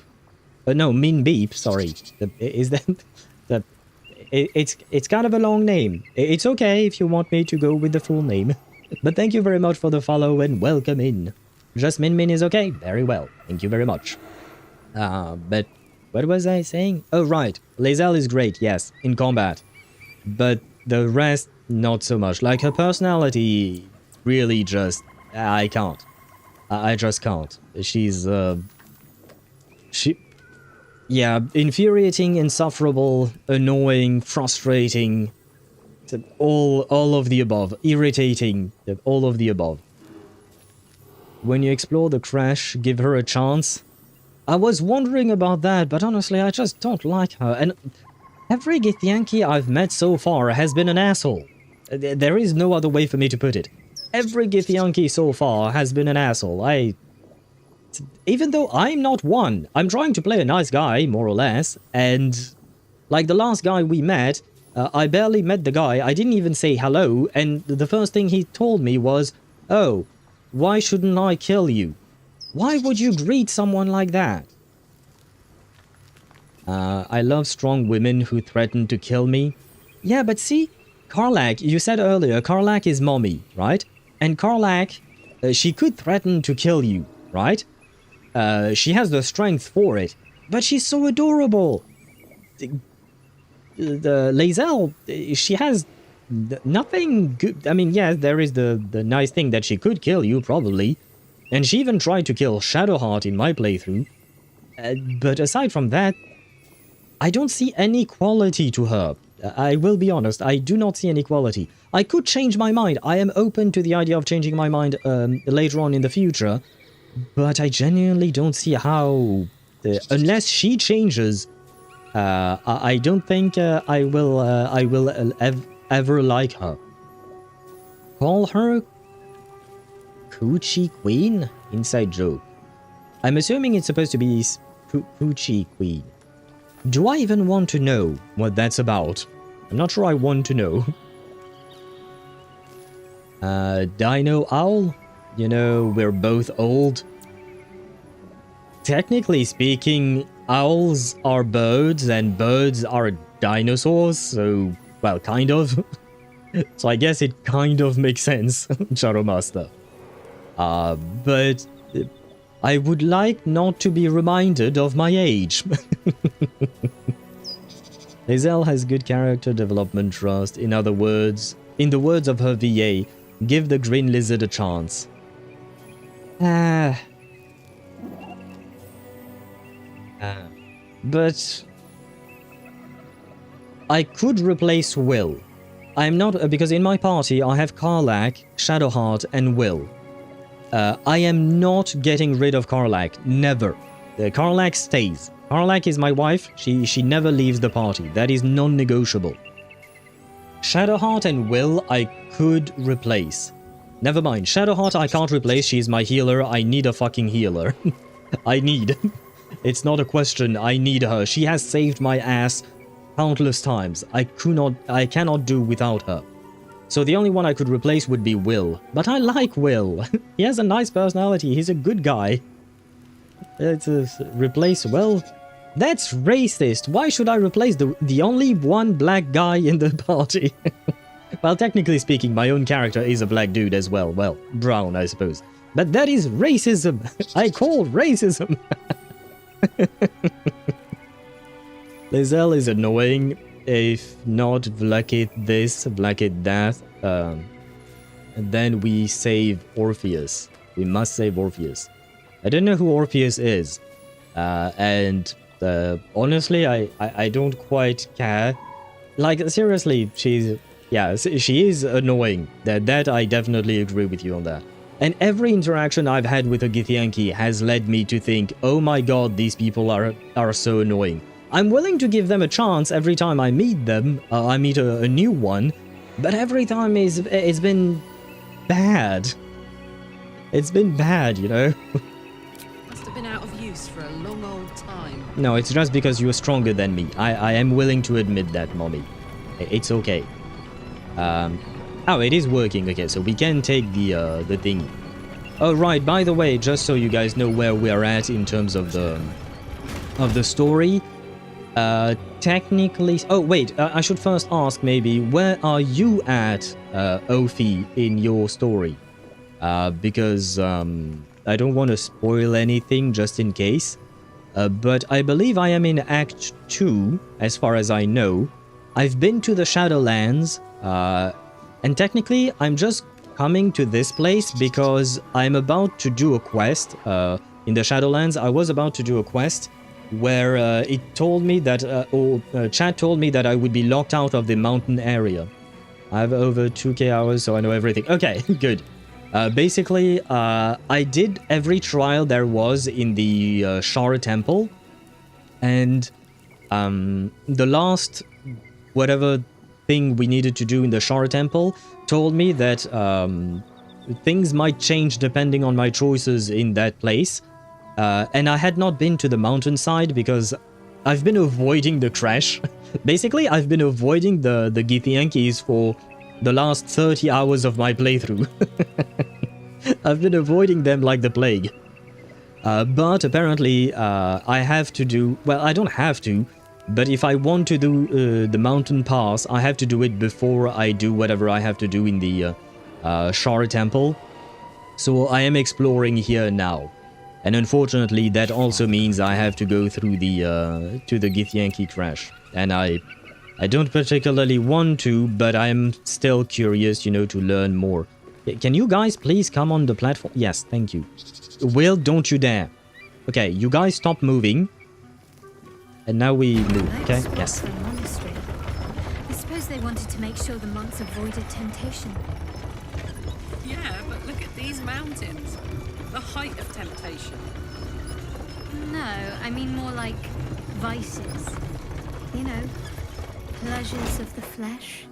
No, Min Beep, sorry. Is that... It's kind of a long name. It's okay if you want me to go with the full name. But thank you very much for the follow and welcome in. Just Min Min is okay? Very well. Thank you very much. But what was I saying? Oh, right. Lae'zel is great, yes, in combat. But the rest, not so much. Like, her personality really just... I can't. I just can't. She's, Yeah, infuriating, insufferable, annoying, frustrating, all of the above, irritating, all of the above. When you explore the crash, give her a chance. I was wondering about that, but honestly, I just don't like her. And every Githyanki I've met so far has been an asshole. There is no other way for me to put it. Every Githyanki so far has been an asshole. Even though I'm not one, I'm trying to play a nice guy, more or less, and like the last guy we met, I barely met the guy, I didn't even say hello, and the first thing he told me was, "Oh, why shouldn't I kill you?" Why would you greet someone like that? I love strong women who threaten to kill me. Yeah, but see, Karlach, you said earlier, Karlach is mommy, right? And Karlach, she could threaten to kill you, right? She has the strength for it, but she's so adorable. The Lae'zel, she has nothing good. I mean, yes, there is the nice thing that she could kill you, probably. And she even tried to kill Shadowheart in my playthrough. But aside from that, I don't see any quality to her. I will be honest, I do not see any quality. I could change my mind. I am open to the idea of changing my mind later on in the future. But I genuinely don't see how... unless she changes, I don't think I will ever like her. Call her Coochie Queen? Inside joke. I'm assuming it's supposed to be Coochie Queen. Do I even want to know what that's about? I'm not sure I want to know. Dino Owl? You know, we're both old. Technically speaking, owls are birds and birds are dinosaurs, so, well, kind of. So I guess it kind of makes sense, Shadow Master. But I would like not to be reminded of my age. Lae'zel has good character development trust. In other words, in the words of her VA, give the green lizard a chance. But I could replace Will. I'm not, because in my party I have Karlach, Shadowheart, and Will. I am not getting rid of Karlach. Never. Karlach stays. Karlach is my wife. She never leaves the party. That is non-negotiable. Shadowheart and Will I could replace. Never mind. Shadowheart I can't replace. She's my healer. I need a fucking healer. I need. It's not a question. I need her. She has saved my ass countless times. I cannot do without her. So the only one I could replace would be Will. But I like Will. He has a nice personality. He's a good guy. Replace Will? That's racist. Why should I replace the only one black guy in the party? Well, technically speaking, my own character is a black dude as well. Well, brown, I suppose. But that is racism. I call racism. Lae'zel is annoying. If not Vlakith this, Vlakith that, and then we save Orpheus. We must save Orpheus. I don't know who Orpheus is, and honestly, I don't quite care. Like, seriously, she is annoying. That I definitely agree with you on that. And every interaction I've had with a Githyanki has led me to think, oh my god, these people are so annoying. I'm willing to give them a chance every time I meet them. I meet a new one, but every time it's been bad. It's been bad, you know. Must have been out of use for a long old time. No, it's just because you're stronger than me. I am willing to admit that, mommy. It's okay. Oh, it is working. Okay, so we can take the thing. Oh, right. By the way, just so you guys know where we are at in terms of the story. Technically... Oh, wait. I should first ask, maybe, where are you at, Ophi, in your story? Because, I don't want to spoil anything, just in case. But I believe I am in Act 2, as far as I know. I've been to the Shadowlands, and technically, I'm just coming to this place because I'm about to do a quest. In the Shadowlands, I was about to do a quest. where it told me that, chat told me that I would be locked out of the mountain area. I have over 2k hours, so I know everything. Okay, good. Basically, I did every trial there was in the Shara Temple, and the last whatever thing we needed to do in the Shara Temple told me that things might change depending on my choices in that place. And I had not been to the mountainside because I've been avoiding the crash. Basically, I've been avoiding the Githyankis for the last 30 hours of my playthrough. I've been avoiding them like the plague. But apparently, I have to do... Well, I don't have to, but if I want to do the mountain pass, I have to do it before I do whatever I have to do in the Shara Temple. So I am exploring here now. And unfortunately, that also means I have to go through the to the Githyanki crash. And I don't particularly want to, but I'm still curious, you know, to learn more. Can you guys please come on the platform? Yes, thank you. Will, don't you dare. Okay, you guys stop moving. And now we move, okay? Yes. I suppose they wanted to make sure the monks avoided temptation. Yeah, but look at these mountains. The height of temptation. No, I mean more like vices. You know, pleasures of the flesh.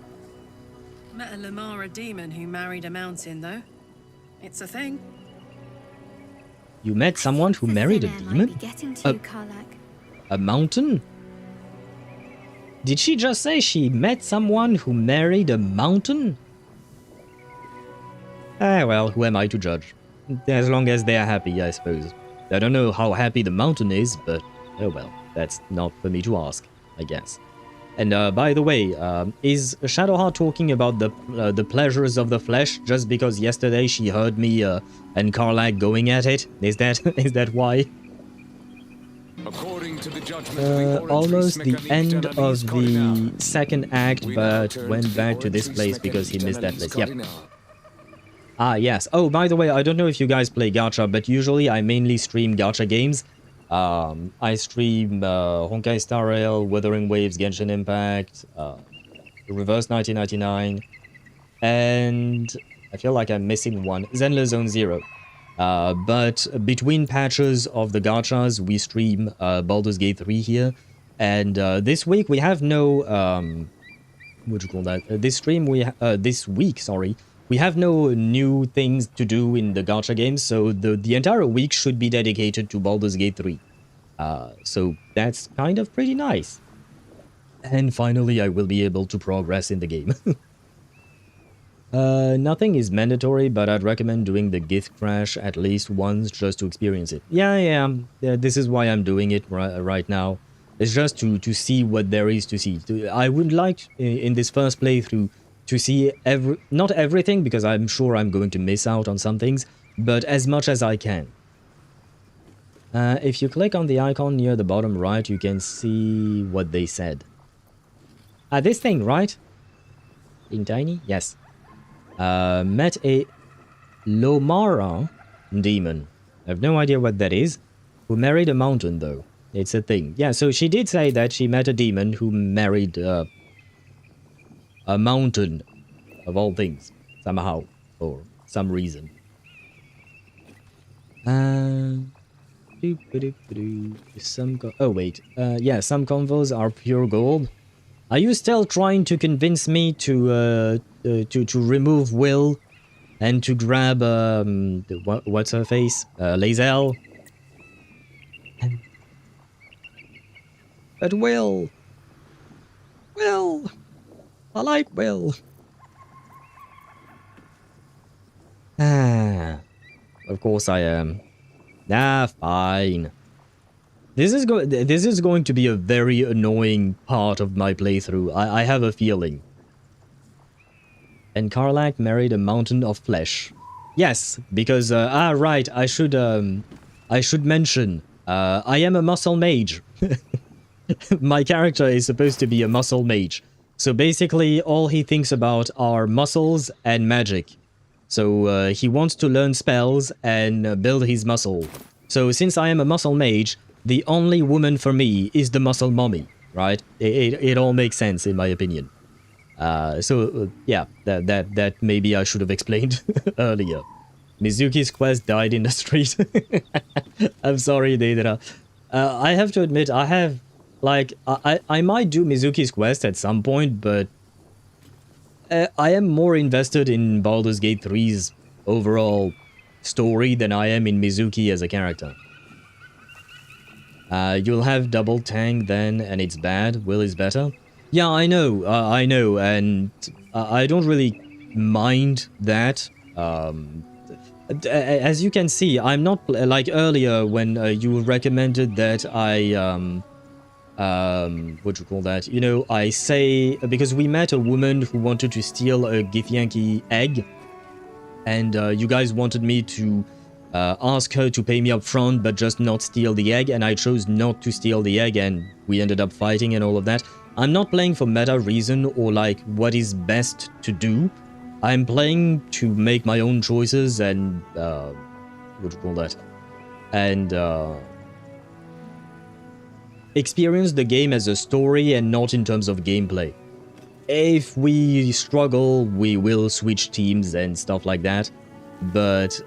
Met a Lamara demon who married a mountain, though. It's a thing. You met someone who married a demon? A mountain? Did she just say she met someone who married a mountain? Ah, well, who am I to judge? As long as they are happy, I suppose. I don't know how happy the mountain is, but oh well, that's not for me to ask, I guess. And by the way, is Shadowheart talking about the pleasures of the flesh just because yesterday she heard me and Karlach going at it? Is that why? According to the judgment almost the end of the second act, but went back to this place because he missed that place. Yep. Ah, yes. Oh, by the way, I don't know if you guys play gacha, but usually I mainly stream gacha games. I stream Honkai Star Rail, Wuthering Waves, Genshin Impact, Reverse 1999, and I feel like I'm missing one, Zenless Zone Zero. But between patches of the gachas, we stream Baldur's Gate 3 here, and this week we have no what do you call that? This week, sorry. We have no new things to do in the gacha games, so the entire week should be dedicated to Baldur's Gate 3. So that's kind of pretty nice. And finally, I will be able to progress in the game. Nothing is mandatory, but I'd recommend doing the Gith crash at least once just to experience it. Yeah, this is why I'm doing it right now. It's just to see what there is to see. I would like, in this first playthrough, to see not everything, because I'm sure I'm going to miss out on some things, but as much as I can. If you click on the icon near the bottom right, you can see what they said. This thing, right? In tiny? Yes. Met a Lomara demon. I have no idea what that is. Who married a mountain, though. It's a thing. Yeah, so she did say that she met a demon who married a mountain, of all things, somehow, for some reason. Oh wait, yeah, some convos are pure gold. Are you still trying to convince me to remove Will and to grab what's her face, Lae'zel? But Will, I like Will. Of course I am. Nah, fine. This is going to be a very annoying part of my playthrough. I have a feeling. And Karlach married a mountain of flesh. Yes, because right, I should mention I am a muscle mage. My character is supposed to be a muscle mage. So basically, all he thinks about are muscles and magic. So he wants to learn spells and build his muscle. So since I am a muscle mage, the only woman for me is the muscle mommy, right? It all makes sense in my opinion. Yeah, that maybe I should have explained earlier. Mizuki's quest died in the street. I'm sorry, Deidara. I have to admit, I have, like, I might do Mizuki's quest at some point, but I am more invested in Baldur's Gate 3's overall story than I am in Mizuki as a character. You'll have double tank then, and it's bad. Will is better. Yeah, I know, and I don't really mind that. As you can see, I'm not like earlier when you recommended that I what do you call that? You know, I say because we met a woman who wanted to steal a Githyanki egg, and you guys wanted me to ask her to pay me up front, but just not steal the egg, and I chose not to steal the egg, and we ended up fighting and all of that. I'm not playing for meta reason or like what is best to do. I'm playing to make my own choices and what do you call that? And experience the game as a story and not in terms of gameplay. If we struggle, we will switch teams and stuff like that. But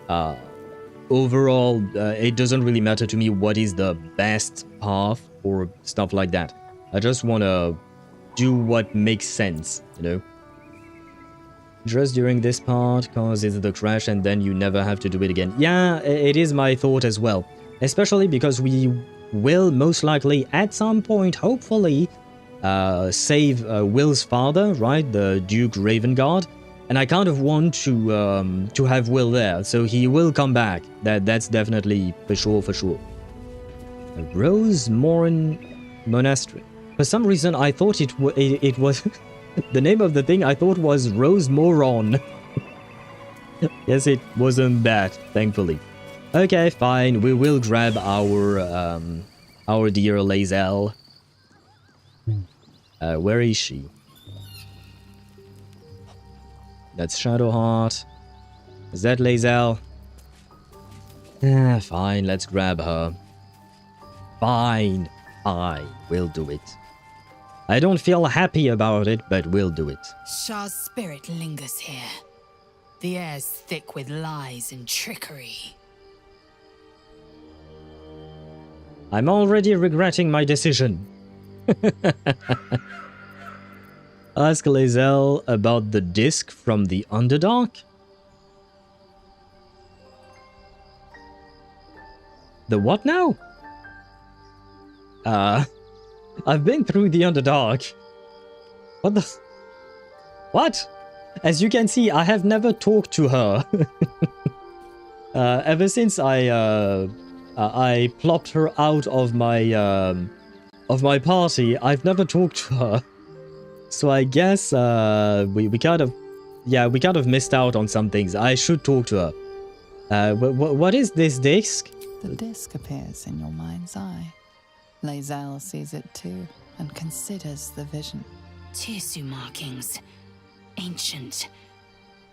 overall, it doesn't really matter to me what is the best path or stuff like that. I just want to do what makes sense, you know? Just during this part causes the crash and then you never have to do it again. Yeah, it is my thought as well. Especially because we will most likely at some point, hopefully, save Will's father, right? The Duke Ravengard. And I kind of want to have Will there, so he will come back. That's definitely for sure. Rose Morin Monastery. For some reason, I thought it was... the name of the thing I thought was Rose Moron. Yes, it wasn't that, thankfully. Okay, fine. We will grab our dear Lae'zel. Where is she? That's Shadowheart. Is that Lae'zel? Fine, let's grab her. Fine, I will do it. I don't feel happy about it, but we'll do it. Shah's spirit lingers here. The air's thick with lies and trickery. I'm already regretting my decision. Ask Lae'zel about the disc from the Underdark? The what now? I've been through the Underdark. What the... What? As you can see, I have never talked to her. Ever since I plopped her out of my party, I've never talked to her. So I guess we kind of missed out on some things. I should talk to her. What is this disc? The disc appears in your mind's eye. Lae'zel sees it too and considers the vision. Tissue markings. Ancient.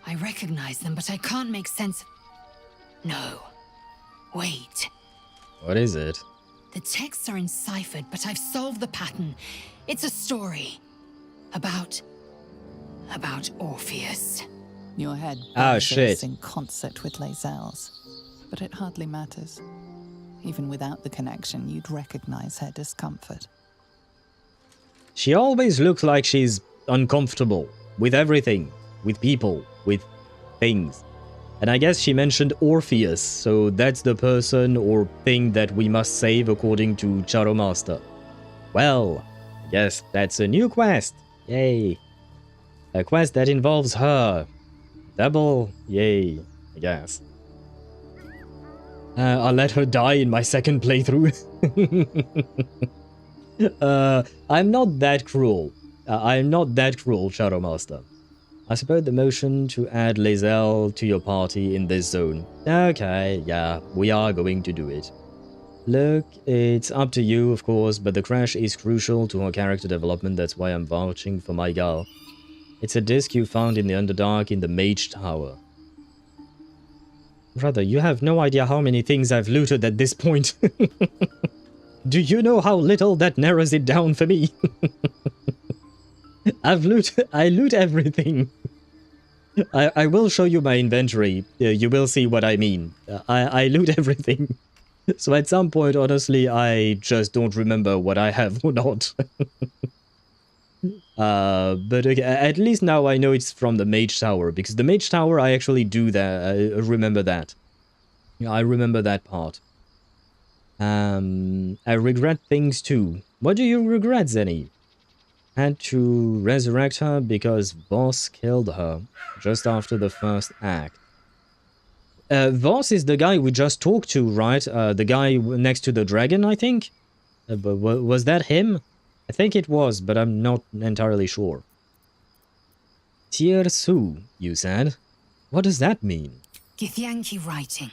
I recognize them, but I can't make sense. No. Wait. What is it? The texts are enciphered, but I've solved the pattern. It's a story. About Orpheus. Your head shit. in concert with Lae'zel's, but it hardly matters. Even without the connection, you'd recognize her discomfort. She always looks like she's uncomfortable with everything, with people, with things. And I guess she mentioned Orpheus, so that's the person or thing that we must save according to Charomaster. Well, yes, that's a new quest. Yay. A quest that involves her. Double, yay, I guess. I'll let her die in my second playthrough. I'm not that cruel. I'm not that cruel, Shadowmaster. I suppose the motion to add Lae'zel to your party in this zone. Okay, yeah, we are going to do it. Look, it's up to you, of course, but the crash is crucial to her character development, that's why I'm vouching for my gal. It's a disc you found in the Underdark in the Mage Tower. Brother, you have no idea how many things I've looted at this point. Do you know how little that narrows it down for me? I loot everything. I will show you my inventory. You will see what I mean. I loot everything. So at some point, honestly, I just don't remember what I have or not. But okay, at least now I know it's from the Mage Tower, because the Mage Tower, I actually do that. I remember that. I remember that part. I regret things too. What do you regret, Zenny? Had to resurrect her because Voss killed her just after the first act. Voss is the guy we just talked to, right? The guy next to the dragon, I think? But was that him? I think it was, but I'm not entirely sure. Tiersu, you said? What does that mean? Githyanki writing.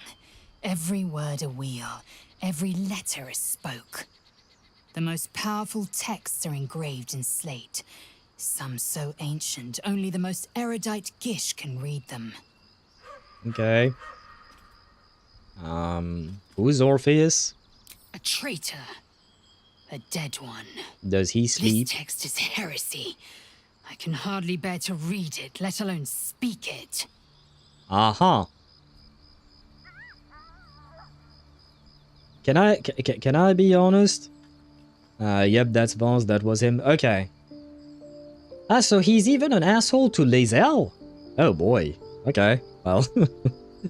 Every word a wheel, every letter a spoke. The most powerful texts are engraved in slate. Some so ancient, only the most erudite Gish can read them. Okay. Who's Orpheus? A traitor. A dead one. Does he sleep? This text is heresy. I can hardly bear to read it, let alone speak it. Aha. Can I be honest? Yep, that's Voss, that was him. Okay. Ah, so he's even an asshole to Lae'zel? Oh boy. Okay, well.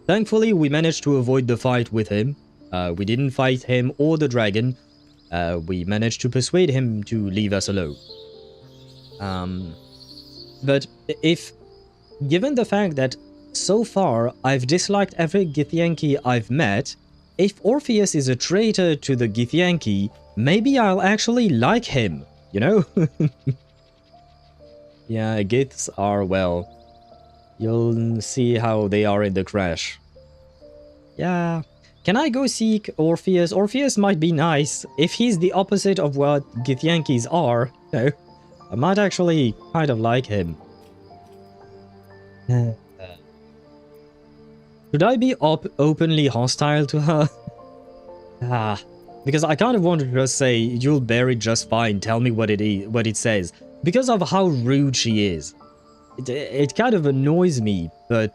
Thankfully, we managed to avoid the fight with him. We didn't fight him or the dragon. We managed to persuade him to leave us alone. But if, given the fact that so far I've disliked every Githyanki I've met, if Orpheus is a traitor to the Githyanki, maybe I'll actually like him, you know? Yeah, Giths are, well, you'll see how they are in the crash. Yeah. Can I go seek Orpheus? Orpheus might be nice. If he's the opposite of what Githyankis are, you know, I might actually kind of like him. Should I be openly hostile to her? Because I kind of want to just say, you'll bear it just fine, tell me what it says. Because of how rude she is. It kind of annoys me, but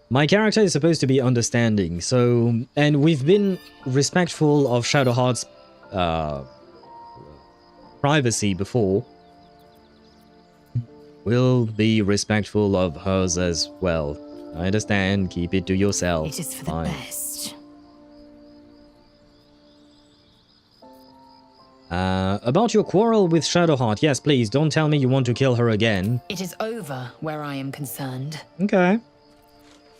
my character is supposed to be understanding, so... And we've been respectful of Shadowheart's privacy before. We'll be respectful of hers as well. I understand, keep it to yourself. It is for the best. About your quarrel with Shadowheart, yes, please, don't tell me you want to kill her again. It is over where I am concerned. Okay.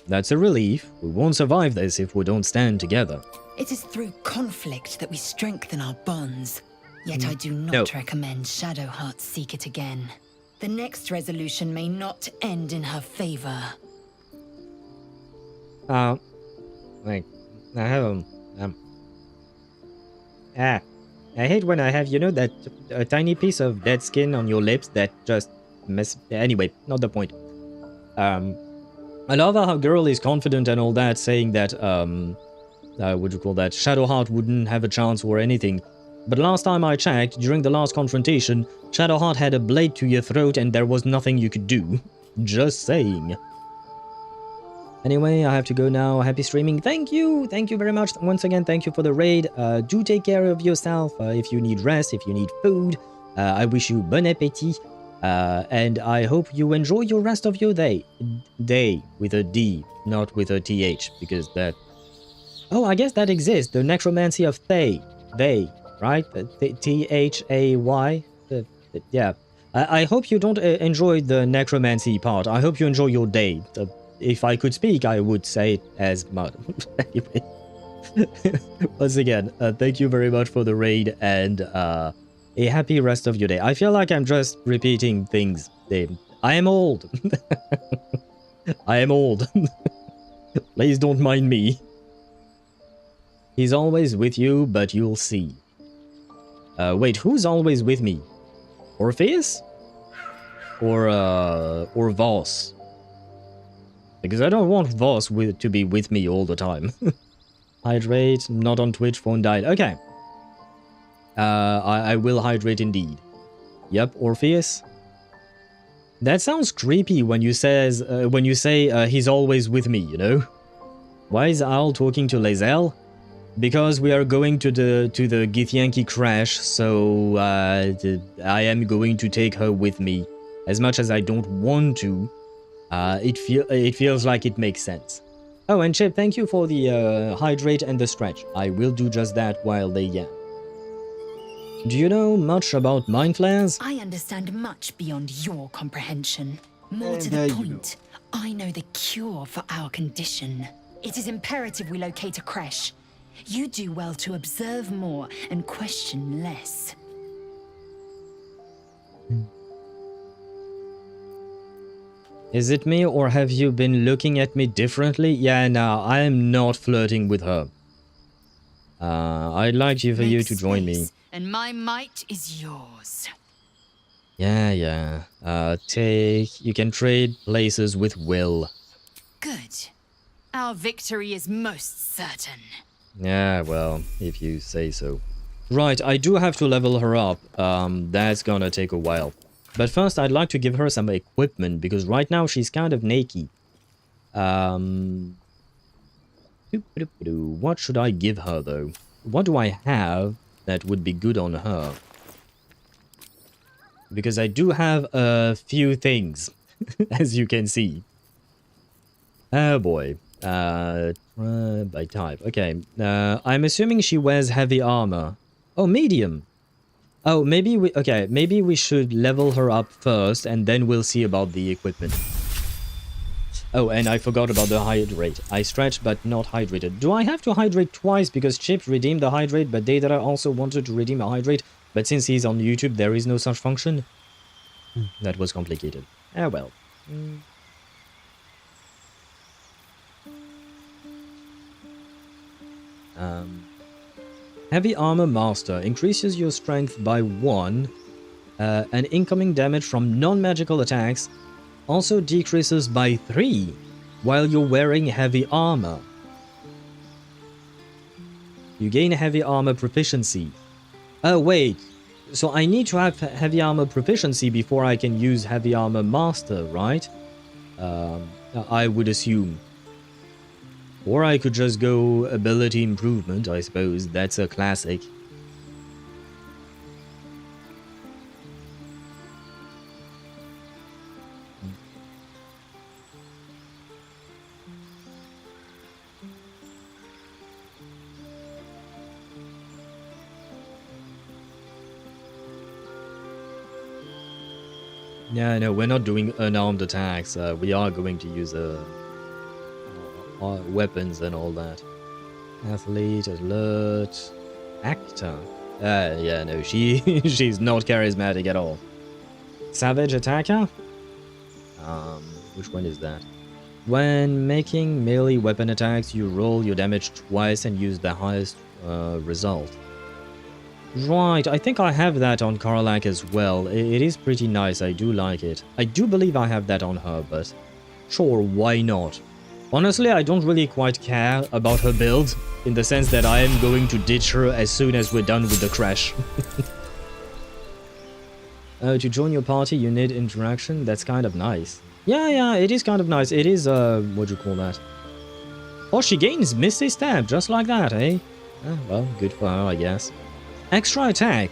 That's a relief. We won't survive this if we don't stand together. It is through conflict that we strengthen our bonds. Yet I do not recommend Shadowheart seek it again. The next resolution may not end in her favor. Like, I have I hate when I have, you know, that a tiny piece of dead skin on your lips that just mess... Anyway, not the point. I love how girl is confident and all that, saying that, what do you call that, Shadowheart wouldn't have a chance or anything. But last time I checked, during the last confrontation, Shadowheart had a blade to your throat and there was nothing you could do. Just saying. Anyway, I have to go now. Happy streaming. Thank you very much. Once again, thank you for the raid. Do take care of yourself. If you need rest, if you need food, I wish you bon appétit. And I hope you enjoy your rest of your day. Day with a D, not with a TH, because that... Oh, I guess that exists. The necromancy of Thay. They, right? T-H-A-Y? Yeah. I hope you don't enjoy the necromancy part. I hope you enjoy your day. If I could speak, I would say it as much. Anyway. Once again, thank you very much for the raid, and a happy rest of your day. I feel like I'm just repeating things. I am old. I am old. Please don't mind me. He's always with you, but you'll see. Wait, who's always with me? Orpheus? Or Voss? Because I don't want Voss to be with me all the time. Hydrate, not on Twitch, phone died. Okay. I will hydrate indeed. Yep, Orpheus. That sounds creepy when you say he's always with me, you know? Why is Al talking to Lae'zel? Because we are going to the Githyanki crash, so I am going to take her with me. As much as I don't want to, it feels like it makes sense. Oh, and Chip, thank you for the hydrate and the stretch. I will do just that while they yam. Do you know much about mind flares? I understand much beyond your comprehension. More to the point, I know the cure for our condition. It is imperative we locate a creche. You do well to observe more and question less. Is it me, or have you been looking at me differently? Yeah, no, I am not flirting with her. I'd like for you to join me. And my might is yours. Yeah. You can trade places with Will. Good. Our victory is most certain. Yeah, well, if you say so. Right, I do have to level her up. That's gonna take a while. But first, I'd like to give her some equipment, because right now she's kind of naked. What should I give her, though? What do I have that would be good on her? Because I do have a few things, as you can see. Oh boy. By type. Okay. I'm assuming she wears heavy armor. Oh, medium. Oh, maybe we should level her up first, and then we'll see about the equipment. Oh, and I forgot about the hydrate. I stretched, but not hydrated. Do I have to hydrate twice? Because Chip redeemed the hydrate, but Daedra also wanted to redeem a hydrate. But since he's on YouTube, there is no such function. That was complicated. Ah, well. Heavy Armor Master increases your strength by 1, and incoming damage from non-magical attacks also decreases by 3 while you're wearing heavy armor. You gain heavy armor proficiency. Oh wait, so I need to have heavy armor proficiency before I can use heavy armor master, right? I would assume. Or I could just go ability improvement, I suppose. That's a classic. Yeah, no, we're not doing unarmed attacks. We are going to use weapons and all that. Athlete, alert, actor. Yeah, no, she's not charismatic at all. Savage attacker? Which one is that? When making melee weapon attacks, you roll your damage twice and use the highest result. Right, I think I have that on Karlach as well. It is pretty nice, I do like it. I do believe I have that on her, but sure, why not? Honestly, I don't really quite care about her build, in the sense that I am going to ditch her as soon as we're done with the crash. To join your party, you need interaction. That's kind of nice. Yeah, it is kind of nice. It is, what do you call that? Oh, she gains Misty Stab, just like that, eh? Well, good for her, I guess. Extra attack.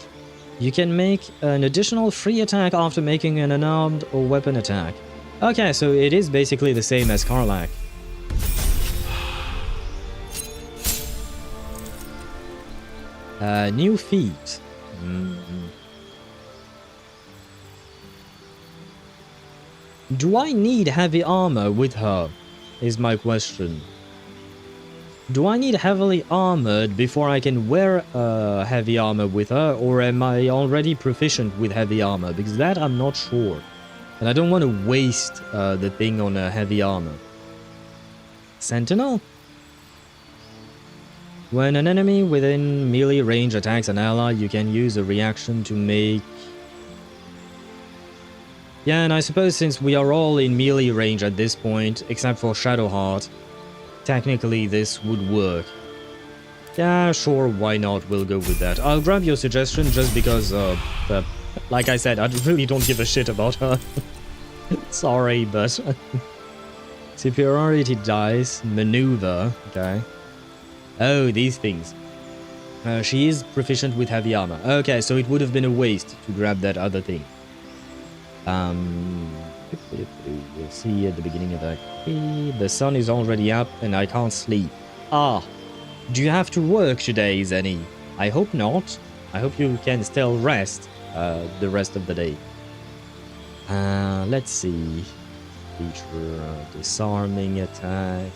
You can make an additional free attack after making an unarmed or weapon attack. Okay, so it is basically the same as Karlach. New feat. Do I need heavy armor with her? Is my question. Do I need heavily armored before I can wear heavy armor with her, or am I already proficient with heavy armor? Because that I'm not sure. And I don't want to waste the thing on heavy armor. Sentinel? When an enemy within melee range attacks an ally, you can use a reaction to make... Yeah, and I suppose since we are all in melee range at this point, except for Shadowheart, technically this would work. Yeah, sure, why not? We'll go with that. I'll grab your suggestion just because, like I said, I really don't give a shit about her. Sorry, but... Superiority dice, maneuver, okay. Oh, these things. She is proficient with heavy armor. Okay, so it would have been a waste to grab that other thing. We'll see at the beginning of that. The sun is already up and I can't sleep. Ah, do you have to work today, Zenny? I hope not. I hope you can still rest the rest of the day. Let's see. Feature, disarming attack.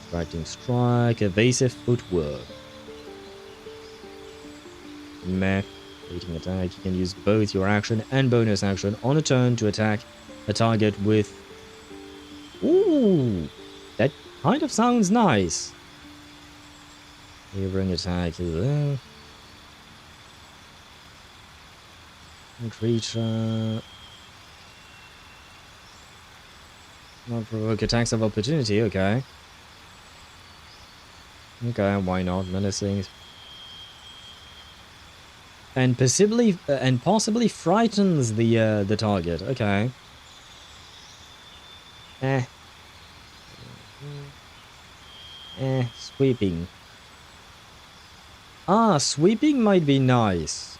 Striking strike, evasive footwork. Meh. Waiting attack. You can use both your action and bonus action on a turn to attack a target with... Ooh! That kind of sounds nice. Neighboring attack. Creature... Not provoke attacks of opportunity, okay. Okay, why not? Menacing. And possibly frightens the target. Okay. Sweeping. Ah, sweeping might be nice.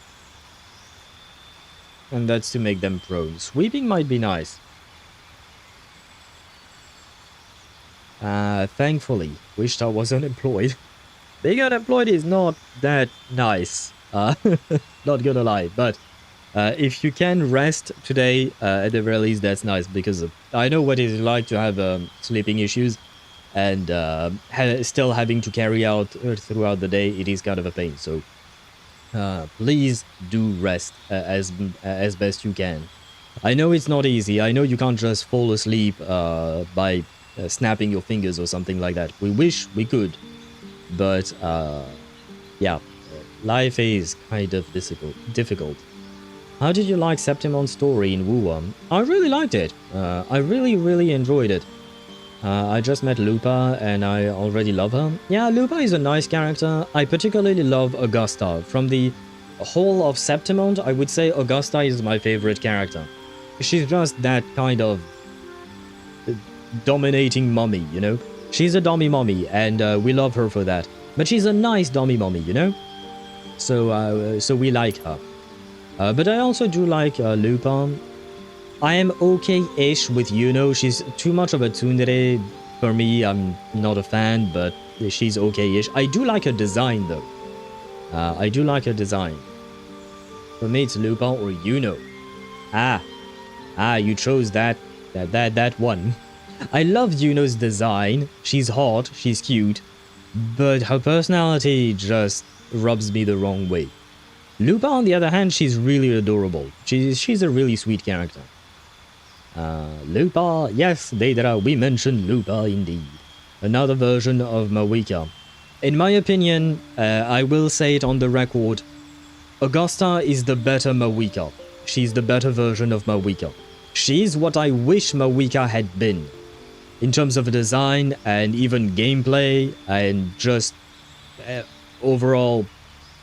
And that's to make them prone. Sweeping might be nice. Thankfully, wished I was unemployed. Being unemployed is not that nice. Not gonna lie, but if you can rest today, at the very least, that's nice, because I know what it's like to have sleeping issues, and still having to carry out throughout the day. It is kind of a pain, so please do rest as best you can. I know it's not easy. I know you can't just fall asleep by snapping your fingers or something like that. We wish we could, but yeah. Life is kind of difficult. How did you like Septimon's story in Wuwa? I really liked it. I really enjoyed it. I just met Lupa and I already love her. Yeah, Lupa is a nice character. I particularly love Augusta. From the whole of Septimon, I would say Augusta is my favorite character. She's just that kind of dominating mummy, you know? She's a dummy mummy and we love her for that. But she's a nice dummy mummy, you know? So we like her. But I also do like Lupa. I am okay-ish with Yuno. She's too much of a tsundere for me. I'm not a fan, but she's okay-ish. I do like her design, though. I do like her design. For me, it's Lupa or Yuno. You chose that one. I love Yuno's design. She's hot, she's cute, but her personality just rubs me the wrong way. Lupa, on the other hand, she's really adorable. She's a really sweet character. Lupa, yes, Deidara, we mentioned Lupa indeed. Another version of Mawika. In my opinion, I will say it on the record, Augusta is the better Mawika. She's the better version of Mawika. She's what I wish Mawika had been. In terms of design and even gameplay and just overall,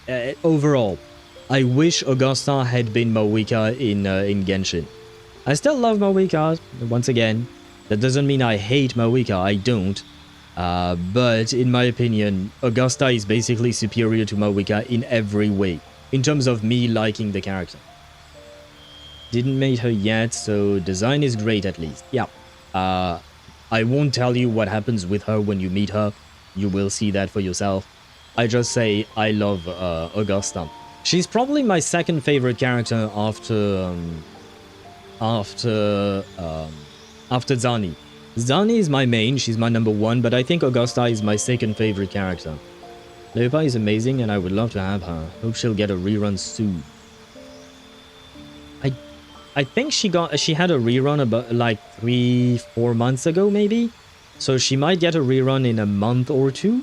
I wish Augusta had been Mawika in Genshin. I still love Mawika, once again. That doesn't mean I hate Mawika, I don't. But in my opinion, Augusta is basically superior to Mawika in every way, in terms of me liking the character. Didn't meet her yet, so design is great at least. Yeah. I won't tell you what happens with her when you meet her. You will see that for yourself. I just say I love Augusta. She's probably my second favorite character after Zani. Zani is my main, she's my number one, but I think Augusta is my second favorite character. Lupa is amazing and I would love to have her. Hope she'll get a rerun soon. I think she had a rerun about like 3-4 months ago maybe. So she might get a rerun in a month or two.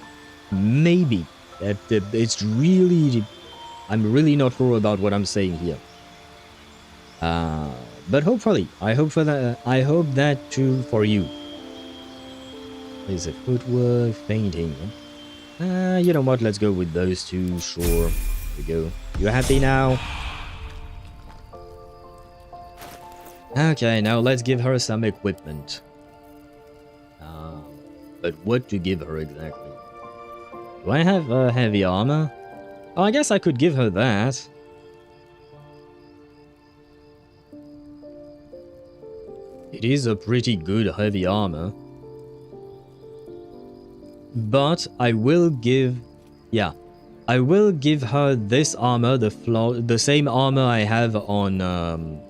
Maybe. It's really... I'm really not sure about what I'm saying here. But hopefully, I hope that too for you. There's a footwork, fainting. You know what? Let's go with those two. Sure. Here we go. You happy now? Okay, now let's give her some equipment. But what to give her exactly? Do I have heavy armor? Oh, I guess I could give her that. It is a pretty good heavy armor. But I will give... Yeah. I will give her this armor, the same armor I have on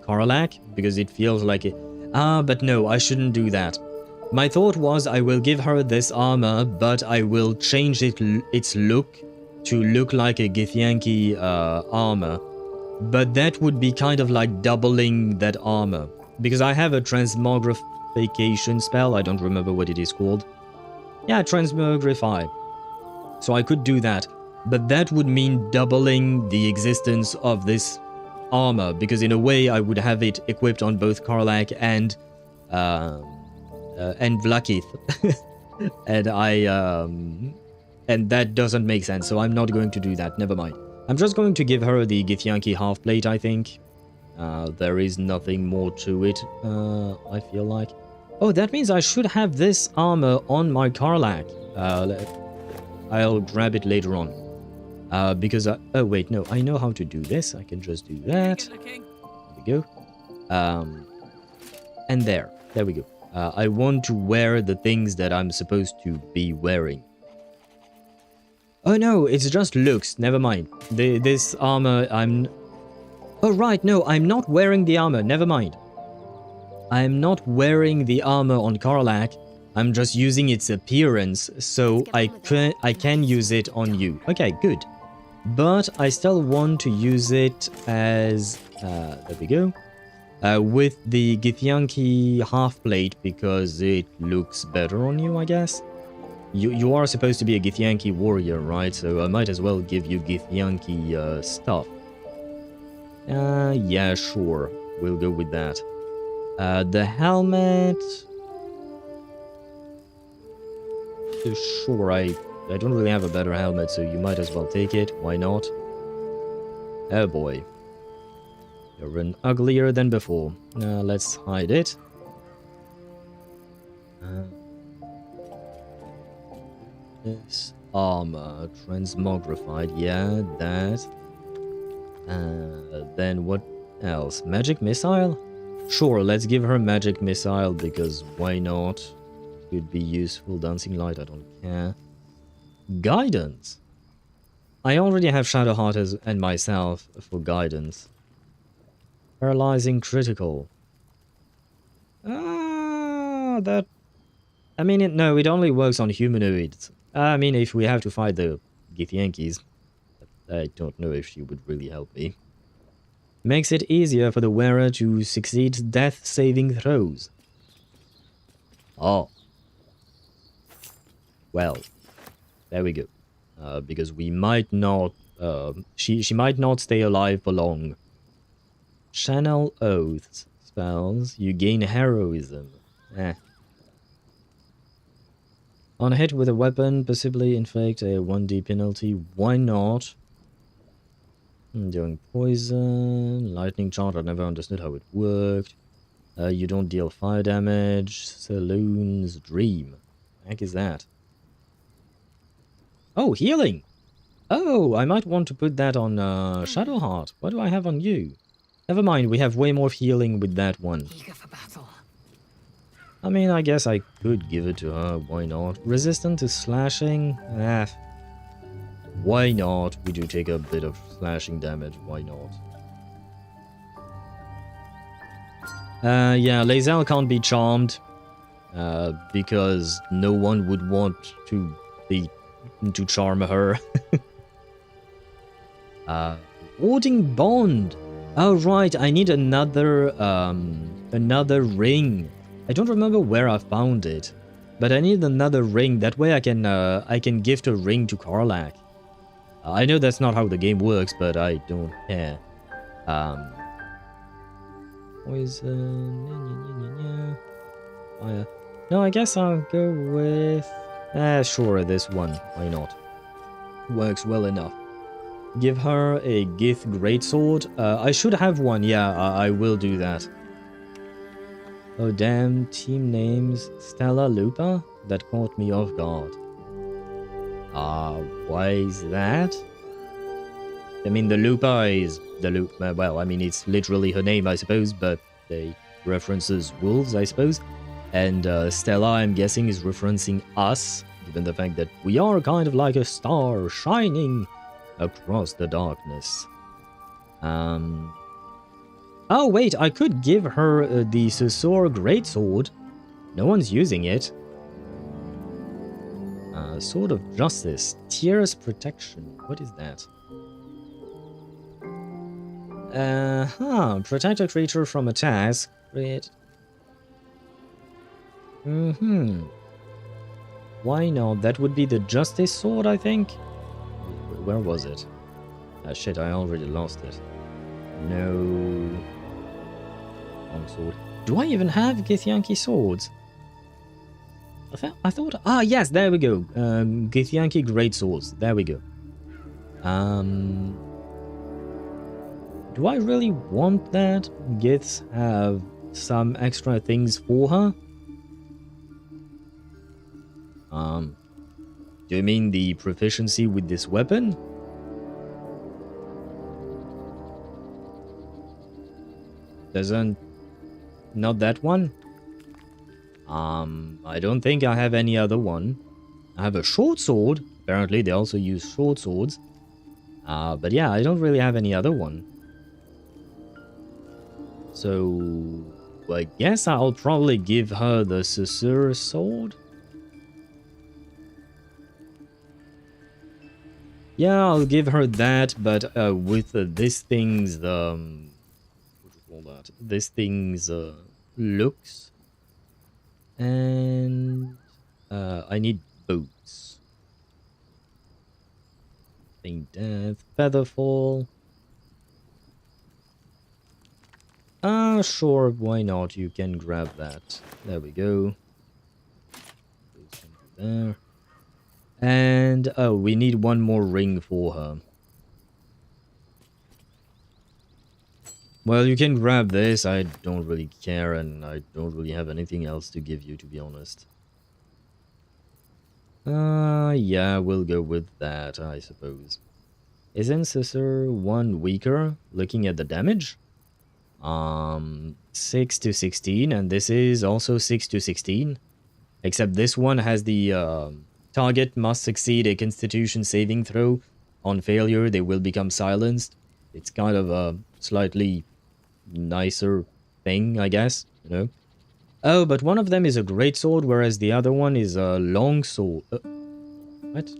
Karlach, because it feels like it... but no, I shouldn't do that. My thought was I will give her this armor, but I will change its look to look like a Githyanki armor. But that would be kind of like doubling that armor. Because I have a transmogrification spell, I don't remember what it is called. Yeah, transmogrify. So I could do that. But that would mean doubling the existence of this armor, because in a way I would have it equipped on both Karlach and Vlakith. And that doesn't make sense, so I'm not going to do that, never mind. I'm just going to give her the Githyanki half plate, I think. There is nothing more to it, I feel like. Oh, that means I should have this armor on my Karlach. I'll grab it later on. Because oh wait, no, I know how to do this. I can just do that. There we go. And there we go. I want to wear the things that I'm supposed to be wearing. Oh no, it's just looks. Never mind. This armor, Oh right, no, I'm not wearing the armor. Never mind. I'm not wearing the armor on Karlach. I'm just using its appearance, so I can use it on you. Okay, good. But I still want to use it as... there we go. With the Githyanki half plate, because it looks better on you, I guess. You are supposed to be a Githyanki warrior, right? So I might as well give you Githyanki stuff. Yeah, sure. We'll go with that. The helmet... Sure, I don't really have a better helmet, so you might as well take it. Why not? Oh boy. You're an uglier than before. Let's hide it. This armor, transmogrified, yeah, that. Then what else? Magic missile? Sure, let's give her magic missile, because why not? Could be useful. Dancing light, I don't care. Guidance. I already have Shadowheart and myself for guidance. Paralyzing critical. That... I mean, no, it only works on humanoids. I mean, if we have to fight the Githyankis, I don't know if she would really help me. Makes it easier for the wearer to succeed death-saving throws. Oh. Well, there we go. Because we might not... she might not stay alive for long. Channel Oaths spells. You gain heroism. On a hit with a weapon, possibly inflict a 1d penalty. Why not? Doing poison. Lightning charge. I never understood how it worked. You don't deal fire damage. Saloon's Dream. The heck is that? Oh, healing! Oh, I might want to put that on Shadowheart. What do I have on you? Never mind, we have way more healing with that one. Eager for battle. I mean, I guess I could give it to her. Why not? Resistant to slashing? Why not? We do take a bit of slashing damage. Why not? Yeah, Lae'zel can't be charmed. Because no one would want to charm her. Warding Bond. Oh right, I need another ring. I don't remember where I found it, but I need another ring. That way I can gift a ring to Karlach. I know that's not how the game works, but I don't care. Poison. Fire. No, I guess I'll go with... sure, this one. Why not? works well enough. Give her a Gith greatsword. I should have one. Yeah, I will do that. Oh damn, team names Stella Lupa? That caught me off guard. Why is that? I mean, the Lupa is the Lupa. Well, I mean, it's literally her name, I suppose, but they references wolves, I suppose. And Stella, I'm guessing, is referencing us, given the fact that we are kind of like a star shining across the darkness. Oh, wait, I could give her the Susur Greatsword. No one's using it. Sword of Justice. Tier's Protection. What is that? Protect a creature from attacks. Great. Why not? That would be the Justice Sword, I think? Where was it? Ah, shit, I already lost it. No. Long sword. Do I even have Githyanki swords? I thought... Ah, yes, there we go. Githyanki Great Swords. There we go. Do I really want that? Giths have some extra things for her? Do you mean the proficiency with this weapon? Doesn't... Not that one? I don't think I have any other one. I have a short sword. Apparently they also use short swords. But yeah, I don't really have any other one. So... I guess I'll probably give her the Susur sword. Yeah, I'll give her that, but with this thing's... what do you call that? This thing's looks. And I need boots. Faint Death, Featherfall. Sure, why not? You can grab that. There we go. There. And oh, we need one more ring for her. Well, you can grab this. I don't really care, and I don't really have anything else to give you, to be honest. Yeah, we'll go with that, I suppose. Isn't Susur 1 weaker, looking at the damage? 6 to 16, and this is also 6 to 16. Except this one has the, target must succeed a Constitution saving throw. On failure, they will become silenced. It's kind of a slightly nicer thing, I guess, you know. Oh, but one of them is a greatsword, whereas the other one is a longsword. What?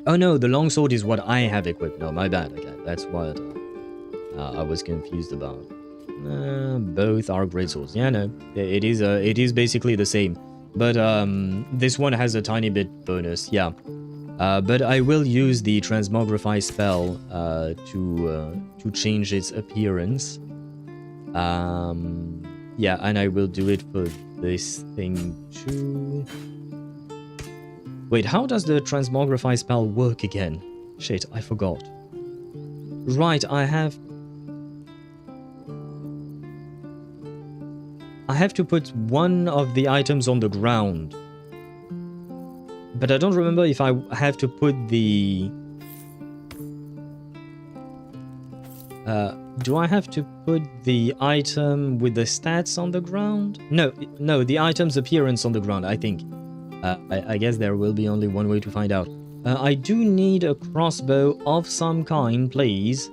Oh no, the longsword is what I have equipped. No, my bad. Okay, that's what I was confused about. Both are greatswords. Yeah, no, it is basically the same. But this one has a tiny bit bonus. Yeah. But I will use the transmogrify spell to change its appearance. Yeah, and I will do it for this thing too. Wait, how does the transmogrify spell work again? Shit, I forgot. Right, I have to put one of the items on the ground. But I don't remember if I have to put the... do I have to put the item with the stats on the ground? No, the item's appearance on the ground, I think. I guess there will be only one way to find out. I do need a crossbow of some kind, please.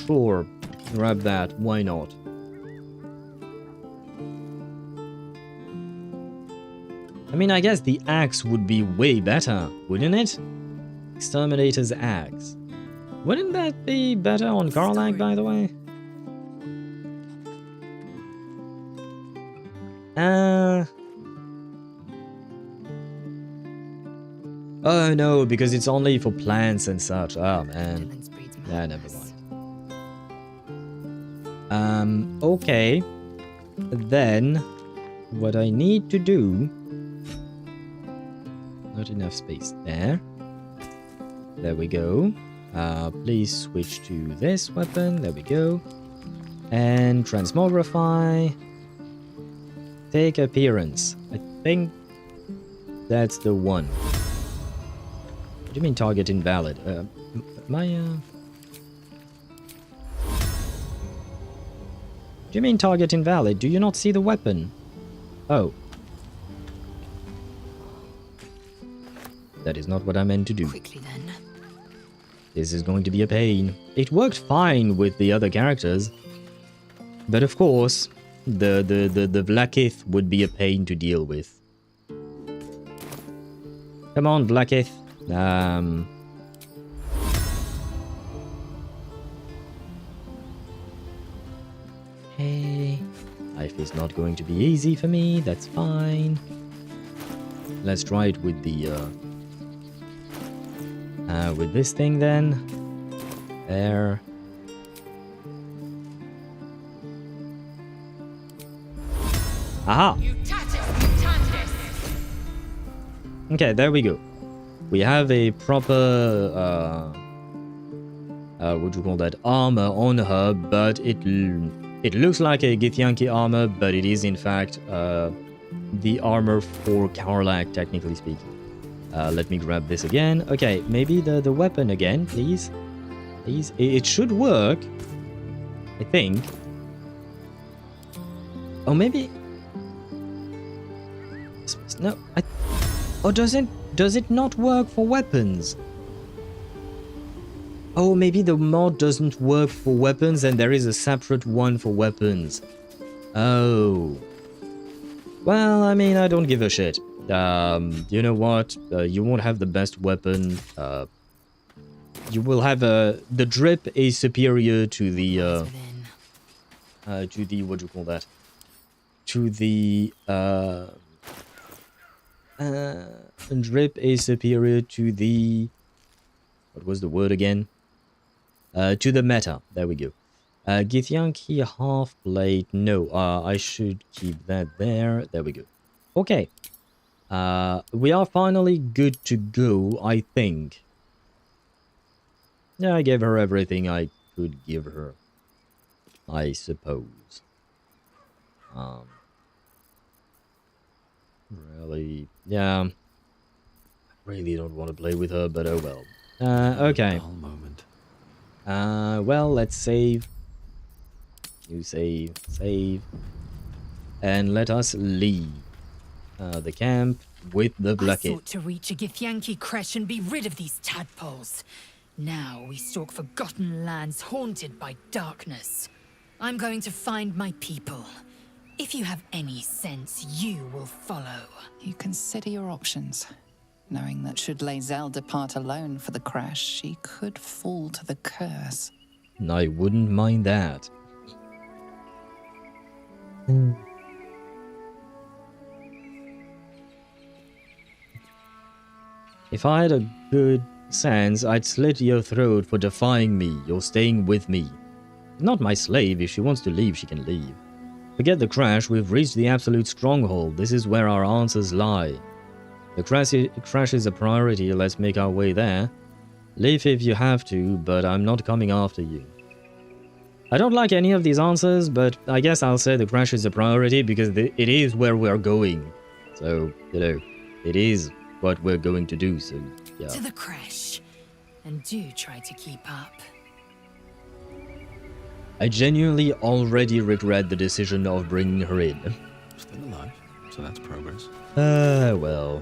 Sure. Grab that, why not? I mean, I guess the axe would be way better, wouldn't it? Exterminator's axe. Wouldn't that be better on Karlach, by the way? Oh no, because it's only for plants and such. Oh man. Yeah, never mind. Okay. Then, what I need to do... Not enough space there. There we go. Please switch to this weapon. There we go. And transmogrify. Take appearance. I think that's the one. What do you mean target invalid? Do you mean target invalid? Do you not see the weapon? Oh. That is not what I meant to do. Quickly then. This is going to be a pain. It worked fine with the other characters. But of course, the Vlaakith would be a pain to deal with. Come on, Vlaakith. Hey. Life is not going to be easy for me, that's fine. Let's try it with the with this thing then. There. Aha! Okay, there we go. We have a proper what do you call that, armor on her, but it looks like a Githyanki armor, but it is in fact the armor for Karlach, technically speaking. Let me grab this again. Okay, maybe the weapon again, please. Please, it should work, I think. Oh, maybe. No, or does it not work for weapons? Oh, maybe the mod doesn't work for weapons and there is a separate one for weapons. Oh. Well, I mean, I don't give a shit. You know what? You won't have the best weapon. You will have the drip is superior to the what do you call that? To the drip is superior to the, what was the word again? To the meta. There we go. Githyanki half plate. No, I should keep that there. There we go. Okay. We are finally good to go, I think. Yeah, I gave her everything I could give her, I suppose. Really, yeah. I really don't want to play with her, but oh well. Okay. Well, let's save. You save, and let us leave the camp with the I Vlaakith. sought to reach a Githyanki creche and be rid of these tadpoles. Now we stalk forgotten lands haunted by darkness. I'm going to find my people. If you have any sense, you will follow. You consider your options, knowing that should Lae'zel depart alone for the crash, she could fall to the curse. I wouldn't mind that. If I had a good sense, I'd slit your throat for defying me. You're staying with me. Not my slave. If she wants to leave, she can leave. Forget the crash. We've reached the absolute stronghold. This is where our answers lie. The crash is a priority. Let's make our way there. Leave if you have to, but I'm not coming after you. I don't like any of these answers, but I guess I'll say the crash is a priority because it is where we're going. So, you know, it is what we're going to do, so yeah. To the creche. And do try to keep up. I genuinely already regret the decision of bringing her in. Still alive, so that's progress. Well.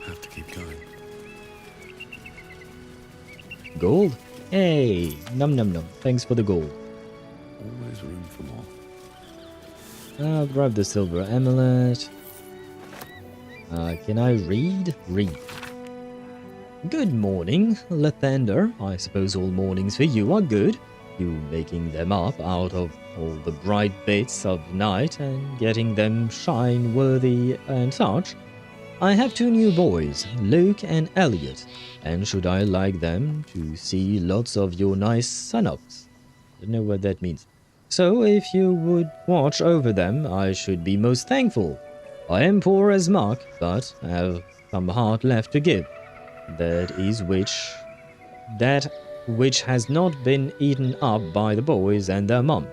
Have to keep going. Gold? Hey, num num num. Thanks for the gold. Always room for more. I'll grab the silver amulet. Can I read? Read. Good morning, Lathander. I suppose all mornings for you are good. You making them up out of all the bright bits of night and getting them shine worthy and such. I have 2 new boys, Luke and Elliot, and should I like them to see lots of your nice sun-ups? Don't know what that means. So if you would watch over them, I should be most thankful. I am poor as muck, but have some heart left to give. That which has not been eaten up by the boys and their mum.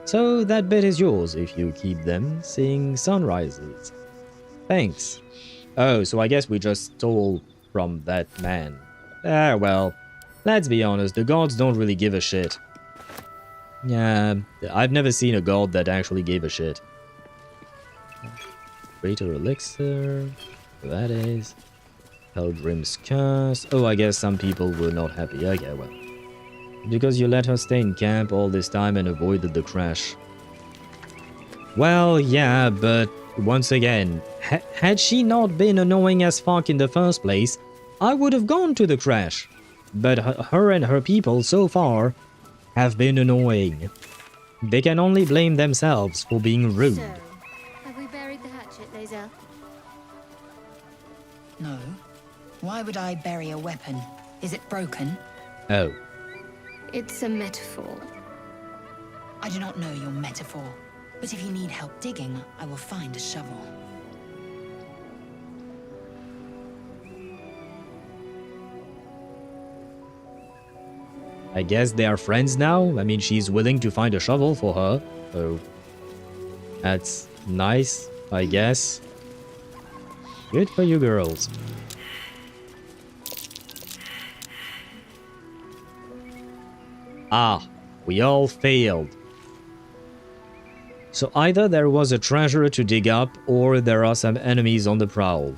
So that bit is yours if you keep them seeing sunrises. Thanks. Oh, so I guess we just stole from that man. Ah, well, let's be honest, the gods don't really give a shit. Yeah, I've never seen a god that actually gave a shit. Greater elixir, that is. Pilgrim's curse. Oh, I guess some people were not happy. Okay, well. Because you let her stay in camp all this time and avoided the crash. Well, yeah, but once again, had she not been annoying as fuck in the first place, I would have gone to the crash. But her and her people so far have been annoying. They can only blame themselves for being rude. So, have we buried the hatchet, Lae'zel? No. Why would I bury a weapon? Is it broken? Oh. It's a metaphor. I do not know your metaphor, but if you need help digging, I will find a shovel. I guess they are friends now. I mean, she's willing to find a shovel for her, so that's nice, I guess. Good for you girls. Ah, we all failed. So either there was a treasure to dig up, or there are some enemies on the prowl.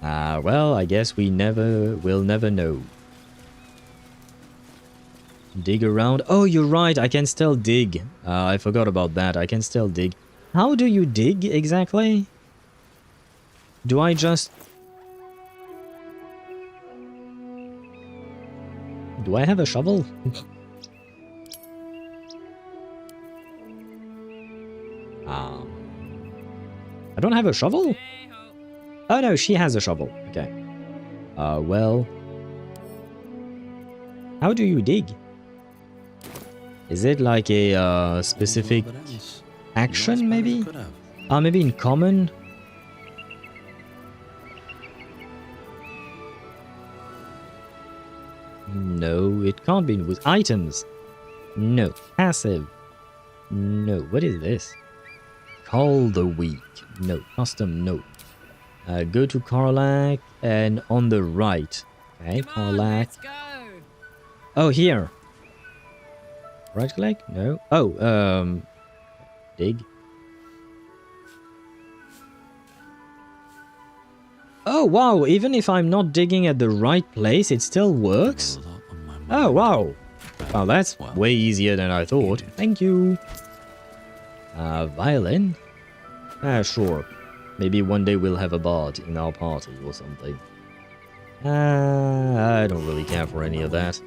Well, I guess we'll never know. Dig around. Oh, you're right, I can still dig. I forgot about that, I can still dig. How do you dig exactly? Do I just... Do I have a shovel? I don't have a shovel? Oh no, she has a shovel. Okay. Well... How do you dig? Is it like a specific action, maybe? Maybe in common? No, it can't be with items. No. Passive. No. What is this? Call the weak. No. Custom. No. Go to Karlach and on the right. Okay, Karlach. Oh, here. Right click? No. Oh, dig. Oh, wow. Even if I'm not digging at the right place, it still works? Oh, wow. Wow, that's way easier than I thought. Thank you. Violin? Sure. Maybe one day we'll have a bard in our party or something. I don't really care for any of that.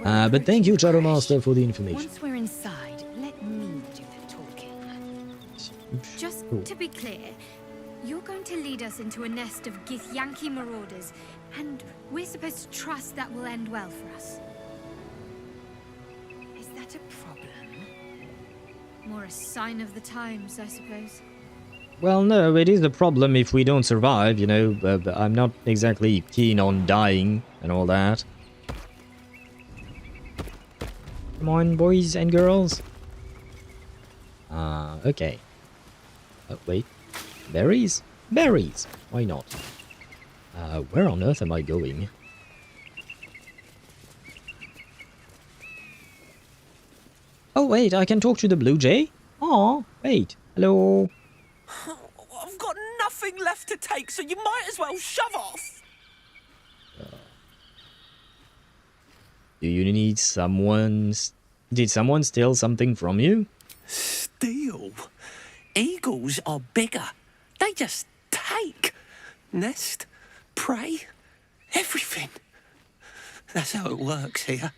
But thank you, Shadow Master, for the information. Once we're inside, let me do the talking. Just to be clear, you're going to lead us into a nest of Githyanki marauders, and we're supposed to trust that will end well for us. Is that a problem? More a sign of the times, I suppose. Well, no, it is a problem if we don't survive, you know. I'm not exactly keen on dying and all that. Come on, boys and girls. Okay. Oh, wait. Berries? Berries! Why not? Where on earth am I going? Oh, wait, I can talk to the blue jay? Aw, wait. Hello? I've got nothing left to take, so you might as well shove off. Do you need someone... Did someone steal something from you? Steal? Eagles are bigger. They just take. Nest, prey, everything. That's how it works here.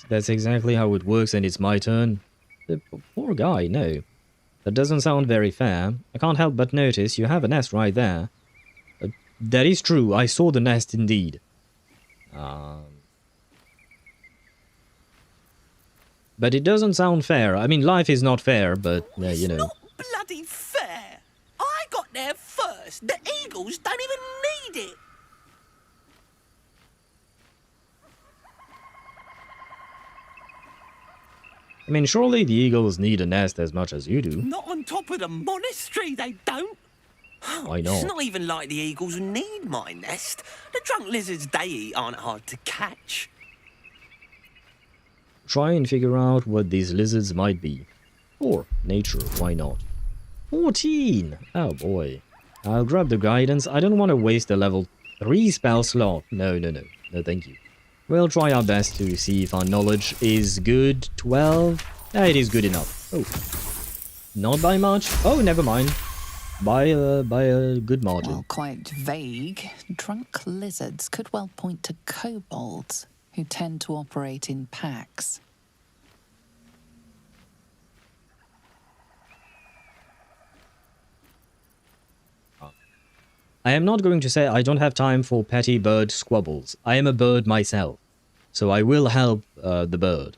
That's exactly how it works, and it's my turn. The poor guy, no. That doesn't sound very fair. I can't help but notice you have a nest right there. That is true, I saw the nest indeed. But it doesn't sound fair. I mean, life is not fair, but, you know. Bloody fair. I got there first. The eagles don't even need it. I mean, surely the eagles need a nest as much as you do. Not on top of the monastery, they don't. Why not? It's not even like the eagles need my nest. The drunk lizards they eat aren't hard to catch. Try and figure out what these lizards might be. Or nature, why not? 14! Oh boy. I'll grab the guidance. I don't want to waste a level 3 spell slot. No, thank you. We'll try our best to see if our knowledge is good. 12. It is good enough. Oh. Not by much. Oh, never mind. By a good margin. While quite vague, drunk lizards could well point to kobolds, who tend to operate in packs. I am not going to say I don't have time for petty bird squabbles. I am a bird myself, so I will help the bird.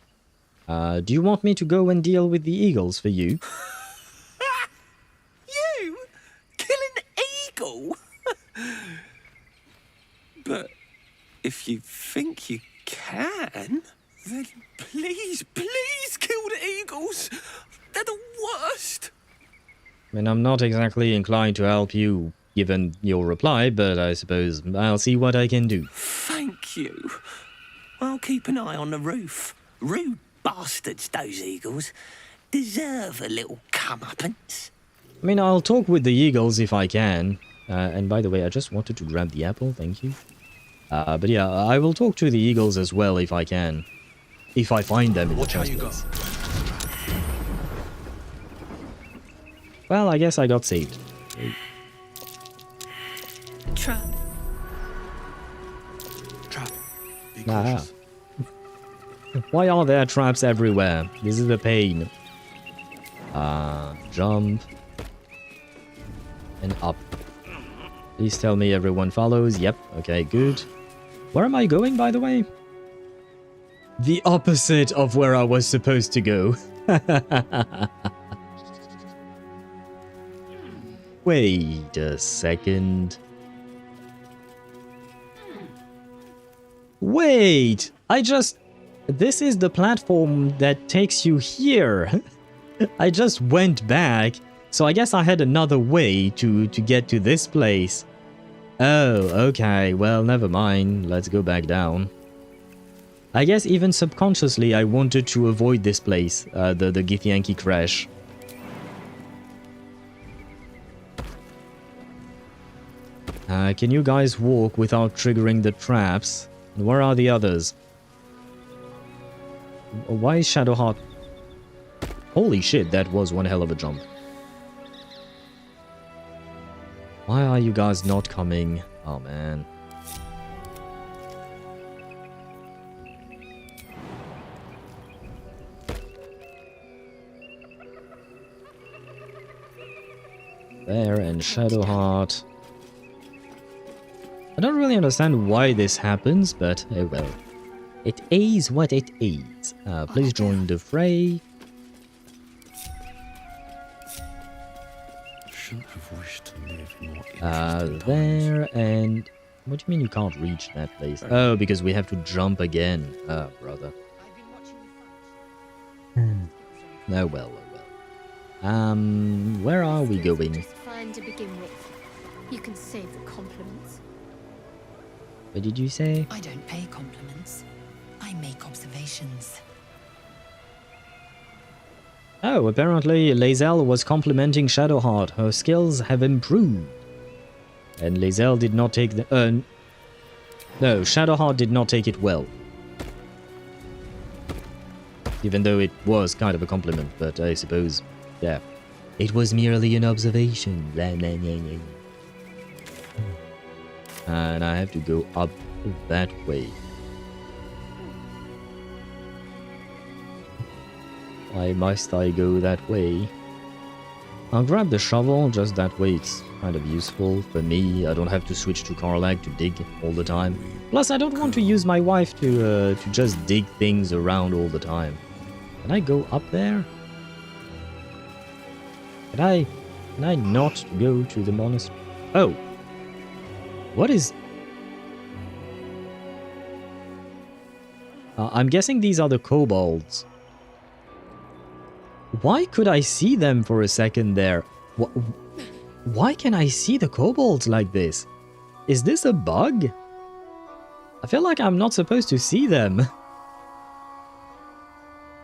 Do you want me to go and deal with the eagles for you? You? Kill an eagle? But if you think you can, then please kill the eagles. They're the worst. I mean, I'm not exactly inclined to help you, given your reply, but I suppose I'll see what I can do. Thank you. I'll keep an eye on the roof. Rude bastards, those eagles. Deserve a little comeuppance. I mean, I'll talk with the eagles if I can. And by the way, I just wanted to grab the apple, thank you. But yeah, I will talk to the eagles as well if I can. If I find them in the first place. Well, I guess I got saved. Trap. Be cautious. Why are there traps everywhere? This is a pain. Jump. And up. Please tell me everyone follows. Yep, okay, good. Where am I going, by the way? The opposite of where I was supposed to go. Wait a second. Wait! This is the platform that takes you here. I just went back, so I guess I had another way to get to this place. Oh, okay, well, never mind. Let's go back down. I guess even subconsciously I wanted to avoid this place, the Githyanki crash. Can you guys walk without triggering the traps? Where are the others? Why is Shadowheart? Holy shit, that was one hell of a jump. Why are you guys not coming? Oh man. There, and Shadowheart. I don't really understand why this happens, but oh well. It is what it is. Please join the fray. Shouldn't have wished to live more There, and... What do you mean you can't reach that place? Oh, because we have to jump again. Oh, brother. Oh, well, oh, well. Where are we going? Just fine to begin with. You can save the compliments. What did you say? I don't pay compliments. I make observations. Oh, apparently Lae'zel was complimenting Shadowheart. Her skills have improved. And Lae'zel did not take the... no, Shadowheart did not take it well. Even though it was kind of a compliment, but I suppose, yeah. It was merely an observation. And I have to go up that way. Why must I go that way? I'll grab the shovel, just that way it's kind of useful for me. I don't have to switch to Karlach to dig all the time. Plus, I don't want to use my wife to just dig things around all the time. Can I go up there? Can I not go to the monastery? Oh! What is... I'm guessing these are the kobolds. Why could I see them for a second there? Why can I see the kobolds like this? Is this a bug? I feel like I'm not supposed to see them.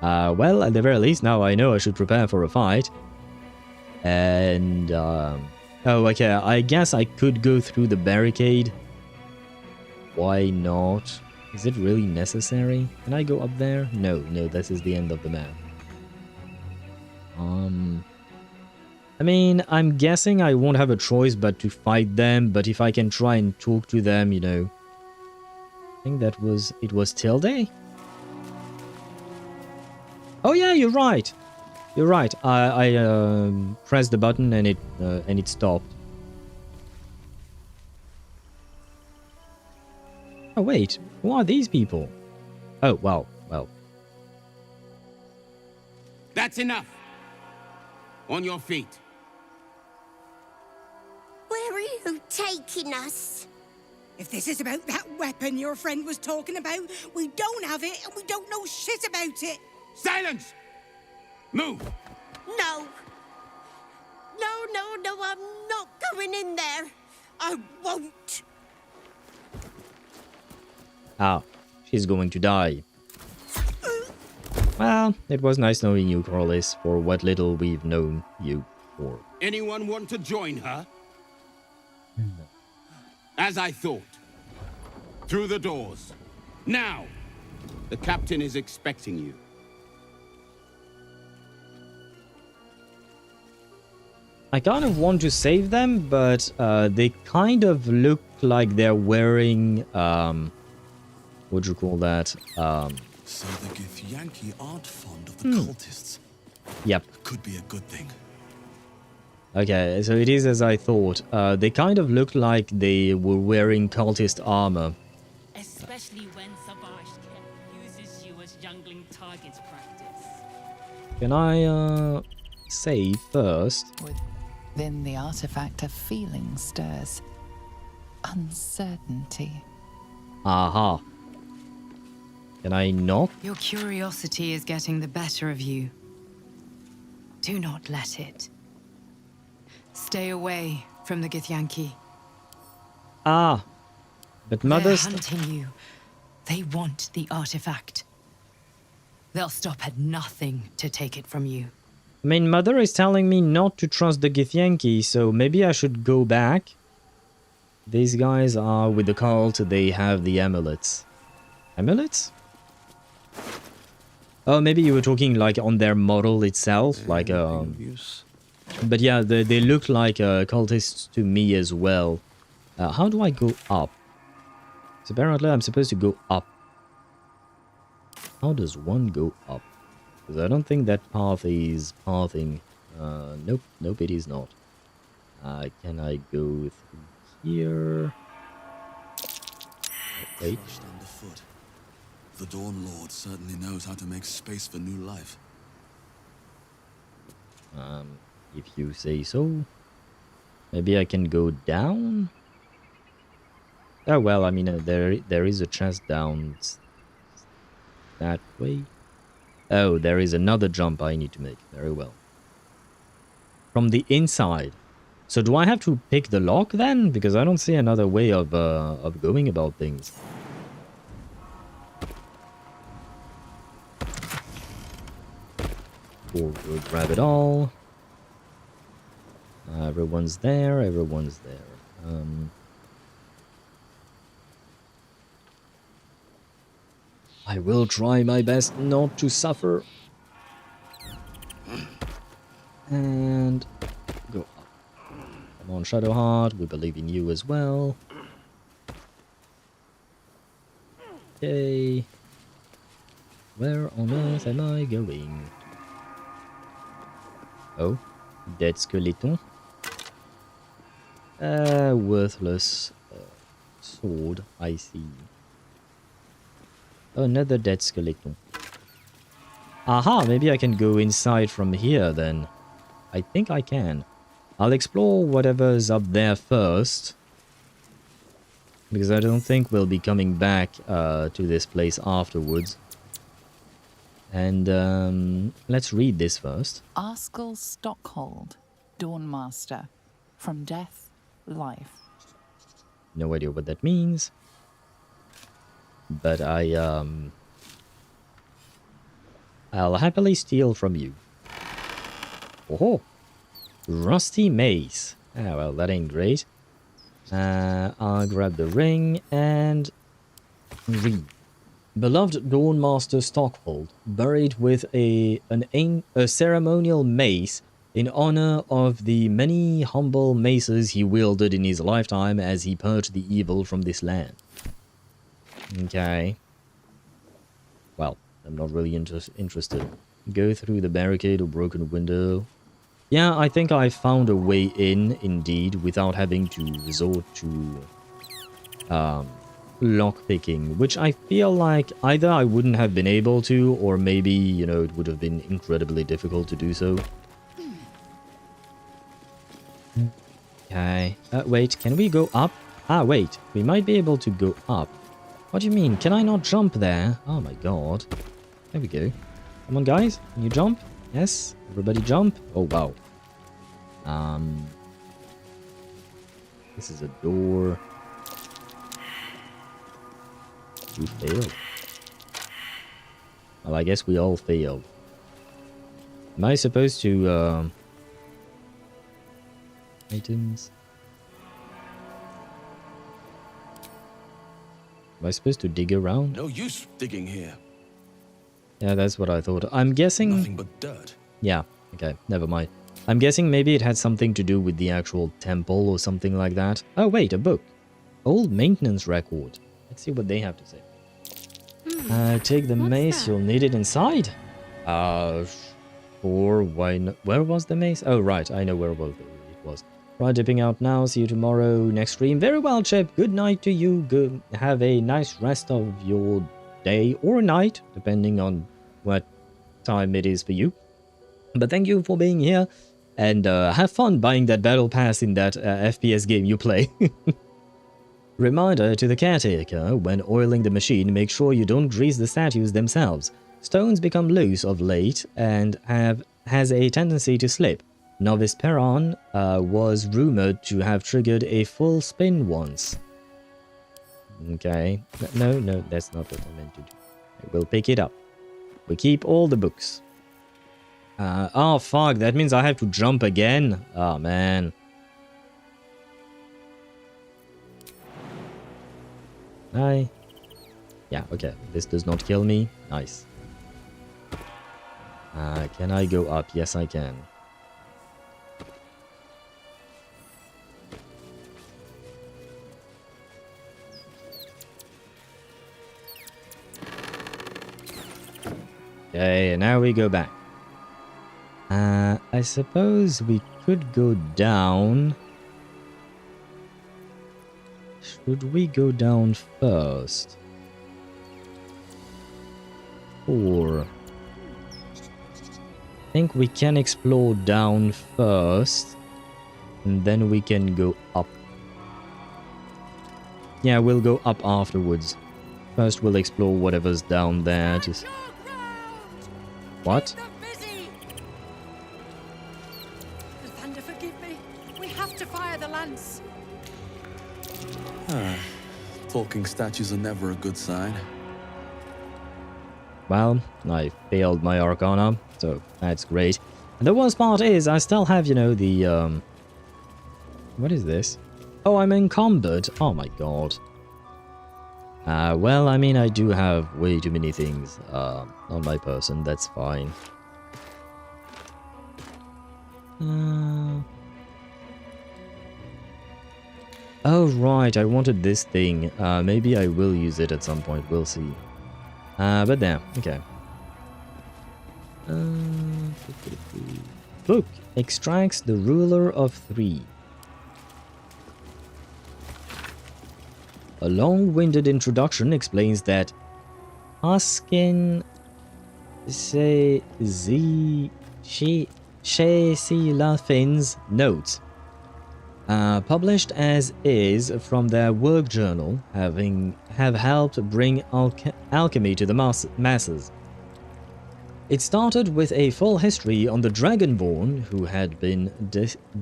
Well, at the very least, now I know I should prepare for a fight. And, oh, okay, I guess I could go through the barricade. Why not? Is it really necessary? Can I go up there? No, this is the end of the map. I mean, I'm guessing I won't have a choice but to fight them, but if I can try and talk to them, you know. I think it was Tilde? Oh yeah, you're right. You're right. I pressed the button and it stopped. Oh wait, who are these people? Oh, well. That's enough. On your feet. Where are you taking us? If this is about that weapon your friend was talking about, we don't have it and we don't know shit about it. Silence! Move! No, I'm not going in there. I won't. Ah, she's going to die. Well, it was nice knowing you, Corliss, for what little we've known you for. Anyone want to join her? As I thought. Through the doors. Now! The captain is expecting you. I kind of want to save them, but they kind of look like they're wearing, what do you call that? So the Githyanki aren't fond of the cultists. Yep. Could be a good thing. Okay, so it is as I thought. They kind of looked like they were wearing cultist armor. Especially when Sabash uses you as jungling targets practice. Can I, save first? Within the artifact, a feeling stirs. Uncertainty. Aha. Can I not? Your curiosity is getting the better of you. Do not let it. Stay away from the Githyanki. Ah. But Mother's... They're hunting you. They want the artifact. They'll stop at nothing to take it from you. I mean, Mother is telling me not to trust the Githyanki, so maybe I should go back. These guys are with the cult, they have the amulets. Amulets? Oh, maybe you were talking like on their model itself, like but yeah, they look like cultists to me as well. How do I go up? So apparently I'm supposed to go up. How does one go up? Because I don't think that path is pathing. Nope, it is not. Can I go through here? Wait. Underfoot. The Dawn Lord certainly knows how to make space for new life. If you say so. Maybe I can go down? Oh well, I mean, there is a chest down that way. Oh, there is another jump I need to make. Very well. From the inside. So do I have to pick the lock then? Because I don't see another way of going about things. We'll grab it all. Everyone's there. I will try my best not to suffer. And go up. Come on, Shadowheart, we believe in you as well. Okay. Where on earth am I going? Oh, dead skeleton. Worthless sword, I see. Another dead skeleton. Aha, maybe I can go inside from here then. I think I can. I'll explore whatever's up there first. Because I don't think we'll be coming back to this place afterwards. And let's read this first. Arskel Stockhold, Dawnmaster. From death, life. No idea what that means. But I'll happily steal from you. Oh, rusty mace. Ah, well, that ain't great. I'll grab the ring and read. Beloved Dawnmaster Stockhold, buried with a ceremonial mace in honor of the many humble maces he wielded in his lifetime as he purged the evil from this land. Okay. Well, I'm not really interested. Go through the barricade or broken window. Yeah, I think I found a way in, indeed, without having to resort to lockpicking, which I feel like either I wouldn't have been able to, or maybe, you know, it would have been incredibly difficult to do so. Okay. Wait, can we go up? Ah, wait. We might be able to go up. What do you mean? Can I not jump there? Oh my god. There we go. Come on, guys. Can you jump? Yes. Everybody jump. Oh, wow. This is a door. We failed. Well, I guess we all failed. Am I supposed to, items? Am I supposed to dig around? No use digging here. Yeah, that's what I thought. I'm guessing... Nothing but dirt. Yeah, okay, never mind. I'm guessing maybe it had something to do with the actual temple or something like that. Oh, wait, a book. Old maintenance record. Let's see what they have to say. Take the mace, you'll need it inside. Sure, why not? Where was the mace? Oh, right, I know where it was. Right, dipping out now. See you tomorrow, next stream. Very well, Chip. Good night to you. Good. Have a nice rest of your day or night, depending on what time it is for you. But thank you for being here, and have fun buying that battle pass in that FPS game you play. Reminder to the caretaker, when oiling the machine, make sure you don't grease the statues themselves. Stones become loose of late and has a tendency to slip. Novice Perron was rumored to have triggered a full spin once. Okay. No, that's not what I meant to do. We'll pick it up. We keep all the books. Oh, fuck. That means I have to jump again. Oh, man. Yeah, okay. This does not kill me. Nice. Can I go up? Yes, I can. Okay, and now we go back. I suppose we could go down. Should we go down first? Or... I think we can explore down first, and then we can go up. Yeah, we'll go up afterwards. First we'll explore whatever's down there. Just... What? Lathander, forgive me. We have to fire the lance. Talking statues are never a good sign. Well, I failed my Arcana, so that's great. And the worst part is, I still have, you know, the, what is this? Oh, I'm encumbered. Oh my god. Well, I mean, I do have way too many things on my person. That's fine. Oh, right. I wanted this thing. Maybe I will use it at some point. We'll see. But there. Okay. Book extracts the ruler of 3. A long-winded introduction explains that Haskin Lafin's notes. Published as is from their work journal, have helped bring alchemy to the masses. It started with a full history on the Dragonborn who had been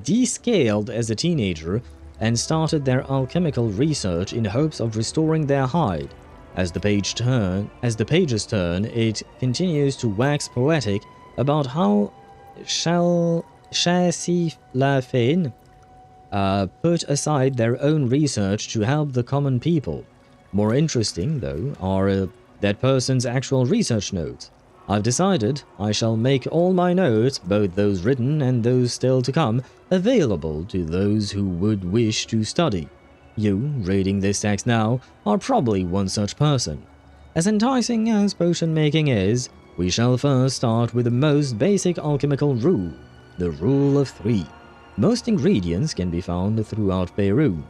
descaled as a teenager and started their alchemical research in hopes of restoring their hide. As the pages turn, it continues to wax poetic about how Lafin put aside their own research to help the common people. More interesting, though, are that person's actual research notes. I've decided I shall make all my notes, both those written and those still to come, available to those who would wish to study. You, reading this text now, are probably one such person. As enticing as potion making is, we shall first start with the most basic alchemical rule, the Rule of 3. Most ingredients can be found throughout Faerûn.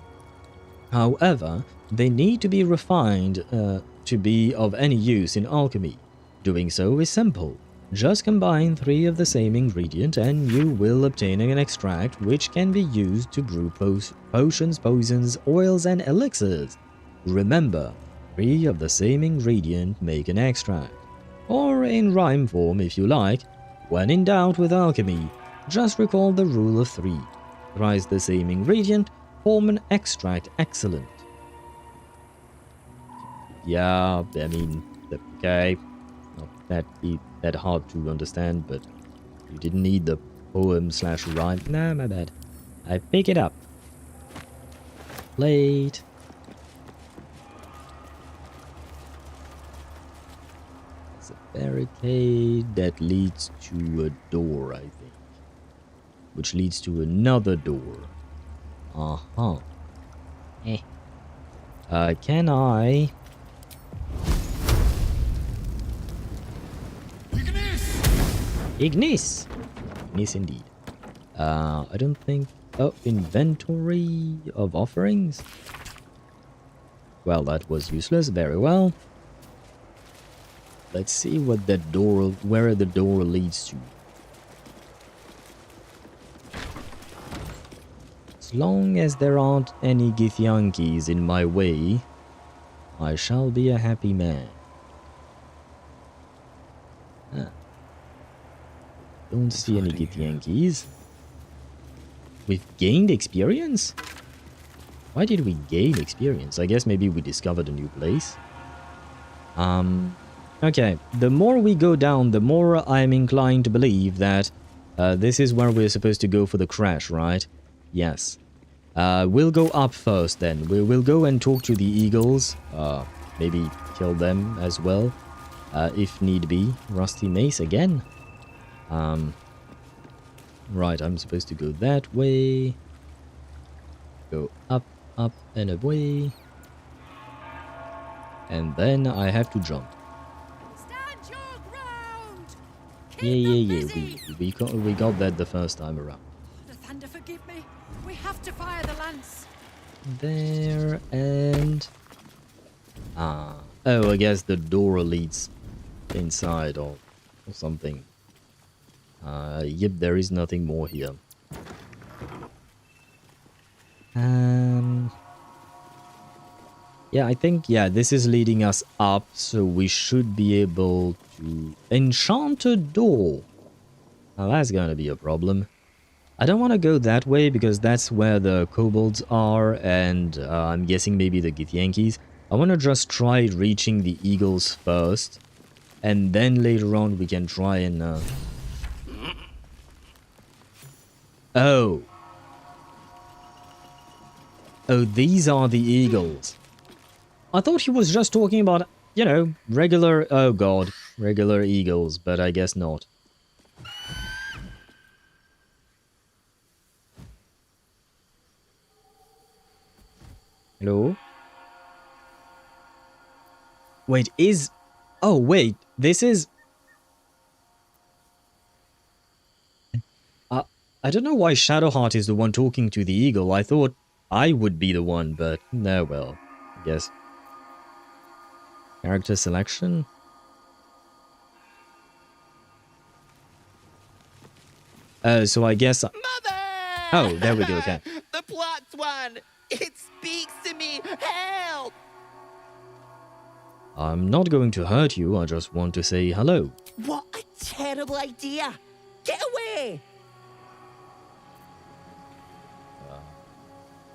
However, they need to be refined to be of any use in alchemy. Doing so is simple. Just combine 3 of the same ingredient and you will obtain an extract which can be used to brew potions, poisons, oils and elixirs. Remember, 3 of the same ingredient make an extract. Or in rhyme form if you like, when in doubt with alchemy, just recall the Rule of 3. Thrice the same ingredient, form an extract excellent. Yeah, I mean, okay. Not that hard to understand, but you didn't need the poem/rhyme. Nah, my bad. I pick it up. Plate. It's a barricade that leads to a door, I think. Which leads to another door. Uh-huh. Can I... Ignis! Ignis indeed. I don't think... Oh, inventory of offerings? Well, that was useless. Very well. Let's see what that door... where the door leads to. As long as there aren't any Githyankis in my way, I shall be a happy man. Don't see any Githyankis. We've gained experience? Why did we gain experience? I guess maybe we discovered a new place. Okay, the more we go down, the more I'm inclined to believe that this is where we're supposed to go for the crash, right? Yes. We'll go up first then. We'll go and talk to the eagles. Maybe kill them as well, if need be. Rusty mace again. Right, I'm supposed to go that way. Go up, up, and away. And then I have to jump. Stand your ground! Yeah. We got that the first time around. The thunder forgive me. We have to fire the lance. There and... oh, I guess the door leads inside or something. Yep, there is nothing more here. Yeah, I think, this is leading us up, so we should be able to... Enchanted door! Now that's gonna be a problem. I don't want to go that way, because that's where the kobolds are, and I'm guessing maybe the Githyankis. I want to just try reaching the eagles first, and then later on we can try and... Oh, these are the eagles. I thought he was just talking about, you know, regular... Oh god, regular eagles, but I guess not. Hello? Wait, is... Oh, wait, this is... I don't know why Shadowheart is the one talking to the eagle. I thought I would be the one, but no, well, I guess. Character selection? So I guess... Oh, there we go, okay. The plot's won! It speaks to me! Help! I'm not going to hurt you, I just want to say hello. What a terrible idea! Get away!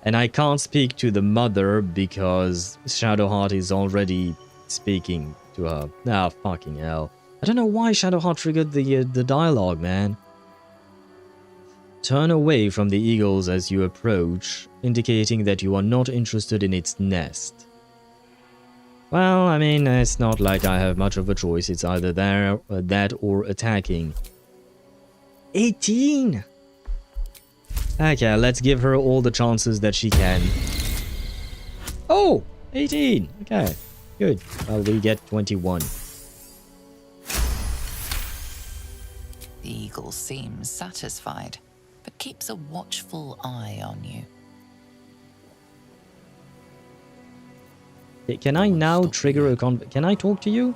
And I can't speak to the mother because Shadowheart is already speaking to her. Ah, fucking hell. I don't know why Shadowheart triggered the dialogue, man. Turn away from the eagles as you approach, indicating that you are not interested in its nest. Well, I mean, it's not like I have much of a choice. It's either that or attacking. 18! Okay, let's give her all the chances that she can. Oh! 18! Okay, good. Well, we get 21. The eagle seems satisfied, but keeps a watchful eye on you. Can I now trigger a Can I talk to you?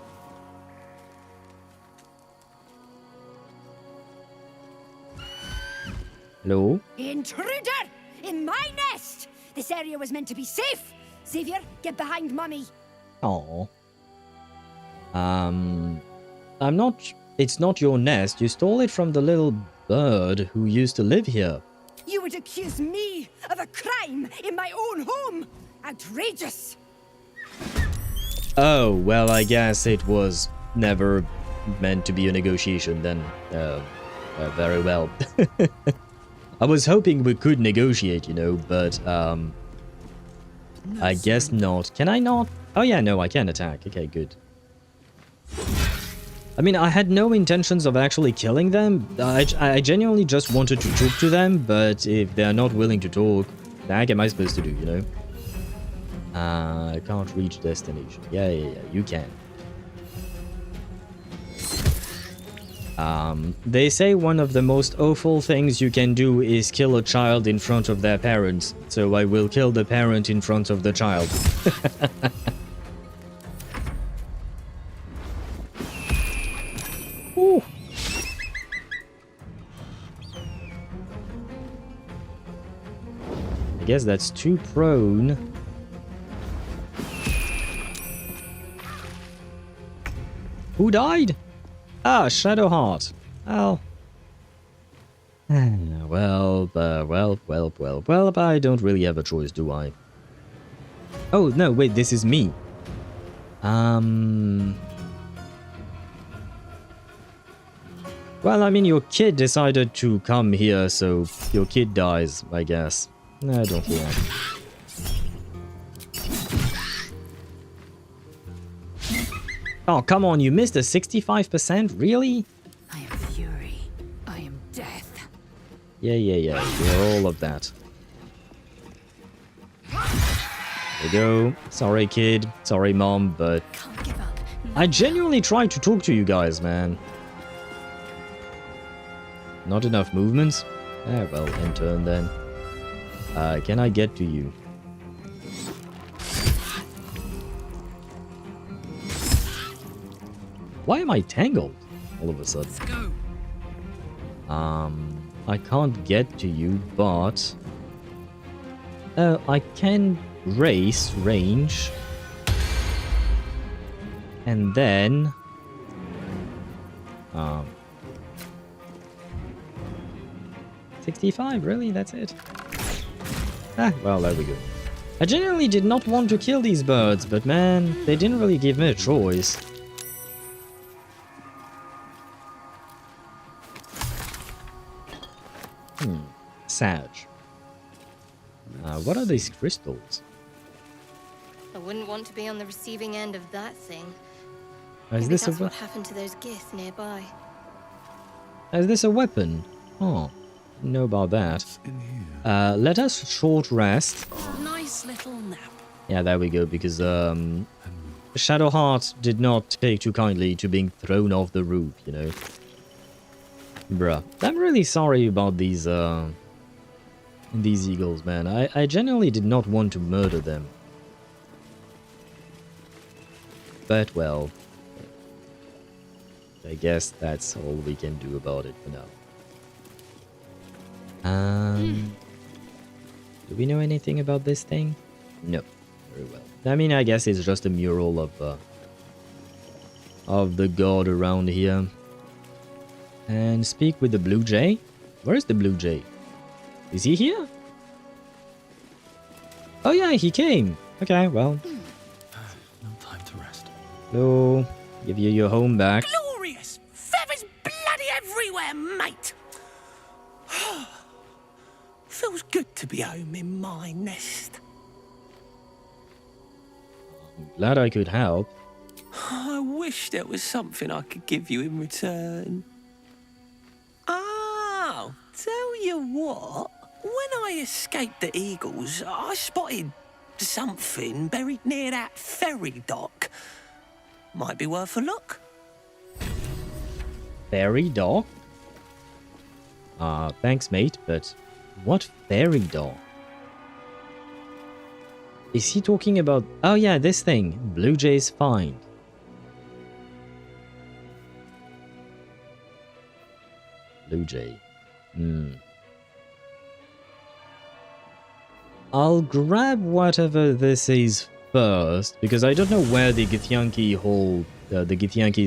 Hello? Intruder! In my nest! This area was meant to be safe! Xavier, get behind Mummy! Oh. I'm not... It's not your nest. You stole it from the little bird who used to live here. You would accuse me of a crime in my own home! Outrageous! Oh, well, I guess it was never meant to be a negotiation then. Very well. I was hoping we could negotiate, you know, but, I guess not. Can I not? Oh yeah, no, I can attack. Okay, good. I mean, I had no intentions of actually killing them. I genuinely just wanted to talk to them, but if they're not willing to talk, what the heck am I supposed to do, you know? I can't reach destination. Yeah, you can. They say one of the most awful things you can do is kill a child in front of their parents, so I will kill the parent in front of the child. Ooh. I guess that's 2 prone. Who died? Ah, Shadowheart. Well. Well, but I don't really have a choice, do I? Oh, no, wait, this is me. Well, I mean, your kid decided to come here, so your kid dies, I guess. No, don't care. Oh, come on, you missed a 65%? Really? I am fury. I am death. Yeah, you're all of that. There you go. Sorry, kid. Sorry, mom, but... I genuinely tried to talk to you guys, man. Not enough movements? Ah, well, end turn then. Can I get to you? Why am I tangled all of a sudden? I can't get to you, but... I can race range. And then... 65, really? That's it? Ah, well, there we go. I genuinely did not want to kill these birds, but man, they didn't really give me a choice. Sag. What are these crystals? I wouldn't want to be on the receiving end of that thing. Is Maybe this that's a what happened to those Gith nearby. Is this a weapon? Oh, didn't know about that. Let us short rest. Nice little nap. Yeah, there we go, because Shadowheart did not take too kindly to being thrown off the roof, you know. Bruh. I'm really sorry about these eagles, man. I genuinely did not want to murder them. But, well, I guess that's all we can do about it for now. Do we know anything about this thing? No. Very well. I mean, I guess it's just a mural of the god around here. And speak with the blue jay. Where is the blue jay? Is he here? Oh yeah, he came. Okay, well. No time to rest. Hello. Give you your home back. Glorious! Feathers bloody everywhere, mate! Feels good to be home in my nest. I'm glad I could help. I wish there was something I could give you in return. Oh, tell you what. When I escaped the eagles, I spotted something buried near that ferry dock. Might be worth a look. Ferry dock? Thanks, mate, but what ferry dock? Is he talking about... Oh yeah, this thing. Blue Jay's find. Blue Jay. I'll grab whatever this is first, because I don't know where the Githyanki's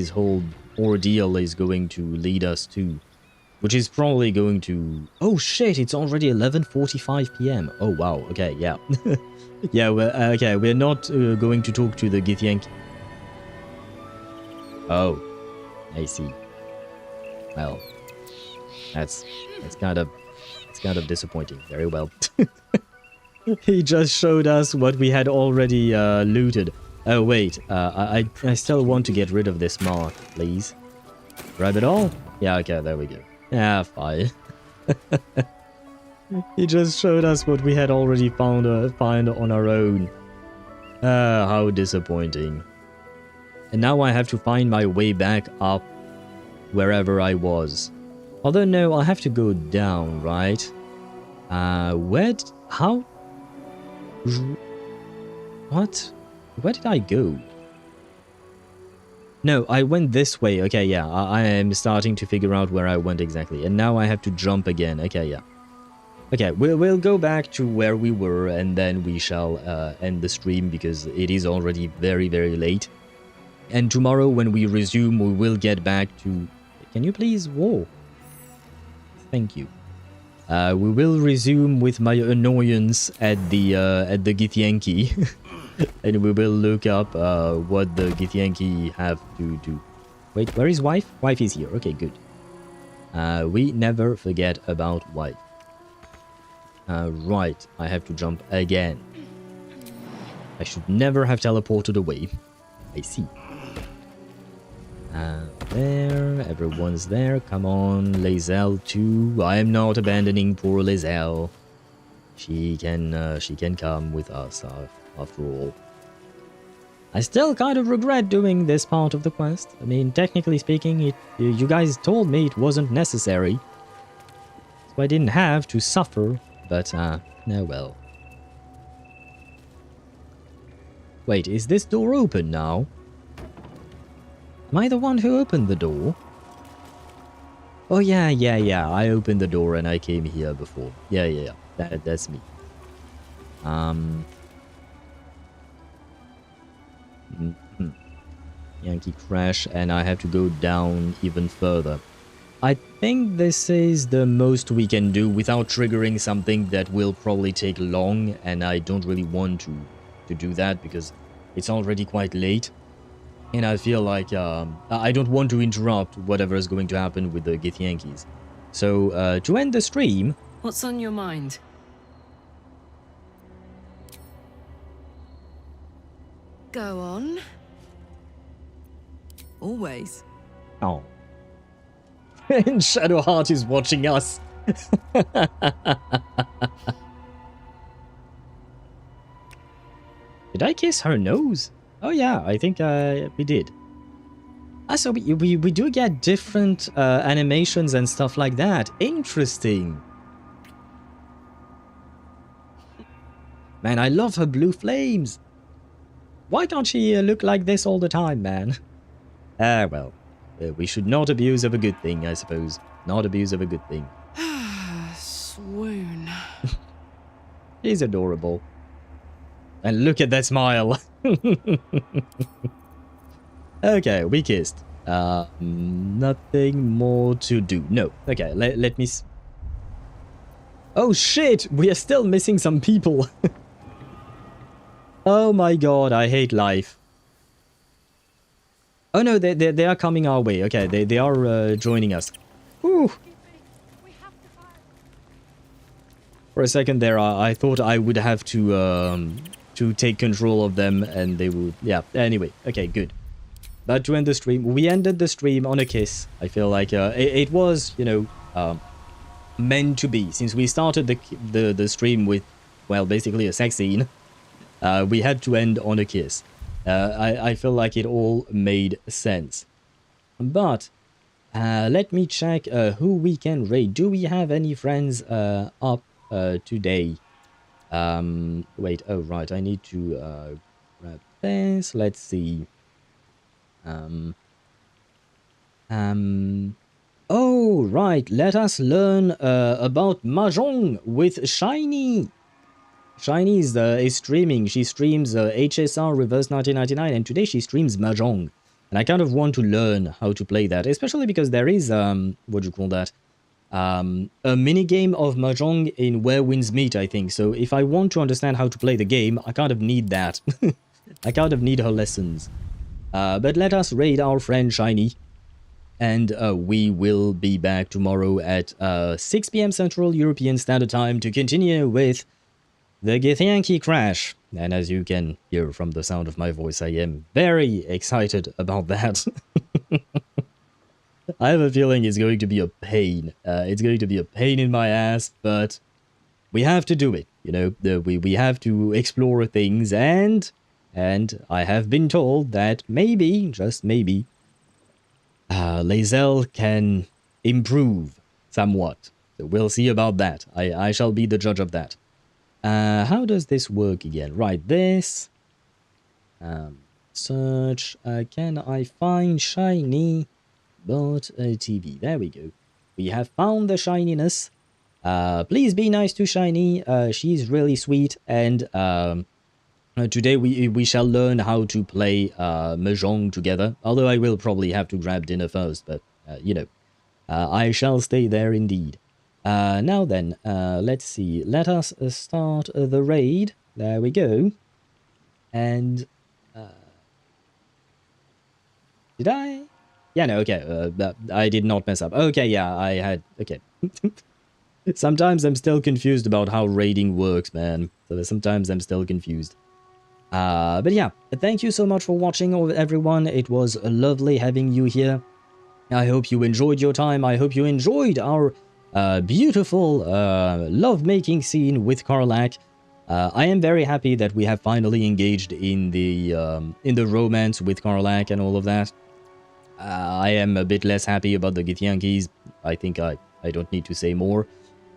whole ordeal is going to lead us to. Which is probably going to... Oh shit, it's already 11:45 PM. Oh wow, okay, yeah. Yeah, okay, we're not going to talk to the Githyanki. Oh, I see. Well, that's kind of disappointing. Very well. He just showed us what we had already looted. Oh wait, I still want to get rid of this mark, please. Grab it all? Yeah, okay, there we go. Yeah, fine. He just showed us what we had already found on our own. How disappointing. And now I have to find my way back up wherever I was. Although no, I have to go down, right? How? What? Where did I go? No, I went this way. Okay, yeah, I am starting to figure out where I went exactly. And now I have to jump again. Okay, yeah. Okay, we'll go back to where we were, and then we shall end the stream, because it is already very, very late. And tomorrow, when we resume, we will get back to... Can you please walk? Thank you. We will resume with my annoyance at the Githyanki. And we will look up what the Githyanki have to do. Wait, where is wife? Wife is here. Okay, good. We never forget about wife. Right, I have to jump again. I should never have teleported away. I see. There, everyone's there. Come on, Lae'zel too. I am not abandoning poor Lae'zel. She can come with us. After all, I still kind of regret doing this part of the quest. I mean, technically speaking, you guys told me it wasn't necessary, so I didn't have to suffer, but no well. Wait, is this door open now? Am I the one who opened the door? Oh yeah, I opened the door and I came here before. Yeah, that's me. Yankee crash, and I have to go down even further. I think this is the most we can do without triggering something that will probably take long, and I don't really want to do that because it's already quite late. And I feel like I don't want to interrupt whatever is going to happen with the Githyankis. So to end the stream... What's on your mind? Go on. Always. Oh. And Shadowheart is watching us. Did I kiss her nose? Oh yeah, I think we did. So we do get different animations and stuff like that. Interesting. Man, I love her blue flames. Why can't she look like this all the time, man? Well, we should not abuse of a good thing, I suppose. Not abuse of a good thing. He's adorable. And look at that smile. Okay, we kissed. Nothing more to do. No. Okay, let me... Oh shit! We are still missing some people. Oh my god, I hate life. Oh no, they are coming our way. Okay, they are joining us. Whew. For a second there, I thought I would have to take control of them, and they would... Yeah, anyway. Okay, good. But to end the stream, we ended the stream on a kiss. I feel like it was, you know, meant to be. Since we started the stream with, well, basically a sex scene, we had to end on a kiss. I feel like it all made sense. But let me check who we can raid. Do we have any friends up today? Wait, oh right, I need to grab this. Let's see. Oh right, let us learn about Mahjong with Shiny. Shiny is streaming. She streams HSR Reverse 1999, and today she streams Mahjong. And I kind of want to learn how to play that, especially because there is what do you call that? A mini game of Mahjong in Where Winds Meet, I think. So if I want to understand how to play the game, I kind of need that. I kind of need her lessons. But let us raid our friend Shiny. And we will be back tomorrow at 6 PM Central European Standard Time to continue with the Githyanki crash. And as you can hear from the sound of my voice, I am very excited about that. I have a feeling it's going to be a pain. It's going to be a pain in my ass, but we have to do it. You know, we have to explore things, and I have been told that maybe, just maybe, Lae'zel can improve somewhat. So we'll see about that. I shall be the judge of that. How does this work again? Right, this. Search. Can I find Shiny? But TV. There we go. We have found the shininess. Please be nice to Shiny. She's really sweet. And today we shall learn how to play Mahjong together. Although I will probably have to grab dinner first. But, you know, I shall stay there indeed. Now then, let's see. Let us start the raid. There we go. And... did I? Yeah, no, okay. I did not mess up. Okay, yeah, I had... Okay. Sometimes I'm still confused about how raiding works, man. So sometimes I'm still confused. But yeah, thank you so much for watching, everyone. It was lovely having you here. I hope you enjoyed your time. I hope you enjoyed our beautiful love-making scene with Karlach. I am very happy that we have finally engaged in the romance with Karlach and all of that. I am a bit less happy about the Githyankis. I think I don't need to say more.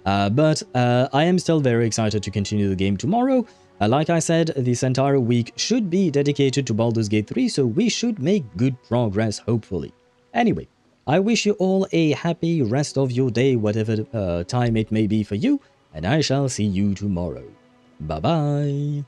But I am still very excited to continue the game tomorrow. Like I said, this entire week should be dedicated to Baldur's Gate 3, so we should make good progress, hopefully. Anyway, I wish you all a happy rest of your day, whatever time it may be for you, and I shall see you tomorrow. Bye-bye.